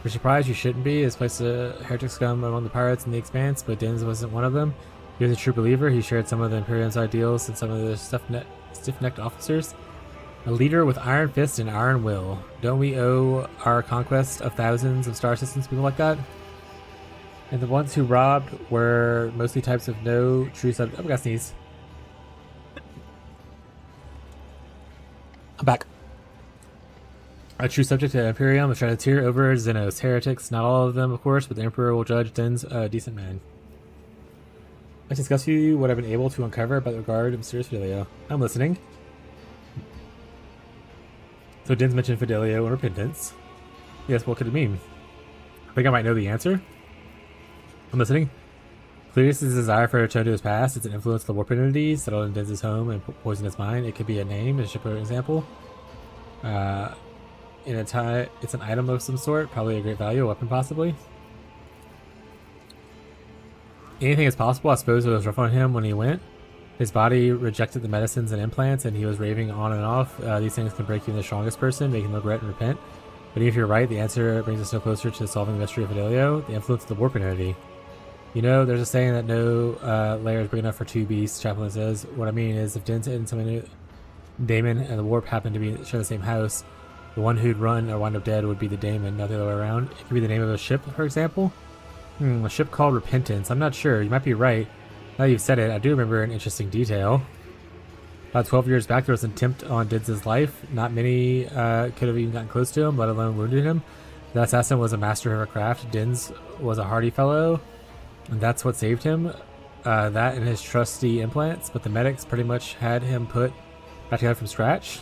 For surprise, you shouldn't be. His place a heretic scum among the pirates in the Expanse, but Dins wasn't one of them. He was a true believer. He shared some of the Imperium's ideals and some of the stiff-necked officers. A leader with iron fist and iron will. Don't we owe our conquest of thousands of star systems people like that? And the ones who robbed were mostly types of no true subject. Oh, I got to sneeze. I'm back. A true subject to Imperium, a trying to tear over Xenos. Heretics, not all of them, of course, but the Emperor will judge Din's a decent man. Let's discuss with you what I've been able to uncover about the regard of mysterious Fidelio. I'm listening. So Din's mentioned Fidelio and repentance. Yes, what could it mean? I think I might know the answer. I'm listening. Clearly, his desire for a return to his past. It's an influence of the warp entity settled in Din's home and poisoned his mind. It could be a name, a ship, for example. It's an item of some sort, probably a great value, a weapon possibly. Anything is possible. I suppose it was rough on him when he went. His body rejected the medicines and implants, and he was raving on and off. These things can break even the strongest person, make him regret and repent. But if you're right, the answer brings us no closer to solving the mystery of Fidelio, the influence of the warp entity. You know, there's a saying that no layer is big enough for two beasts, Chaplain says. What I mean is, if Din's and somebody, Damon and the warp happen to share the same house, the one who'd run or wind up dead would be the Damon, not the other way around. It could be the name of a ship, for example. A ship called Repentance. I'm not sure. You might be right. Now you've said it, I do remember an interesting detail. About 12 years back, there was an attempt on Din's life. Not many could have even gotten close to him, let alone wounded him. The assassin was a master of her craft. Din's was a hardy fellow, and that's what saved him. That and his trusty implants, but the medics pretty much had him put back together from scratch.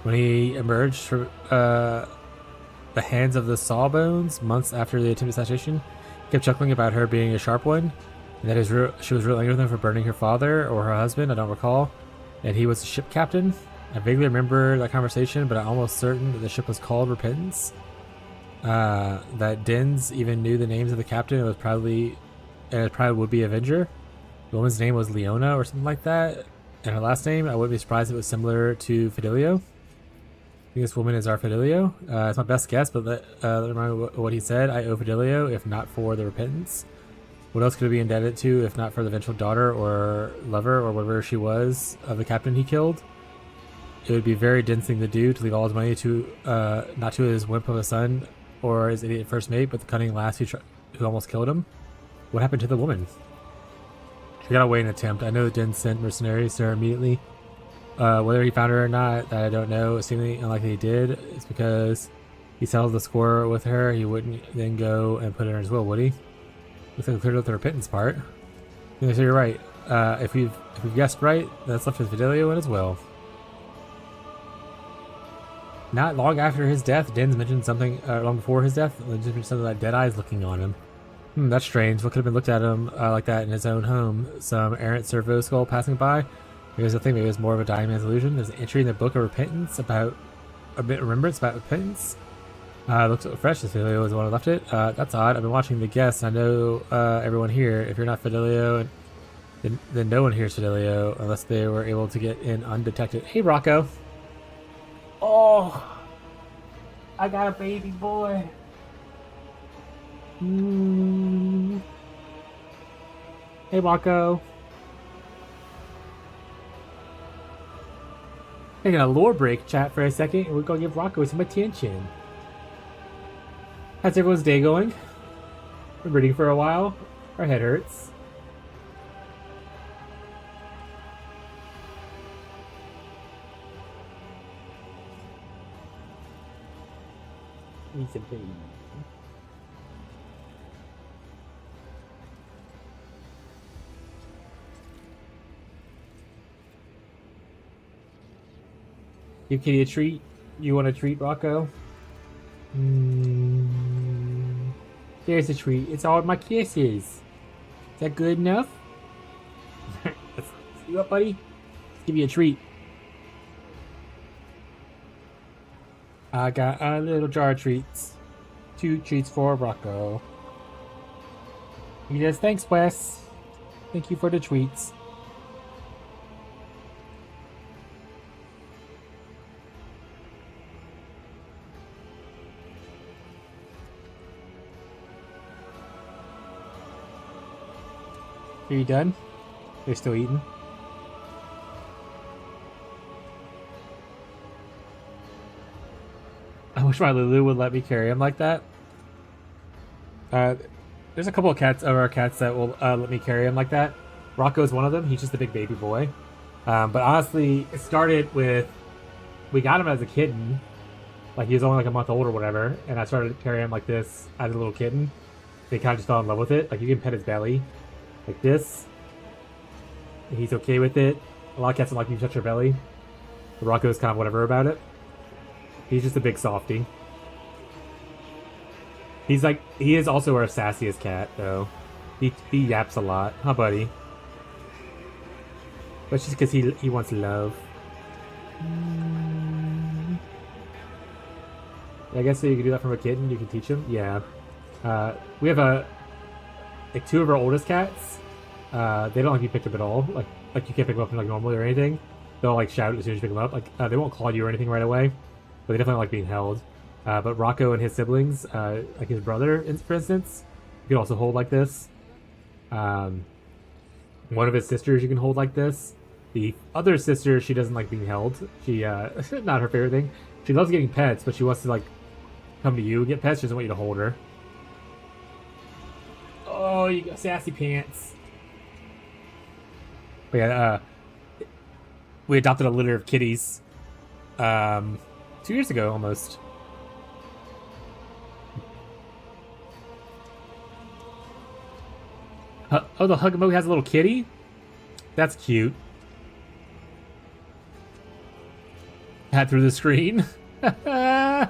When he emerged from the hands of the Sawbones months after the attempted assassination. He kept chuckling about her being a sharp one, and that she was real angry with him for burning her father or her husband, I don't recall. And he was the ship captain. I vaguely remember that conversation, but I'm almost certain that the ship was called Repentance. That Dens even knew the names of the captain. It probably would be Avenger. The woman's name was Leona or something like that. And her last name, I wouldn't be surprised if it was similar to Fidelio. I think this woman is our Fidelio. It's my best guess, but let me remind what he said. I owe Fidelio, if not for the Repentance. What else could it be indebted to, if not for the eventual daughter or lover or whatever she was of the captain he killed? It would be a very dense thing to do, to leave all his money to, not to his wimp of a son or his idiot first mate, but the cunning lass who almost killed him. What happened to the woman? She got away in an attempt. I know Den sent mercenaries to her immediately. Whether he found her or not, that I don't know. Seemingly unlikely he did. It's because he settled the score with her. He wouldn't then go and put her in his will, would he? Looks like we cleared up the repentance part. So you're right. If we've guessed right, that's left his Fidelio in his will. Not long after his death, Dens mentioned something, long before his death, mentioned something like dead eyes looking on him. That's strange. What could have been looked at him like that in his own home? Some errant servo skull passing by? Maybe there's a thing, maybe it was more of a dying man's illusion. There's an entry in the book of repentance about a bit of remembrance about repentance. Looks fresh. This Fidelio was the one who left it. That's odd. I've been watching the guests. I know everyone here. If you're not Fidelio, then no one here is Fidelio unless they were able to get in undetected. Hey, Rocco. Oh, I got a baby boy. Hey, Rocco. Taking a lore break chat for a second, and we're gonna give Rocco some attention. How's everyone's day going? Been reading for a while. Our head hurts. Need some baby. Give Kitty a treat? You want a treat, Rocco? There's a treat. It's all my kisses. Is that good enough? Let's you up, buddy. Let's give you a treat. I got a little jar of treats. 2 treats for Rocco. He says, thanks, Wes. Thank you for the treats. Are you done? They're still eating. I wish my Lulu would let me carry him like that. There's a couple of our cats that will let me carry him like that. Rocco's one of them. He's just a big baby boy. But honestly, it started with, we got him as a kitten. Like, he was only like a month old or whatever. And I started carrying him like this as a little kitten. They kind of just fell in love with it. Like, you can pet his belly. Like this. He's okay with it. A lot of cats don't like you touch their belly. But Rocco's kind of whatever about it. He's just a big softie. He's like, he is also our sassiest cat, though. He yaps a lot. Huh, buddy? But just because he wants love. I guess so you can do that from a kitten. You can teach him. Yeah. We have like 2 of our oldest cats. They don't like be picked up at all. Like you can't pick them up like normally or anything. They'll like shout as soon as you pick them up. Like they won't claw you or anything right away, but they definitely like being held. But Rocco and his siblings, like his brother, for instance, you can also hold like this. One of his sisters you can hold like this. The other sister, she doesn't like being held. She not her favorite thing. She loves getting pets, but she wants to like come to you and get pets. She doesn't want you to hold her. Oh, you got sassy pants. But yeah, we adopted a litter of kitties 2 years ago almost. Oh, the Hugamo has a little kitty? That's cute. Hat through the screen. Yeah,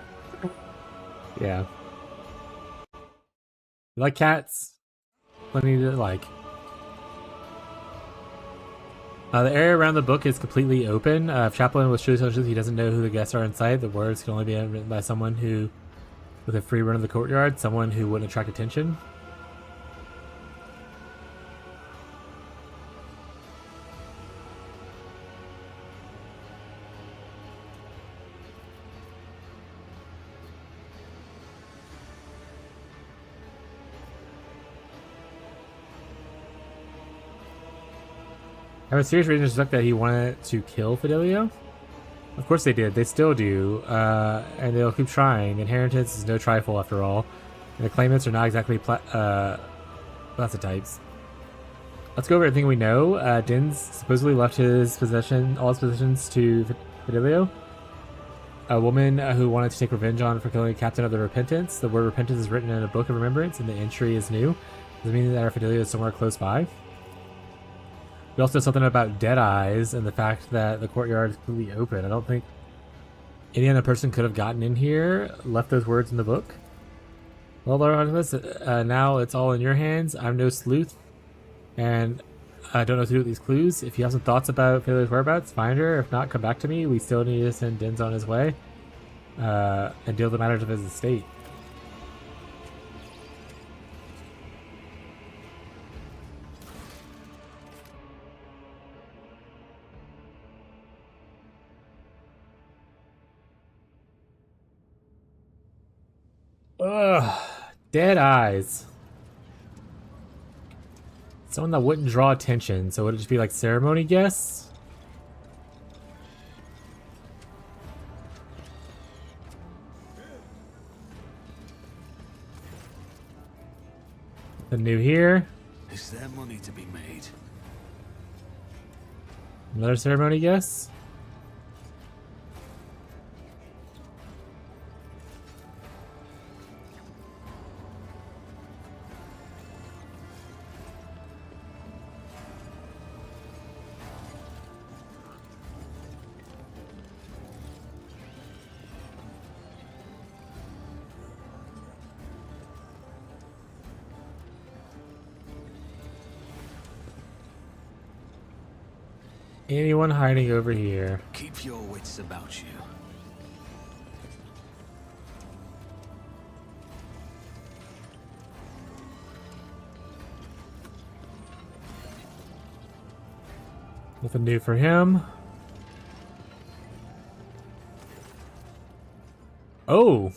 Yeah. You like cats? Plenty to like. The area around the book is completely open. If Chaplin was truly telling the truth, he doesn't know who the guests are inside. The words can only be written by someone who, with a free run of the courtyard, someone who wouldn't attract attention. I have a serious reason to suspect that he wanted to kill Fidelio. Of course they did. They still do. And they'll keep trying. Inheritance is no trifle after all. And the claimants are not exactly plastotypes. Let's go over everything we know. Din's supposedly left all his possessions to Fidelio. A woman who wanted to take revenge on for killing the captain of the Repentance. The word Repentance is written in a book of remembrance, and the entry is new. Does it mean that our Fidelio is somewhere close by? We also know something about dead eyes and the fact that the courtyard is completely open. I don't think any other person could have gotten in here, left those words in the book. Well, Lord Artemis, now it's all in your hands. I'm no sleuth, and I don't know what to do with these clues. If you have some thoughts about Fidelia's whereabouts, find her. If not, come back to me. We still need to send Dins on his way and deal with the matters of his estate. Ugh, dead eyes. Someone that wouldn't draw attention, so would it just be like ceremony guests? The new here. Is there money to be made? Another ceremony guest. Anyone hiding over here? Keep your wits about you. Nothing new for him. Oh,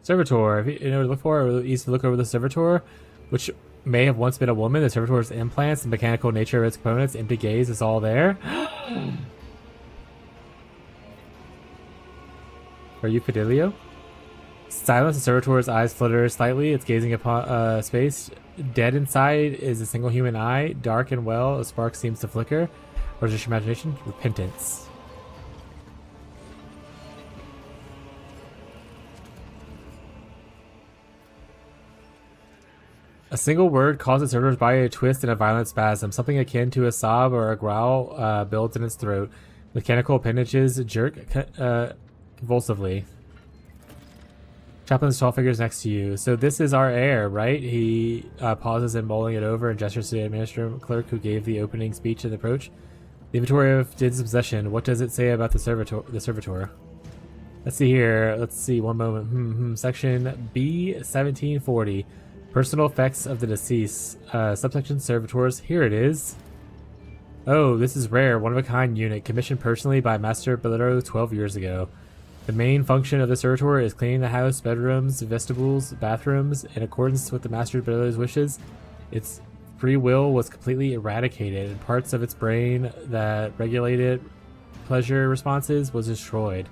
servitor. If you know what to look for, or easy to look over the servitor, which may have once been a woman. The servitor's implants, the mechanical nature of its components, empty gaze is all there. Are you Fidelio? Silence. The servitor's eyes flutter slightly. It's gazing upon space. Dead inside is a single human eye, dark and well. A spark seems to flicker. Or is it your imagination? Repentance. A single word causes its servitor's body to twist in a violent spasm. Something akin to a sob or a growl builds in its throat. Mechanical appendages jerk convulsively. Chaplin's tall figure is next to you. So this is our heir, right? He pauses in mulling it over and gestures to the administrative clerk who gave the opening speech and approach. The inventory of Din's possession. What does it say about the servitor? Let's see here. Let's see. One moment. Section B 1740. Personal effects of the deceased. Subsection servitors. Here it is. Oh, this is rare. One-of-a-kind unit. Commissioned personally by Master Bolero 12 years ago. The main function of the servitor is cleaning the house, bedrooms, vestibules, bathrooms. In accordance with the Master Bolero's wishes, its free will was completely eradicated, and parts of its brain that regulated pleasure responses was destroyed,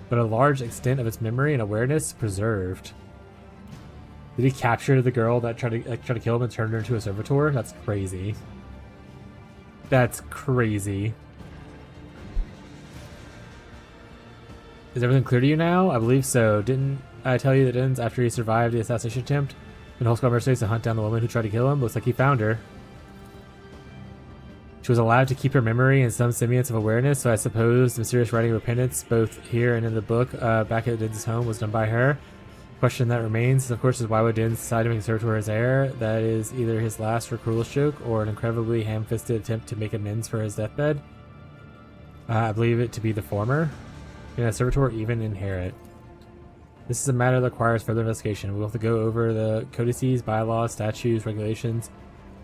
but a large extent of its memory and awareness preserved. Did he capture the girl that tried to kill him and turn her into a servitor? That's crazy. That's crazy. Is everything clear to you now? I believe so. Didn't I tell you that Dins, after he survived the assassination attempt, and Holscar mercenaries to hunt down the woman who tried to kill him? Looks like he found her. She was allowed to keep her memory and some semblance of awareness, so I suppose the mysterious writing of repentance, both here and in the book, back at Din's home, was done by her. Question that remains, of course, is why would Din decide to make Surtur his heir? That is either his last or cruelest joke, or an incredibly ham-fisted attempt to make amends for his deathbed. I believe it to be the former. Can a servitor even inherit? This is a matter that requires further investigation. We'll have to go over the codices, bylaws, statutes, regulations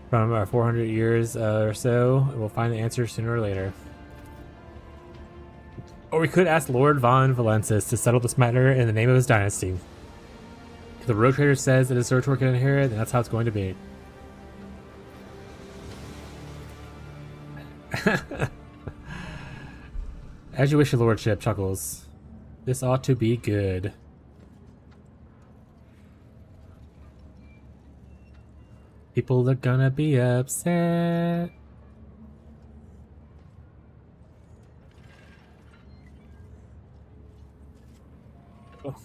from our 400 years or so, and we'll find the answer sooner or later. Or we could ask Lord von Valensis to settle this matter in the name of his dynasty. If the road trader says that his servitor can inherit, then that's how it's going to be. As you wish, your lordship, chuckles. This ought to be good. People are gonna be upset. Oh.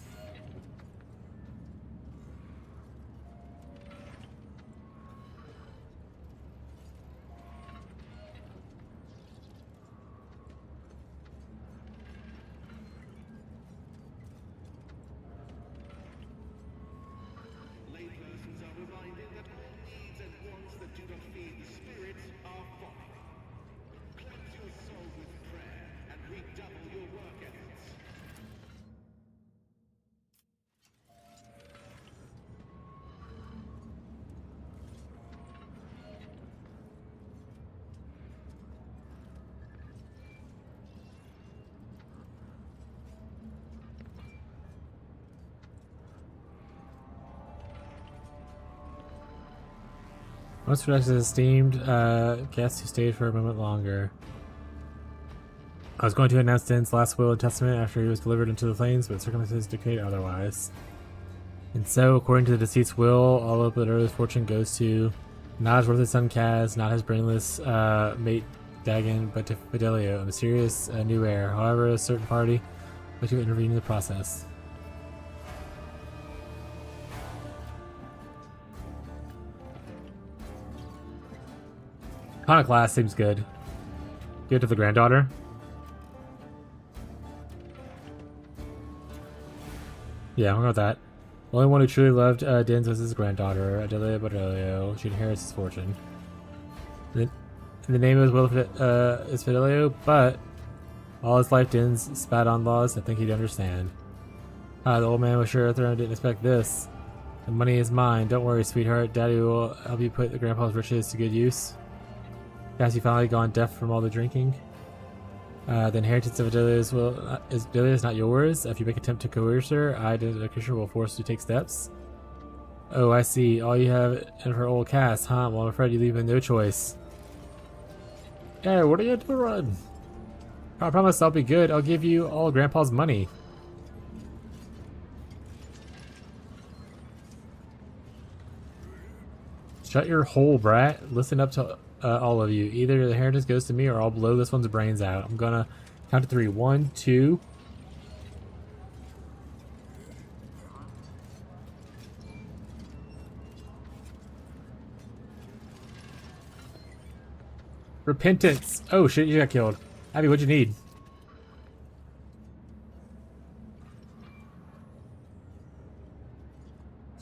Once Rex is esteemed guest who stayed for a moment longer. I was going to announce Din's last will and testament after he was delivered into the flames, but circumstances dictate otherwise. And so, according to the deceased's will, all of the earth's fortune goes to not his worthless son Kaz, not his brainless mate Dagon, but to Fidelio, a mysterious new heir. However, a certain party would to intervene in the process. Iconoclast seems good. Give it to the granddaughter. Yeah, I'm going with that. The only one who truly loved Din's was his granddaughter, Adelia Badelio. She inherits his fortune. The name of his will is Fidelio, but all his life Din's spat on laws I think he'd understand. The old man was sure Throne didn't expect this. The money is mine. Don't worry, sweetheart. Daddy will help you put the grandpa's riches to good use. Has he finally gone deaf from all the drinking? The inheritance of Adelia's is not yours. If you make an attempt to coerce her, I, the Christian, will force you to take steps. Oh, I see. All you have in her old cast, huh? Well, I'm afraid you leave him no choice. Hey, what are you doing? I promise I'll be good. I'll give you all Grandpa's money. Shut your hole, brat. Listen up to all of you. Either the inheritance goes to me or I'll blow this one's brains out. I'm gonna count to 3. 1, 2. Repentance. Oh shit, you got killed. Abby, what'd you need?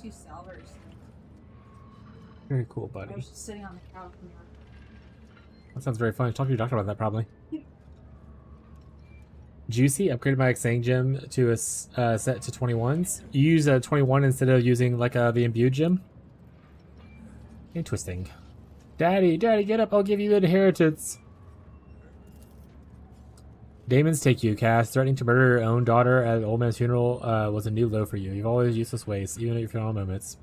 Two salvers. Very cool, buddy. I was just sitting on the couch. That sounds very fun. Talk to your doctor about that, probably. Juicy upgraded my Xang gem to a set to 21s. You use a 21 instead of using like the imbued gem. Interesting. Daddy, get up! I'll give you the inheritance. Demons take you, Cass. Threatening to murder your own daughter at an old man's funeral was a new low for you. You've always useless waste, even at your final moments.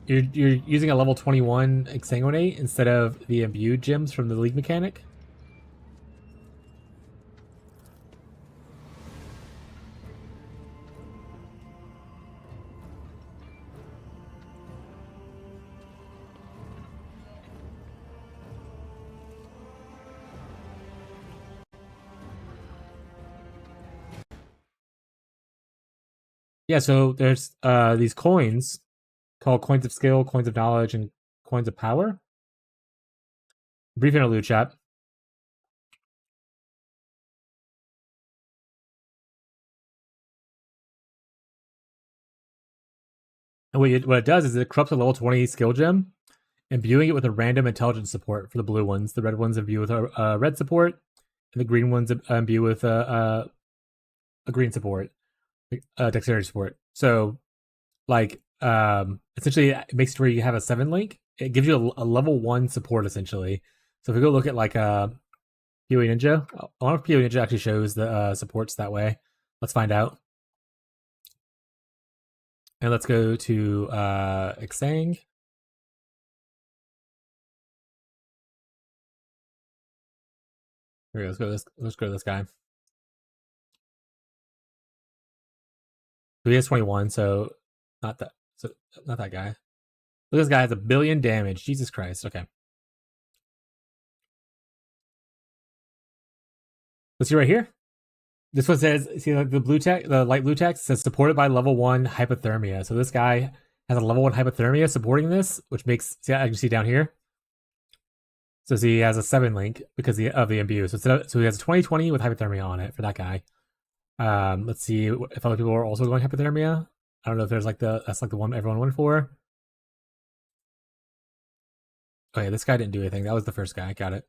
You're using a level 21 Exsanguinate instead of the imbued gems from the League mechanic? Yeah, so there's these coins called coins of skill, coins of knowledge, and coins of power. Brief interlude, chat. And what it does is it corrupts a level 20 skill gem, imbuing it with a random intelligence support for the blue ones. The red ones imbue with a red support, and the green ones imbue with a green support, dexterity support. So, like, essentially, it makes it where you have a 7 link. It gives you a level 1 support, essentially. So if we go look at, like, PoE Ninja, I wonder if PoE Ninja actually shows the supports that way. Let's find out. And let's go to Xang. Here, let's go to this guy. So he has 21, so not that guy. Look, this guy has 1 billion damage. Jesus Christ. Okay. Let's see right here. This one says, see, like the light blue text says supported by level 1 hypothermia. So this guy has a level 1 hypothermia supporting this, which makes, see, I can see down here. So see, he has a 7 link because of the imbue. So he has a 20/20 with hypothermia on it for that guy. Let's see if other people are also going hypothermia. I don't know if there's like that's like the one everyone went for. Okay, this guy didn't do anything. That was the first guy. Got it.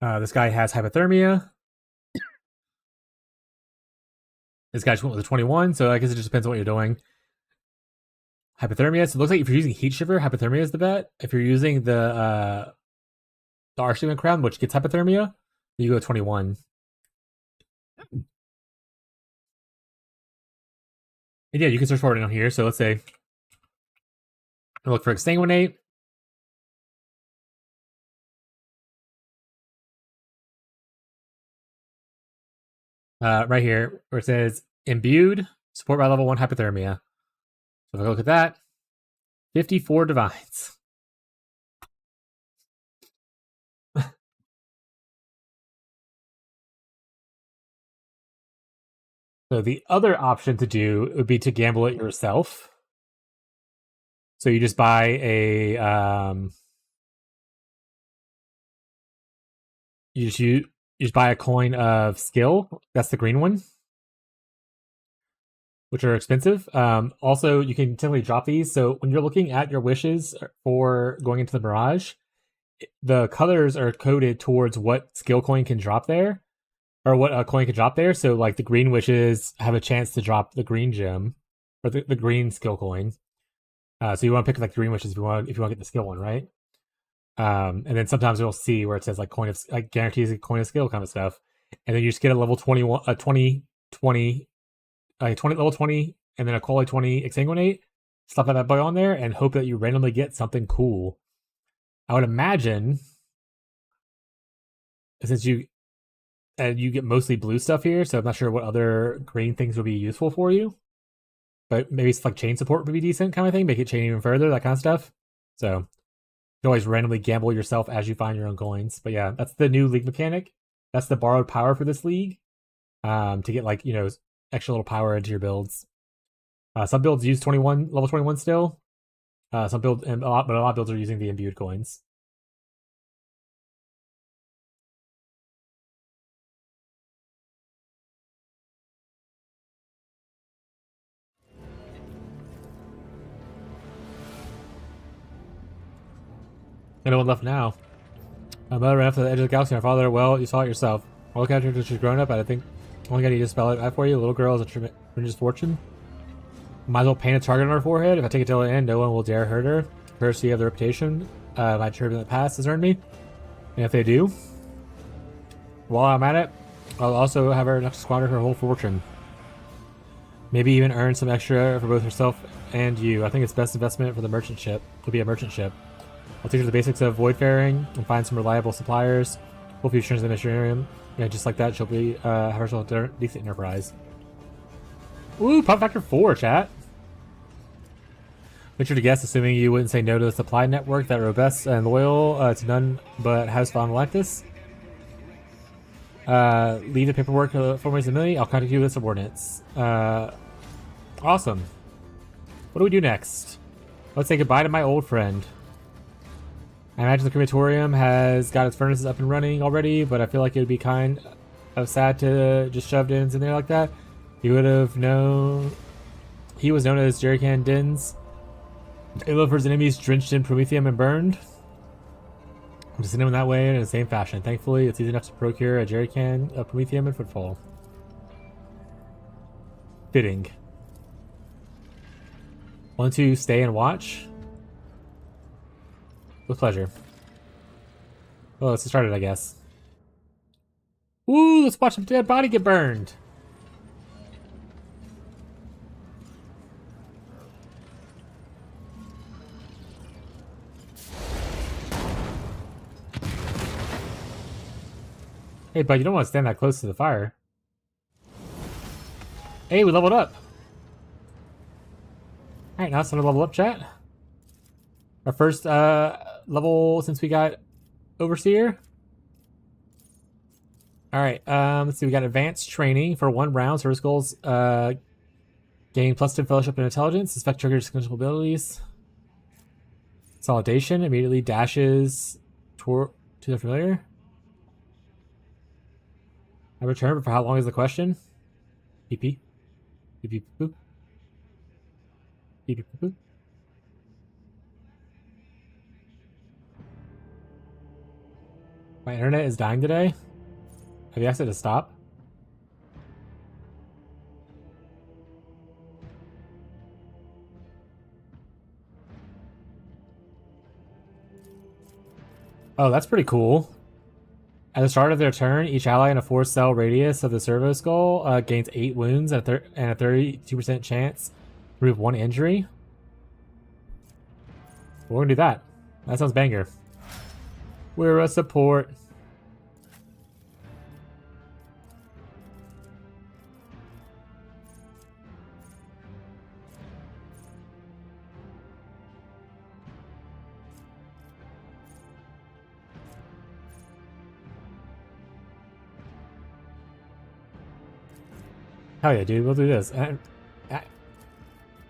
This guy has hypothermia. This guy just went with a 21, so I guess it just depends on what you're doing. Hypothermia. So it looks like if you're using Heat Shiver, hypothermia is the bet. If you're using the Archdeacon Crown, which gets hypothermia, you go 21. And yeah, you can search for it down here. So let's say I look for Exsanguinate. Right here, where it says imbued, support by level 1 hypothermia. So if I look at that, 54 divines. So the other option to do would be to gamble it yourself. So you just buy a you just buy a coin of skill. That's the green one, which are expensive. Also, you can technically drop these. So when you're looking at your wishes for going into the Mirage, the colors are coded towards what skill coin can drop there, or what a coin can drop there. So like the green wishes have a chance to drop the green gem, or the green skill coin. So you want to pick like green wishes if you want to get the skill one, right? And then sometimes you'll see where it says like coin of like guarantees a coin of skill kind of stuff, and then you just get a level 21, a 20, level 20, and then a quality 20 Exsanguinate, slap that bug on there, and hope that you randomly get something cool. I would imagine, since you get mostly blue stuff here, so I'm not sure what other green things would be useful for you. But maybe it's like chain support would be decent kind of thing, make it chain even further, that kind of stuff. So you can always randomly gamble yourself as you find your own coins. But yeah, that's the new league mechanic. That's the borrowed power for this league. To get like, extra little power into your builds. Some builds use level 21 still. But a lot of builds are using the imbued coins. No one left now. My mother ran up to the edge of the galaxy. My father, well, you saw it yourself. I'll look at her until she's grown up, and I think only gotta just spell it out for you. A little girl is a tremendous fortune. Might as well paint a target on her forehead. If I take it till the end, no one will dare hurt her. Courtesy of the reputation my turbulent past has earned me. And if they do, while I'm at it, I'll also have her squander her whole fortune. Maybe even earn some extra for both herself and you. I think it's best investment for the merchant ship would be a merchant ship. I'll teach her the basics of voidfaring and find some reliable suppliers. Hopefully she turns into the Mysterium. Yeah, just like that, she'll be have herself a decent enterprise. Ooh, pop factor 4, chat. Venture to guess, assuming you wouldn't say no to the supply network that robust and loyal to none but House Von Galactus. Leave the paperwork for me, Millie. I'll contact you with subordinates. Awesome. What do we do next? Let's say goodbye to my old friend. I imagine the crematorium has got its furnaces up and running already, but I feel like it would be kind of sad to just shove it in there like that. He would have known. He was known as Jerrycan Dins. A love for his enemies drenched in promethium and burned. I'm just sending him that way in the same fashion. Thankfully, it's easy enough to procure a jerrycan of promethium and footfall. Fitting. Want to stay and watch? With pleasure. Well, let's get started, I guess. Ooh, let's watch a dead body get burned. Hey, bud, you don't want to stand that close to the fire. Hey, we leveled up. Alright, now it's time to level up, chat. Our first level since we got Overseer. Alright, let's see. We got advanced training for 1 round. Service goals, gain +10 fellowship and intelligence. Suspect triggers sequential abilities. Consolidation immediately dashes to the familiar. I return, but for how long is the question? PP. PP poo. PP poo. My internet is dying today. Have you asked it to stop? Oh, that's pretty cool. At the start of their turn, each ally in a 4-cell radius of the servo skull gains 8 wounds and a 32% chance to remove 1 injury. We're gonna do that. That sounds banger. We're a support. Hell yeah, dude, we'll do this.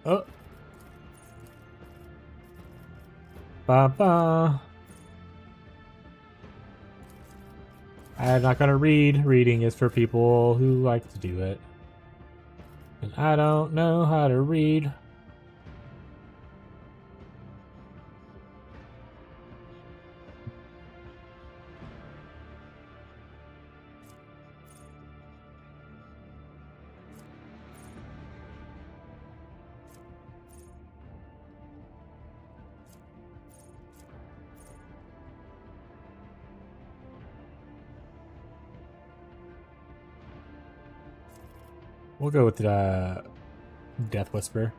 Oh. Ba-ba. I'm not gonna read. Reading is for people who like to do it. And I don't know how to read. We'll go with the Death Whisper.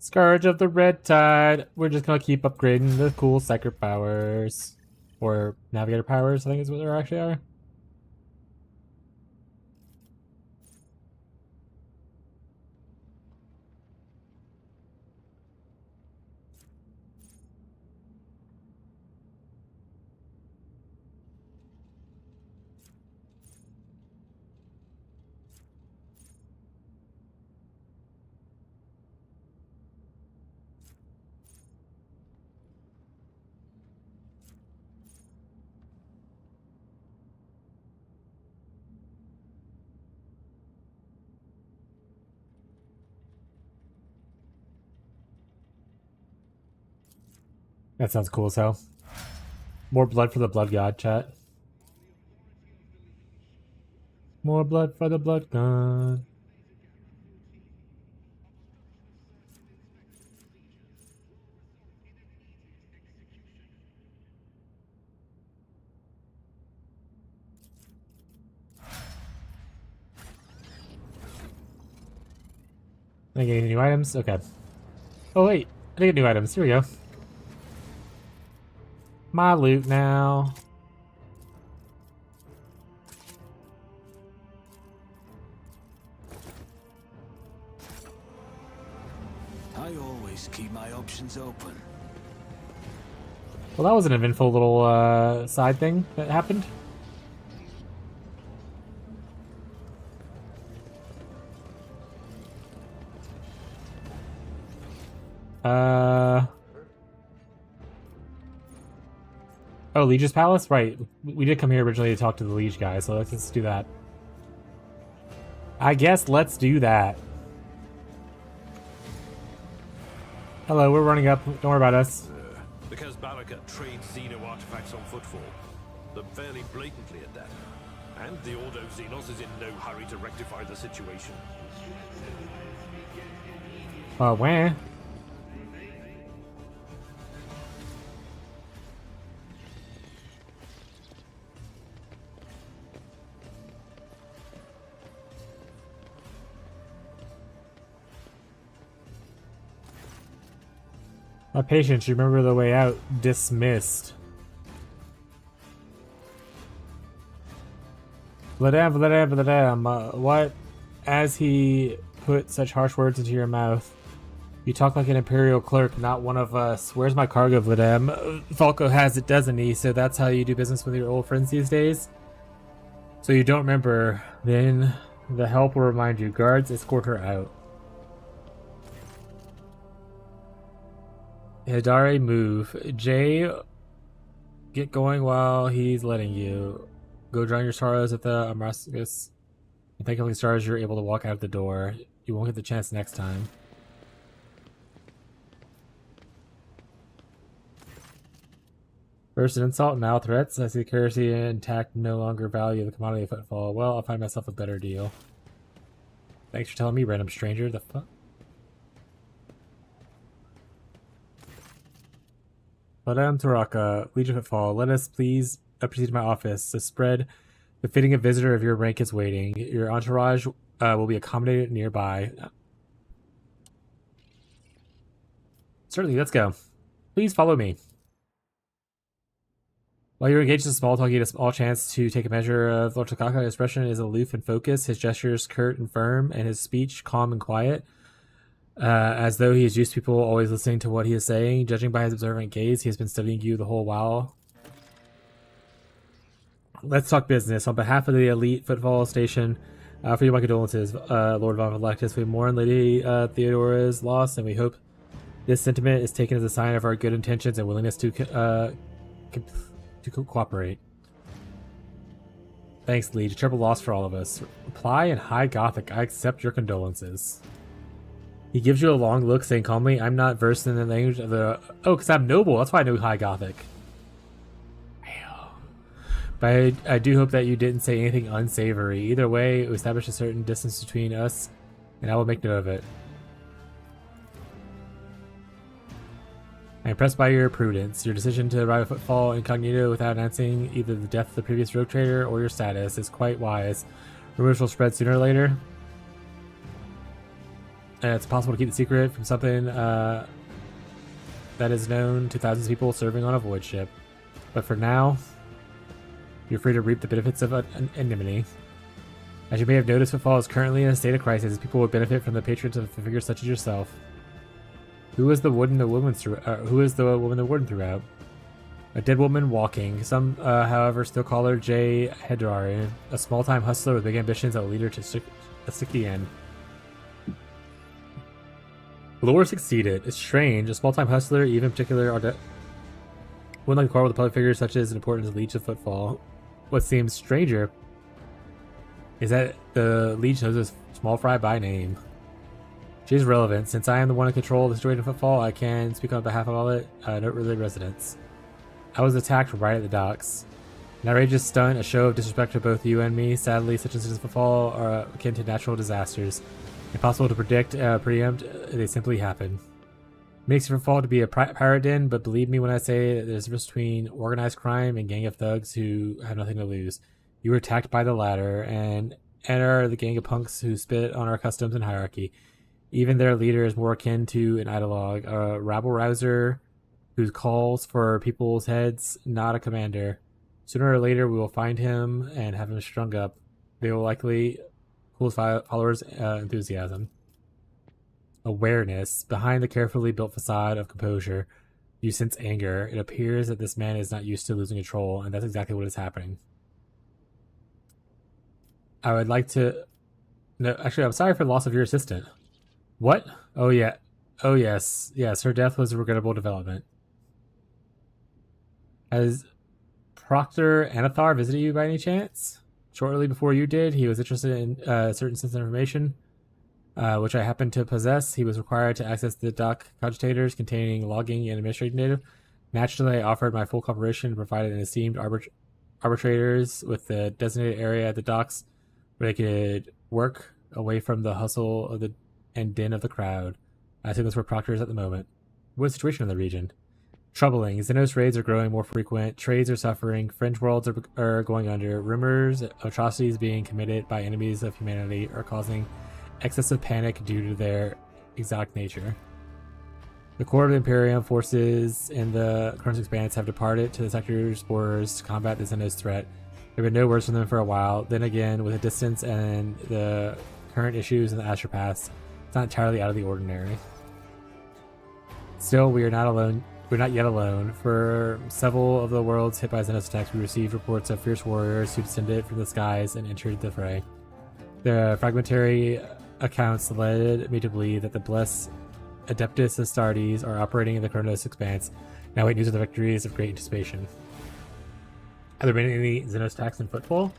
Scourge of the Red Tide. We're just gonna keep upgrading the cool Psyker powers. Or Navigator powers, I think is what they actually are. That sounds cool as hell. More blood for the Blood God, chat. More blood for the Blood God. I get any new items? Okay. Oh wait, I get new items. Here we go. My loot now. I always keep my options open. Well, that was an eventful little side thing that happened. Oh, Liege's Palace? Right. We did come here originally to talk to the Liege guy, so let's just do that. I guess let's do that. Hello, we're running up. Don't worry about us. Because Baraka trades Xeno artifacts on footfall. They're fairly blatantly at that. And the Ordo Xenos is in no hurry to rectify the situation. Where? My patience, you remember the way out. Dismissed. Vladam. What? As he put such harsh words into your mouth. You talk like an Imperial clerk, not one of us. Where's my cargo, Vladam? Falco has it, doesn't he? So that's how you do business with your old friends these days? So you don't remember. Then the help will remind you. Guards, escort her out. Hidari, move. Jay, get going while he's letting you. Go drown your sorrows at the Amrascus. And thankfully, stars, you're able to walk out the door. You won't get the chance next time. First an insult, now threats. I see currency intact, no longer value the commodity of footfall. Well, I'll find myself a better deal. Thanks for telling me, random stranger. The fuck? Madame Taraka, Legion of Footfall, let us please proceed to my office. The spread befitting a visitor of your rank is waiting. Your entourage will be accommodated nearby. Certainly, let's go. Please follow me. While you're engaged in small talk, you get a small chance to take a measure of Lord Takaka. His expression is aloof and focused, his gestures curt and firm, and his speech calm and quiet. As though he is used to people always listening to what he is saying. Judging by his observant gaze, he has been studying you the whole while. Let's talk business. On behalf of the elite Footfall Station, for you, my condolences, Lord Von Valactus. We mourn Lady Theodora's loss, and we hope this sentiment is taken as a sign of our good intentions and willingness to cooperate. Thanks, Liege. A terrible loss for all of us. Reply in High Gothic. I accept your condolences. He gives you a long look, saying calmly, I'm not versed in the language of the... Oh, because I'm noble. That's why I know High Gothic. But I do hope that you didn't say anything unsavory. Either way, it established a certain distance between us, and I will make note of it. I'm impressed by your prudence. Your decision to arrive at Footfall incognito without announcing either the death of the previous rogue trader or your status is quite wise. Rumors will spread sooner or later. It's possible to keep the secret from something that is known to thousands of people serving on a void ship. But for now, you're free to reap the benefits of anonymity. As you may have noticed, Footfall is currently in a state of crisis. People would benefit from the patrons of figures such as yourself. Who is the woman the warden threw out? A dead woman walking. Some, however, still call her Jay Hedari, a small-time hustler with big ambitions that will lead her to a sticky end. Lore succeeded. It's strange. A small-time hustler, even particular, wouldn't like to quarrel with a public figure such as important as Leech of Footfall. What seems stranger is that the Leech knows this small fry by name. She is relevant. Since I am the one in control of the situation of Footfall, I can speak on behalf of all it, noteworthy residents. I was attacked right at the docks. An outrageous stunt, a show of disrespect to both you and me. Sadly, such incidents of Footfall are akin to natural disasters. Impossible to predict, preempt, they simply happen. Makes Footfall to be a pirate den, but believe me when I say that there's a difference between organized crime and gang of thugs who have nothing to lose. You were attacked by the latter, and are the gang of punks who spit on our customs and hierarchy. Even their leader is more akin to an ideologue, a rabble-rouser who calls for people's heads, not a commander. Sooner or later, we will find him and have him strung up. They will likely cool his followers' enthusiasm. Awareness. Behind the carefully built facade of composure, you sense anger. It appears that this man is not used to losing control, and that's exactly what is happening. I would like to... No, actually, I'm sorry for the loss of your assistant. What? Oh, yeah. Oh yes, yes, her death was a regrettable development. Has Proctor Anathar visited you by any chance? Shortly before you did, he was interested in certain sensitive information, which I happen to possess. He was required to access the dock cogitators containing logging and administrative data. Naturally, I offered my full cooperation and provided an esteemed arbitrators with the designated area at the docks where they could work away from the hustle of the and din of the crowd. I think that's where Proctor is at the moment. What's the situation in the region? Troubling. Xenos raids are growing more frequent. Trades are suffering. Fringe worlds are going under. Rumors of atrocities being committed by enemies of humanity are causing excessive panic due to their exotic nature. The core of the Imperium forces in the current expanse have departed to the sector's borders to combat the Xenos threat. There have been no words from them for a while. Then again, with the distance and the current issues in the Astropaths, it's not entirely out of the ordinary. Still, we are not alone. We're not yet alone. For several of the worlds hit by Xenos attacks, we received reports of fierce warriors who descended from the skies and entered the fray. The fragmentary accounts led me to believe that the blessed Adeptus Astartes are operating in the Chronos Expanse. Now wait news of the victories of great anticipation. Have there been any Xenos attacks in Footfall?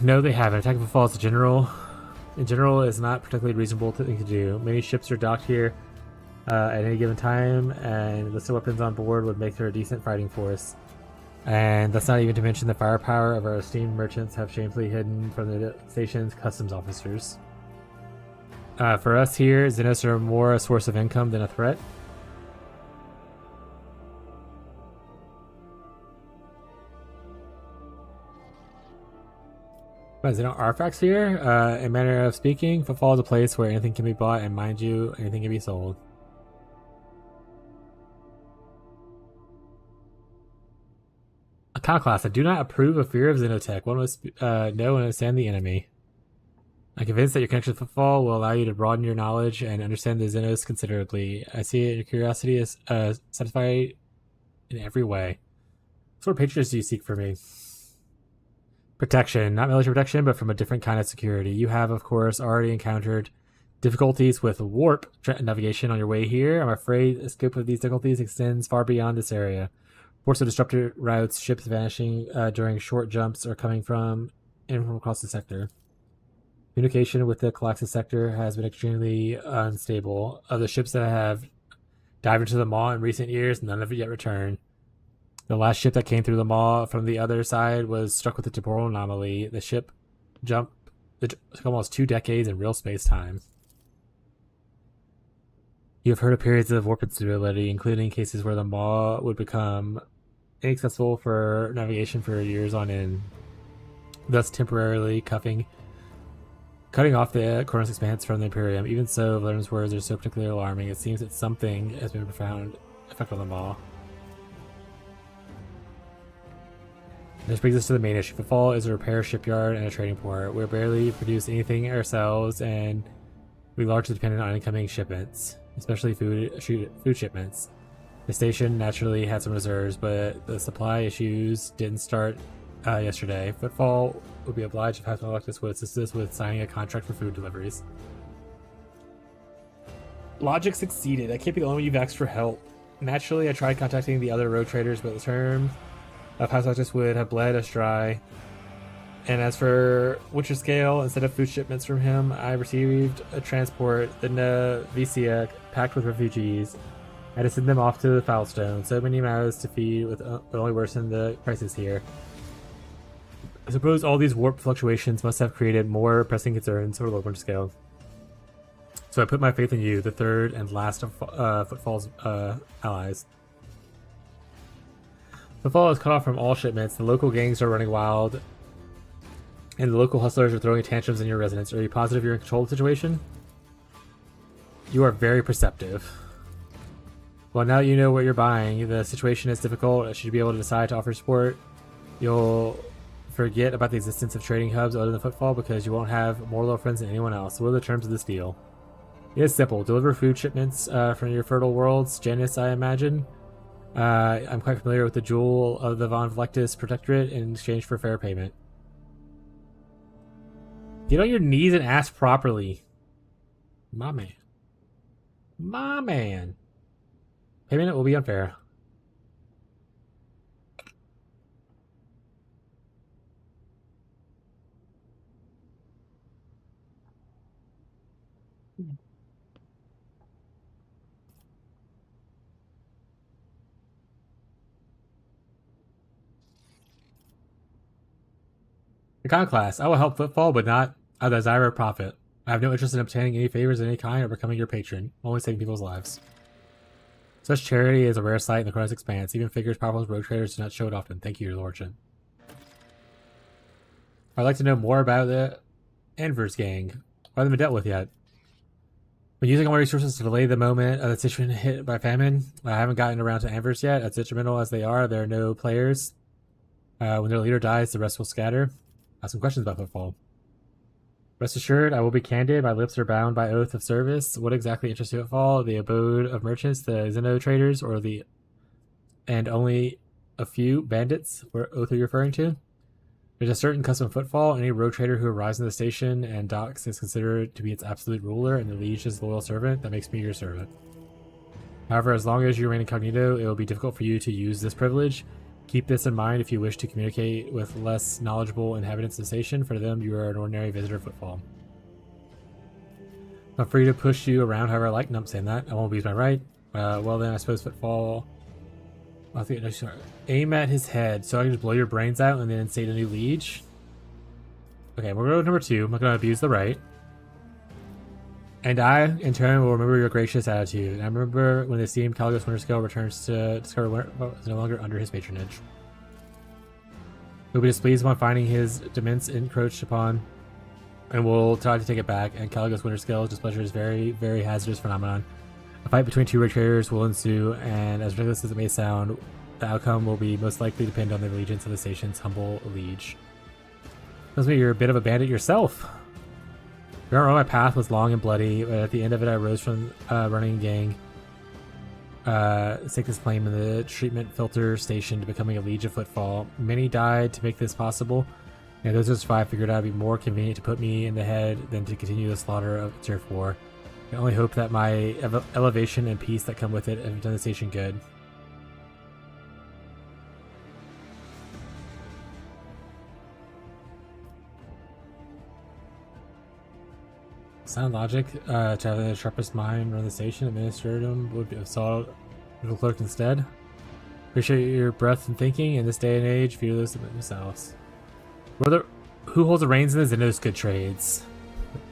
No, they haven't. Attack of Footfall is in general is not particularly reasonable thing to do. Many ships are docked here at any given time, and the weapons on board would make her a decent fighting force. And that's not even to mention the firepower of our esteemed merchants have shamefully hidden from the station's customs officers. For us here, Xenos are more a source of income than a threat. Xenos artifacts here? In manner of speaking, Footfall is a place where anything can be bought, and mind you, anything can be sold. Iconoclast, I do not approve of fear of Xenotech. One must know and understand the enemy. I'm convinced that your connection with Footfall will allow you to broaden your knowledge and understand the Xenos considerably. I see your curiosity is satisfied in every way. What sort of patronage do you seek for me? Protection. Not military protection, but from a different kind of security. You have, of course, already encountered difficulties with warp navigation on your way here. I'm afraid the scope of these difficulties extends far beyond this area. Reports of disrupted routes, ships vanishing during short jumps are coming from and from across the sector. Communication with the Calaxis sector has been extremely unstable. Of the ships that have dived into the maw in recent years, none have yet returned. The last ship that came through the maw from the other side was struck with a temporal anomaly. The ship jumped almost 2 decades in real space-time. You have heard of periods of warp instability, including cases where the maw would become inaccessible for navigation for years on end, thus temporarily cutting off the Chronos Expanse from the Imperium. Even so, Valerim's words are so particularly alarming. It seems that something has been a profound effect on the maw. This brings us to the main issue. Footfall is a repair shipyard and a trading port. We barely produce anything ourselves, and we largely depend on incoming shipments, especially food shipments. The station naturally had some reserves, but the supply issues didn't start yesterday. Footfall would be obliged if Hospital Electus would assist us with signing a contract for food deliveries. Logic succeeded. I can't be the only one you've asked for help. Naturally, I tried contacting the other road traders, but the terms of House Electus would have bled us dry. And as for Winter Scale, instead of food shipments from him, I received a transport, the Novicia, packed with refugees. I had to send them off to the Foulstone. So many mouths to feed, with only worsened the crisis here. I suppose all these warp fluctuations must have created more pressing concerns for Winter Scale. So I put my faith in you, the third and last of Footfall's allies. Footfall is cut off from all shipments. The local gangs are running wild, and the local hustlers are throwing tantrums in your residence. Are you positive you're in control of the situation? You are very perceptive. Well, now you know what you're buying. The situation is difficult. Should you be able to decide to offer support, you'll forget about the existence of trading hubs other than Footfall because you won't have more loyal friends than anyone else. What are the terms of this deal? It is simple. Deliver food shipments from your fertile worlds, Janus, I imagine. I'm quite familiar with the jewel of the Von Vlectis Protectorate in exchange for fair payment. Get on your knees and ask properly. My man. My man. Payment will be unfair. Iconoclast. I will help Footfall, but not a desire of profit. I have no interest in obtaining any favors of any kind or becoming your patron, only saving people's lives. Such charity is a rare sight in the Chronos Expanse. Even figures powerful as rogue traders do not show it often. Thank you, your lordship. I'd like to know more about the Anvers gang. What have they been dealt with yet? When using all my resources to delay the moment of the situation hit by famine, I haven't gotten around to Anvers yet. As detrimental as they are, there are no players. When their leader dies, the rest will scatter. I have some questions about Footfall. Rest assured, I will be candid. My lips are bound by oath of service. What exactly interests you at Footfall? The abode of merchants, the Xeno traders, or the and only a few bandits? What oath are you referring to? There's a certain custom Footfall. Any rogue trader who arrives in the station and docks is considered to be its absolute ruler, and the liege is the loyal servant. That makes me your servant. However, as long as you remain incognito, it will be difficult for you to use this privilege. Keep this in mind if you wish to communicate with less knowledgeable inhabitants of the station. For them, you are an ordinary visitor of Footfall. I'm free to push you around however I like. No, I'm saying that. I won't abuse my right. Well then, I suppose Footfall... I think, no, sorry. Aim at his head, so I can just blow your brains out and then instate a new liege. Okay, we're going to go to number 2. I'm not going to abuse the right. And I, in turn, will remember your gracious attitude. And I remember when the esteemed Caligos Winterscale returns to discover Winter is no longer under his patronage. He'll be displeased upon finding his demesnes encroached upon, and will try to take it back. And Caligos Winterscale's displeasure is very, very hazardous phenomenon. A fight between two traders will ensue, and as ridiculous as it may sound, the outcome will be most likely depend on the allegiance of the station's humble liege. Tells me you're a bit of a bandit yourself. Remember, my path was long and bloody, but at the end of it I rose from running gang, stake this claim in the treatment filter station to becoming a liege of Footfall. Many died to make this possible, and those who survived figured out it would be more convenient to put me in the head than to continue the slaughter of Turf War. I only hope that my elevation and peace that come with it have done the station good. Sound logic, to have the sharpest mind run the station, administratum would have sought a clerk instead. Appreciate your breadth and thinking. In this day and age, few those submit themselves. Who holds the reins in the Xenos good trades?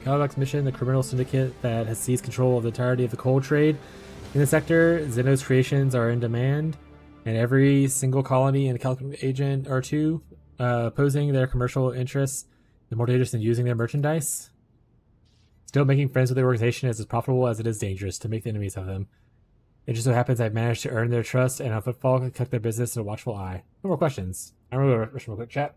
Caligos mission, the criminal syndicate that has seized control of the entirety of the coal trade in the sector. Xenos creations are in demand, and every single colony and Caligos agent or two opposing their commercial interests is more dangerous than using their merchandise. Still, making friends with the organization is as profitable as it is dangerous to make the enemies of them. It just so happens I've managed to earn their trust, and on Footfall can cut their business in a watchful eye. No more questions. I'm going to go real quick chat.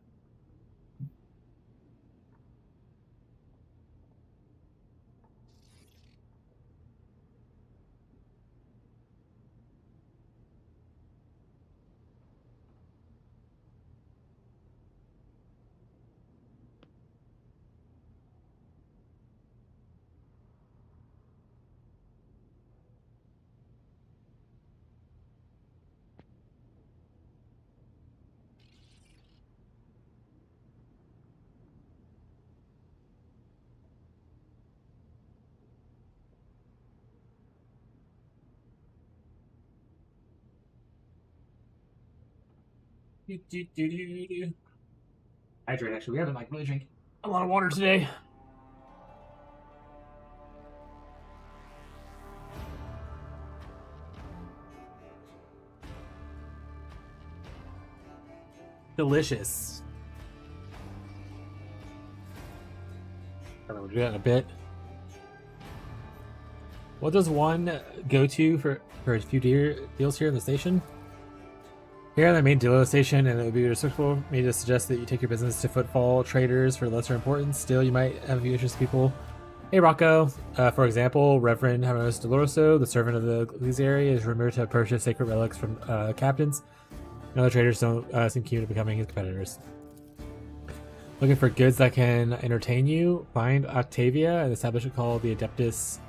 Hydrate, actually. We haven't really drank a lot of water today. Delicious. We'll do that in a bit. What does one go to for a few deals here in the station? Here on the main dealer station, and it would be respectful for me to suggest that you take your business to Footfall traders for lesser importance. Still, you might have a few interested people. Hey Rocco, for example, Reverend Javier Doloroso, the servant of the Ecclesiary, is rumored to have purchased sacred relics from captains, and other traders don't seem keen to becoming his competitors. Looking for goods that can entertain you? Find Octavia, an establishment called the Adeptus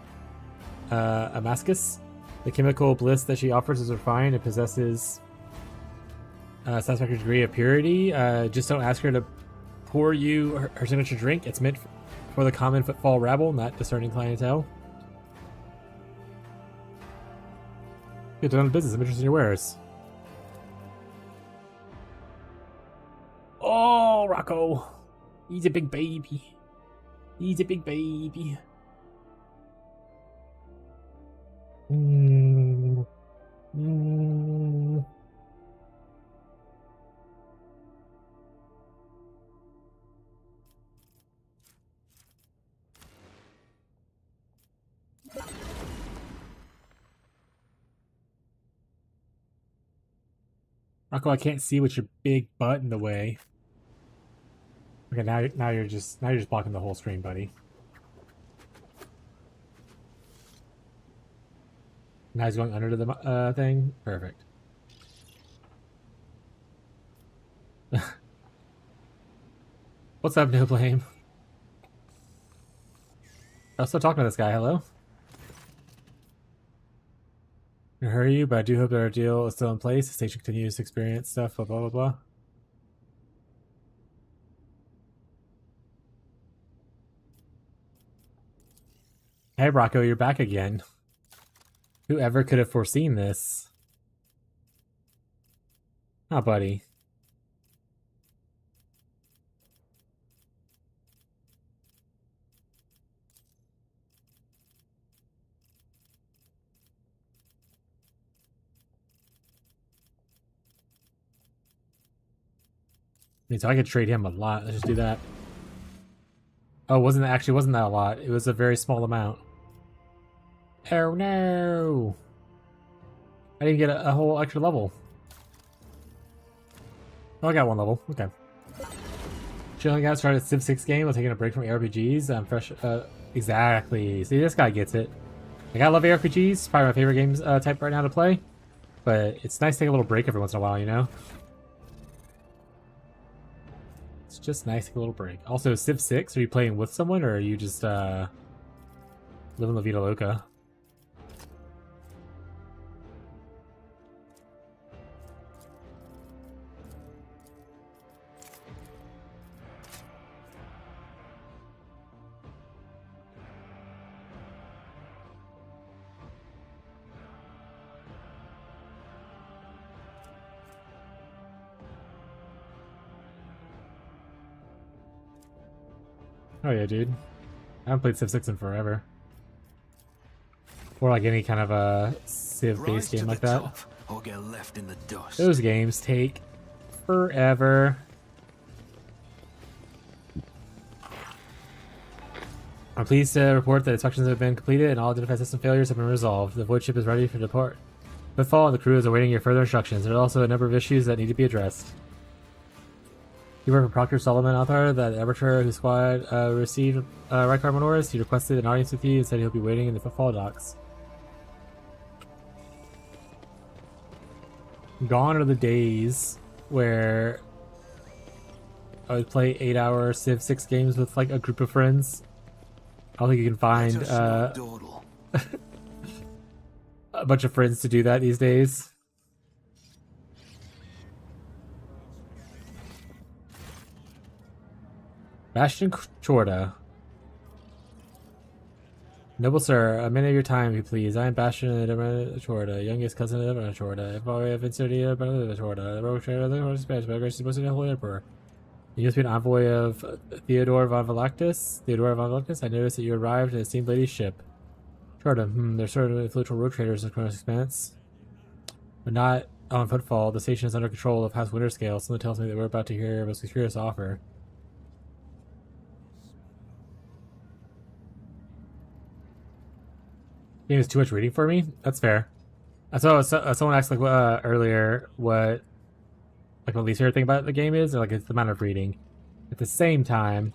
Amascus. The chemical bliss that she offers is refined and possesses a satisfactory degree of purity. Just don't ask her to pour you her signature drink. It's meant for the common footfall rabble, not discerning clientele. Get done business. I'm interested in your wares. Oh, Rocco. He's a big baby. He's a big baby. Mm. Mm. Rocco, I can't see with your big butt in the way. Okay, now you're just blocking the whole screen, buddy. Now he's going under the thing. Perfect. What's up, No Blame? I was still talking to this guy. Hello. I hurry you, but I do hope that our deal is still in place. The station continues to experience stuff. Blah blah blah blah. Hey, Rocco, you're back again. Whoever could have foreseen this? Oh, buddy. So I could trade him a lot. Let's just do that. Oh, wasn't that a lot? It was a very small amount. Oh no! I didn't get a whole extra level. Oh, I got one level. Okay. Chilling out, started a Civ 6 game while taking a break from ARPGs. I'm fresh. Exactly. See, this guy gets it. Like, I love ARPGs. It's probably my favorite games type right now to play. But it's nice to take a little break every once in a while, you know? It's just nice to take a little break. Also, Civ 6, are you playing with someone or are you just living La Vida Loca? Oh yeah, dude. I haven't played Civ 6 in forever. Or like any kind of a Civ-based game like that. Or get left in the dust. Those games take forever. I'm pleased to report that inspections have been completed and all identified system failures have been resolved. The void ship is ready for depart. Footfall and the crew is awaiting your further instructions. There are also a number of issues that need to be addressed. You work for Proctor Solomon Althar, that arbiter whose squad received Rykar Minoris. He requested an audience with you and said he'll be waiting in the Footfall docks. Gone are the days where I would play 8-hour Civ 6 games with like a group of friends. I don't think you can find a bunch of friends to do that these days. Bastion Chorda. Noble sir, a minute of your time, if you please. I am Bastion Chorda, youngest cousin of Chorda. If I have inserted a brother of Chorda, the rogue trader of the Spanish, by grace supposed to be the Holy Emperor. You must be an envoy of Theodore von Valactus. I noticed that you arrived at the esteemed lady's ship. Chorda, there's sort of influential rogue traders in Kronos Expanse. But not on Footfall. The station is under control of House Winterscale. Something tells me that we're about to hear a most curious offer. Game is too much reading for me. That's fair. I saw someone asked like earlier what like my least favorite thing about the game is, or like it's the amount of reading. At the same time,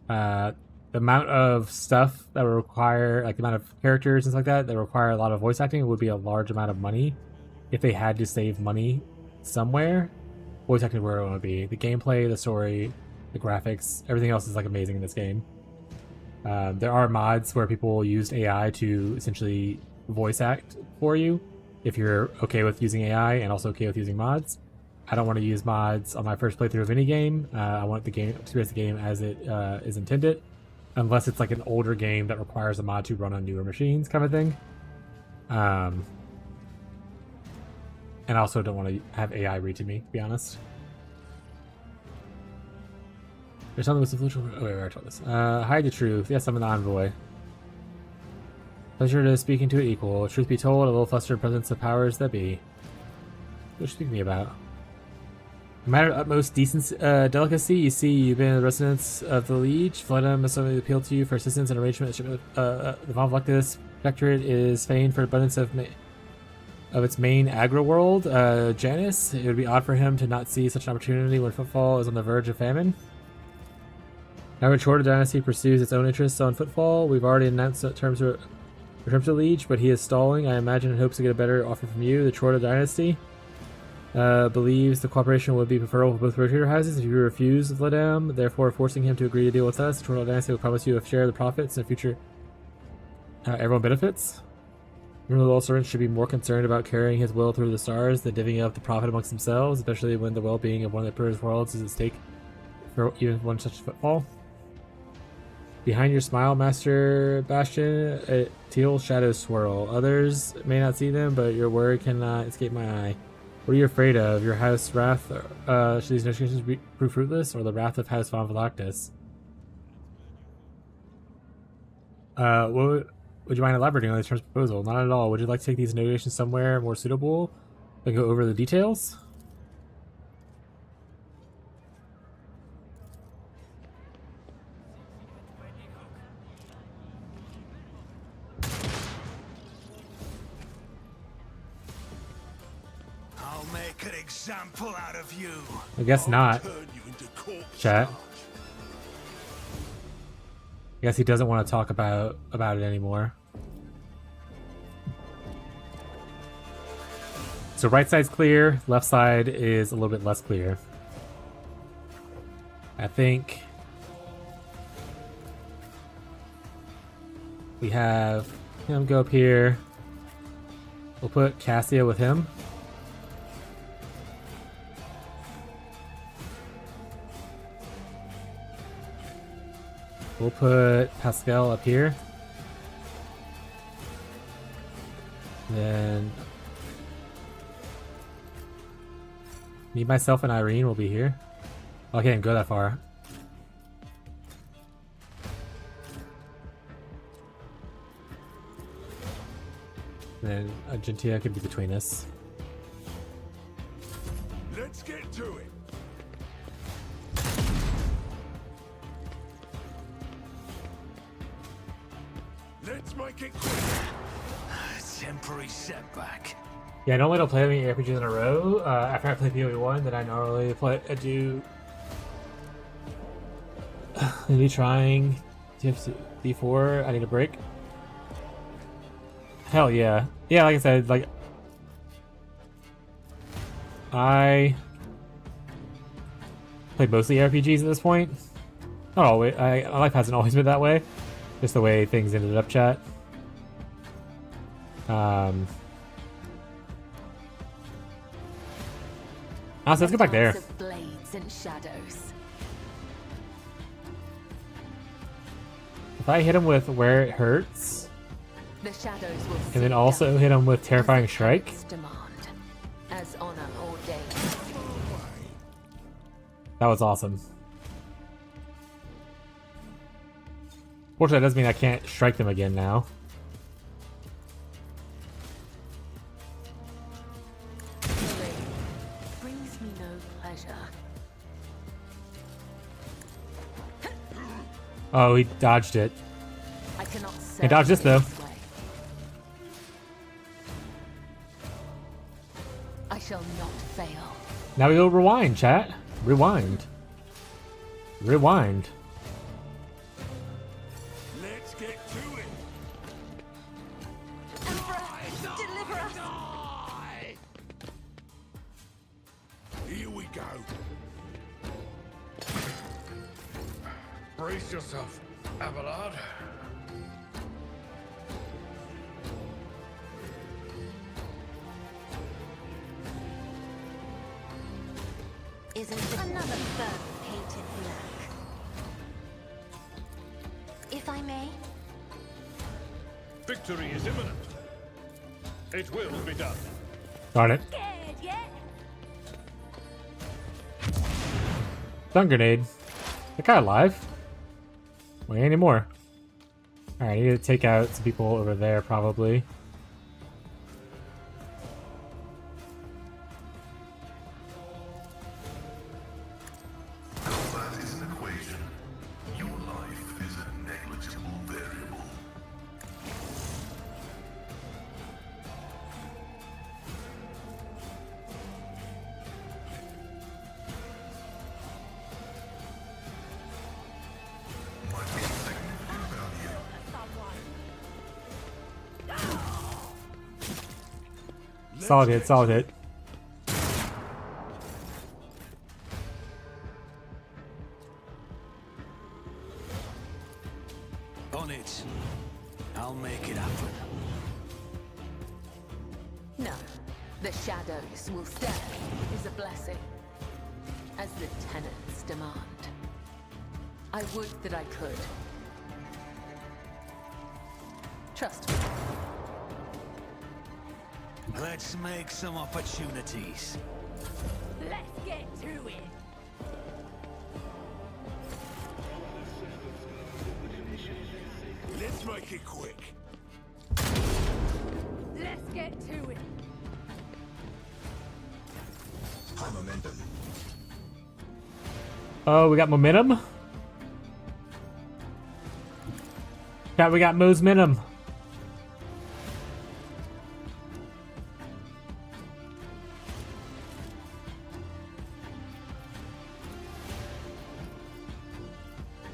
the amount of stuff that would require, like the amount of characters and stuff like that require a lot of voice acting would be a large amount of money. If they had to save money somewhere, voice acting where it would be. The gameplay, the story, the graphics, everything else is like amazing in this game. There are mods where people use AI to essentially voice act for you if you're okay with using AI and also okay with using mods. I don't want to use mods on my first playthrough of any game. I want the game to experience the game as it is intended, unless it's like an older game that requires a mod to run on newer machines, kind of thing. And I also don't want to have AI read to me, to be honest. There's something with the influential. Oh, wait, I already told this. Hide the truth. Yes, I'm an envoy. Pleasure to speaking to an equal. Truth be told, a little flustered presence of powers that be. What are you speaking to me about? A matter of utmost decency, delicacy, you see, you've been the residents of the Liege. Floodham must only appeal to you for assistance and arrangement. The Von Vlectus Protectorate is famed for abundance of its main agro-world. Janus, it would be odd for him to not see such an opportunity when Footfall is on the verge of famine. Now, Chorda Dynasty pursues its own interests on Footfall. We've already announced terms of Liege, but he is stalling. I imagine in hopes to get a better offer from you. The Chorda Dynasty believes the cooperation would be preferable for both rotator houses if you refuse Vladam, therefore forcing him to agree to deal with us. The Chorda Dynasty will promise you a share of the profits in the future. Everyone benefits. Remember, the servants should be more concerned about carrying his will through the stars than divvying up the profit amongst themselves, especially when the well-being of one of the Emperor's worlds is at stake for even one such Footfall. Behind your smile, Master Bastion, teal shadows swirl. Others may not see them, but your word cannot escape my eye. What are you afraid of? Your House Wrath? Should these negotiations prove fruitless, or the wrath of House Von Vlectus? Would you mind elaborating on this terms proposal? Not at all. Would you like to take these negotiations somewhere more suitable and go over the details? I'll make an example out of you. I guess not. Turn you into corpse Chat. starch. I guess he doesn't want to talk about it anymore. So right side's clear, left side is a little bit less clear. I think we have him go up here. We'll put Cassia with him. We'll put Pascal up here. Then me, myself, and Irene will be here. Oh, I can't go that far. Then Argentina could be between us. Let's get to it. Let's make it quick. Temporary setback. Yeah, I normally don't play many RPGs in a row. After I play PoE 1, then I normally do maybe trying TFC4. I need a break. Hell yeah. Yeah, like I said, like I play mostly RPGs at this point. Not always. My life hasn't always been that way. Just the way things ended up, chat. So let's go back there. Blades and shadows. If I hit him with where it hurts, The shadows will and then also hit him with Terrifying Strike, demand, as honor ordained. that was awesome. Fortunately, that does mean I can't strike them again now. Brings me no pleasure. Oh, he dodged it. I cannot He dodged this though. way. I shall not fail. Now we go rewind, chat. Rewind. Rewind. Let's get to it. Deliver us! Here we go. Brace yourself. Abelard. Isn't it another fur painted black? If I may? Victory is imminent. It will be done. Darn it. Scared yet? Stun grenade. That guy alive? Wait, anymore. Alright, I need to take out some people over there, probably. Combat is an equation. Your life is a negligible variable. Might be significant value. Solid hit, solid hit. On it. I'll make it happen. No, the shadows will stay is a blessing, as the tenants demand. I would that I could. Trust me. Let's make some opportunities. Let's get to it. Let's make it quick. Let's get to it. High momentum. Oh, we got momentum? Yeah, we got Mo's Minimum.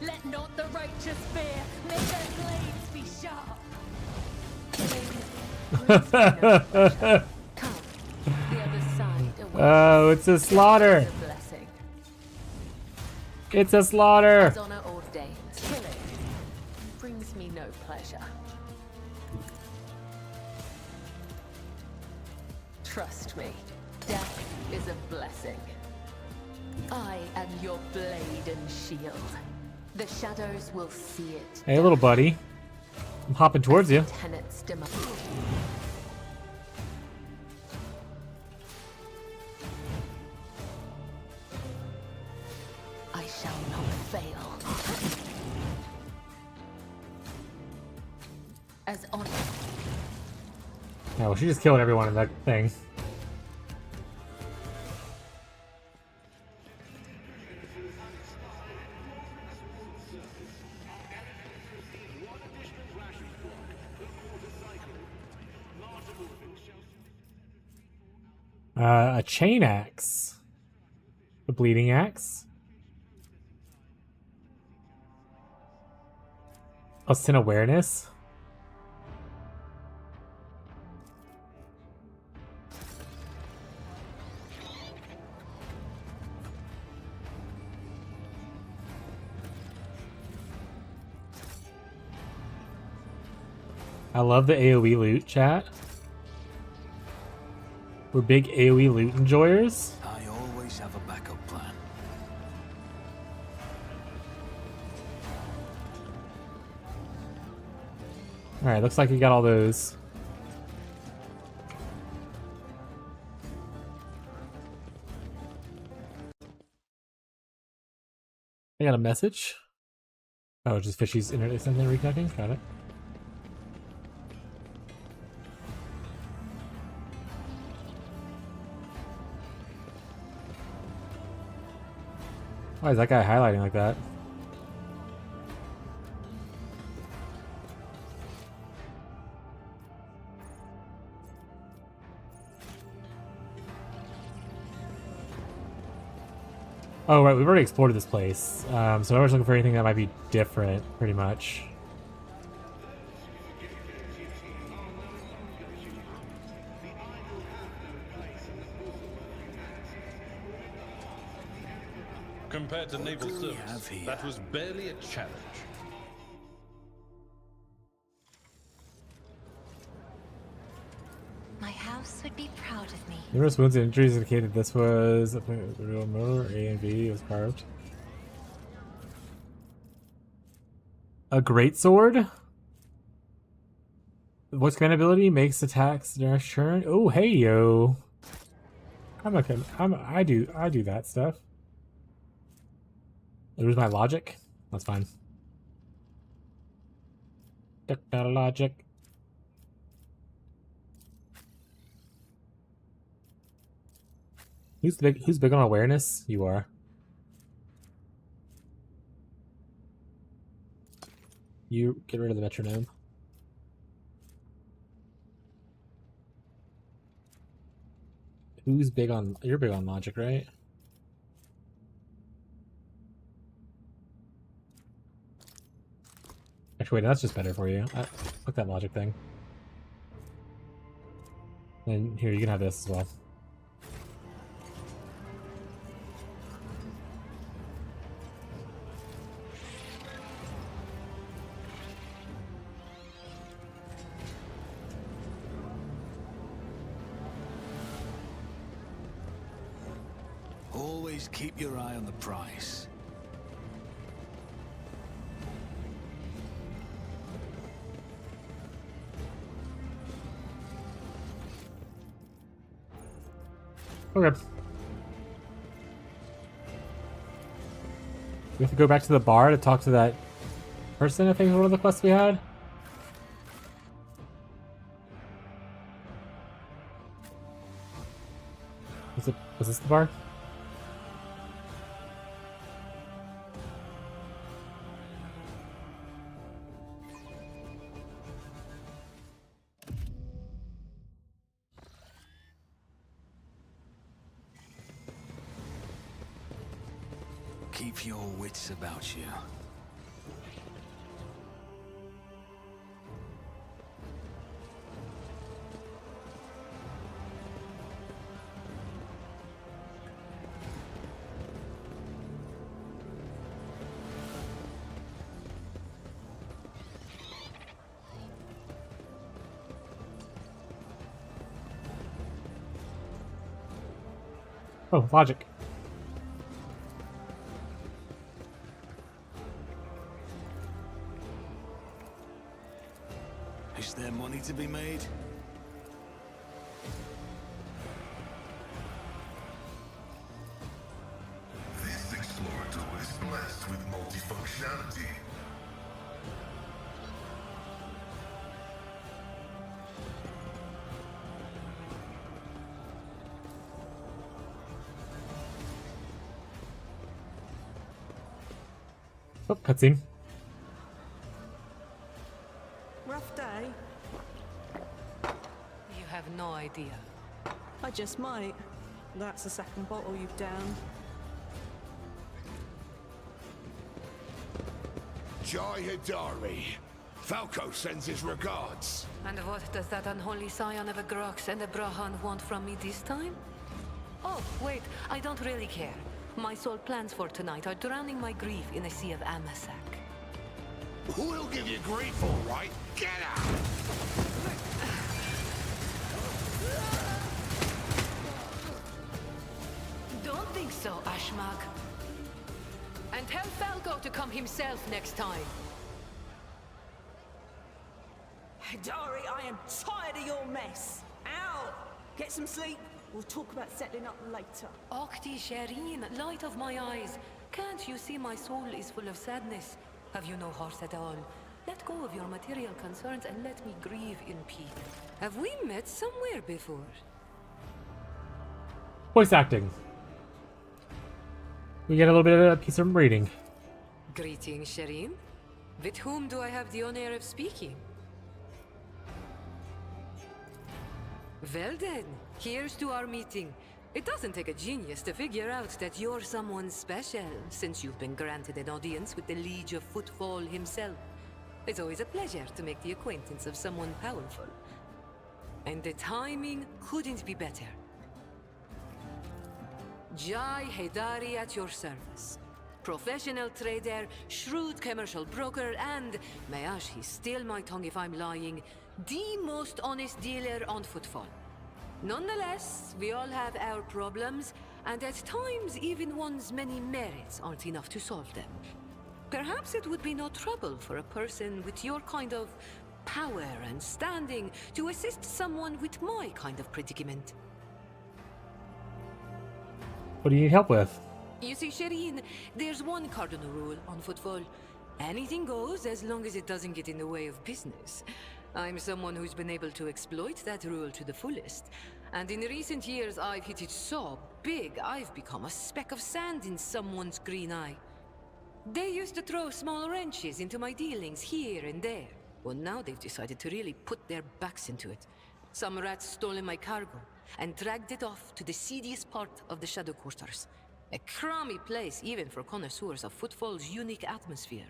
Let not the righteous fear, may their blades be sharp. Come, the other side awaits. Oh, it's a slaughter. It's a blessing. It's a slaughter. As honor ordains, killing brings me no pleasure. Trust me, death is a blessing. I am your blade and shield. The shadows will see it. Hey, little buddy. I'm hopping towards you. Tenets demand. I shall not fail. As honor. Yeah, well, she just killed everyone in that thing. A chain axe. The bleeding axe. Plus 10 awareness. I love the AoE loot, chat. We're big AoE loot enjoyers. I always have a backup plan. Alright, looks like you got all those. I got a message. Oh, just Fishy's internet something reconnecting? Got it. Why is that guy highlighting like that? Oh, right, we've already explored this place. So I was looking for anything that might be different, pretty much. Compared to naval do we have service, here? that was barely a challenge. My house would be proud of me. Numerous wounds and injuries indicated this was a real murder. A and B was carved. A great sword. Voice command ability makes attacks during turn. Oh, hey yo! I do that stuff. Lose my logic. That's fine. Took out logic. Who's big on awareness? You are. You get rid of the metronome. Who's big on... You're big on logic, right? Actually, wait, that's just better for you. Fuck that logic thing. And here, you can have this as well. Always keep your eye on the price. Okay. We have to go back to the bar to talk to that person, I think is one of the quests we had. Was this the bar? Keep your wits about you. Oh, logic. Is there money to be made? This explorer tool is blessed with multifunctionality. Oh, cutscene. Rough day. You have no idea. I just might. That's the second bottle you've downed. Jai Hidari. Falco sends his regards. And what does that unholy scion of a Grox and a Brahan want from me this time? Oh, wait, I don't really care. My sole plans for tonight are drowning my grief in a sea of Amasak. We'll give you grief, all right. Get out! Don't think so, Ashmag. And tell Falco to come himself next time. Hidari, I am tired of your mess. Out! Get some sleep. We'll talk about settling up later. Okti Shireen, light of my eyes. Can't you see my soul is full of sadness? Have you no heart at all? Let go of your material concerns and let me grieve in peace. Have we met somewhere before? Voice acting. We get a little bit of a piece of reading. Greetings, Shireen. With whom do I have the honor of speaking? Well then, here's to our meeting. It doesn't take a genius to figure out that you're someone special, since you've been granted an audience with the Liege of Footfall himself. It's always a pleasure to make the acquaintance of someone powerful. And the timing couldn't be better. Jai Hidari at your service. Professional trader, shrewd commercial broker, and, may Ashi steal my tongue if I'm lying, the most honest dealer on Footfall. Nonetheless, we all have our problems, and at times even one's many merits aren't enough to solve them. Perhaps it would be no trouble for a person with your kind of power and standing to assist someone with my kind of predicament. What do you need help with? You see, Shireen, there's one cardinal rule on footfall. Anything goes as long as it doesn't get in the way of business. I'm someone who's been able to exploit that rule to the fullest. And in recent years, I've hit it so big, I've become a speck of sand in someone's green eye. They used to throw small wrenches into my dealings here and there. Well, now they've decided to really put their backs into it. Some rats stolen my cargo and dragged it off to the seediest part of the Shadow Quarters. A crummy place even for connoisseurs of Footfall's unique atmosphere.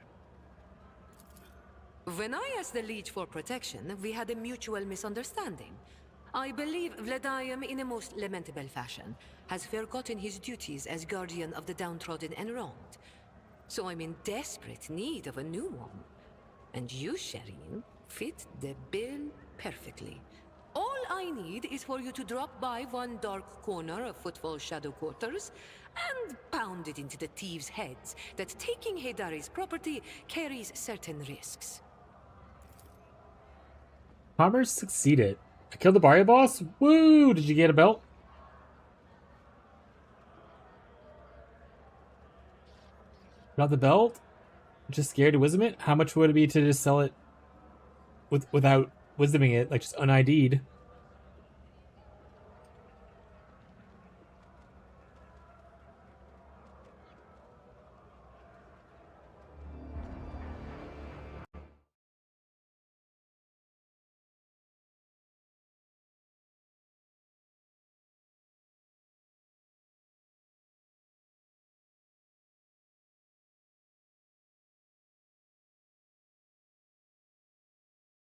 When I asked the Leech for protection, we had a mutual misunderstanding. I believe Vladimir, in a most lamentable fashion, has forgotten his duties as guardian of the downtrodden and wronged. So I'm in desperate need of a new one. And you, Shireen, fit the bill perfectly. All I need is for you to drop by one dark corner of Footfall Shadow Quarters and pound it into the thieves' heads that taking Heydari's property carries certain risks. Commerce succeeded. I killed the Barrio boss? Woo! Did you get a belt? Got the belt? Just scared to wisdom it? How much would it be to just sell it without wisdoming it, like just un-ID'd?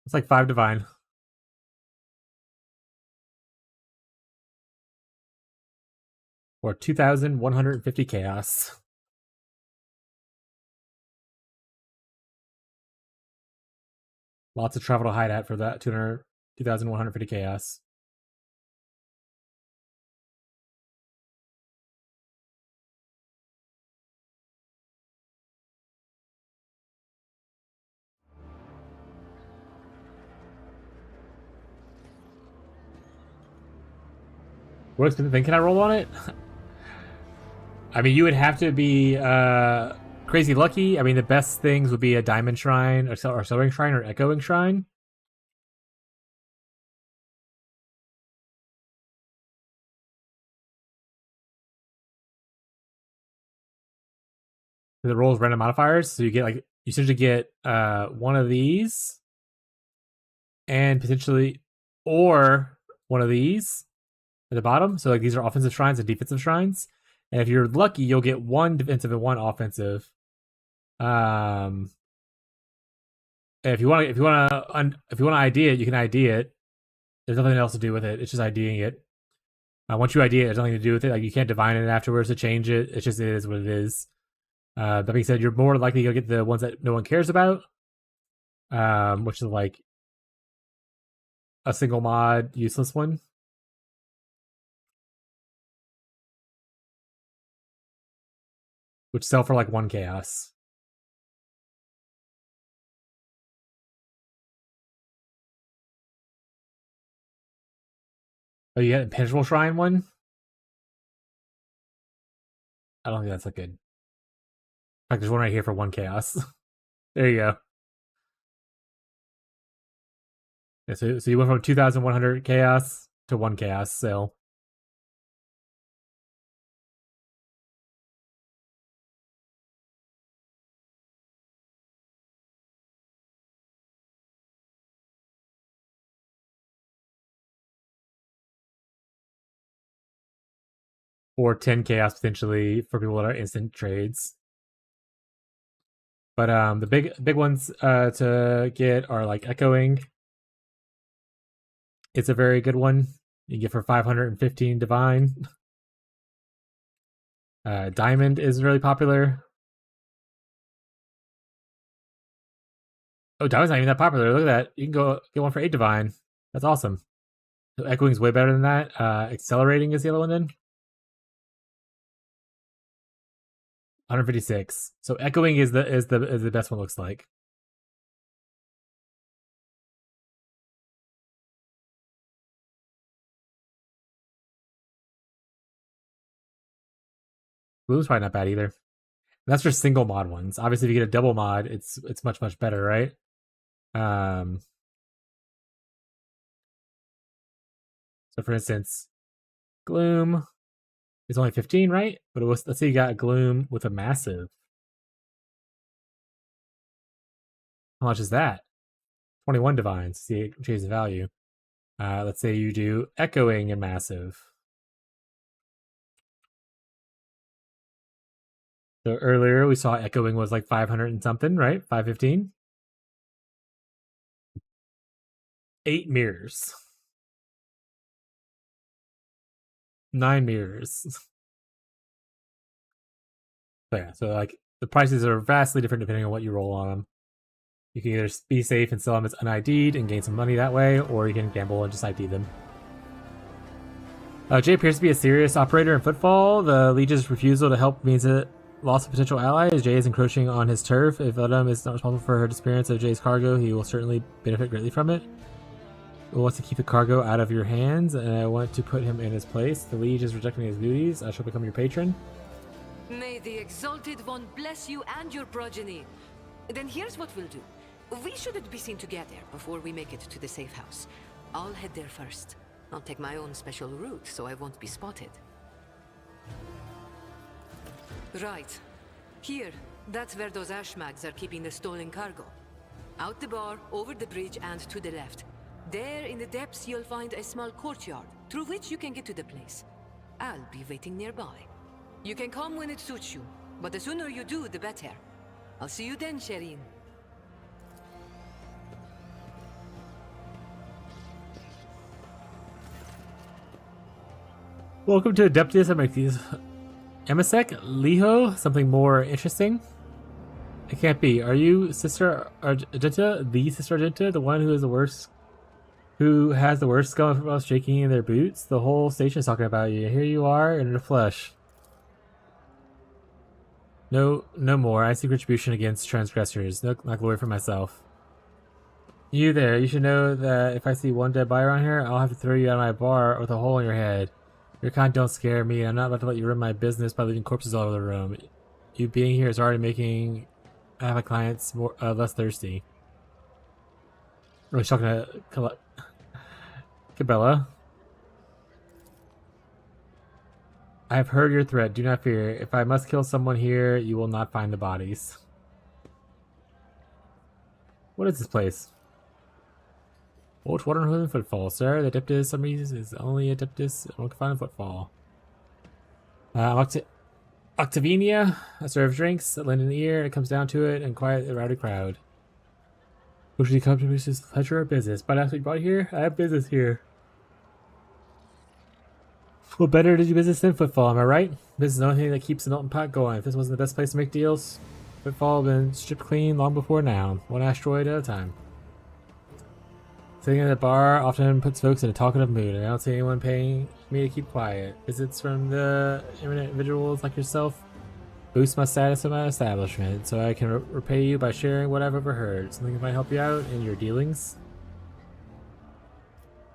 It's like 5 divine. Or 2,150 chaos. Lots of travel to hide at for that 2,150 chaos. What expensive thing can I roll on it? I mean, you would have to be crazy lucky. I mean, the best things would be a diamond shrine, or soaring shrine, or echoing shrine. It rolls random modifiers, so you get you essentially get one of these, and potentially, or one of these at the bottom. So like these are offensive shrines and defensive shrines. And if you're lucky, you'll get one defensive and one offensive. And if you want to ID it, you can ID it. There's nothing else to do with it. It's just IDing it. Once you ID it, there's nothing to do with it. Like you can't divine it afterwards to change it. It just is what it is. That being said, you're more likely to get the ones that no one cares about, which is like a single mod useless one. Which sell for like 1 chaos. Oh, you got Impenetrable Shrine one? I don't think that's that good. In fact, there's one right here for 1 chaos. There you go. Yeah, so you went from 2,100 chaos to 1 chaos, so. Or 10 chaos potentially for people that are instant trades. But the big ones to get are like Echoing. It's a very good one. You get for 515 divine. Diamond is really popular. Oh, Diamond's not even that popular. Look at that. You can go get one for 8 divine. That's awesome. So echoing's way better than that. Accelerating is the other one then. 156. So echoing is the best one, looks like. Blue's probably not bad either. And that's for single mod ones. Obviously, if you get a double mod, it's much better, right? So for instance, Gloom is only 15, right? But let's say you got a Gloom with a massive. How much is that? 21 divines. See, it changes the value. Let's say you do echoing and massive. So earlier we saw echoing was like 500 and something, right? 515. 8 mirrors. 9 mirrors. So yeah, so like the prices are vastly different depending on what you roll on them. You can either be safe and sell them as un-ID'd and gain some money that way, or you can gamble and just ID them. Jay appears to be a serious operator in Footfall. The Liege's refusal to help means a loss of potential allies. Jay is encroaching on his turf. If Adam is not responsible for her disappearance of Jay's cargo, he will certainly benefit greatly from it. He wants to keep the cargo out of your hands, and I want to put him in his place. The Liege is rejecting his duties. I shall become your patron. May the Exalted One bless you and your progeny. Then here's what we'll do. We shouldn't be seen together before we make it to the safe house. I'll head there first. I'll take my own special route so I won't be spotted. Right. Here, that's where those ashmags are keeping the stolen cargo. Out the bar, over the bridge, and to the left. There in the depths you'll find a small courtyard, through which you can get to the place. I'll be waiting nearby. You can come when it suits you, but the sooner you do, the better. I'll see you then, Shireen. Welcome to Adeptus Amictis. Emisec, Liho, something more interesting? It can't be. Are you Sister Argenta? The Sister Argenta? The one who is the worst? Who has the worst skull of shaking in their boots? The whole station is talking about you. Here you are in the flesh. No more. I seek retribution against transgressors. No, not glory for myself. You there. You should know that if I see one dead body around here, I'll have to throw you out of my bar with a hole in your head. Your kind don't scare me. I'm not about to let you ruin my business by leaving corpses all over the room. You being here is already making my clients more less thirsty. Really talking to Cabela. I have heard your threat. Do not fear. If I must kill someone here, you will not find the bodies. What is this place? Old Waterhood and Footfall, sir. The Adeptus Amictis is only Adeptus. I can find a footfall. Octavinia. I serve drinks that lend an ear. It comes down to it and quiet the rowdy crowd. Who should you come to? This is pleasure or business? But that's what you brought here? I have business here. What better to do business than Footfall, am I right? Business is the only thing that keeps the melting pot going. If this wasn't the best place to make deals, Footfall would have been stripped clean long before now. One asteroid at a time. Sitting at the bar often puts folks in a talkative mood, and I don't see anyone paying me to keep quiet. Visits from the eminent individuals like yourself boost my status in my establishment, so I can repay you by sharing what I've overheard. Something that might help you out in your dealings.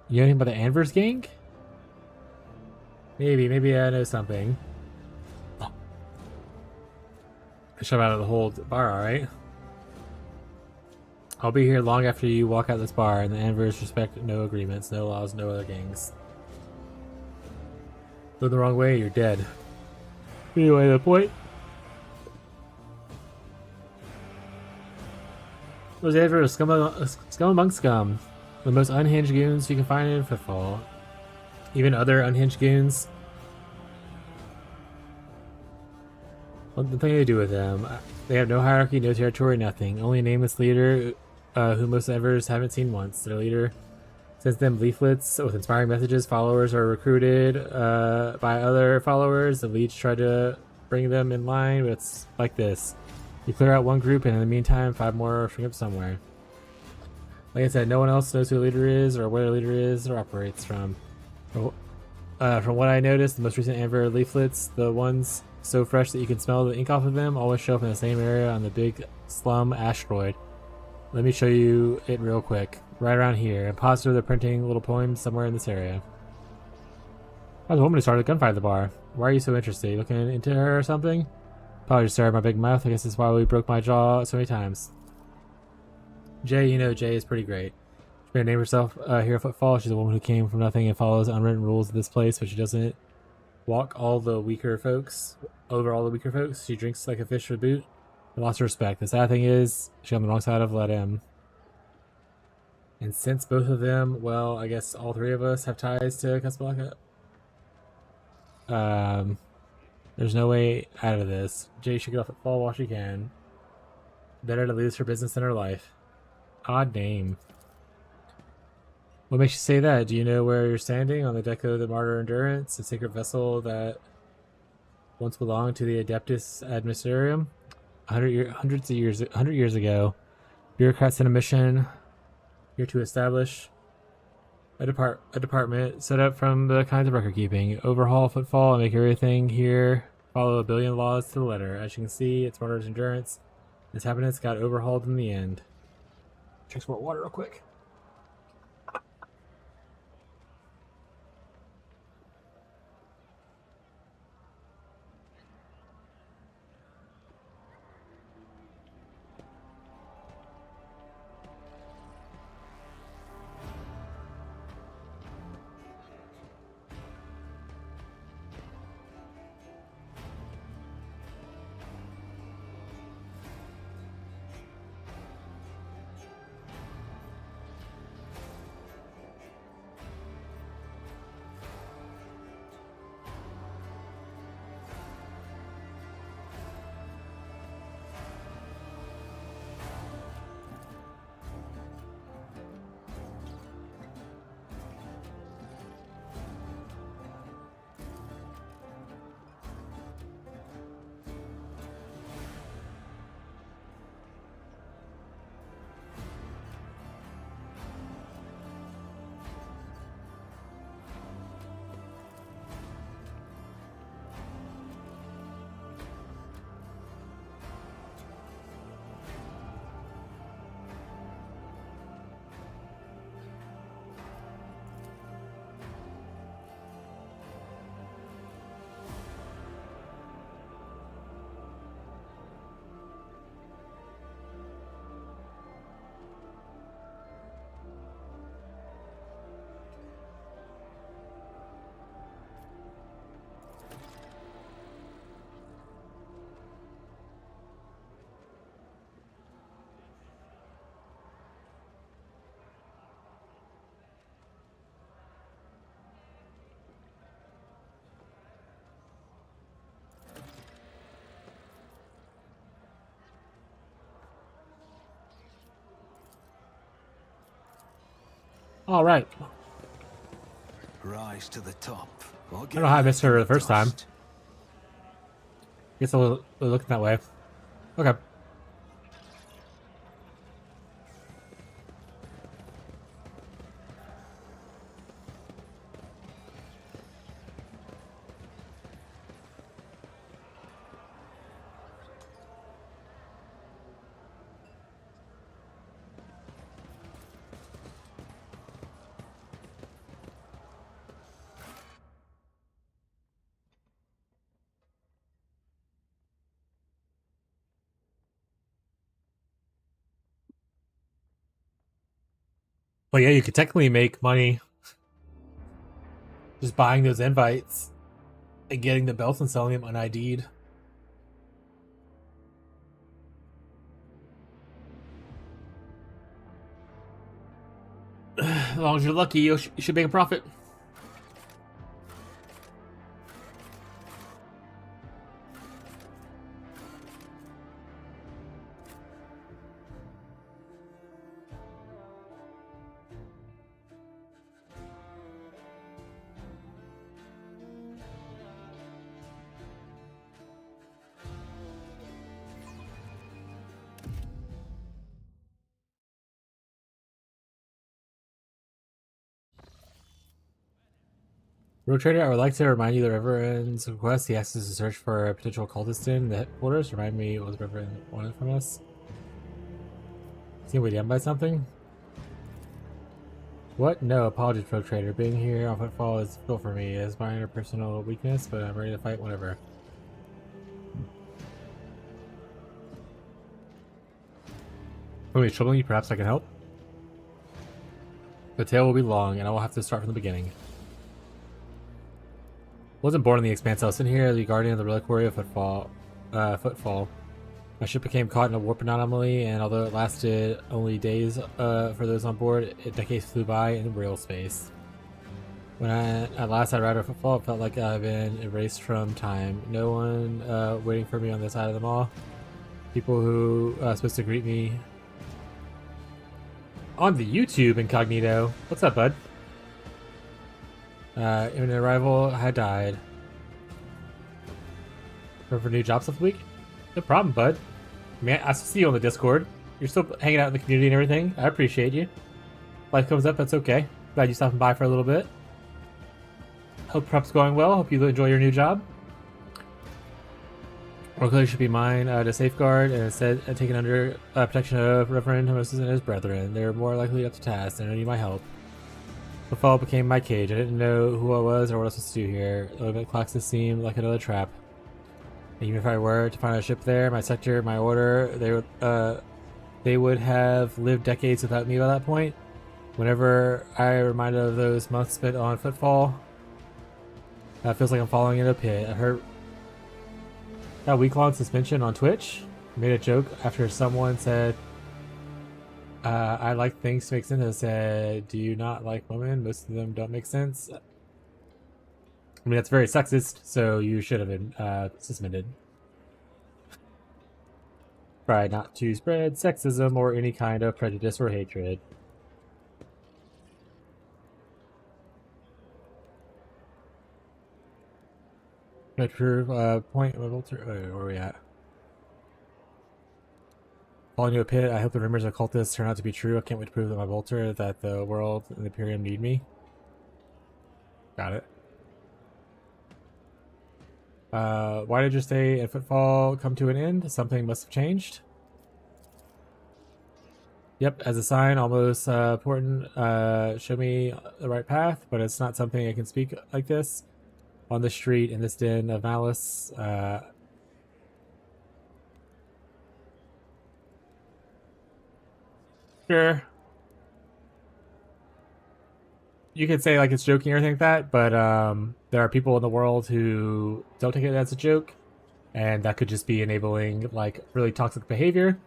You know anything about the Anvers gang? Maybe I know something. I shove out of the whole bar, alright? I'll be here long after you walk out this bar, and the Anvers respect no agreements, no laws, no other gangs. Go the wrong way, you're dead. Anyway, the point. Those Anvers are scum among scum. The most unhinged goons you can find in Footfall. Even other unhinged goons. Nothing to do with them. They have no hierarchy, no territory, nothing. Only a nameless leader who most Anvers haven't seen once. Their leader sends them leaflets with inspiring messages. Followers are recruited by other followers. The leads try to bring them in line, but it's like this. You clear out one group, and in the meantime, 5 more spring up somewhere. Like I said, no one else knows who the leader is or where the leader is or operates from. From what I noticed, the most recent Amber leaflets, the ones so fresh that you can smell the ink off of them, always show up in the same area on the big slum asteroid. Let me show you it real quick. Right around here. I'm positive they're printing little poems somewhere in this area. Oh, the woman who started a gunfight at the bar. Why are you so interested? You looking into her or something? Probably just stared at my big mouth. I guess that's why we broke my jaw so many times. Jay, you know Jay is pretty great. She may name herself Hero Footfall. She's a woman who came from nothing and follows unwritten rules of this place, but she doesn't walk all the weaker folks over all the weaker folks. She drinks like a fish with a boot. I lost her respect. The sad thing is, she's on the wrong side of Let M. And since both of them, well, I guess all three of us have ties to Casablanca. There's no way out of this. Jay should get off at fall while she can. Better to lose her business than her life. Odd name. What makes you say that? Do you know where you're standing? On the deck of the Martyr Endurance, a secret vessel that once belonged to the Adeptus Administrarum? 100 years ago, bureaucrats sent a mission here to establish a department set up from the kinds of record keeping, overhaul Footfall, and make everything here follow a billion laws to the letter. As you can see, it's Martyr's Endurance. Its inhabitants got overhauled in the end. Drink some more water real quick. All right. Rise to the top. I don't know how I missed her the first time. Guess I'll look looking that way. Okay. Well, yeah, you could technically make money just buying those invites and getting the belts and selling them un-ID'd. As long as you're lucky, you should make a profit. Road Trader, I would like to remind you the Reverend's request. He asked us to search for a potential cultist in the headquarters. Remind me what the Reverend wanted from us. Seem we down by something? What? No, apologies, Road Trader. Being here on Footfall is difficult for me. It's my interpersonal weakness, but I'm ready to fight whenever. Somebody's troubling you, perhaps I can help? The tale will be long, and I will have to start from the beginning. Wasn't born in the Expanse. I was sitting here, the guardian of the reliquary of Footfall. My ship became caught in a warp anomaly, and although it lasted only days for those on board, decades flew by in real space. When at last I arrived at Footfall, it felt like I've been erased from time. No one waiting for me on the side of the mall. People who are supposed to greet me on the YouTube incognito. What's up, bud? In arrival, I had died. For new jobs this week? No problem, bud. Man, I still see you on the Discord. You're still hanging out in the community and everything. I appreciate you. Life comes up, that's okay. Glad you stopping by for a little bit. Hope prep's going well. Hope you enjoy your new job. Oracles should be mine to safeguard and instead taken under protection of Reverend Moses and his brethren. They are more likely up to task and I need my help. The fall became my cage. I didn't know who I was or what I was supposed to do here. The event clocks just seemed like another trap. And even if I were to find a ship there, my sector, my order, they would have lived decades without me by that point. Whenever I reminded of those months spent on Footfall, it feels like I'm falling in a pit. I heard that week-long suspension on Twitch. I made a joke after someone said, I like things to make sense. I said, do you not like women? Most of them don't make sense. I mean, that's very sexist, so you should have been suspended. Try not to spread sexism or any kind of prejudice or hatred. I prove point level 3. Where are we at? Falling into a pit. I hope the rumors of cultists turn out to be true. I can't wait to prove that my bolter, that the world and the Imperium need me. Got it. Why did your stay in Footfall come to an end? Something must have changed. Yep, as a sign, almost important. Show me the right path, but it's not something I can speak like this. On the street, in this den of malice. Sure. You could say like it's joking or anything like that, but there are people in the world who don't take it as a joke, and that could just be enabling like really toxic behavior.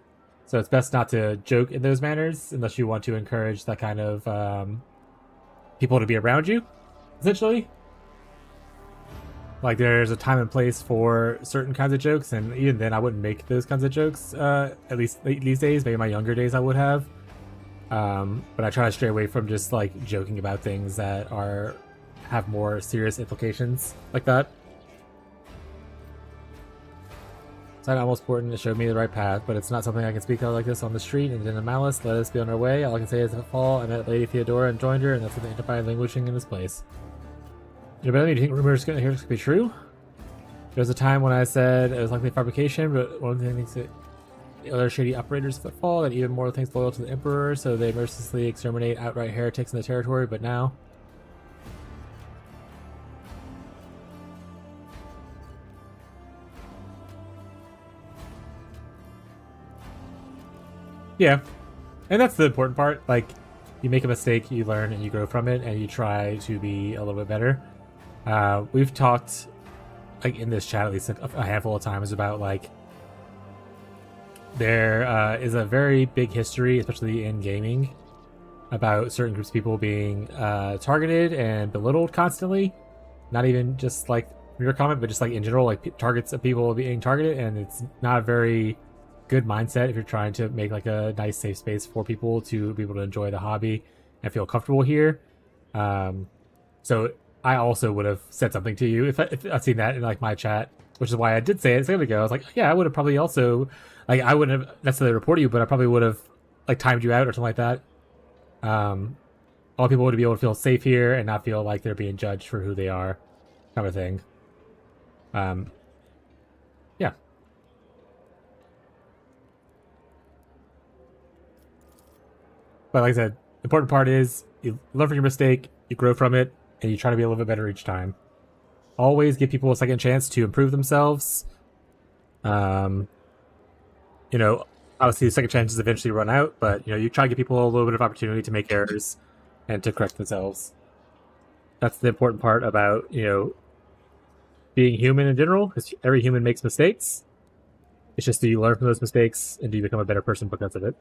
So it's best not to joke in those manners unless you want to encourage that kind of people to be around you, essentially. Like there's a time and place for certain kinds of jokes, and even then I wouldn't make those kinds of jokes, at least these days. Maybe my younger days I would have. But I try to stray away from just like joking about things that have more serious implications like that. It's not almost important to show me the right path, but it's not something I can speak of like this on the street and in a malice. Let us be on our way. All I can say is that fall I met Lady Theodora and joined her, and that's what they end up by languishing in this place. You know, do you think rumors here could be true? There was a time when I said it was likely fabrication, but one of the things that the other shady operators Footfall and even more things loyal to the Emperor, so they mercilessly exterminate outright heretics in the territory, but now... Yeah, and that's the important part. Like, you make a mistake, you learn, and you grow from it, and you try to be a little bit better. We've talked, like, in this chat at least a handful of times about, like, there is a very big history, especially in gaming, about certain groups of people being targeted and belittled constantly. Not even just, like, your comment, but just, like, in general, like, targets of people being targeted, and it's not a very good mindset if you're trying to make, like, a nice, safe space for people to be able to enjoy the hobby and feel comfortable here. So I also would have said something to you if I'd seen that in like my chat, which is why I did say it a second ago. I was like, yeah, I would have probably also, like, I wouldn't have necessarily reported you, but I probably would have like timed you out or something like that. all people to be able to feel safe here and not feel like they're being judged for who they are, kind of thing. Yeah. But like I said, the important part is you learn from your mistake, you grow from it, and you try to be a little bit better each time. Always give people a second chance to improve themselves. You know, obviously second chances eventually run out, but you know, you try to give people a little bit of opportunity to make errors and to correct themselves. That's the important part about, you know, being human in general, because every human makes mistakes. It's just do you learn from those mistakes and do you become a better person because of it?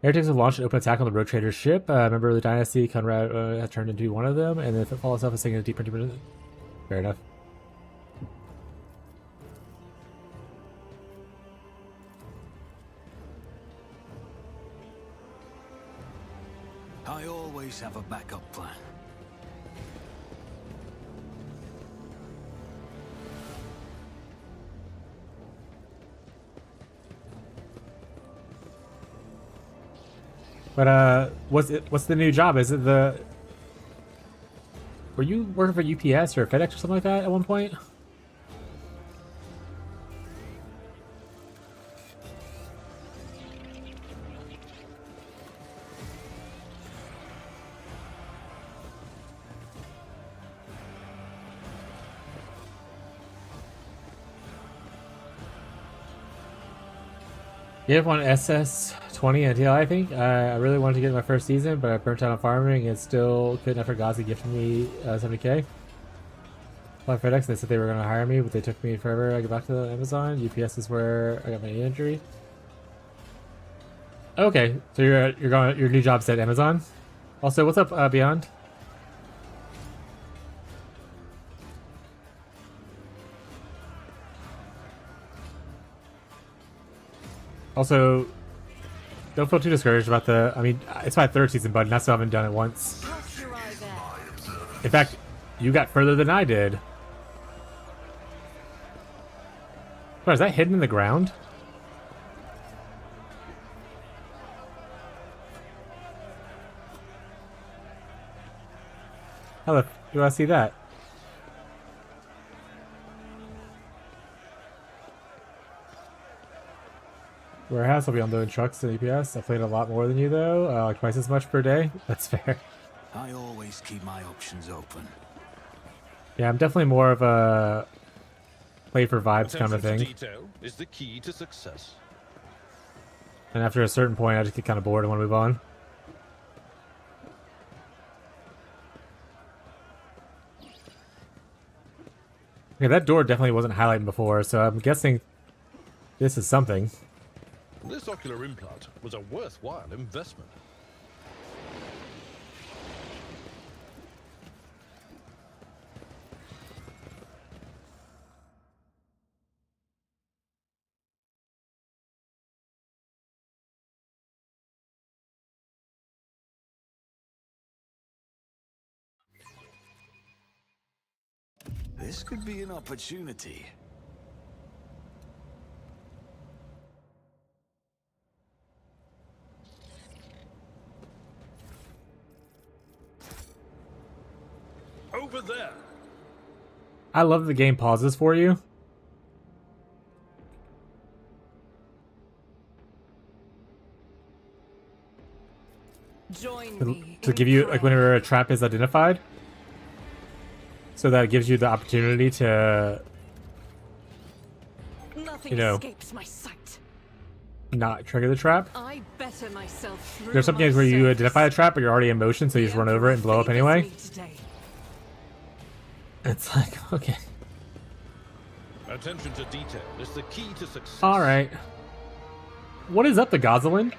Heretics have launched an open attack on the Road Trader's ship. A member of the dynasty, Conrad, has turned into one of them, and then Footfall itself is sinking a deeper and deeper. Fair enough. I always have a backup plan. But what's the new job? Is it the... Were you working for UPS or FedEx or something like that at one point? You have one SS20 and TL, I think. I really wanted to get my first season, but I burnt out on farming and still couldn't afford Gazi gifted me 70k. Applied FedEx, they said they were going to hire me, but they took me forever. I got back to Amazon. UPS is where I got my injury. Okay, so your new job's at Amazon. Also, what's up, Beyond? Also, don't feel too discouraged about the... I mean, it's my third season, bud, and I still haven't done it once. In fact, you got further than I did. What, is that hidden in the ground? How the f do I see that? Warehouse, I'll be unloading trucks and UPS. I played a lot more than you though, like twice as much per day. That's fair. I always keep my options open. Yeah, I'm definitely more of a play for vibes kind of thing. Detail is the key to success. And after a certain point, I just get kind of bored and want to move on. Okay, that door definitely wasn't highlighted before, so I'm guessing this is something. This ocular implant was a worthwhile investment. This could be an opportunity. Over there. I love the game pauses for you. Join me To give you, like, whenever a trap is identified. So that gives you the opportunity to, Nothing you know, escapes my sight. not trigger the trap. I better myself through There's some games where you identify a trap, but you're already in motion, so you just run over it and blow up anyway. It's like, okay. Attention to detail is the key to success. Alright. What is up, the Gosselin?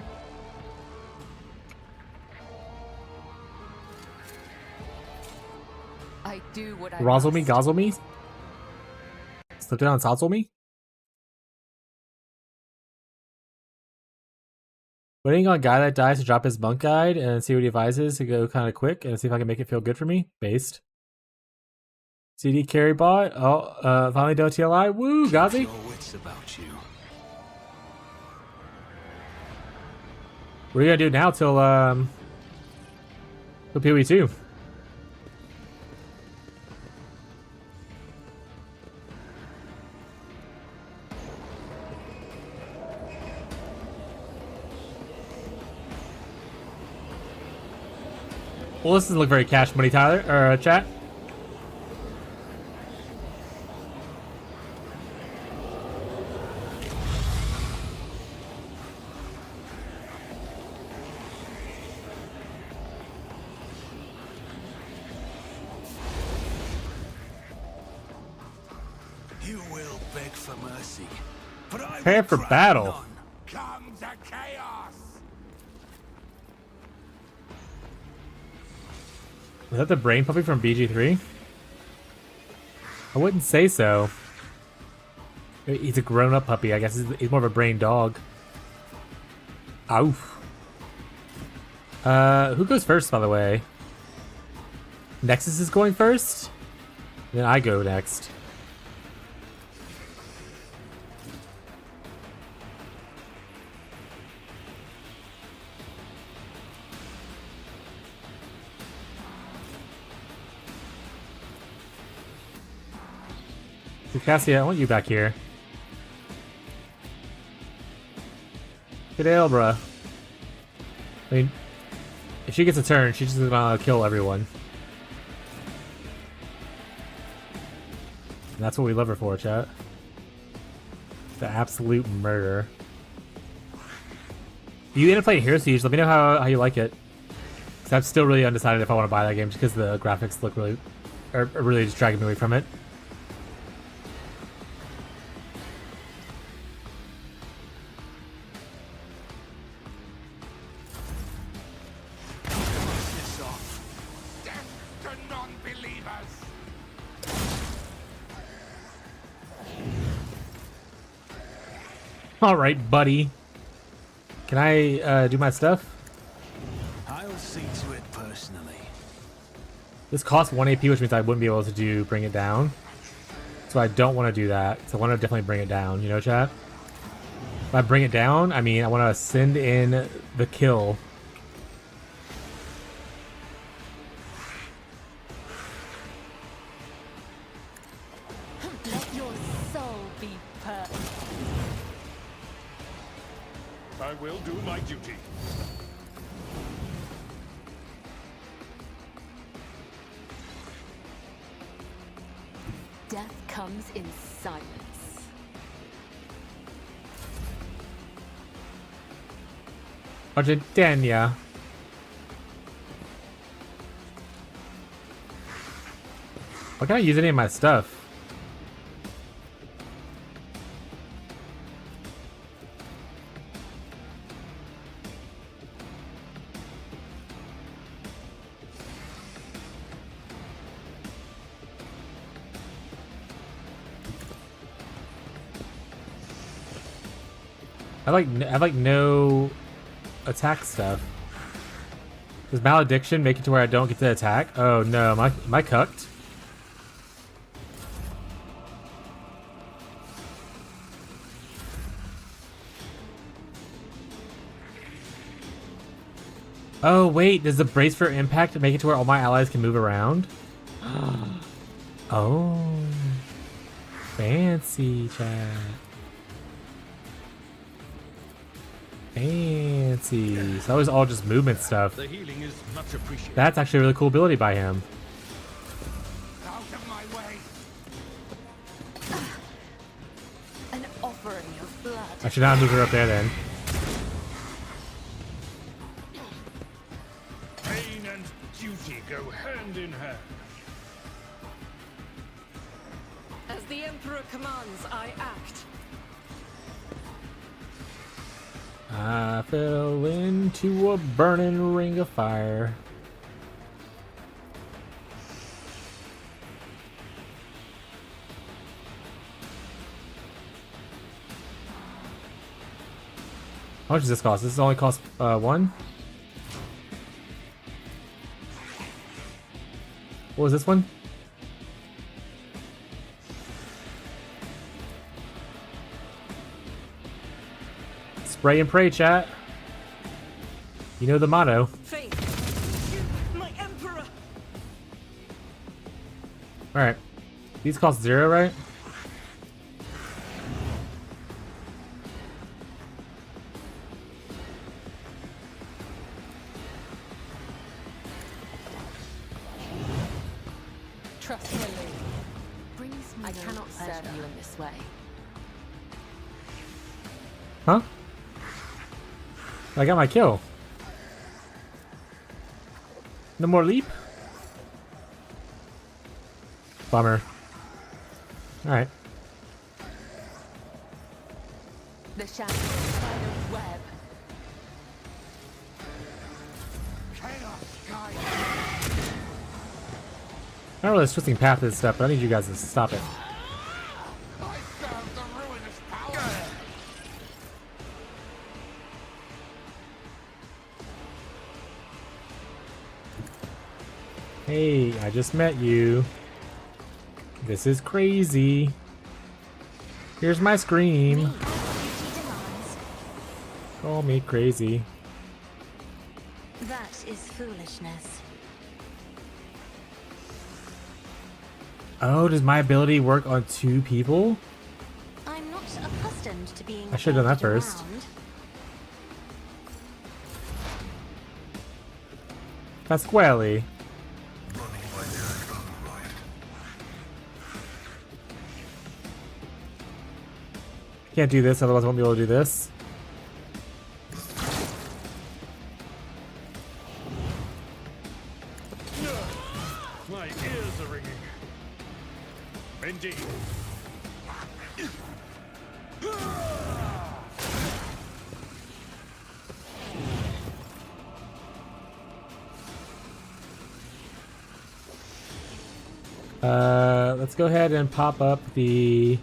I do what I Rozzle me, must. gozzle me? Slip down and sozzle me? Waiting on a guy that dies to drop his monk guide and see what he advises to go kind of quick and see if I can make it feel good for me. Based. CD carry bot. Oh, finally done TLI. Woo, Gazi. Your wits about you. What are you gonna do now till PoE 2? Well, this doesn't look very cash money, Tyler, or chat. You will beg for mercy, but I Prepare will for grant battle. none. Come to chaos. Was that the brain puppy from BG3? I wouldn't say so. He's a grown-up puppy. I guess he's more of a brain dog. Oof. Who goes first, by the way? Nexus is going first? Then I go next. Cassia, I want you back here. Get ale, bruh. I mean, if she gets a turn, she's just gonna kill everyone. And that's what we love her for, chat. The absolute murder. You end up playing Hero Siege, let me know how you like it. Cause I'm still really undecided if I want to buy that game just because the graphics look really, are really just dragging me away from it. Alright, buddy. Can I do my stuff? I'll see to it personally. This costs 1 AP, which means I wouldn't be able to bring it down. So I don't want to do that. So I want to definitely bring it down, you know, chat? If I bring it down, I mean, I want to send in the kill. Let your soul be perfect. I will do my duty. Death comes in silence. Argentina. Why can't I use any of my stuff? I like no attack stuff. Does malediction make it to where I don't get to attack? Oh no, am I cucked? Oh wait, does the brace for impact make it to where all my allies can move around? Oh, fancy chat. Fancy. So that was all just movement stuff. The healing is much appreciated. That's actually a really cool ability by him. Out of my way. An offering of blood. I should not move her up there then. Pain and duty go hand in hand. As the Emperor commands, I act. I fell into a burning ring of fire. How much does this cost? This only costs 1? What was this one? Spray and pray, chat. You know the motto. Faith, my emperor. Alright. These cost 0, right? Trust me, I cannot serve you in this way. Huh? I got my kill. No more leap? Bummer. Alright. The shadow spider's web. I don't really twisting path to this stuff, but I need you guys to stop it. Hey, I just met you. This is crazy. Here's my scream. Call me crazy. That is foolishness. Oh, does my ability work on 2 people? I'm not accustomed to being. I should have done that first. around. Pasquale. Can't do this, otherwise I won't be able to do this. My ears are ringing. Indeed. Let's go ahead and pop up the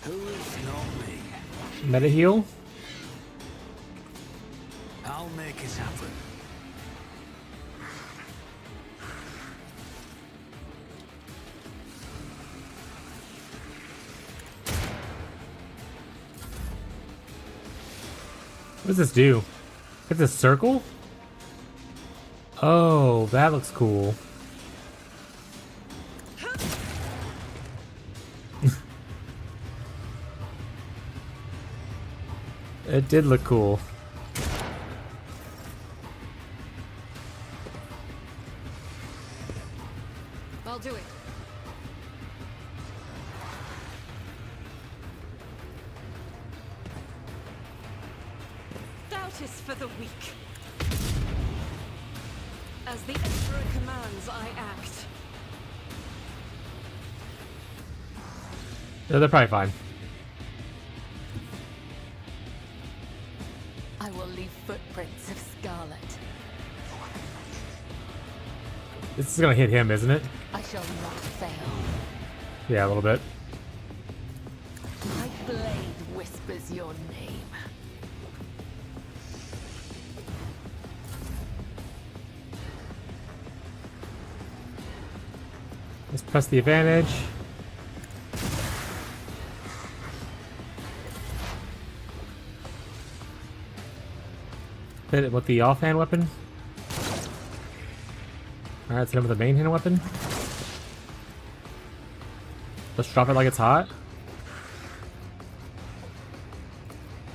Who is not me? meta heal. I'll make it happen. What does this do? It's a circle? Oh, that looks cool. It did look cool. I'll do it. Doubt is for the weak. As the Emperor commands, I act. Yeah, they're probably fine. I will leave footprints of scarlet. This is gonna hit him, isn't it? I shall not fail. Yeah, a little bit. My blade whispers your name. Let's press the advantage. Hit it with the offhand weapon. Alright, let's hit him with the main hand weapon. Let's drop it like it's hot.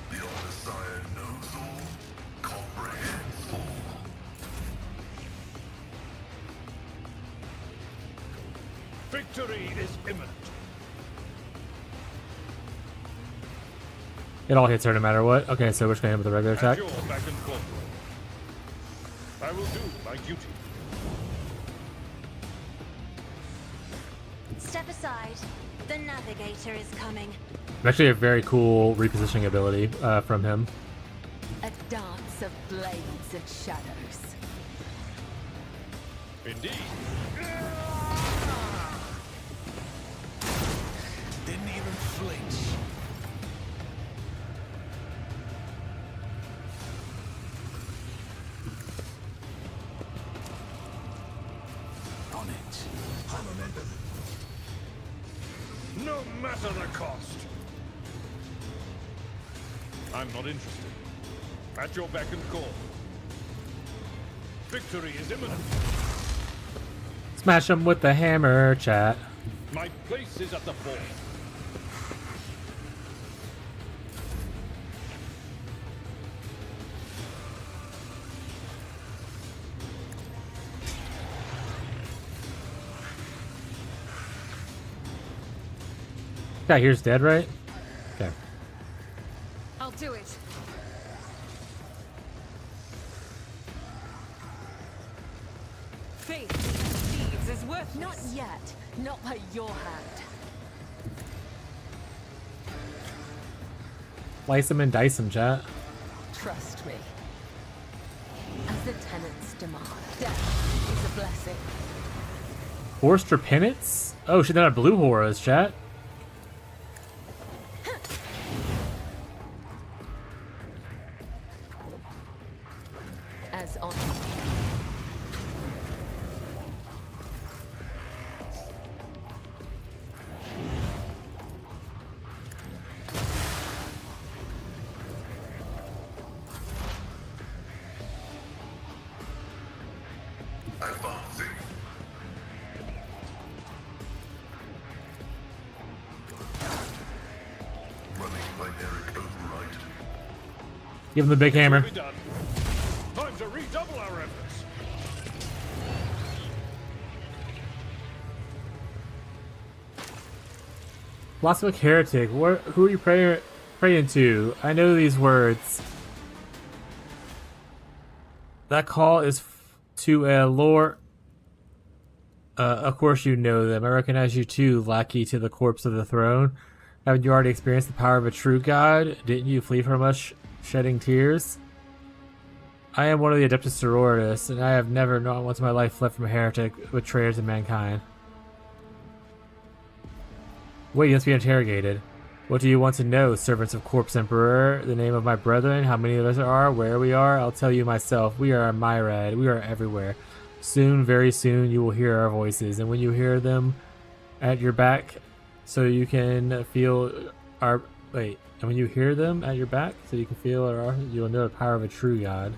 The Elder Sire knows all, comprehends all. Victory is imminent. It all hits her no matter what. Okay, so we're just gonna hit him with a regular attack. At your beck and call. I will do my duty. Step aside. The navigator is coming. Actually, a very cool repositioning ability from him. A dance of blades and shadows. Indeed. Didn't even flinch. On it. High momentum. No matter the cost. I'm not interested. At your beck and call. victory is imminent. Smash him with the hammer, chat. My place is at the fort. Guy here's dead, right? Okay. I'll do it. Faith in thieves is worthless. Not yet. Not by your hand. Slice him and dice him, chat. Trust me. As the tenants demand, death is a blessing. Forced repentance? Oh shit, they're not blue horrors, chat. As on. Advancing. Running binary override. Give him the big hammer. Be done. Time to redouble our efforts. Blasphemic heretic. Who are you praying to? I know these words. That call is to a lore. Of course you know them. I recognize you too, lackey to the corpse of the throne. Haven't you already experienced the power of a true god? Didn't you flee from us, shedding tears? I am one of the Adeptus Sororitas, and I have never, not once in my life, fled from a heretic, betrayer to mankind. Wait, you must be interrogated. What do you want to know, servants of Corpse Emperor? The name of my brethren, how many of us there are, where we are? I'll tell you myself. We are Myrad. We are everywhere. Soon, very soon, you will hear our voices, and when you hear them at your back, so you can feel our... Wait, and when you hear them at your back, so you can feel our... You will know the power of a true god.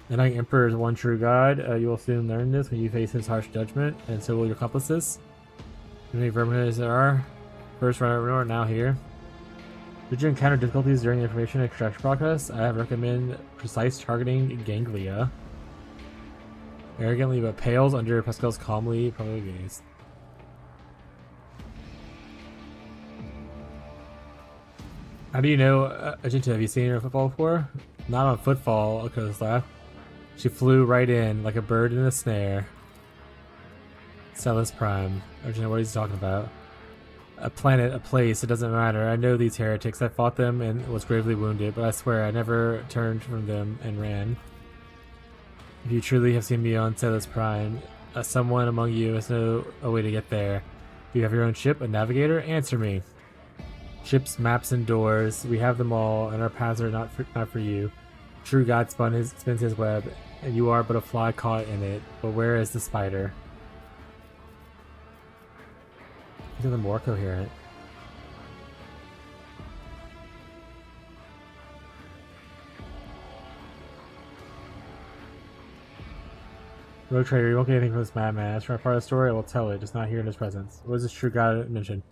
The Night Emperor is one true god. You will soon learn this when you face his harsh judgment, and so will your accomplices. How many vermin there are? First run over, now here. Did you encounter difficulties during the information extraction process? I recommend precise targeting ganglia. Arrogantly but pales under Pascal's calmly probably gaze. How do you know Agenta? Have you seen her footfall before? Not on footfall, Oculus laughed. She flew right in like a bird in a snare. Celis Prime. Agenta, what is he talking about? A planet, a place, it doesn't matter. I know these heretics. I fought them and was gravely wounded, but I swear I never turned from them and ran. If you truly have seen me on Celis Prime, someone among you must know a way to get there. Do you have your own ship, a navigator? Answer me. Ships, maps, and doors. We have them all, and our paths are not for you. True God spins his web, and you are but a fly caught in it. But where is the spider? Something more coherent. Road Trader, you won't get anything from this madman. As for my part of the story, I will tell it, just not here in his presence. What is this true god mentioned?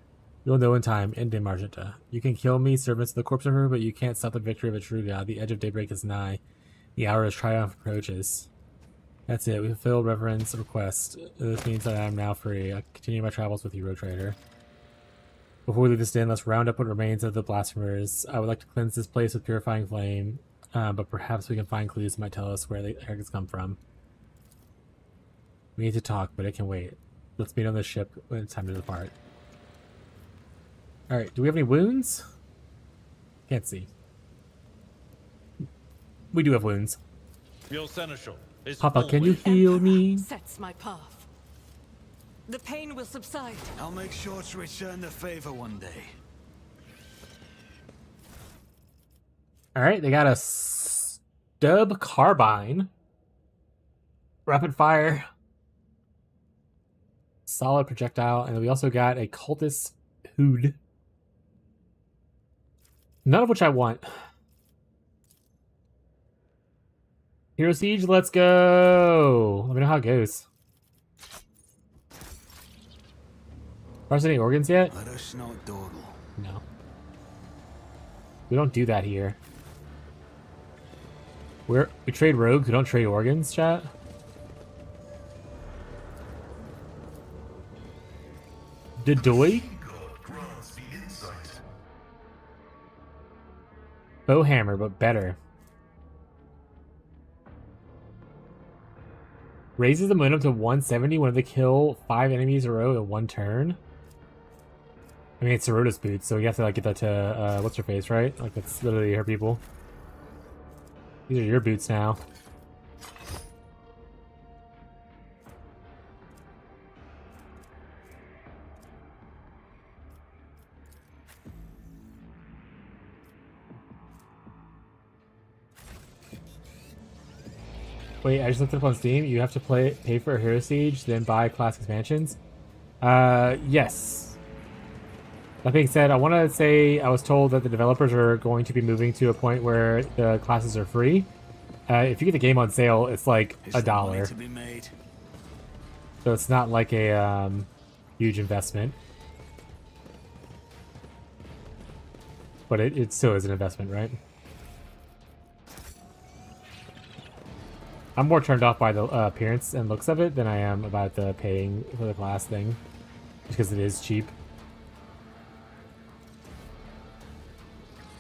You'll know in time, in Dim Argenta. You can kill me, servants of the corpse of her, but you can't stop the victory of a true god. The edge of daybreak is nigh. The hour of triumph approaches. That's it. We fulfilled Reverend's request. This means that I am now free. I'll continue my travels with you, Road Trader. Before we leave this den, let's round up what remains of the blasphemers. I would like to cleanse this place with purifying flame, but perhaps we can find clues that might tell us where the heretics come from. We need to talk, but it can wait. Let's meet on the ship when it's time to depart. Alright, do we have any wounds? Can't see. We do have wounds. Your seneschal is Papa, can you heal me? Sets my path. The pain will subside. I'll make sure to return the favor one day. Alright, they got a stub carbine. Rapid fire. Solid projectile. And we also got a cultist hood. None of which I want. Hero Siege, let's go! Let me know how it goes. Are there any organs yet? Let us not dawdle. No. We don't do that here. We trade rogues, we don't trade organs, chat. Dedoy? Bowhammer, but better. Raises the momentum to 170 when they kill 5 enemies in a row in 1 turn. I mean, it's Sorota's boots, so you have to like get that to what's her face, right? Like that's literally her people. These are your boots now. Wait, I just looked it up on Steam. You have to pay for a Hero Siege, then buy class expansions. Yes. That being said, I want to say I was told that the developers are going to be moving to a point where the classes are free. If you get the game on sale, it's like $1. So it's not like a huge investment. But it still is an investment, right? I'm more turned off by the appearance and looks of it than I am about the paying for the class thing. Because it is cheap.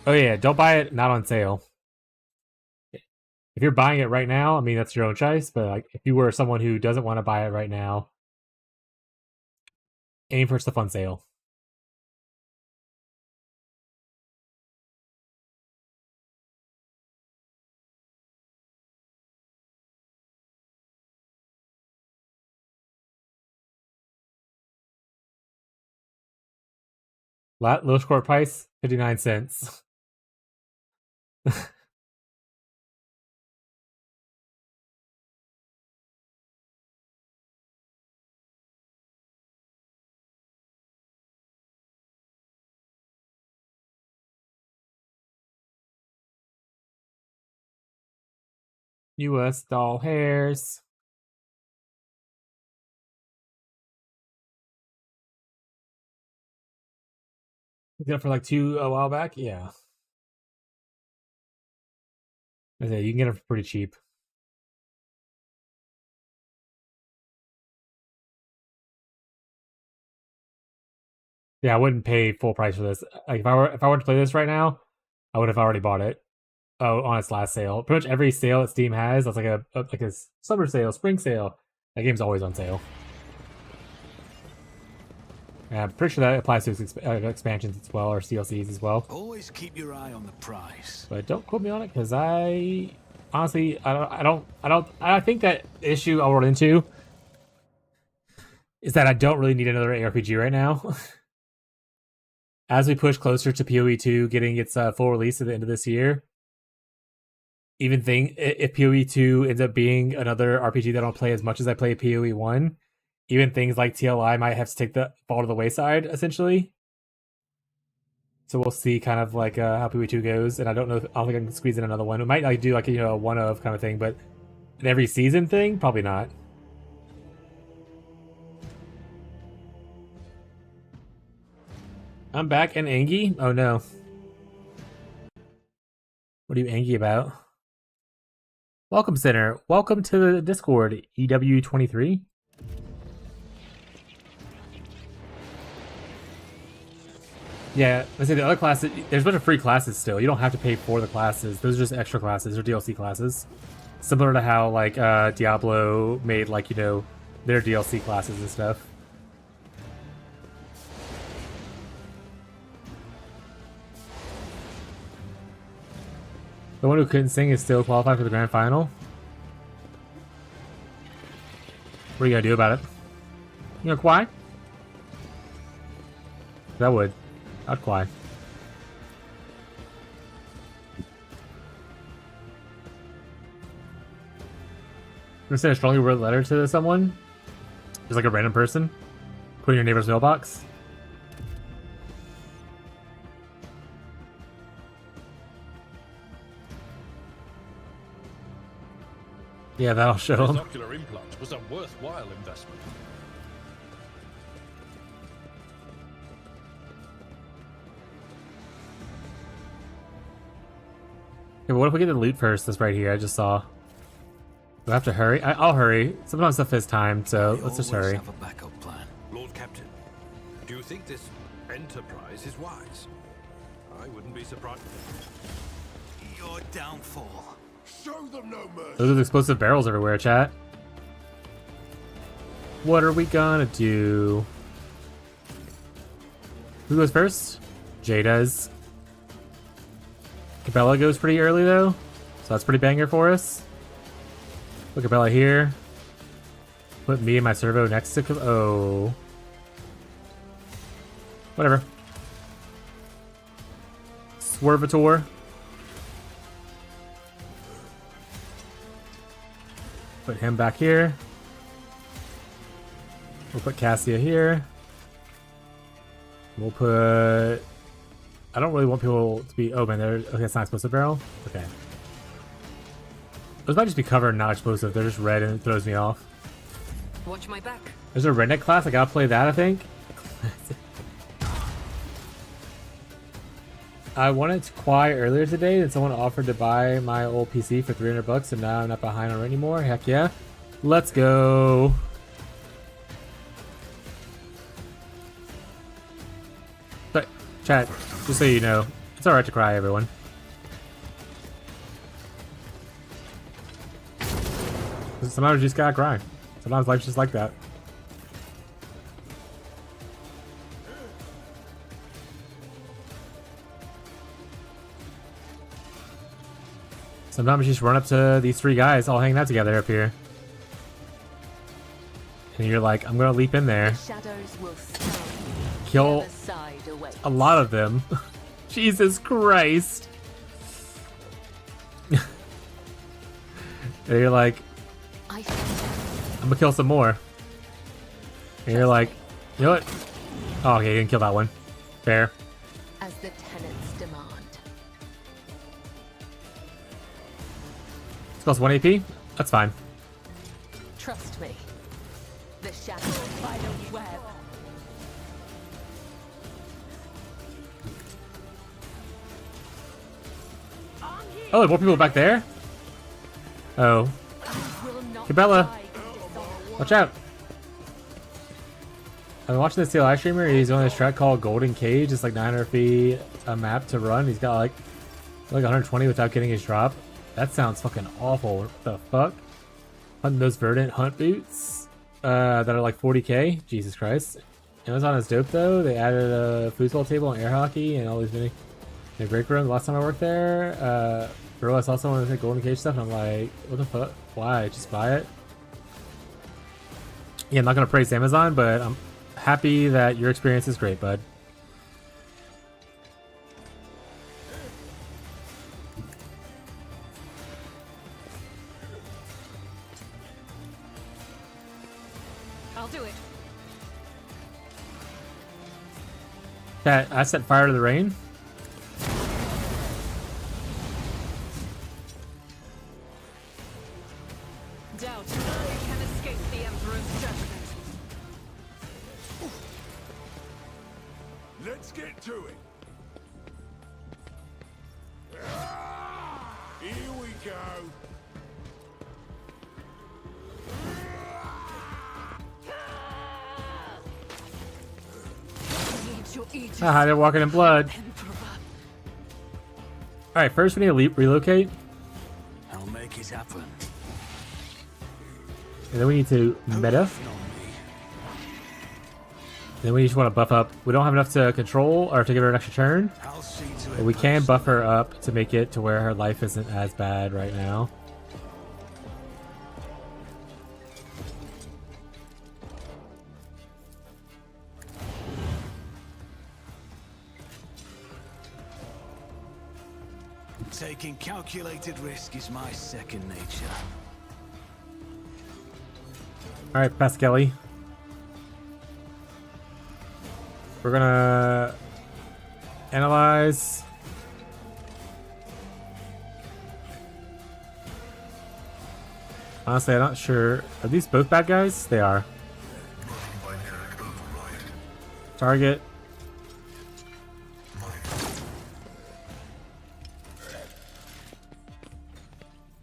Oh yeah, don't buy it not on sale. If you're buying it right now, I mean, that's your own choice, but like, if you were someone who doesn't want to buy it right now, aim for stuff on sale. Low score price, 59 cents. US doll hairs. You got for like 2 a while back? Yeah. I say you can get them for pretty cheap. Yeah, I wouldn't pay full price for this. Like if I were to play this right now, I would have already bought it. Oh, on its last sale. Pretty much every sale that Steam has, that's like a summer sale, spring sale. That game's always on sale. Yeah, I'm pretty sure that applies to expansions as well, or CLCs as well. Always keep your eye on the price. But don't quote me on it, because I honestly I think that issue I'll run into is that I don't really need another ARPG right now. As we push closer to PoE 2 getting its full release at the end of this year, if PoE 2 ends up being another RPG that I don't play as much as I play PoE 1, even things like TLI might have to fall to the wayside, essentially. So we'll see kind of like how PoE 2 goes, and I don't think I can squeeze in another one. We might like do like a one of kind of thing, but an every season thing, probably not. I'm back and angry? Oh no. What are you angry about? Welcome, Center. Welcome to the Discord, EW23. Yeah, let's say the other classes, there's a bunch of free classes still. You don't have to pay for the classes. Those are just extra classes or DLC classes. Similar to how, like, Diablo made, like, their DLC classes and stuff. The one who couldn't sing is still qualified for the grand final. What are you gonna do about it? You gonna cry? That would. I'd cry. I'm gonna send a strongly worded letter to someone. Just like a random person. Put in your neighbor's mailbox. Yeah, that'll show This him. ocular implant was a worthwhile investment. Okay, but what if we get the loot first? This right here, I just saw. Do I have to hurry? I'll hurry. Sometimes stuff is timed, so let's just hurry. Have a backup plan. Lord Captain, do you think this enterprise is wise? I wouldn't be surprised. Your downfall. Show them no mercy. Those are the explosive barrels everywhere, chat. What are we gonna do? Who goes first? Jay does. Cabela goes pretty early though, so that's pretty banger for us. Put Cabela here. Put me and my servo next to oh. Whatever. Swervator. Put him back here. We'll put Cassia here. We'll put... I don't really want people to be... Oh man, okay, it's not explosive barrel? Okay. Those might just be covered and not explosive. They're just red and it throws me off. Watch my back. There's a redneck class. I gotta play that, I think. I wanted to Quai earlier today, and someone offered to buy my old PC for $300, and now I'm not behind on it anymore. Heck yeah. Let's go. But, chat, just so you know, it's alright to cry, everyone. Sometimes you just gotta cry. Sometimes life's just like that. Sometimes you just run up to these three guys all hanging out together up here. And you're like, I'm gonna leap in there. Kill a lot of them. Jesus Christ. And you're like, I'm gonna kill some more. And you're like, you know what? Oh, okay, you didn't kill that one. Fair. As the tenants demand. Costs 1 AP? That's fine. Trust me. The shadow spider web. Oh, there are more people back there? Oh. Cabela! Watch out! I've been watching this live streamer. He's on this track called Golden Cage. It's like 900 feet a map to run. He's got like 120 without getting his drop. That sounds fucking awful. What the fuck? Hunting those verdant hunt boots that are like 40k. Jesus Christ. Amazon is dope though. They added a foosball table and air hockey and all these mini break room. The last time I worked there, bro, I saw someone with Golden Cage stuff and I'm like, what the fuck? Why? Just buy it? Yeah, I'm not gonna praise Amazon, but I'm happy that your experience is great, bud. I'll do it. That I set fire to the rain. Doubt I can escape the Emperor's judgment. Let's get to it. Here we go. Haha, they're walking in blood. Alright, first we need to relocate. I'll make it happen. And then we need to meta. Then we just want to buff up. We don't have enough to control or to give her an extra turn. But we can buff her up to make it to where her life isn't as bad right now. Taking calculated risk is my second nature. Alright, Pascali. We're gonna analyze. Honestly, I'm not sure. Are these both bad guys? They are. Target.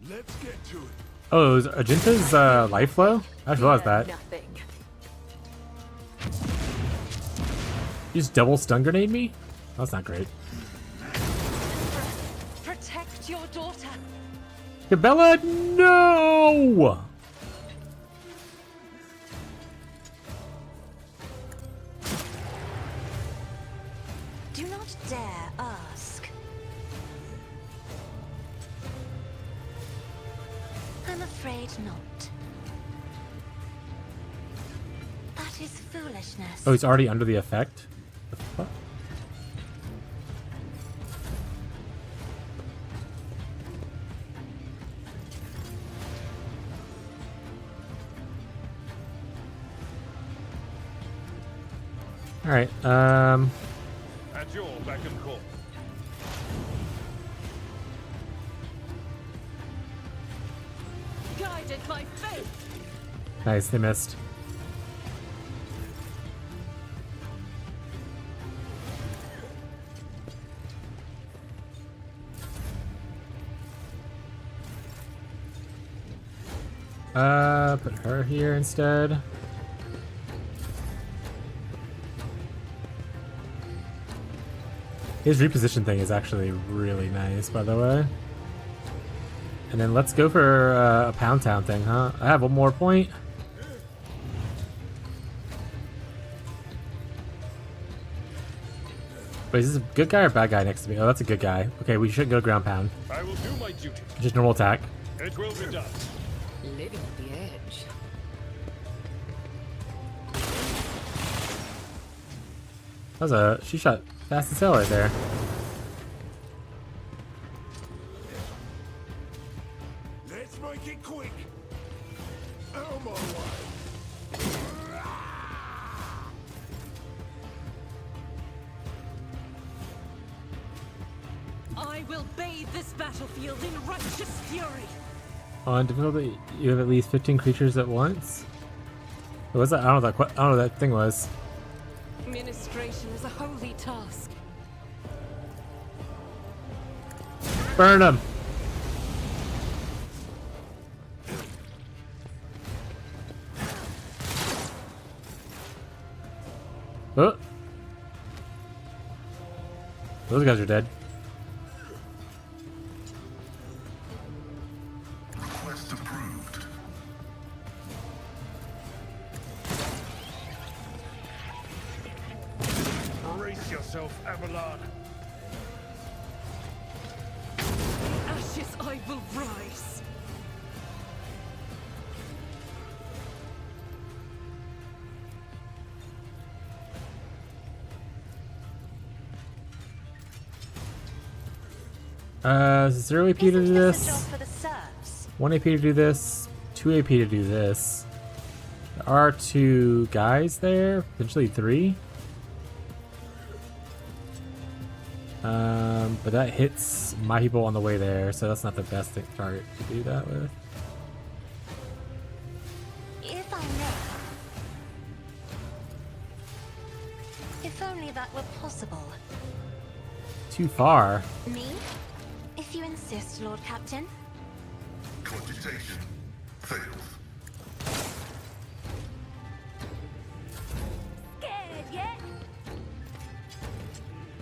Let's get to it. Oh, it was Argenta's life flow? I just realized that. Nothing. You just double stun grenade me? That's not great. Protect your daughter. Cabela, no! Do not dare ask. I'm afraid not. That is foolishness. Oh, he's already under the effect? The fuck? Alright, At your beck and call. Guided by faith. nice, they missed. Put her here instead. His reposition thing is actually really nice, by the way. And then let's go for a Pound Town thing, huh? I have one more point. Wait, is this a good guy or bad guy next to me? Oh, that's a good guy. Okay, we should go ground pound. I will do my duty. Just normal attack. It will be done. Living at the edge. That was a... she shot fast as hell right there. Let's make it quick. Out my way. I will bathe this battlefield in righteous fury. On difficulty, you have at least 15 creatures at once. What was that? I don't know what that thing was. Ministration is a holy task. Burn him! Oh! Those guys are dead. Request approved. Brace yourself, Avalon. Ashes I will rise. Is 0 AP to do Isn't this a job this? for the serfs? 1 AP to do this, 2 AP to do this. There are 2 guys there, potentially 3. But that hits my people on the way there, so that's not the best target to do that with. If I may. If only that were possible. Too far. Me? If you insist, Lord Captain. Cogitation failed. Scared yet?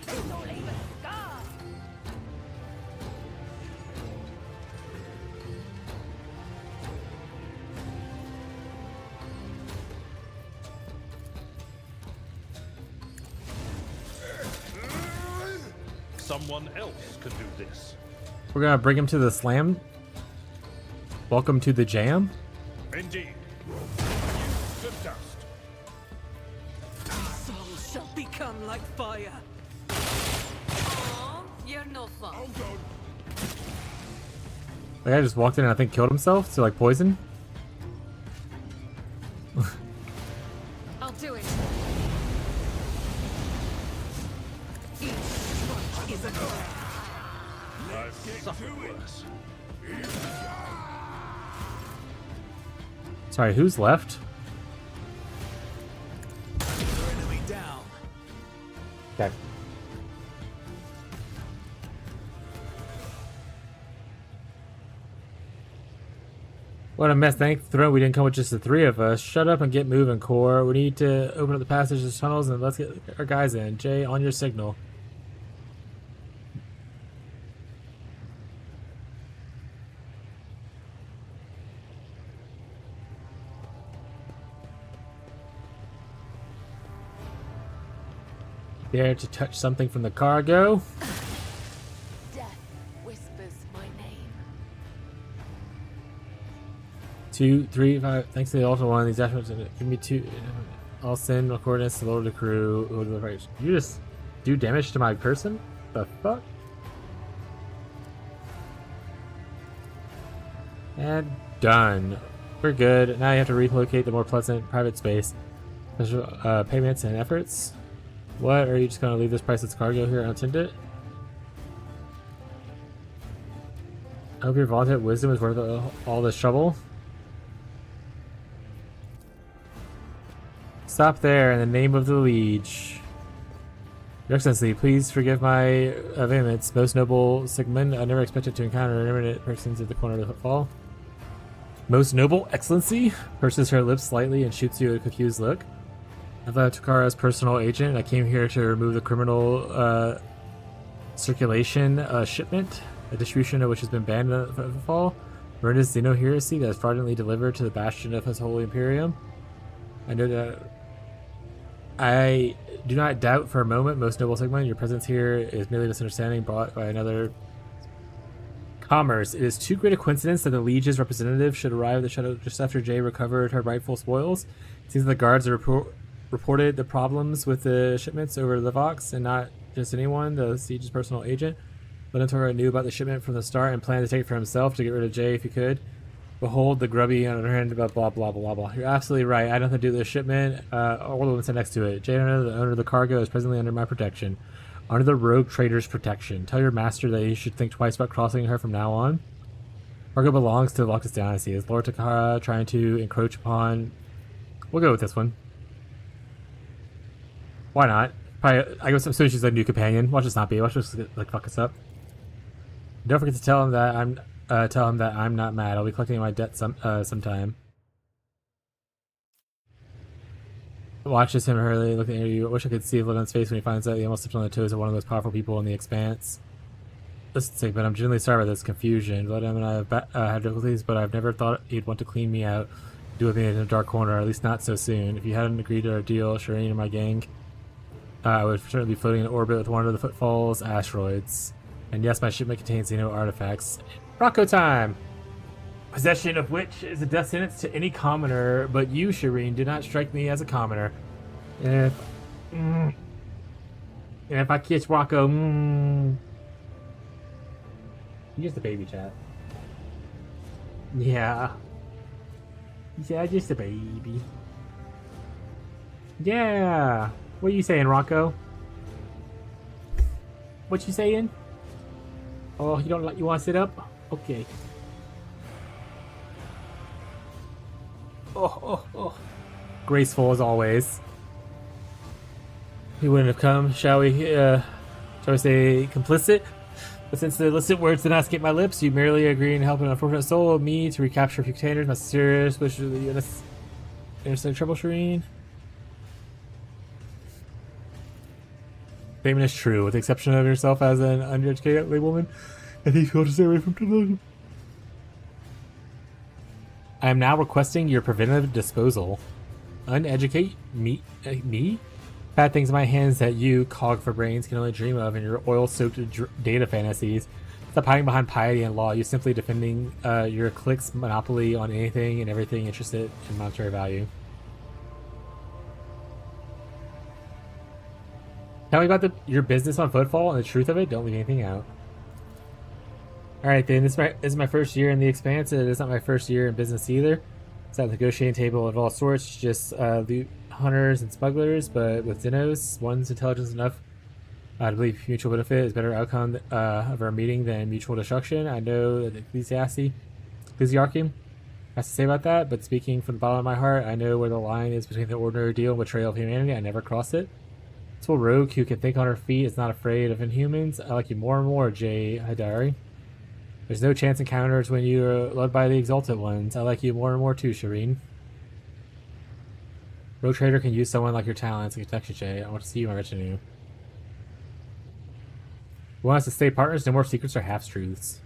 Don't leave a scar. Someone else can do this. We're gonna bring him to the slam. Welcome to the jam. Indeed. Reduced to dust. Soul shall become like fire. Aw, you're no fun. The guy just walked in and I think killed himself, so like poison. I'll do it. Each strike is a crack. I've suffered worse. Sorry, who's left? Enemy down. Okay. What a mess. Thank the throne we didn't come with just the three of us. Shut up and get moving, Core. We need to open up the passages, tunnels, and let's get our guys in. Jay, on your signal. Dare to touch something from the cargo? Death whispers my name. 2, 3, 5. Thanks to the Ultra One, these actions give me 2. I'll send coordinates to lower the crew. You just do damage to my person? The fuck? And done. We're good. Now you have to relocate the more pleasant private space. Special payments and efforts. What? Are you just gonna leave this priceless cargo here unattended? I hope your vaunted wisdom is worth all this trouble. Stop there in the name of the Liege. Your Excellency, please forgive my vehemence. Most noble Sigmund, I never expected to encounter eminent persons at the corner of the footfall. Most noble Excellency purses her lips slightly and shoots you a confused look. I'm Takara's personal agent. I came here to remove the criminal circulation shipment, a distribution of which has been banned in the fall. Miranda's Xeno heresy that is fraudulently delivered to the bastion of his Holy Imperium. I know that I do not doubt for a moment, most noble Sigmund, your presence here is merely a misunderstanding brought by another commerce. It is too great a coincidence that the Liege's representative should arrive at the Shadow just after Jay recovered her rightful spoils. It seems that the guards reported the problems with the shipments over the Vox, and not just anyone, the Siege's personal agent. Lenatore knew about the shipment from the start and planned to take it for himself to get rid of Jay if he could. Behold the grubby on the other hand about blah blah blah blah. You're absolutely right. I had nothing to do with the shipment or the one next to it. Jay, the owner of the cargo, is presently under my protection. Under the rogue trader's protection. Tell your master that he should think twice about crossing her from now on. Cargo belongs to the Locus dynasty. Is Lord Takara trying to encroach upon... We'll go with this one. Why not? Probably, I guess as soon as she's a new companion. Watch this not be. Watch this like fuck us up. Don't forget to tell him that I'm not mad. I'll be collecting my debt sometime. Watch this him hurriedly looking at you. I wish I could see the look on his face when he finds out he almost stepped on the toes of one of the most powerful people in the Expanse. Listen, but I'm genuinely sorry about this confusion. Vladimir and I have had difficulties, but I've never thought he'd want to clean me out, do with me in a dark corner, or at least not so soon. If you hadn't agreed to our deal, Shireen and my gang, I would certainly be floating in orbit with one of the Footfall's asteroids. And yes, my shipment contains Xeno artifacts. Rocco time! Possession of which is a death sentence to any commoner, but you, Shireen, do not strike me as a commoner. And if I kiss Rocco, He's just a baby, chat. Yeah. Yeah, just a baby. Yeah. What are you saying, Rocco? What you saying? Oh, you don't like? You want to sit up? Okay. Oh. Graceful as always. He wouldn't have come, shall we say complicit? But since the illicit words did not escape my lips, you merely agree in helping an unfortunate soul of me to recapture a few containers. My serious wish to the innocent trouble, Shireen. Statement is true, with the exception of yourself as an undereducated woman. I think you'll stay away from delusion. I am now requesting your preventive disposal. Uneducate me? Bad things in my hands that you, cog for brains, can only dream of in your oil-soaked data fantasies. Stop hiding behind piety and law. You're simply defending your clique's monopoly on anything and everything interested in monetary value. Tell me about your business on Footfall and the truth of it. Don't leave anything out. Alright then, this is my first year in the Expanse. It is not my first year in business either. It's at the negotiating table of all sorts, just loot hunters and smugglers, but with Xenos, one's intelligence enough to believe mutual benefit is better outcome of our meeting than mutual destruction. I know that the Ecclesiarchy has to say about that, but speaking from the bottom of my heart, I know where the line is between the ordinary deal and betrayal of humanity. I never cross it. This little rogue who can think on her feet is not afraid of inhumans. I like you more and more, Jay Hidari. There's no chance encounters when you are led by the exalted ones. I like you more and more too, Shireen. Rogue Trader can use someone like your talents and connection, Jay. I want to see you in my retinue. We want us to stay partners, no more secrets or half-truths.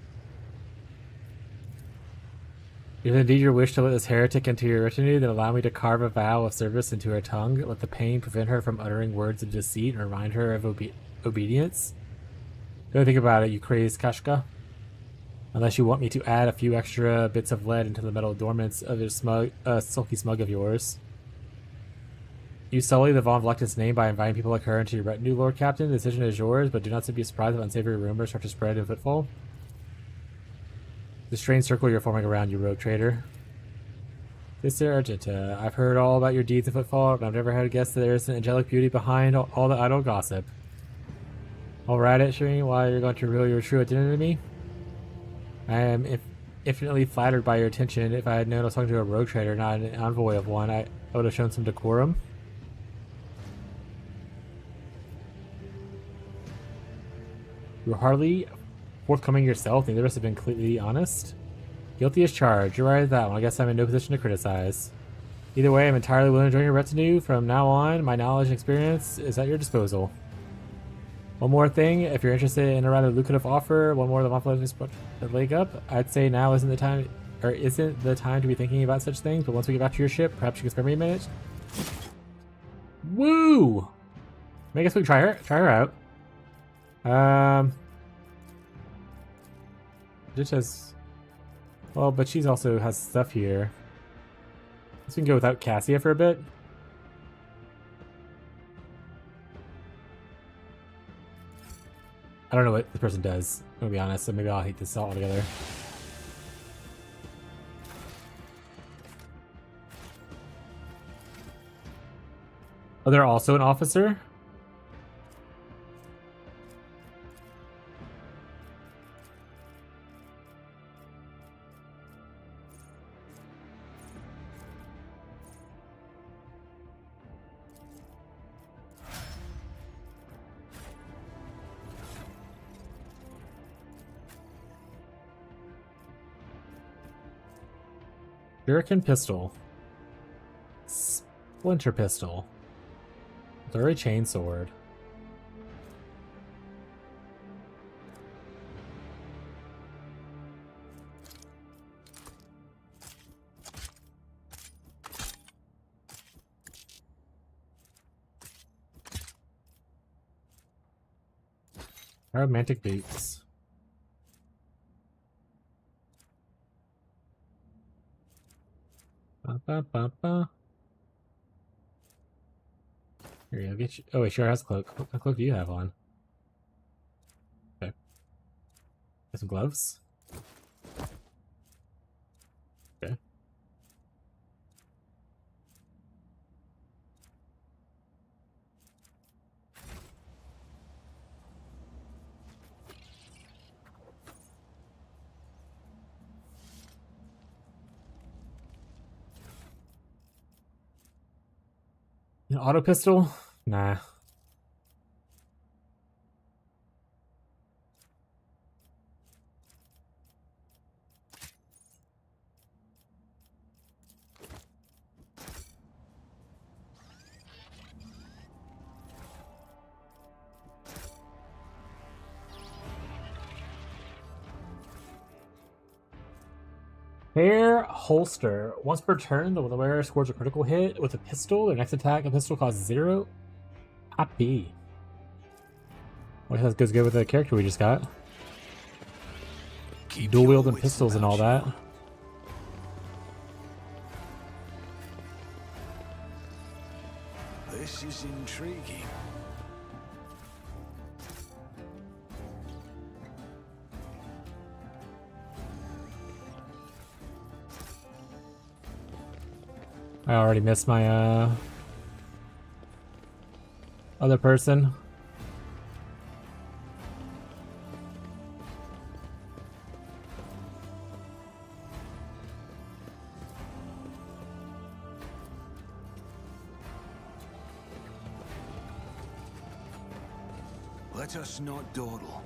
If indeed your wish to let this heretic into your retinue, then allow me to carve a vow of service into her tongue. Let the pain prevent her from uttering words of deceit and remind her of obedience. Don't think about it, you crazed Kashka. Unless you want me to add a few extra bits of lead into the metal adornments of your sulky smug of yours. You sully the Von Vlectis name by inviting people like her into your retinue, Lord Captain. The decision is yours, but do not be surprised if unsavory rumors start to spread in Footfall. The strange circle you're forming around you, Rogue Trader. Sister Argenta, I've heard all about your deeds in Footfall, but I've never had a guess that there's an angelic beauty behind all the idle gossip. Alright, Shireen, why you're going to reveal your true identity to me? I am infinitely flattered by your attention. If I had known I was talking to a Rogue Trader, not an envoy of one, I would have shown some decorum. You're hardly forthcoming yourself. Neither of us have been completely honest. Guilty as charged. You're right at that one. I guess I'm in no position to criticize. Either way, I'm entirely willing to join your retinue. From now on, my knowledge and experience is at your disposal. One more thing, if you're interested in a rather lucrative offer, one more of the monthly leg up, I'd say now isn't the time to be thinking about such things, but once we get back to your ship, perhaps you can spare me a minute. Woo! I guess we can try her out. Just has, well, but she's also has stuff here. Guess we can go without Cassia for a bit. I don't know what this person does, I'm gonna be honest, so maybe I'll hate this altogether. Oh, they're also an officer? Shuriken pistol. Splinter pistol. Flurry chainsword. Romantic boots. Ba, ba, ba. Here, I'll get you. Oh, wait, sure has a cloak. What cloak do you have on? Okay. Got some gloves. Okay. An auto pistol? Nah. Hair holster. Once per turn, the wearer scores a critical hit with a pistol. Their next attack, a pistol costs 0 AP. Well, that goes good with the character we just got. Dual wielding pistols and all that. This is intriguing. I already missed my other person. Let us not dawdle.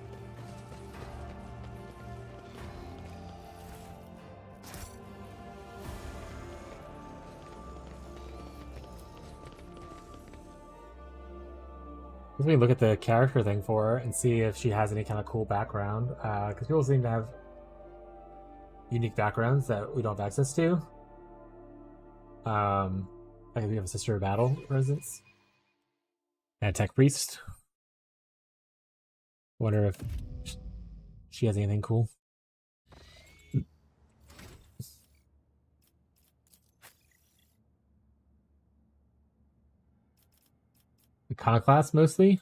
Let me look at the character thing for her and see if she has any kind of cool background. Because people seem to have unique backgrounds that we don't have access to. Like if we have a Sister of Battle, for instance. And a Tech Priest. Wonder if she has anything cool. Iconoclast mostly.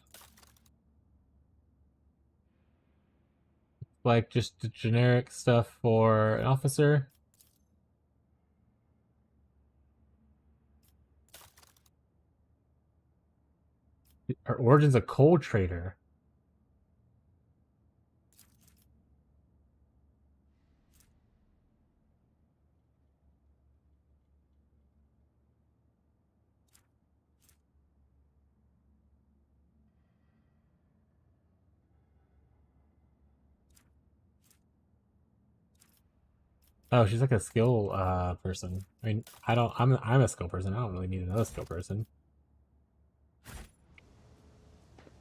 Like just the generic stuff for an officer. Her origin's a coal trader. Oh, she's like a skill person. I mean, I'm a skill person. I don't really need another skill person.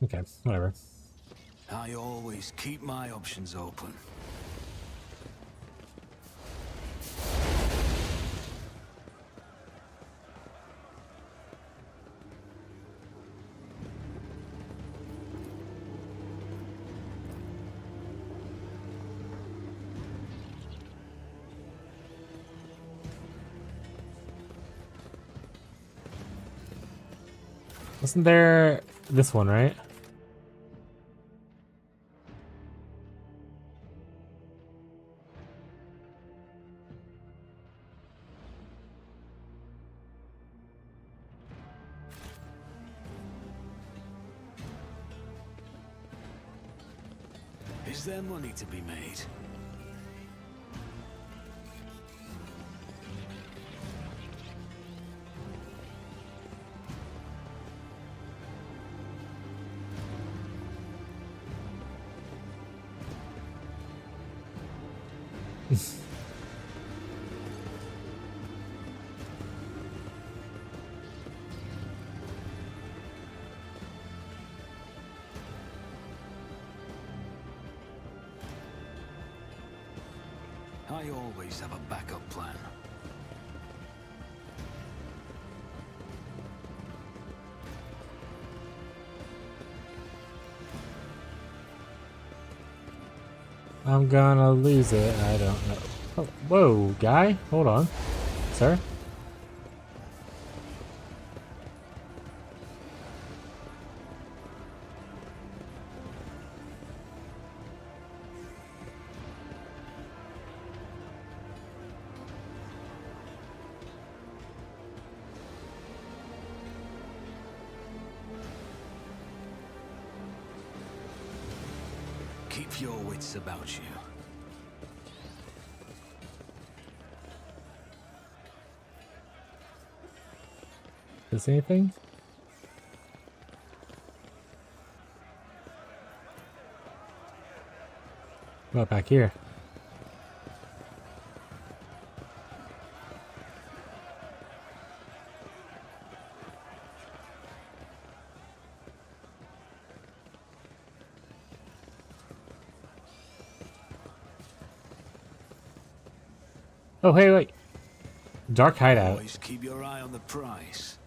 Okay, whatever. I always keep my options open. Wasn't there this one, right? Is there money to be made? I always have a backup plan. I'm gonna lose it. I don't know. Oh, whoa, guy. Hold on. Sir? Keep your wits about you. Is there anything? What about back here? Oh, hey, wait. Dark hideout. Always keep your eye on the prize.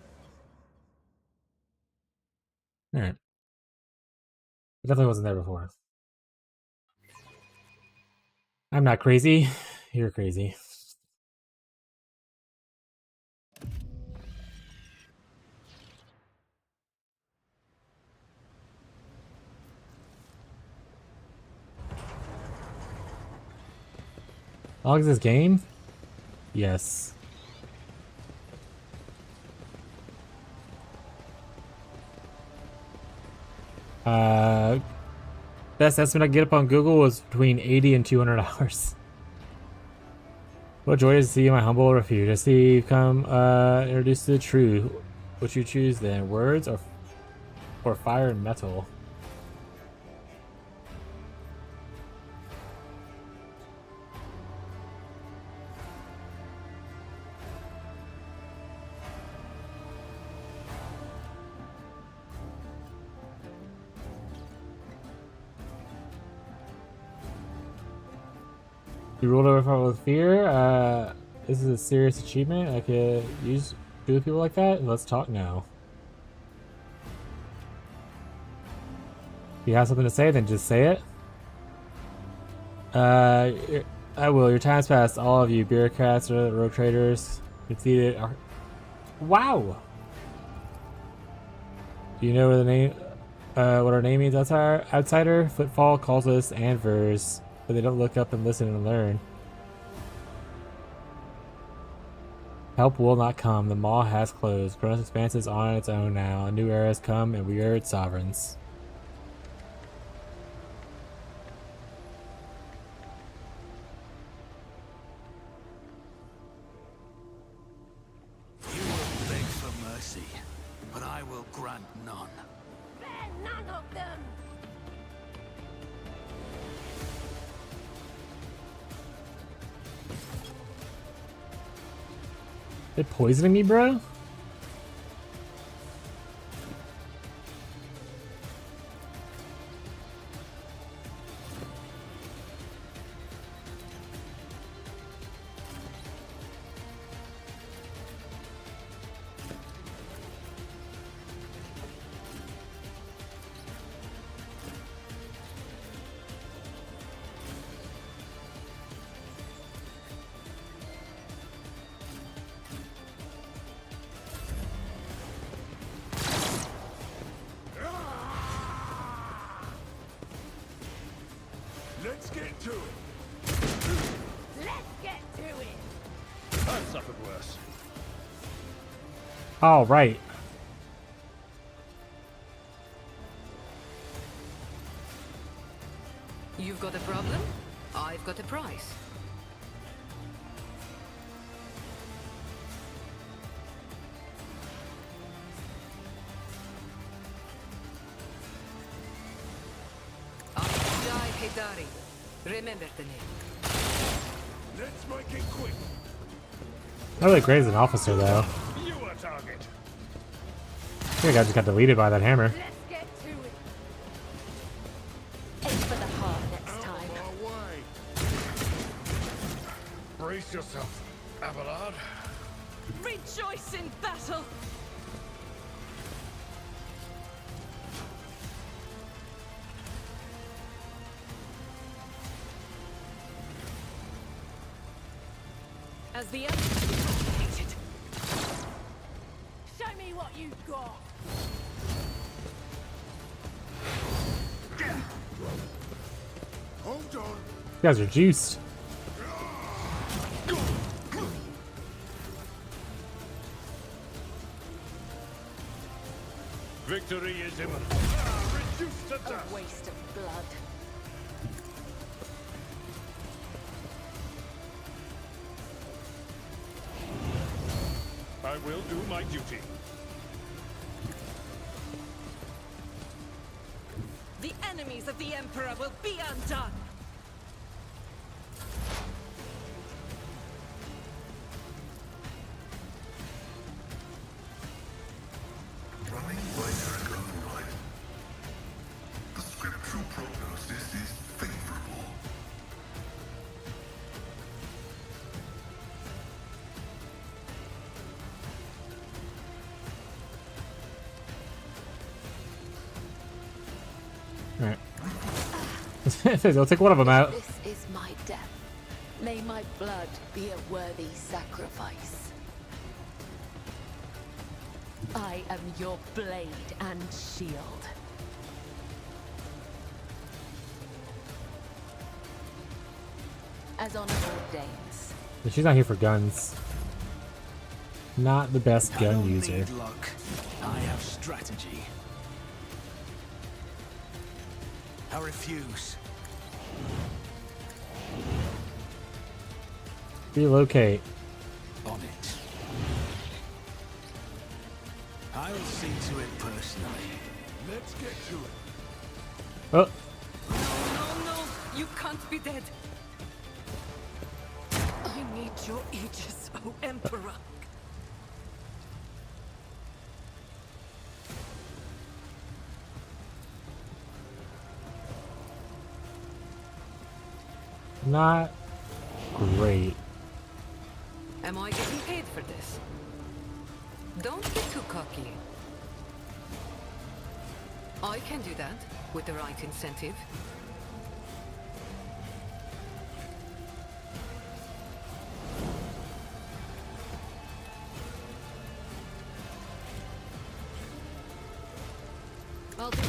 Alright. It definitely wasn't there before. I'm not crazy. You're crazy. How long is this game? Yes. Best estimate I get up on Google was between $80 and $200. What joy is to see my humble refuge. I see you come introduced to the true. What you choose then? Words or fire and metal? You ruled over with fear. This is a serious achievement. I could use do with people like that. Let's talk now. If you have something to say, then just say it. I will. Your time's passed. All of you bureaucrats or rogue traders conceded. Wow. Do you know where the name? What our name means? Outsider. Footfall calls us anvers, but they don't look up and listen and learn. Help will not come. The maw has closed. Kronos Expanse is on its own now. A new era has come, and we are its sovereigns. You will beg for mercy, but I will grant none. None of them! They poisoning me, bro? Let's get to it. Let's get to it! I've suffered worse. All right. You've got a problem? I've got a price. Hidari. Remember the name. Let's make it quick. Not really great as an officer, though. You are target. I think I just got deleted by that hammer. Let's get to it! Aim for the heart next time. Brace yourself, Abelard. Rejoice in battle! As the hated. Show me what you've got! Hold on. You guys are juiced. Victory is imminent. Reduced to dust. A waste of blood. I will do my duty. The enemies of the Emperor will be undone! Running by Aragon right. The scriptural prognosis is favorable. Alright. They'll take one of them out. This is my death. May my blood be a worthy sacrifice. I am your blade and shield. As honor ordains. But she's not here for guns. Not the best I gun don't user. need luck. I have strategy. I refuse. Relocate. On it. I'll see to it personally. Let's get to it. Oh, No, no, you can't be dead. I need your aegis, O Emperor. not great. Am I getting paid for this? Don't get too cocky. I can do that with the right incentive. I'll do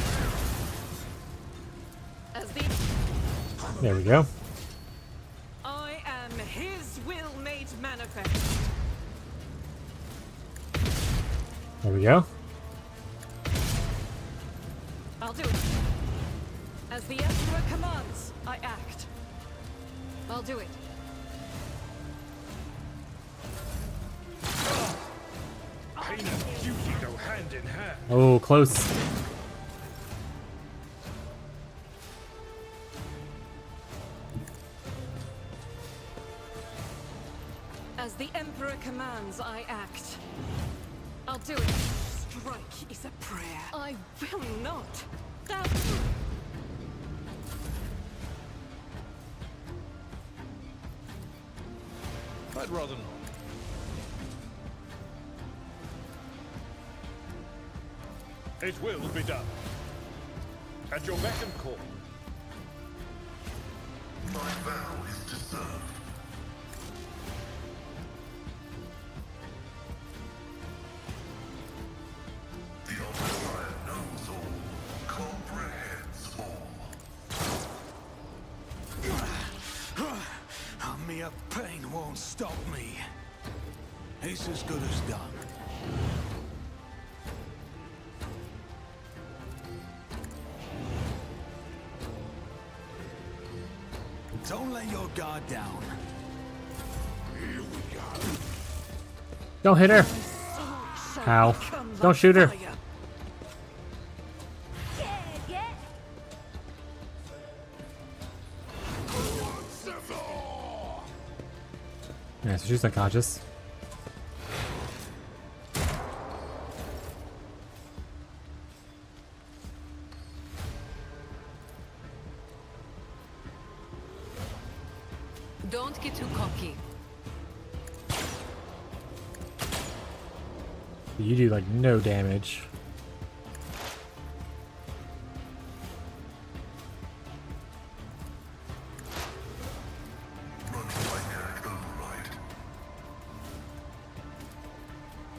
as the There we go. I am his will made manifest. There we go. I'll do it. As the Emperor commands, I act. I'll do it. Pain and duty go hand in hand. Oh, close. As the Emperor commands, I act. I'll do it. Strike is a prayer. I will not. I'd rather not. It will be done. At your beck and call. My vow is to serve. The Omnissiah knows all, comprehends all. Mere pain won't stop me. It's as good as done. Don't let your guard down. Here we go. Don't hit her. Ow. Don't shoot her. Yeah, so she's unconscious. Don't get too cocky. You do like no damage.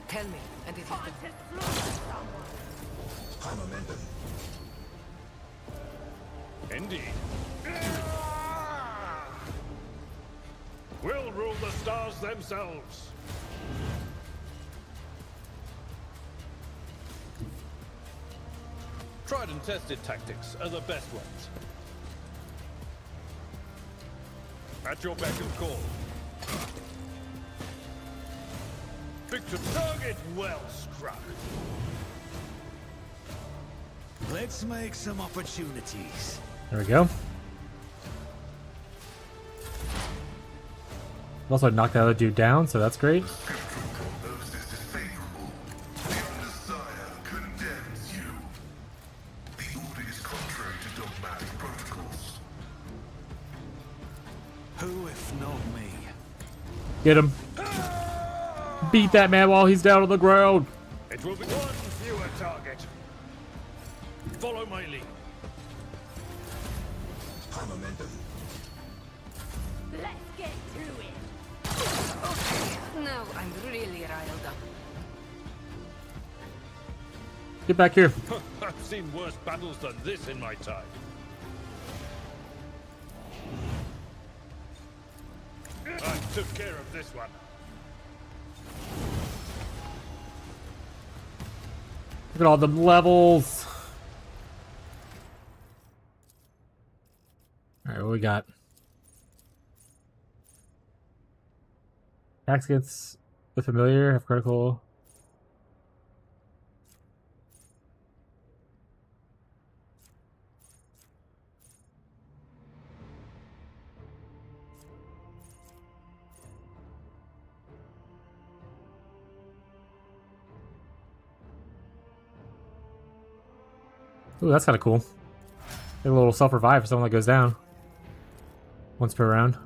Tell me, and it is the High momentum. Indeed. We'll rule the stars themselves. Tried and tested tactics are the best ones. At your beck and call. Victor, target well struck. Let's make some opportunities. There we go. Also knocked the other dude down, so that's great. Prognosis is favorable. The Omnissiah condemns you. The order is contrary to dogmatic protocols. Who if not me? Get him. Beat that man while he's down on the ground. It will be one fewer target. Follow my lead. High momentum. Let's get to it. Okay, now I'm really riled up. Get back here. I've seen worse battles than this in my time. I took care of this one. Look at all the levels. Alright, what we got? Axe gets the familiar, have critical. Ooh, that's kind of cool. Get a little self-revive for someone that goes down once per round.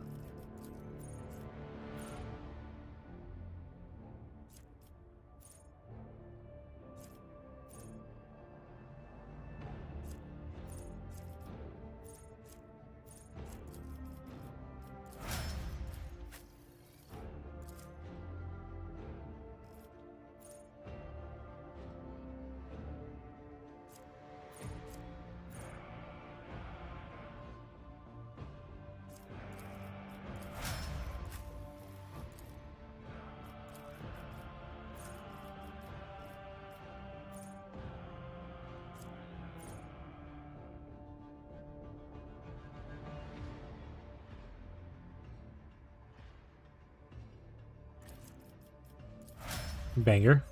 Banger.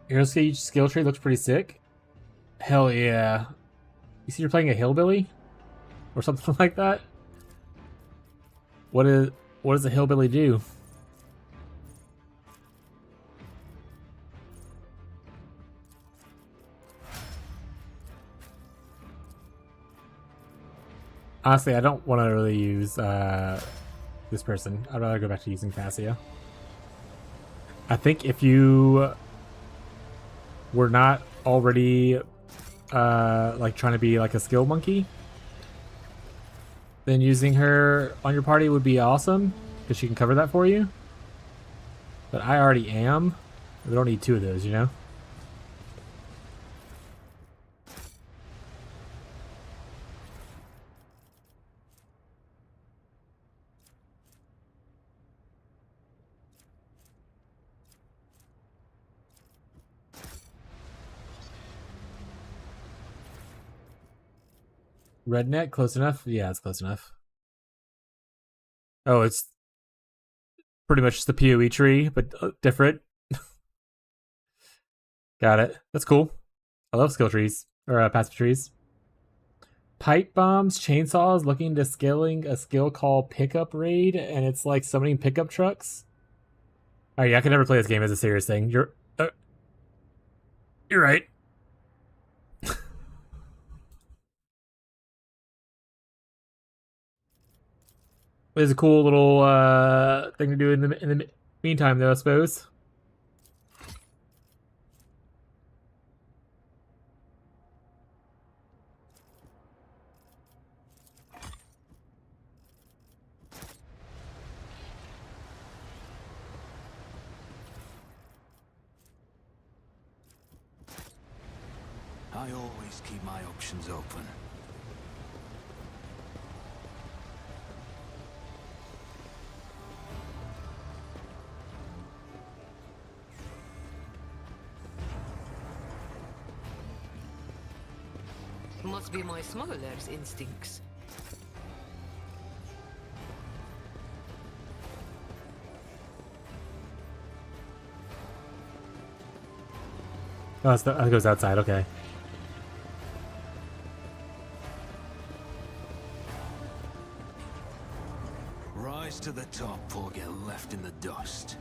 Hero skill tree looks pretty sick. Hell yeah. You see you're playing a hillbilly? Or something like that? What does a hillbilly do? Honestly, I don't want to really use this person. I'd rather go back to using Cassio. I think if you were not already like trying to be like a skill monkey, then using her on your party would be awesome because she can cover that for you. But I already am. We don't need two of those, you know? Redneck, close enough? Yeah, it's close enough. Oh, it's pretty much just the PoE tree, but different. Got it. That's cool. I love skill trees, or passive trees. Pipe bombs, chainsaws, looking to scaling a skill called Pickup Raid, and it's like summoning pickup trucks. Alright, yeah, I can never play this game as a serious thing. You're right. It's a cool little thing to do in the meantime, though, I suppose. I always keep my options open. Must be my smuggler's instincts. Oh, that goes outside, okay. Rise to the top or get left in the dust.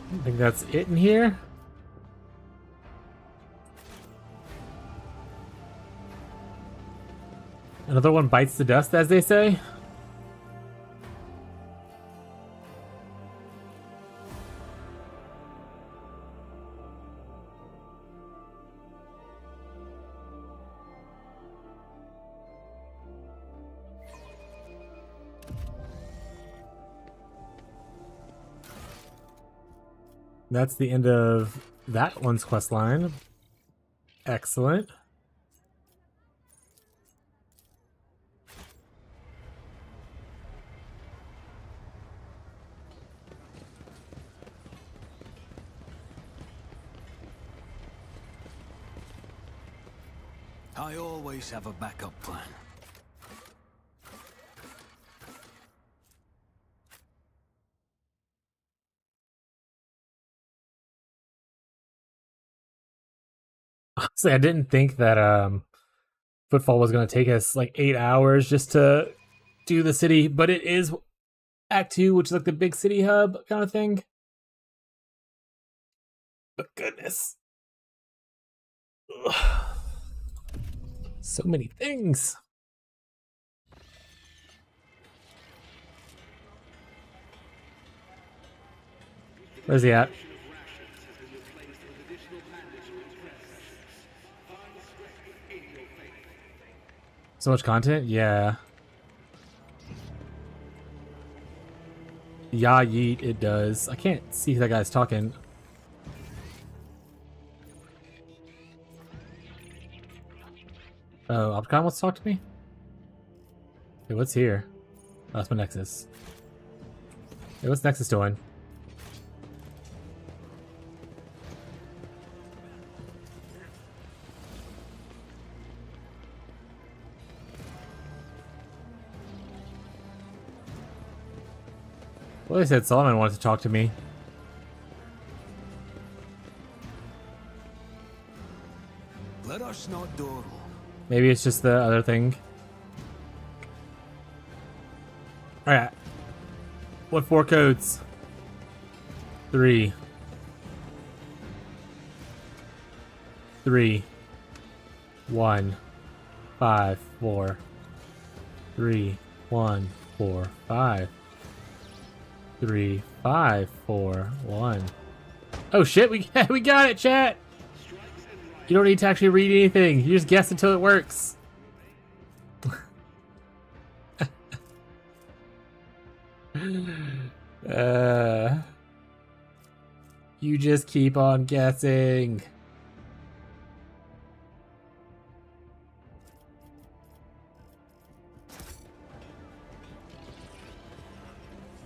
I think that's it in here. Another one bites the dust, as they say. That's the end of that one's quest line. Excellent. I always have a backup plan. Honestly, I didn't think that Footfall was going to take us like 8 hours just to do the city, but it is Act 2, which is like the big city hub kind of thing. But goodness. Ugh. So many things. Where's he at? So much content? Yeah. Yeah, yeet, it does. I can't see who that guy's talking. Oh, Opticon wants to talk to me? Okay, what's here? Oh, that's my Nexus. Hey, what's Nexus doing? Well, they said Solomon wanted to talk to me. Let us not dawdle. Maybe it's just the other thing. Alright. What 4 codes? 3. 3. 1. 5. 4. 3. 1. 4. 5. 3. 5. 4. 1. Oh shit, we got it, chat! You don't need to actually read anything. You just guess until it works. You just keep on guessing.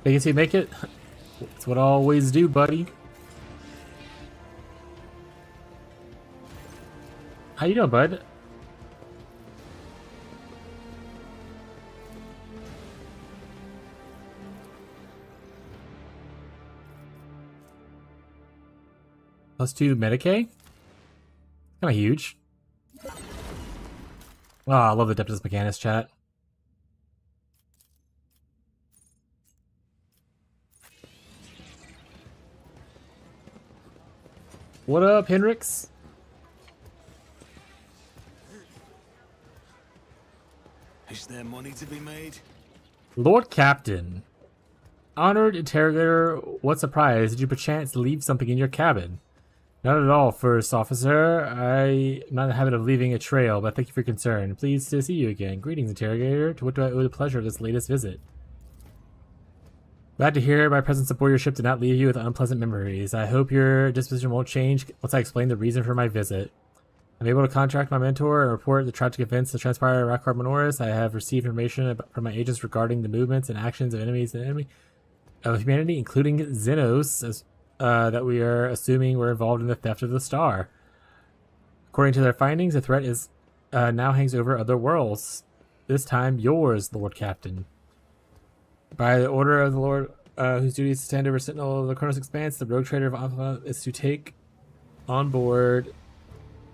Vacancy, make it. That's what I always do, buddy. How you doing, bud? +2 Medicaid? Kinda huge. Oh, I love the Adeptus Mechanis chat. What up, Hendrix? Is there money to be made? Lord Captain. Honored interrogator, what surprise? Did you perchance leave something in your cabin? Not at all, first officer. I'm not in the habit of leaving a trail, but thank you for your concern. Pleased to see you again. Greetings, interrogator. To what do I owe the pleasure of this latest visit? Glad to hear my presence aboard your ship did not leave you with unpleasant memories. I hope your disposition won't change once I explain the reason for my visit. I'm able to contact my mentor and report the tragic events that transpired at Rakar Minoris. I have received information from my agents regarding the movements and actions of enemies of humanity, including Xenos, that we are assuming were involved in the theft of the star. According to their findings, the threat is now hangs over other worlds. This time, yours, Lord Captain. By the order of the Lord, whose duty is to stand over Sentinel of the Kronos Expanse, the rogue trader of Alpha is to take on board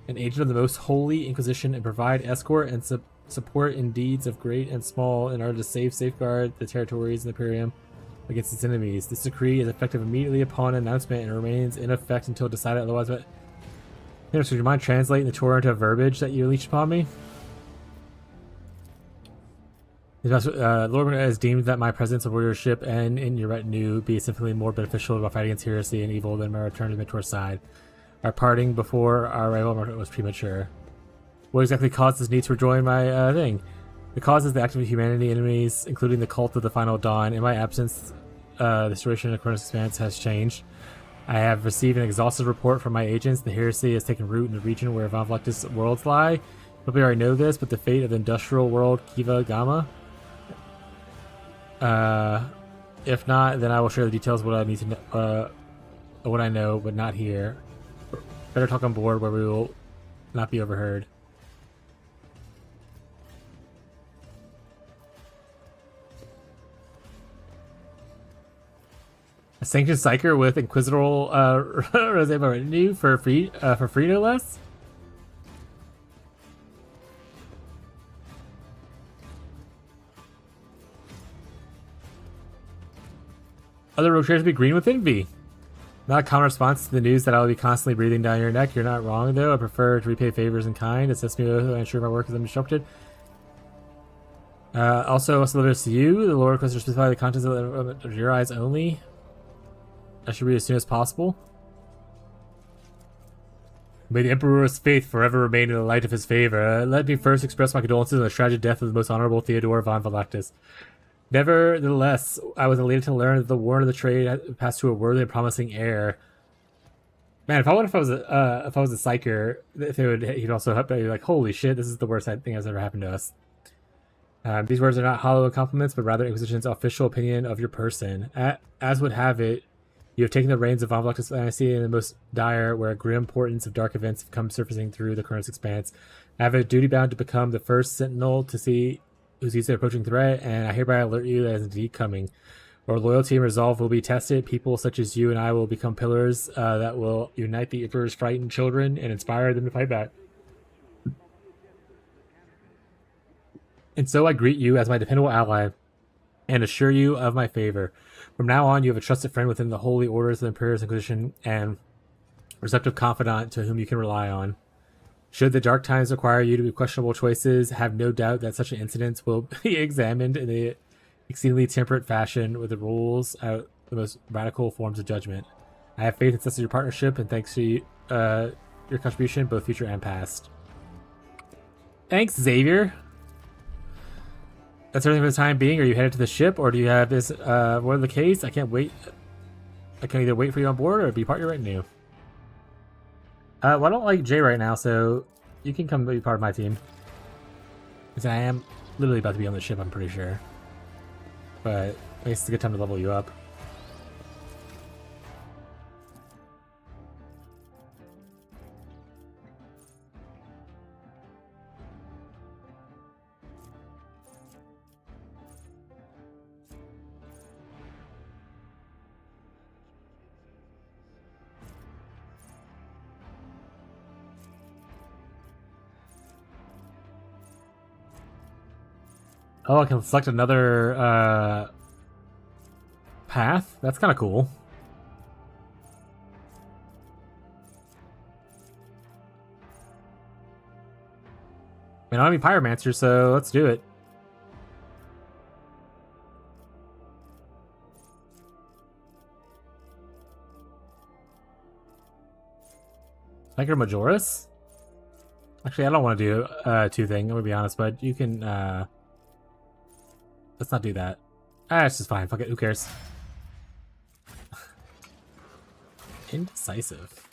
an agent of the most holy Inquisition and provide escort and support in deeds of great and small in order to safeguard the territories of the Imperium against its enemies. This decree is effective immediately upon announcement and remains in effect until decided otherwise. But would you mind translating the Torah into verbiage that you unleashed upon me? Lord has deemed that my presence aboard your ship and in your retinue be significantly more beneficial to fight against heresy and evil than my return to the Mentor's side. Our parting before our arrival was premature. What exactly caused this need to rejoin my thing? The cause is the active humanity enemies, including the cult of the Final Dawn. In my absence, the situation of Kronos Expanse has changed. I have received an exhaustive report from my agents. The heresy has taken root in the region where Von Vlectis worlds lie. You probably already know this, but the fate of the industrial world Kiva Gamma. If not, then I will share the details of what I need to know, what I know, but not here. Better talk on board where we will not be overheard. A sanctioned psyker with Inquisitorial Rose retinue for free no less. Other rogue traders be green with envy. Not a common response to the news that I will be constantly breathing down your neck. You're not wrong, though. I prefer to repay favors in kind. Assist me with and ensure my work is undisrupted. Also delivers to you. The Lord requests to specify the contents of your eyes only. I should read as soon as possible. May the Emperor's faith forever remain in the light of his favor. Let me first express my condolences on the tragic death of the most honorable Theodore von Vlectis. Nevertheless, I was elated to learn that the war of the trade had passed to a worthy and promising heir. Man, if I was a psyker, if he'd also help me, like, holy shit, this is the worst thing that's ever happened to us. These words are not hollow compliments, but rather Inquisition's official opinion of your person. As would have it, you have taken the reins of Von Vluctus Dynasty in the most dire, where grim portents of dark events have come surfacing through the current's expanse. I have a duty bound to become the first sentinel to see who sees the approaching threat, and I hereby alert you that it is indeed coming. Our loyalty and resolve will be tested. People such as you and I will become pillars that will unite the Emperor's frightened children and inspire them to fight back. And so I greet you as my dependable ally and assure you of my favor. From now on, you have a trusted friend within the holy orders of the Imperious Inquisition and receptive confidant to whom you can rely on. Should the dark times require you to make questionable choices, have no doubt that such an incident will be examined in a exceedingly temperate fashion with the rules out the most radical forms of judgment. I have faith in such your partnership, and thanks to you, your contribution, both future and past. Thanks, Xavier. That's everything for the time being. Are you headed to the ship, or do you have this? Whatever the case, I can't wait. I can either wait for you on board or be part of your retinue. Well, I don't like Jay right now, so you can come be part of my team. Because I am literally about to be on the ship, I'm pretty sure. But I guess it's a good time to level you up. Oh, I can select another path? That's kind of cool. I don't have any pyromancer, so let's do it. Tiger Majoris? Actually, I don't want to do two thing, I'm gonna be honest, but you can let's not do that. It's just fine. Fuck it. Who cares? Indecisive.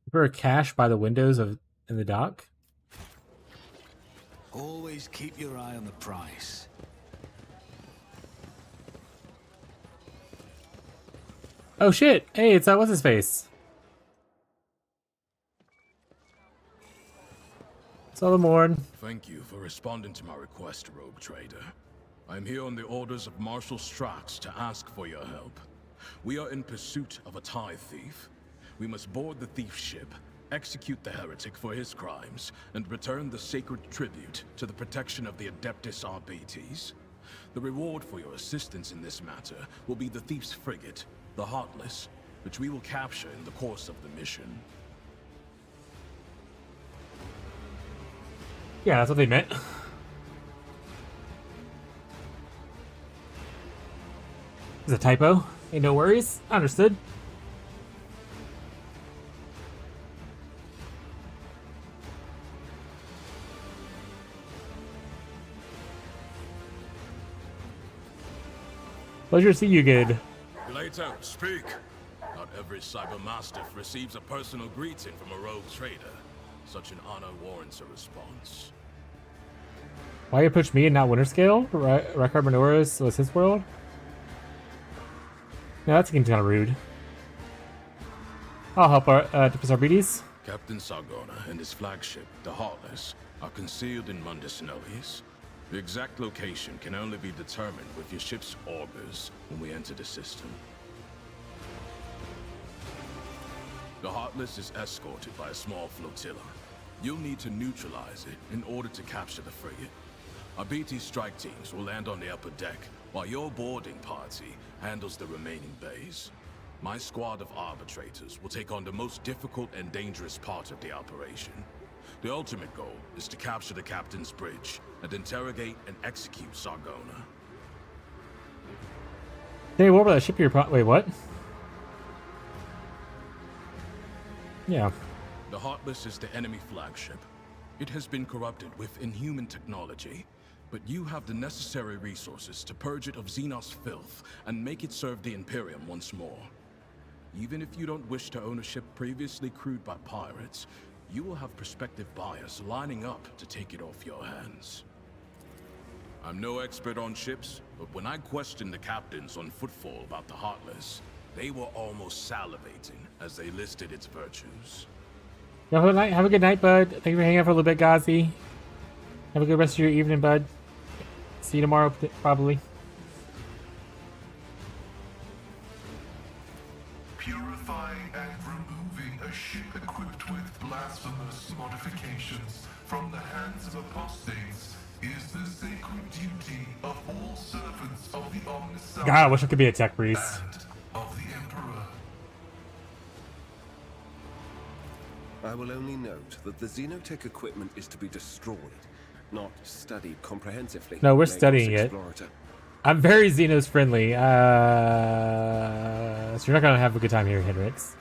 For a cache by the windows of in the dock. Always keep your eye on the price. Oh shit! Hey, it's what's his face? Solomorn. Thank you for responding to my request, Rogue Trader. I'm here on the orders of Marshal Strax to ask for your help. We are in pursuit of a TIE thief. We must board the thief ship, execute the heretic for his crimes, and return the sacred tribute to the protection of the Adeptus Arbites. The reward for your assistance in this matter will be the thief's frigate, the Heartless, which we will capture in the course of the mission. Yeah, that's what they meant. It's a typo. Ain't no worries. Understood. Pleasure to see you, good. Later, speak. Not every cybermastiff receives a personal greeting from a rogue trader. Such an honor warrants a response. Why you approach me and not Winterscale? Rakar Minoris was his world? No, that's getting kind of rude. I'll help our Adeptus Arbites. Captain Sargona and his flagship, the Heartless, are concealed in Mundus Novis. The exact location can only be determined with your ship's orbers when we enter the system. The Heartless is escorted by a small flotilla. You'll need to neutralize it in order to capture the frigate. Our BT strike teams will land on the upper deck, while your boarding party handles the remaining bays. My squad of arbitrators will take on the most difficult and dangerous part of the operation. The ultimate goal is to capture the captain's bridge and interrogate and execute Sargona. Hey, what about that ship you're wait, what? Yeah. The Heartless is the enemy flagship. It has been corrupted with inhuman technology. but you have the necessary resources to purge it of Xenos filth and make it serve the Imperium once more. Even if you don't wish to own a ship previously crewed by pirates, you will have prospective buyers lining up to take it off your hands. I'm no expert on ships, but when I questioned the captains on Footfall about the Heartless, they were almost salivating as they listed its virtues. Have a good night, bud. Thank you for hanging out for a little bit, Gazi. Have a good rest of your evening, bud. See you tomorrow, probably. Purifying and removing a ship equipped with blasphemous modifications from the hands of apostates is the sacred duty of all servants of the Omnissiah. God, I wish I could be a tech priest. Of the Emperor. I will only note that the Xenotech equipment is to be destroyed, not studied comprehensively. No, we're May studying it. Explorator. I'm very Xenos friendly. So you're not gonna have a good time here, Hendrix.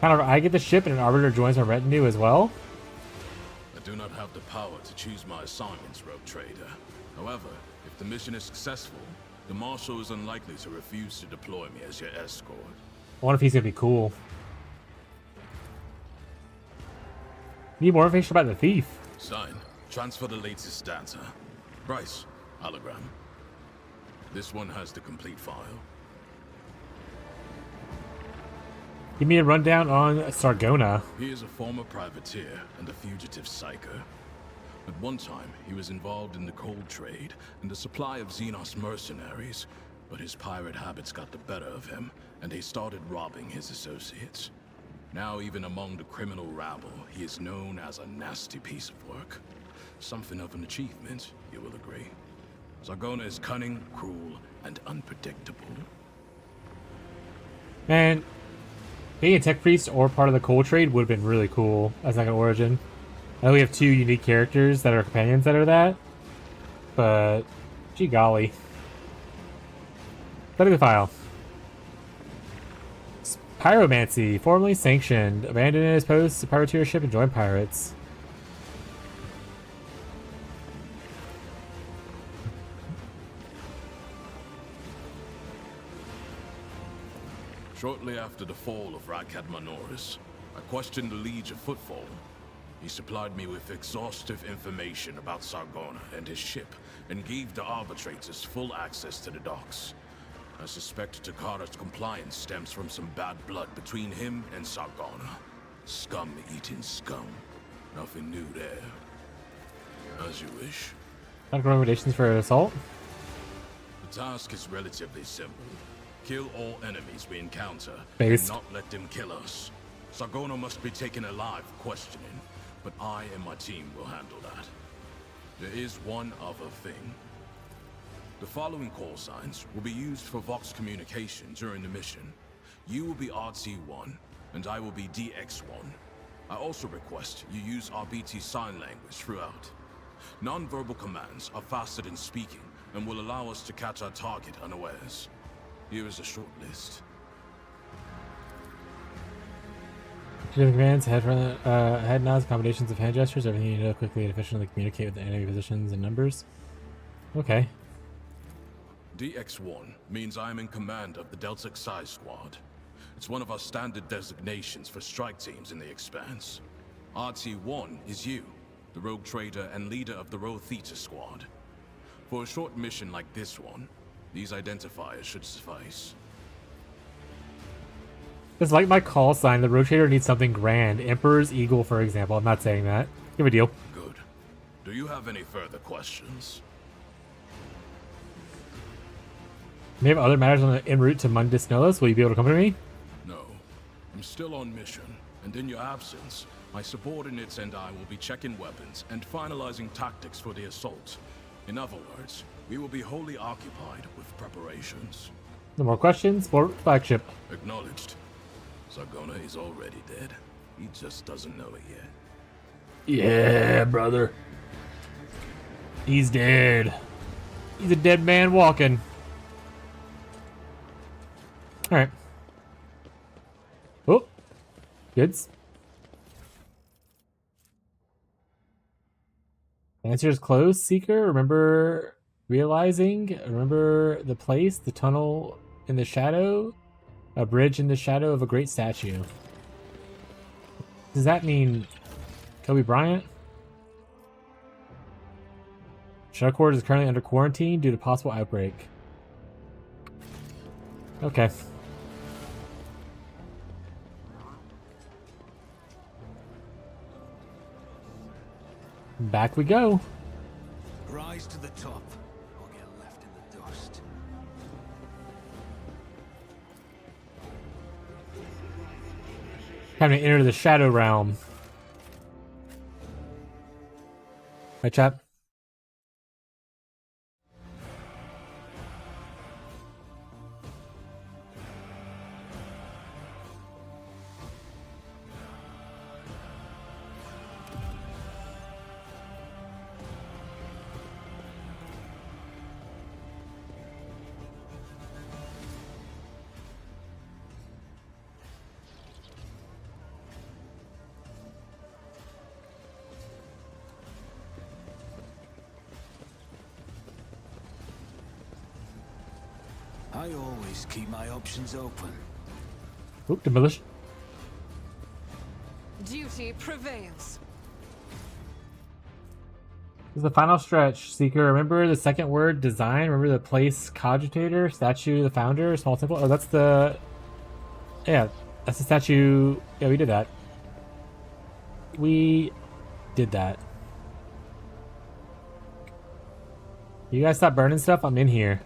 However, I get the ship and an arbiter joins my retinue as well. I do not have the power to choose my assignments, Rogue Trader. However, if the mission is successful, the Marshal is unlikely to refuse to deploy me as your escort. I wonder if he's gonna be cool. Need more information about the thief. Sign. Transfer the latest data. Bryce. Hologram. This one has the complete file. Give me a rundown on Sargona. He is a former privateer and a fugitive psyker. At one time, he was involved in the cold trade and the supply of Xenos mercenaries, but his pirate habits got the better of him, and he started robbing his associates. Now, even among the criminal rabble, he is known as a nasty piece of work. Something of an achievement, you will agree. Sargona is cunning, cruel, and unpredictable. Man, being a tech priest or part of the coal trade would have been really cool as like an origin. I know we have two unique characters that are companions that are that, but gee golly. Study the file. Pyromancy, formerly sanctioned, abandoned his post to privateer ship and joined pirates. Shortly after the fall of Rakad Manoris, I questioned the Liege of Footfall. He supplied me with exhaustive information about Sargona and his ship, and gave the arbitrators full access to the docks. I suspect Takara's compliance stems from some bad blood between him and Sargona. Scum-eating scum. Nothing new there. As you wish. Not recommendations for assault? The task is relatively simple. Kill all enemies we encounter, Based. and not let them kill us. Sargona must be taken alive for questioning, but I and my team will handle that. There is one other thing. The following call signs will be used for Vox communication during the mission. You will be RT1, and I will be DX1. I also request you use RBT sign language throughout. Non-verbal commands are faster than speaking, and will allow us to catch our target unawares. Here is a short list. Commands, head nods, combinations of hand gestures, everything you know to quickly and efficiently communicate with the enemy positions and numbers. Okay. DX1 means I am in command of the Delta Xi Squad. It's one of our standard designations for strike teams in the Expanse. RT1 is you, the Rogue Trader and leader of the Rho Theta Squad. For a short mission like this one, these identifiers should suffice. Just like my call sign, the rotator needs something grand. Emperor's Eagle, for example. I'm not saying that. Give a deal. Good. Do you have any further questions? May have other matters on the en route to Mundus Nolos. Will you be able to come to me? No. I'm still on mission, and in your absence, my subordinates and I will be checking weapons and finalizing tactics for the assault. In other words, we will be wholly occupied with preparations. No more questions. Board flagship. Acknowledged. Sargona is already dead. He just doesn't know it yet. Yeah, brother. He's dead. He's a dead man walking. Alright. Oh. Goods. Answer is closed, Seeker. Remember realizing? Remember the place? The tunnel in the shadow? A bridge in the shadow of a great statue. Does that mean Kobe Bryant? Shadow Court is currently under quarantine due to possible outbreak. Okay. Back we go. Rise to the top, or get left in the dust. Time to enter the Shadow Realm. Right, chap? I always keep my options open. Oh, demolish. Duty prevails. This is the final stretch, Seeker. Remember the second word, design? Remember the place, cogitator, statue, the founder, small temple? Oh, that's the... Yeah, that's the statue. Yeah, we did that. We did that. You guys stop burning stuff? I'm in here.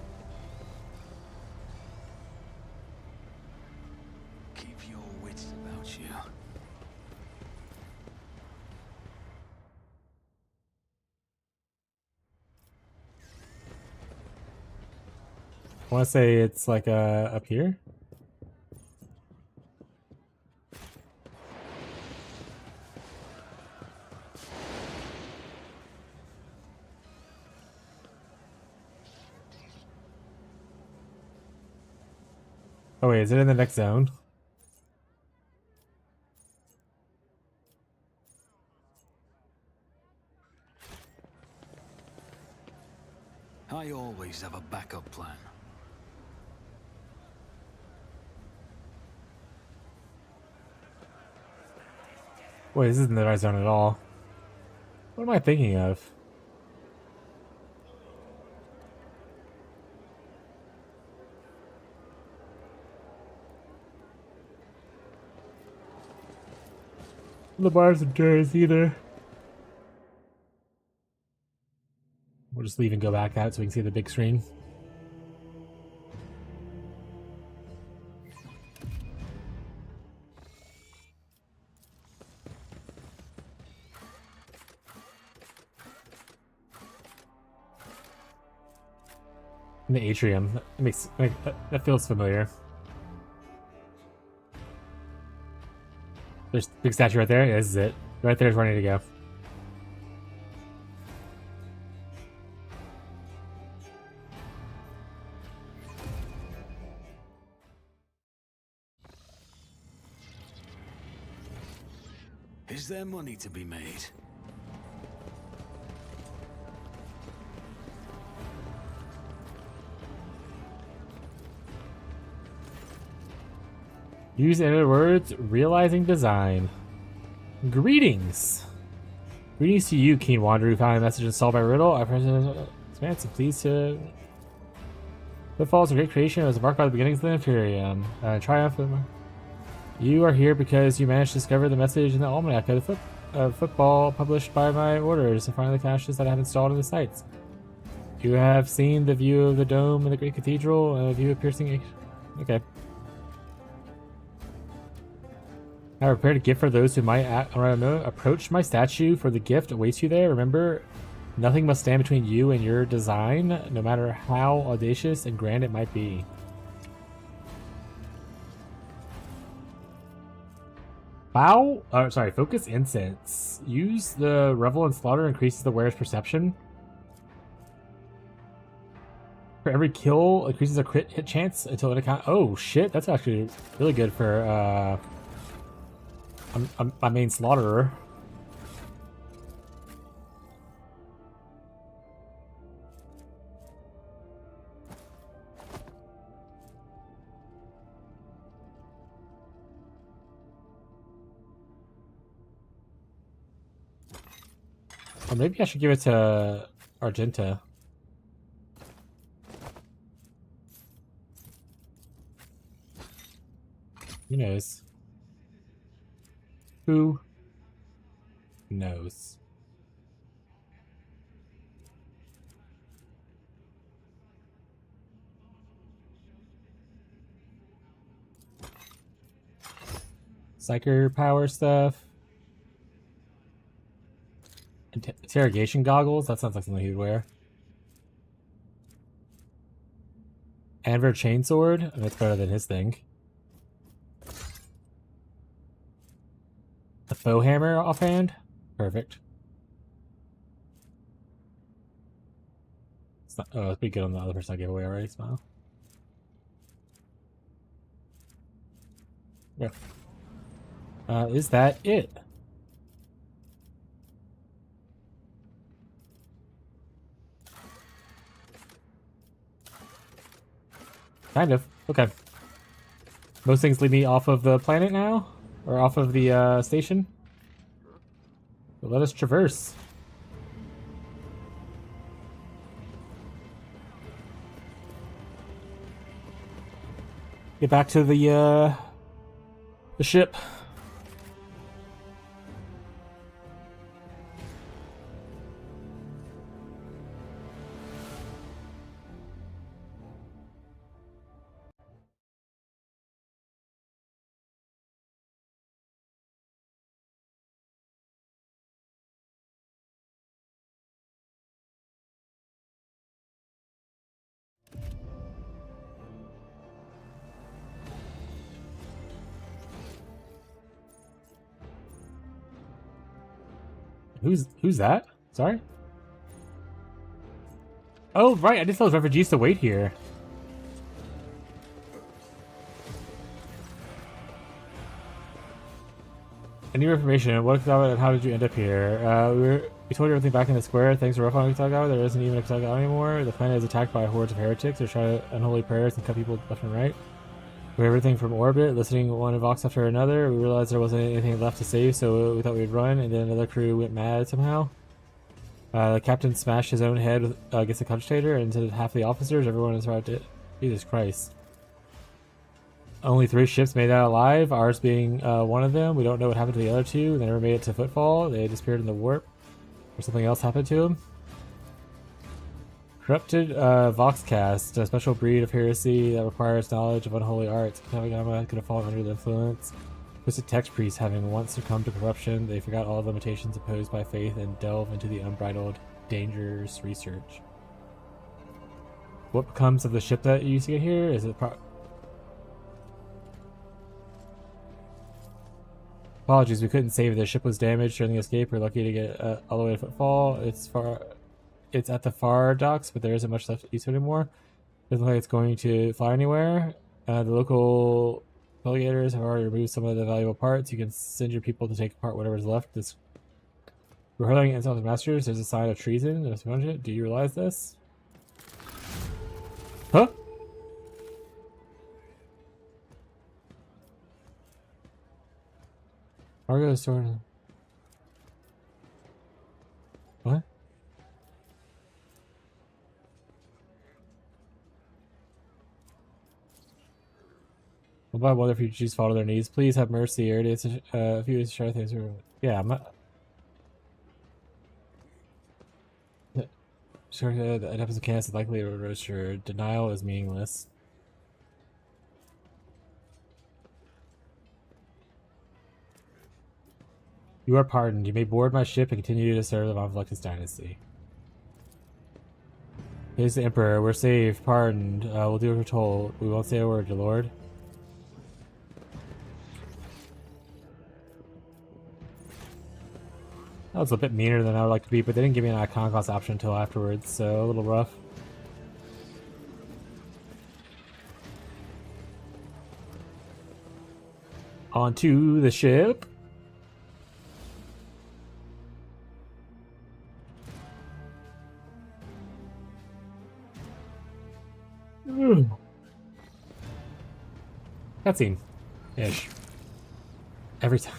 Keep your wits about you. I want to say it's like up here. Oh wait, is it in the next zone? I always have a backup plan. Wait, this isn't the right zone at all. What am I thinking of? The bars and turns either. We'll just leave and go back out so we can see the big screen. In the atrium. That feels familiar. There's a big statue right there. Yeah, this is it. Right there's where I need to go. Is there money to be made? Use in other words, realizing design. Greetings. Greetings to you, keen wanderer who found a message installed by Riddle. Our president is pleased to... Footfall is a great creation. It was marked by the beginnings of the Imperium. Triumph. You are here because you managed to discover the message in the almanac of the football published by my orders and find the caches that I have installed in the sites. You have seen the view of the dome and the great cathedral and a view of piercing... Okay. I prepared a gift for those who might approach my statue, for the gift awaits you there. Remember, nothing must stand between you and your design, no matter how audacious and grand it might be. Focus incense. Use the revel and slaughter increases the wearer's perception. For every kill, increases a crit hit chance until it account. Oh shit, that's actually really good for my main slaughterer. Or maybe I should give it to Argenta. Who knows? Who knows? Psyker power stuff. Interrogation goggles? That sounds like something he'd wear. Anver chainsword? That's better than his thing. A foe hammer offhand? Perfect. It's not, oh, it's pretty good on the other person I gave away already. Smile. Yeah. Is that it? Kind of. Okay. Most things lead me off of the planet now? Or off of the station? So let us traverse. Get back to the ship. Who's that? Sorry? Oh, right, I didn't tell those refugees to wait here. Any information? What Kataga and how did you end up here? We told you everything back in the square. Things are rough on Kataga. There isn't even a Kataga anymore. The planet is attacked by hordes of heretics. They're trying to unholy prayers and cut people left and right. We have everything from orbit, listening one Vox after another. We realized there wasn't anything left to save, so we thought we'd run, and then another crew went mad somehow. The captain smashed his own head against the cogitator, and to half the officers, everyone is right to... Jesus Christ. Only 3 ships made it out alive, ours being one of them. We don't know what happened to the other 2. They never made it to Footfall. They disappeared in the warp. Or something else happened to them. Corrupted Voxcast, a special breed of heresy that requires knowledge of unholy arts. Katagama could have fallen under the influence. Twisted text priests having once succumbed to corruption, they forgot all limitations imposed by faith and delve into the unbridled, dangerous research. What becomes of the ship that you used to get here? Is it Apologies, we couldn't save it. The ship was damaged during the escape. We're lucky to get all the way to Footfall. It's at the far docks, but there isn't much left east anymore. Doesn't look like it's going to fly anywhere. The local navigators have already removed some of the valuable parts. You can send your people to take apart whatever's left. We're hurling insults to masters. There's a sign of treason. Do you realize this? Huh? Cargo is stored. What? Well, by wonder if you choose fall to their knees. Please have mercy. Or it is a few share things. Yeah, I'm not. Sure, the episode cast is likely to roast your denial is meaningless. You are pardoned. You may board my ship and continue to serve the Von Fluxus dynasty. Here's the Emperor. We're saved. Pardoned. We'll do what we're told. We won't say a word, your lord. That was a bit meaner than I would like to be, but they didn't give me an icon class option until afterwards, so a little rough. onto the ship. Cutscene. Ish. Every time.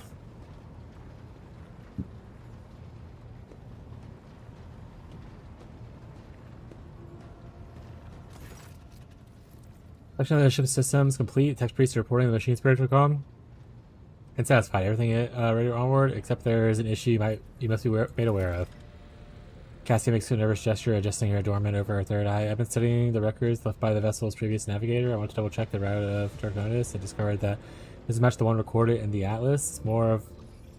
Selection of the ship's systems complete. Text priest reporting the machine spiritual com. And satisfied. Everything ready onward, except there is an issue you must be made aware of. Cassie makes a nervous gesture, adjusting her adornment over her third eye. I've been studying the records left by the vessel's previous navigator. I want to double check the route of Dargonis and discovered that this matched the one recorded in the Atlas. More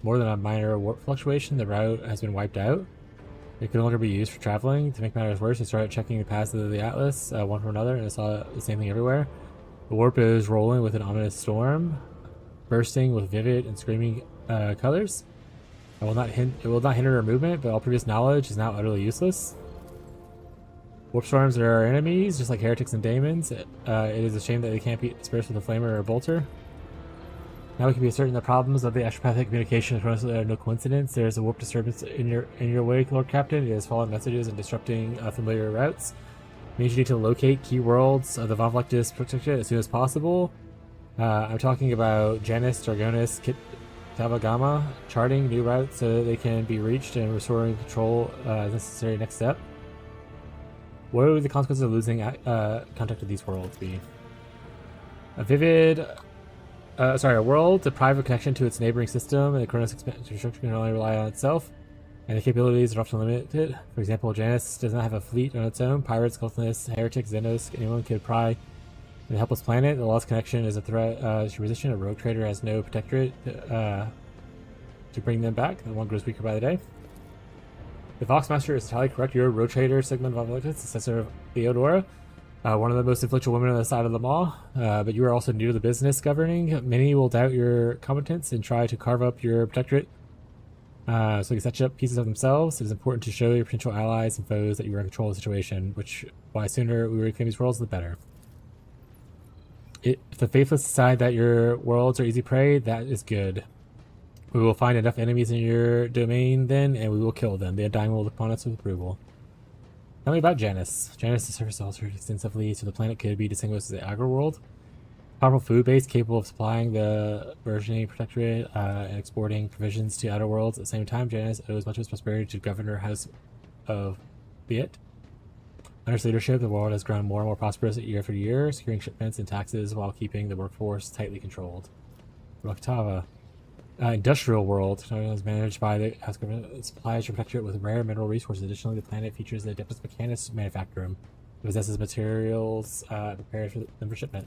than a minor warp fluctuation, the route has been wiped out. It can no longer be used for traveling. To make matters worse, I started checking the paths of the Atlas, one from another, and I saw the same thing everywhere. The warp is rolling with an ominous storm, bursting with vivid and screaming colors. It will not hinder our movement, but all previous knowledge is now utterly useless. Warp storms are our enemies, just like heretics and daemons. It is a shame that they can't be dispersed with a flamer or a bolter. Now we can be certain the problems of the astropathic communication are no coincidence. There is a warp disturbance in your way, Lord Captain. It is following messages and disrupting familiar routes. It means you need to locate key worlds of the Von Vlectis Protectorate as soon as possible. I'm talking about Janus, Dargonis, Kitavagama, charting new routes so that they can be reached and restoring control as necessary next step. What would the consequences of losing contact with these worlds be? A world deprived of connection to its neighboring system, and the Kronos construction can only rely on itself, and the capabilities are often limited. For example, Janus does not have a fleet on its own. Pirates, cultists, heretics, Xenos, anyone could pry in a helpless planet. The lost connection is a threat to your position. A rogue trader has no protectorate to bring them back. The one grows weaker by the day. The Voxmaster is entirely correct. You're a rogue trader, Sigmund von Vlectis, successor of Theodora. One of the most influential women on the side of the Maw, but you are also new to the business governing. Many will doubt your competence and try to carve up your protectorate so they can set up pieces of themselves. It is important to show your potential allies and foes that you are in control of the situation, why sooner we reclaim these worlds, the better. If the faithless decide that your worlds are easy prey, that is good. We will find enough enemies in your domain then, and we will kill them. The Undying will look upon us with approval. Tell me about Janus. Janus is surface altered extensively, so the planet could be distinguished as the agro world. Powerful food base capable of supplying the burgeoning protectorate and exporting provisions to outer worlds. At the same time, Janus owes much of its prosperity to Governor House of Fiat. Under his leadership, the world has grown more and more prosperous year after year, securing shipments and taxes while keeping the workforce tightly controlled. Roktava. Industrial world is managed by the House Government. Supplies your protectorate with rare mineral resources. Additionally, the planet features the Adeptus Mechanis manufactory room. It possesses materials prepared for them for shipment.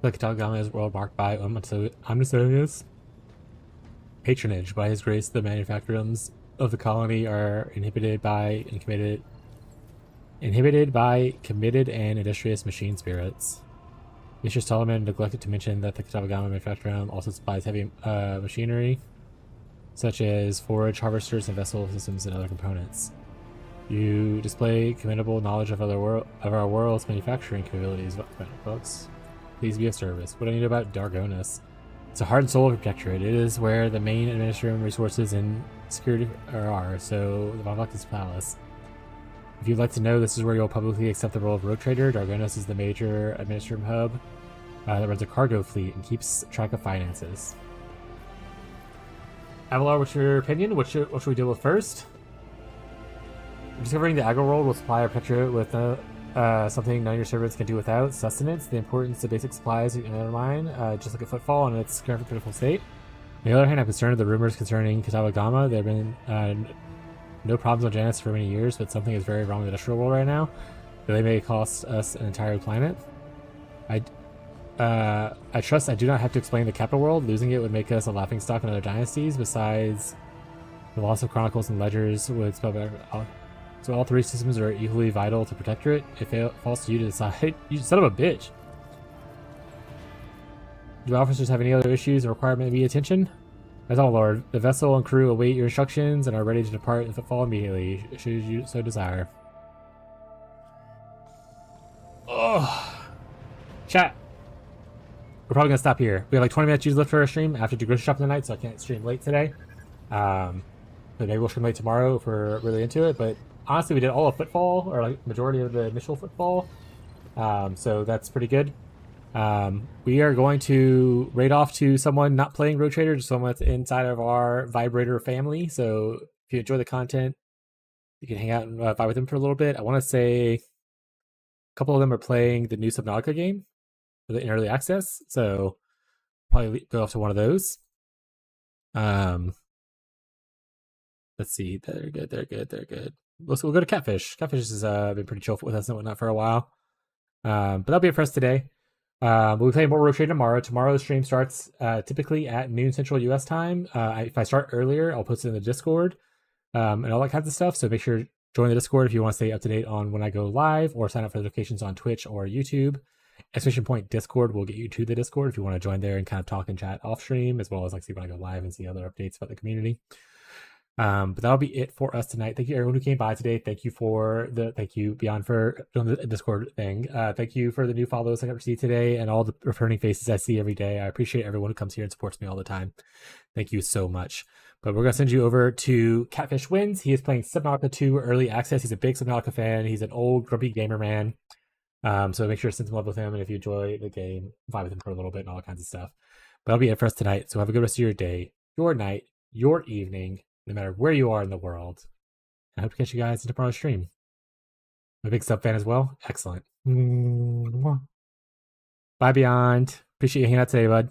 The Kitagama is world marked by Omniscience patronage. By his grace, the manufactory rooms of the colony are inhibited by committed and industrious machine spirits. Mr. Solomon neglected to mention that the Kitagama manufactory room also supplies heavy machinery, such as forage, harvesters, and vessel systems and other components. You display commendable knowledge of our world's manufacturing capabilities, folks. Please be of service. What do I need about Dargonis? It's a heart and soul of protectorate. It is where the main administrative resources and security are, so the Von Vlectis Palace. If you'd like to know, this is where you'll publicly accept the role of rogue trader. Dargonis is the major administrative hub that runs a cargo fleet and keeps track of finances. Avalar, what's your opinion? What should we deal with first? Discovering the agro world will supply our protectorate with something none of your servants can do without: sustenance. The importance of basic supplies you can undermine, just like a footfall in its current critical state. On the other hand, I'm concerned with the rumors concerning Kitagama. There have been no problems on Janus for many years, but something is very wrong with the industrial world right now. They may cost us an entire planet. I trust I do not have to explain the capital world. Losing it would make us a laughingstock in other dynasties. Besides, the loss of chronicles and ledgers would spell better. So all three systems are equally vital to protectorate. It falls to you to decide. You son of a bitch. Do officers have any other issues or require immediate attention? As all, Lord, the vessel and crew await your instructions and are ready to depart in footfall immediately, should you so desire. Oh. Chat. We're probably gonna stop here. We have like 20 minutes usually left for our stream. I have to do grocery shopping tonight, so I can't stream late today. But maybe we'll stream late tomorrow if we're really into it. But honestly, we did all of Footfall, or like majority of the initial Footfall. So that's pretty good. We are going to raid off to someone not playing Road Trader, just someone that's inside of our Vibrator family. So if you enjoy the content, you can hang out and vibe with them for a little bit. I want to say a couple of them are playing the new Subnautica game in early access, so probably go off to one of those. Let's see. They're good. We'll go to Catfish. Catfish has been pretty chill with us and whatnot for a while. But that'll be it for us today. We'll be playing more Road Trader tomorrow. Tomorrow's stream starts typically at noon Central US time. If I start earlier, I'll post it in the Discord and all that kinds of stuff. So make sure to join the Discord if you want to stay up to date on when I go live, or sign up for notifications on Twitch or YouTube. Exclamation point Discord will get you to the Discord if you want to join there and kind of talk and chat off stream, as well as like see when I go live and see other updates about the community. But that'll be it for us tonight. Thank you everyone who came by today. Thank you Beyond for doing the Discord thing. Thank you for the new follows I got to see today and all the returning faces I see every day. I appreciate everyone who comes here and supports me all the time. Thank you so much. But we're gonna send you over to Catfish Wins. He is playing Subnautica 2 early access. He's a big Subnautica fan. He's an old grumpy gamer man. So make sure to send some love with him, and if you enjoy the game, vibe with him for a little bit and all kinds of stuff. But that'll be it for us tonight. So have a good rest of your day, your night, your evening, no matter where you are in the world. I hope to catch you guys in tomorrow's stream. I'm a big sub fan as well. Excellent. Bye, Beyond. Appreciate you hanging out today, bud.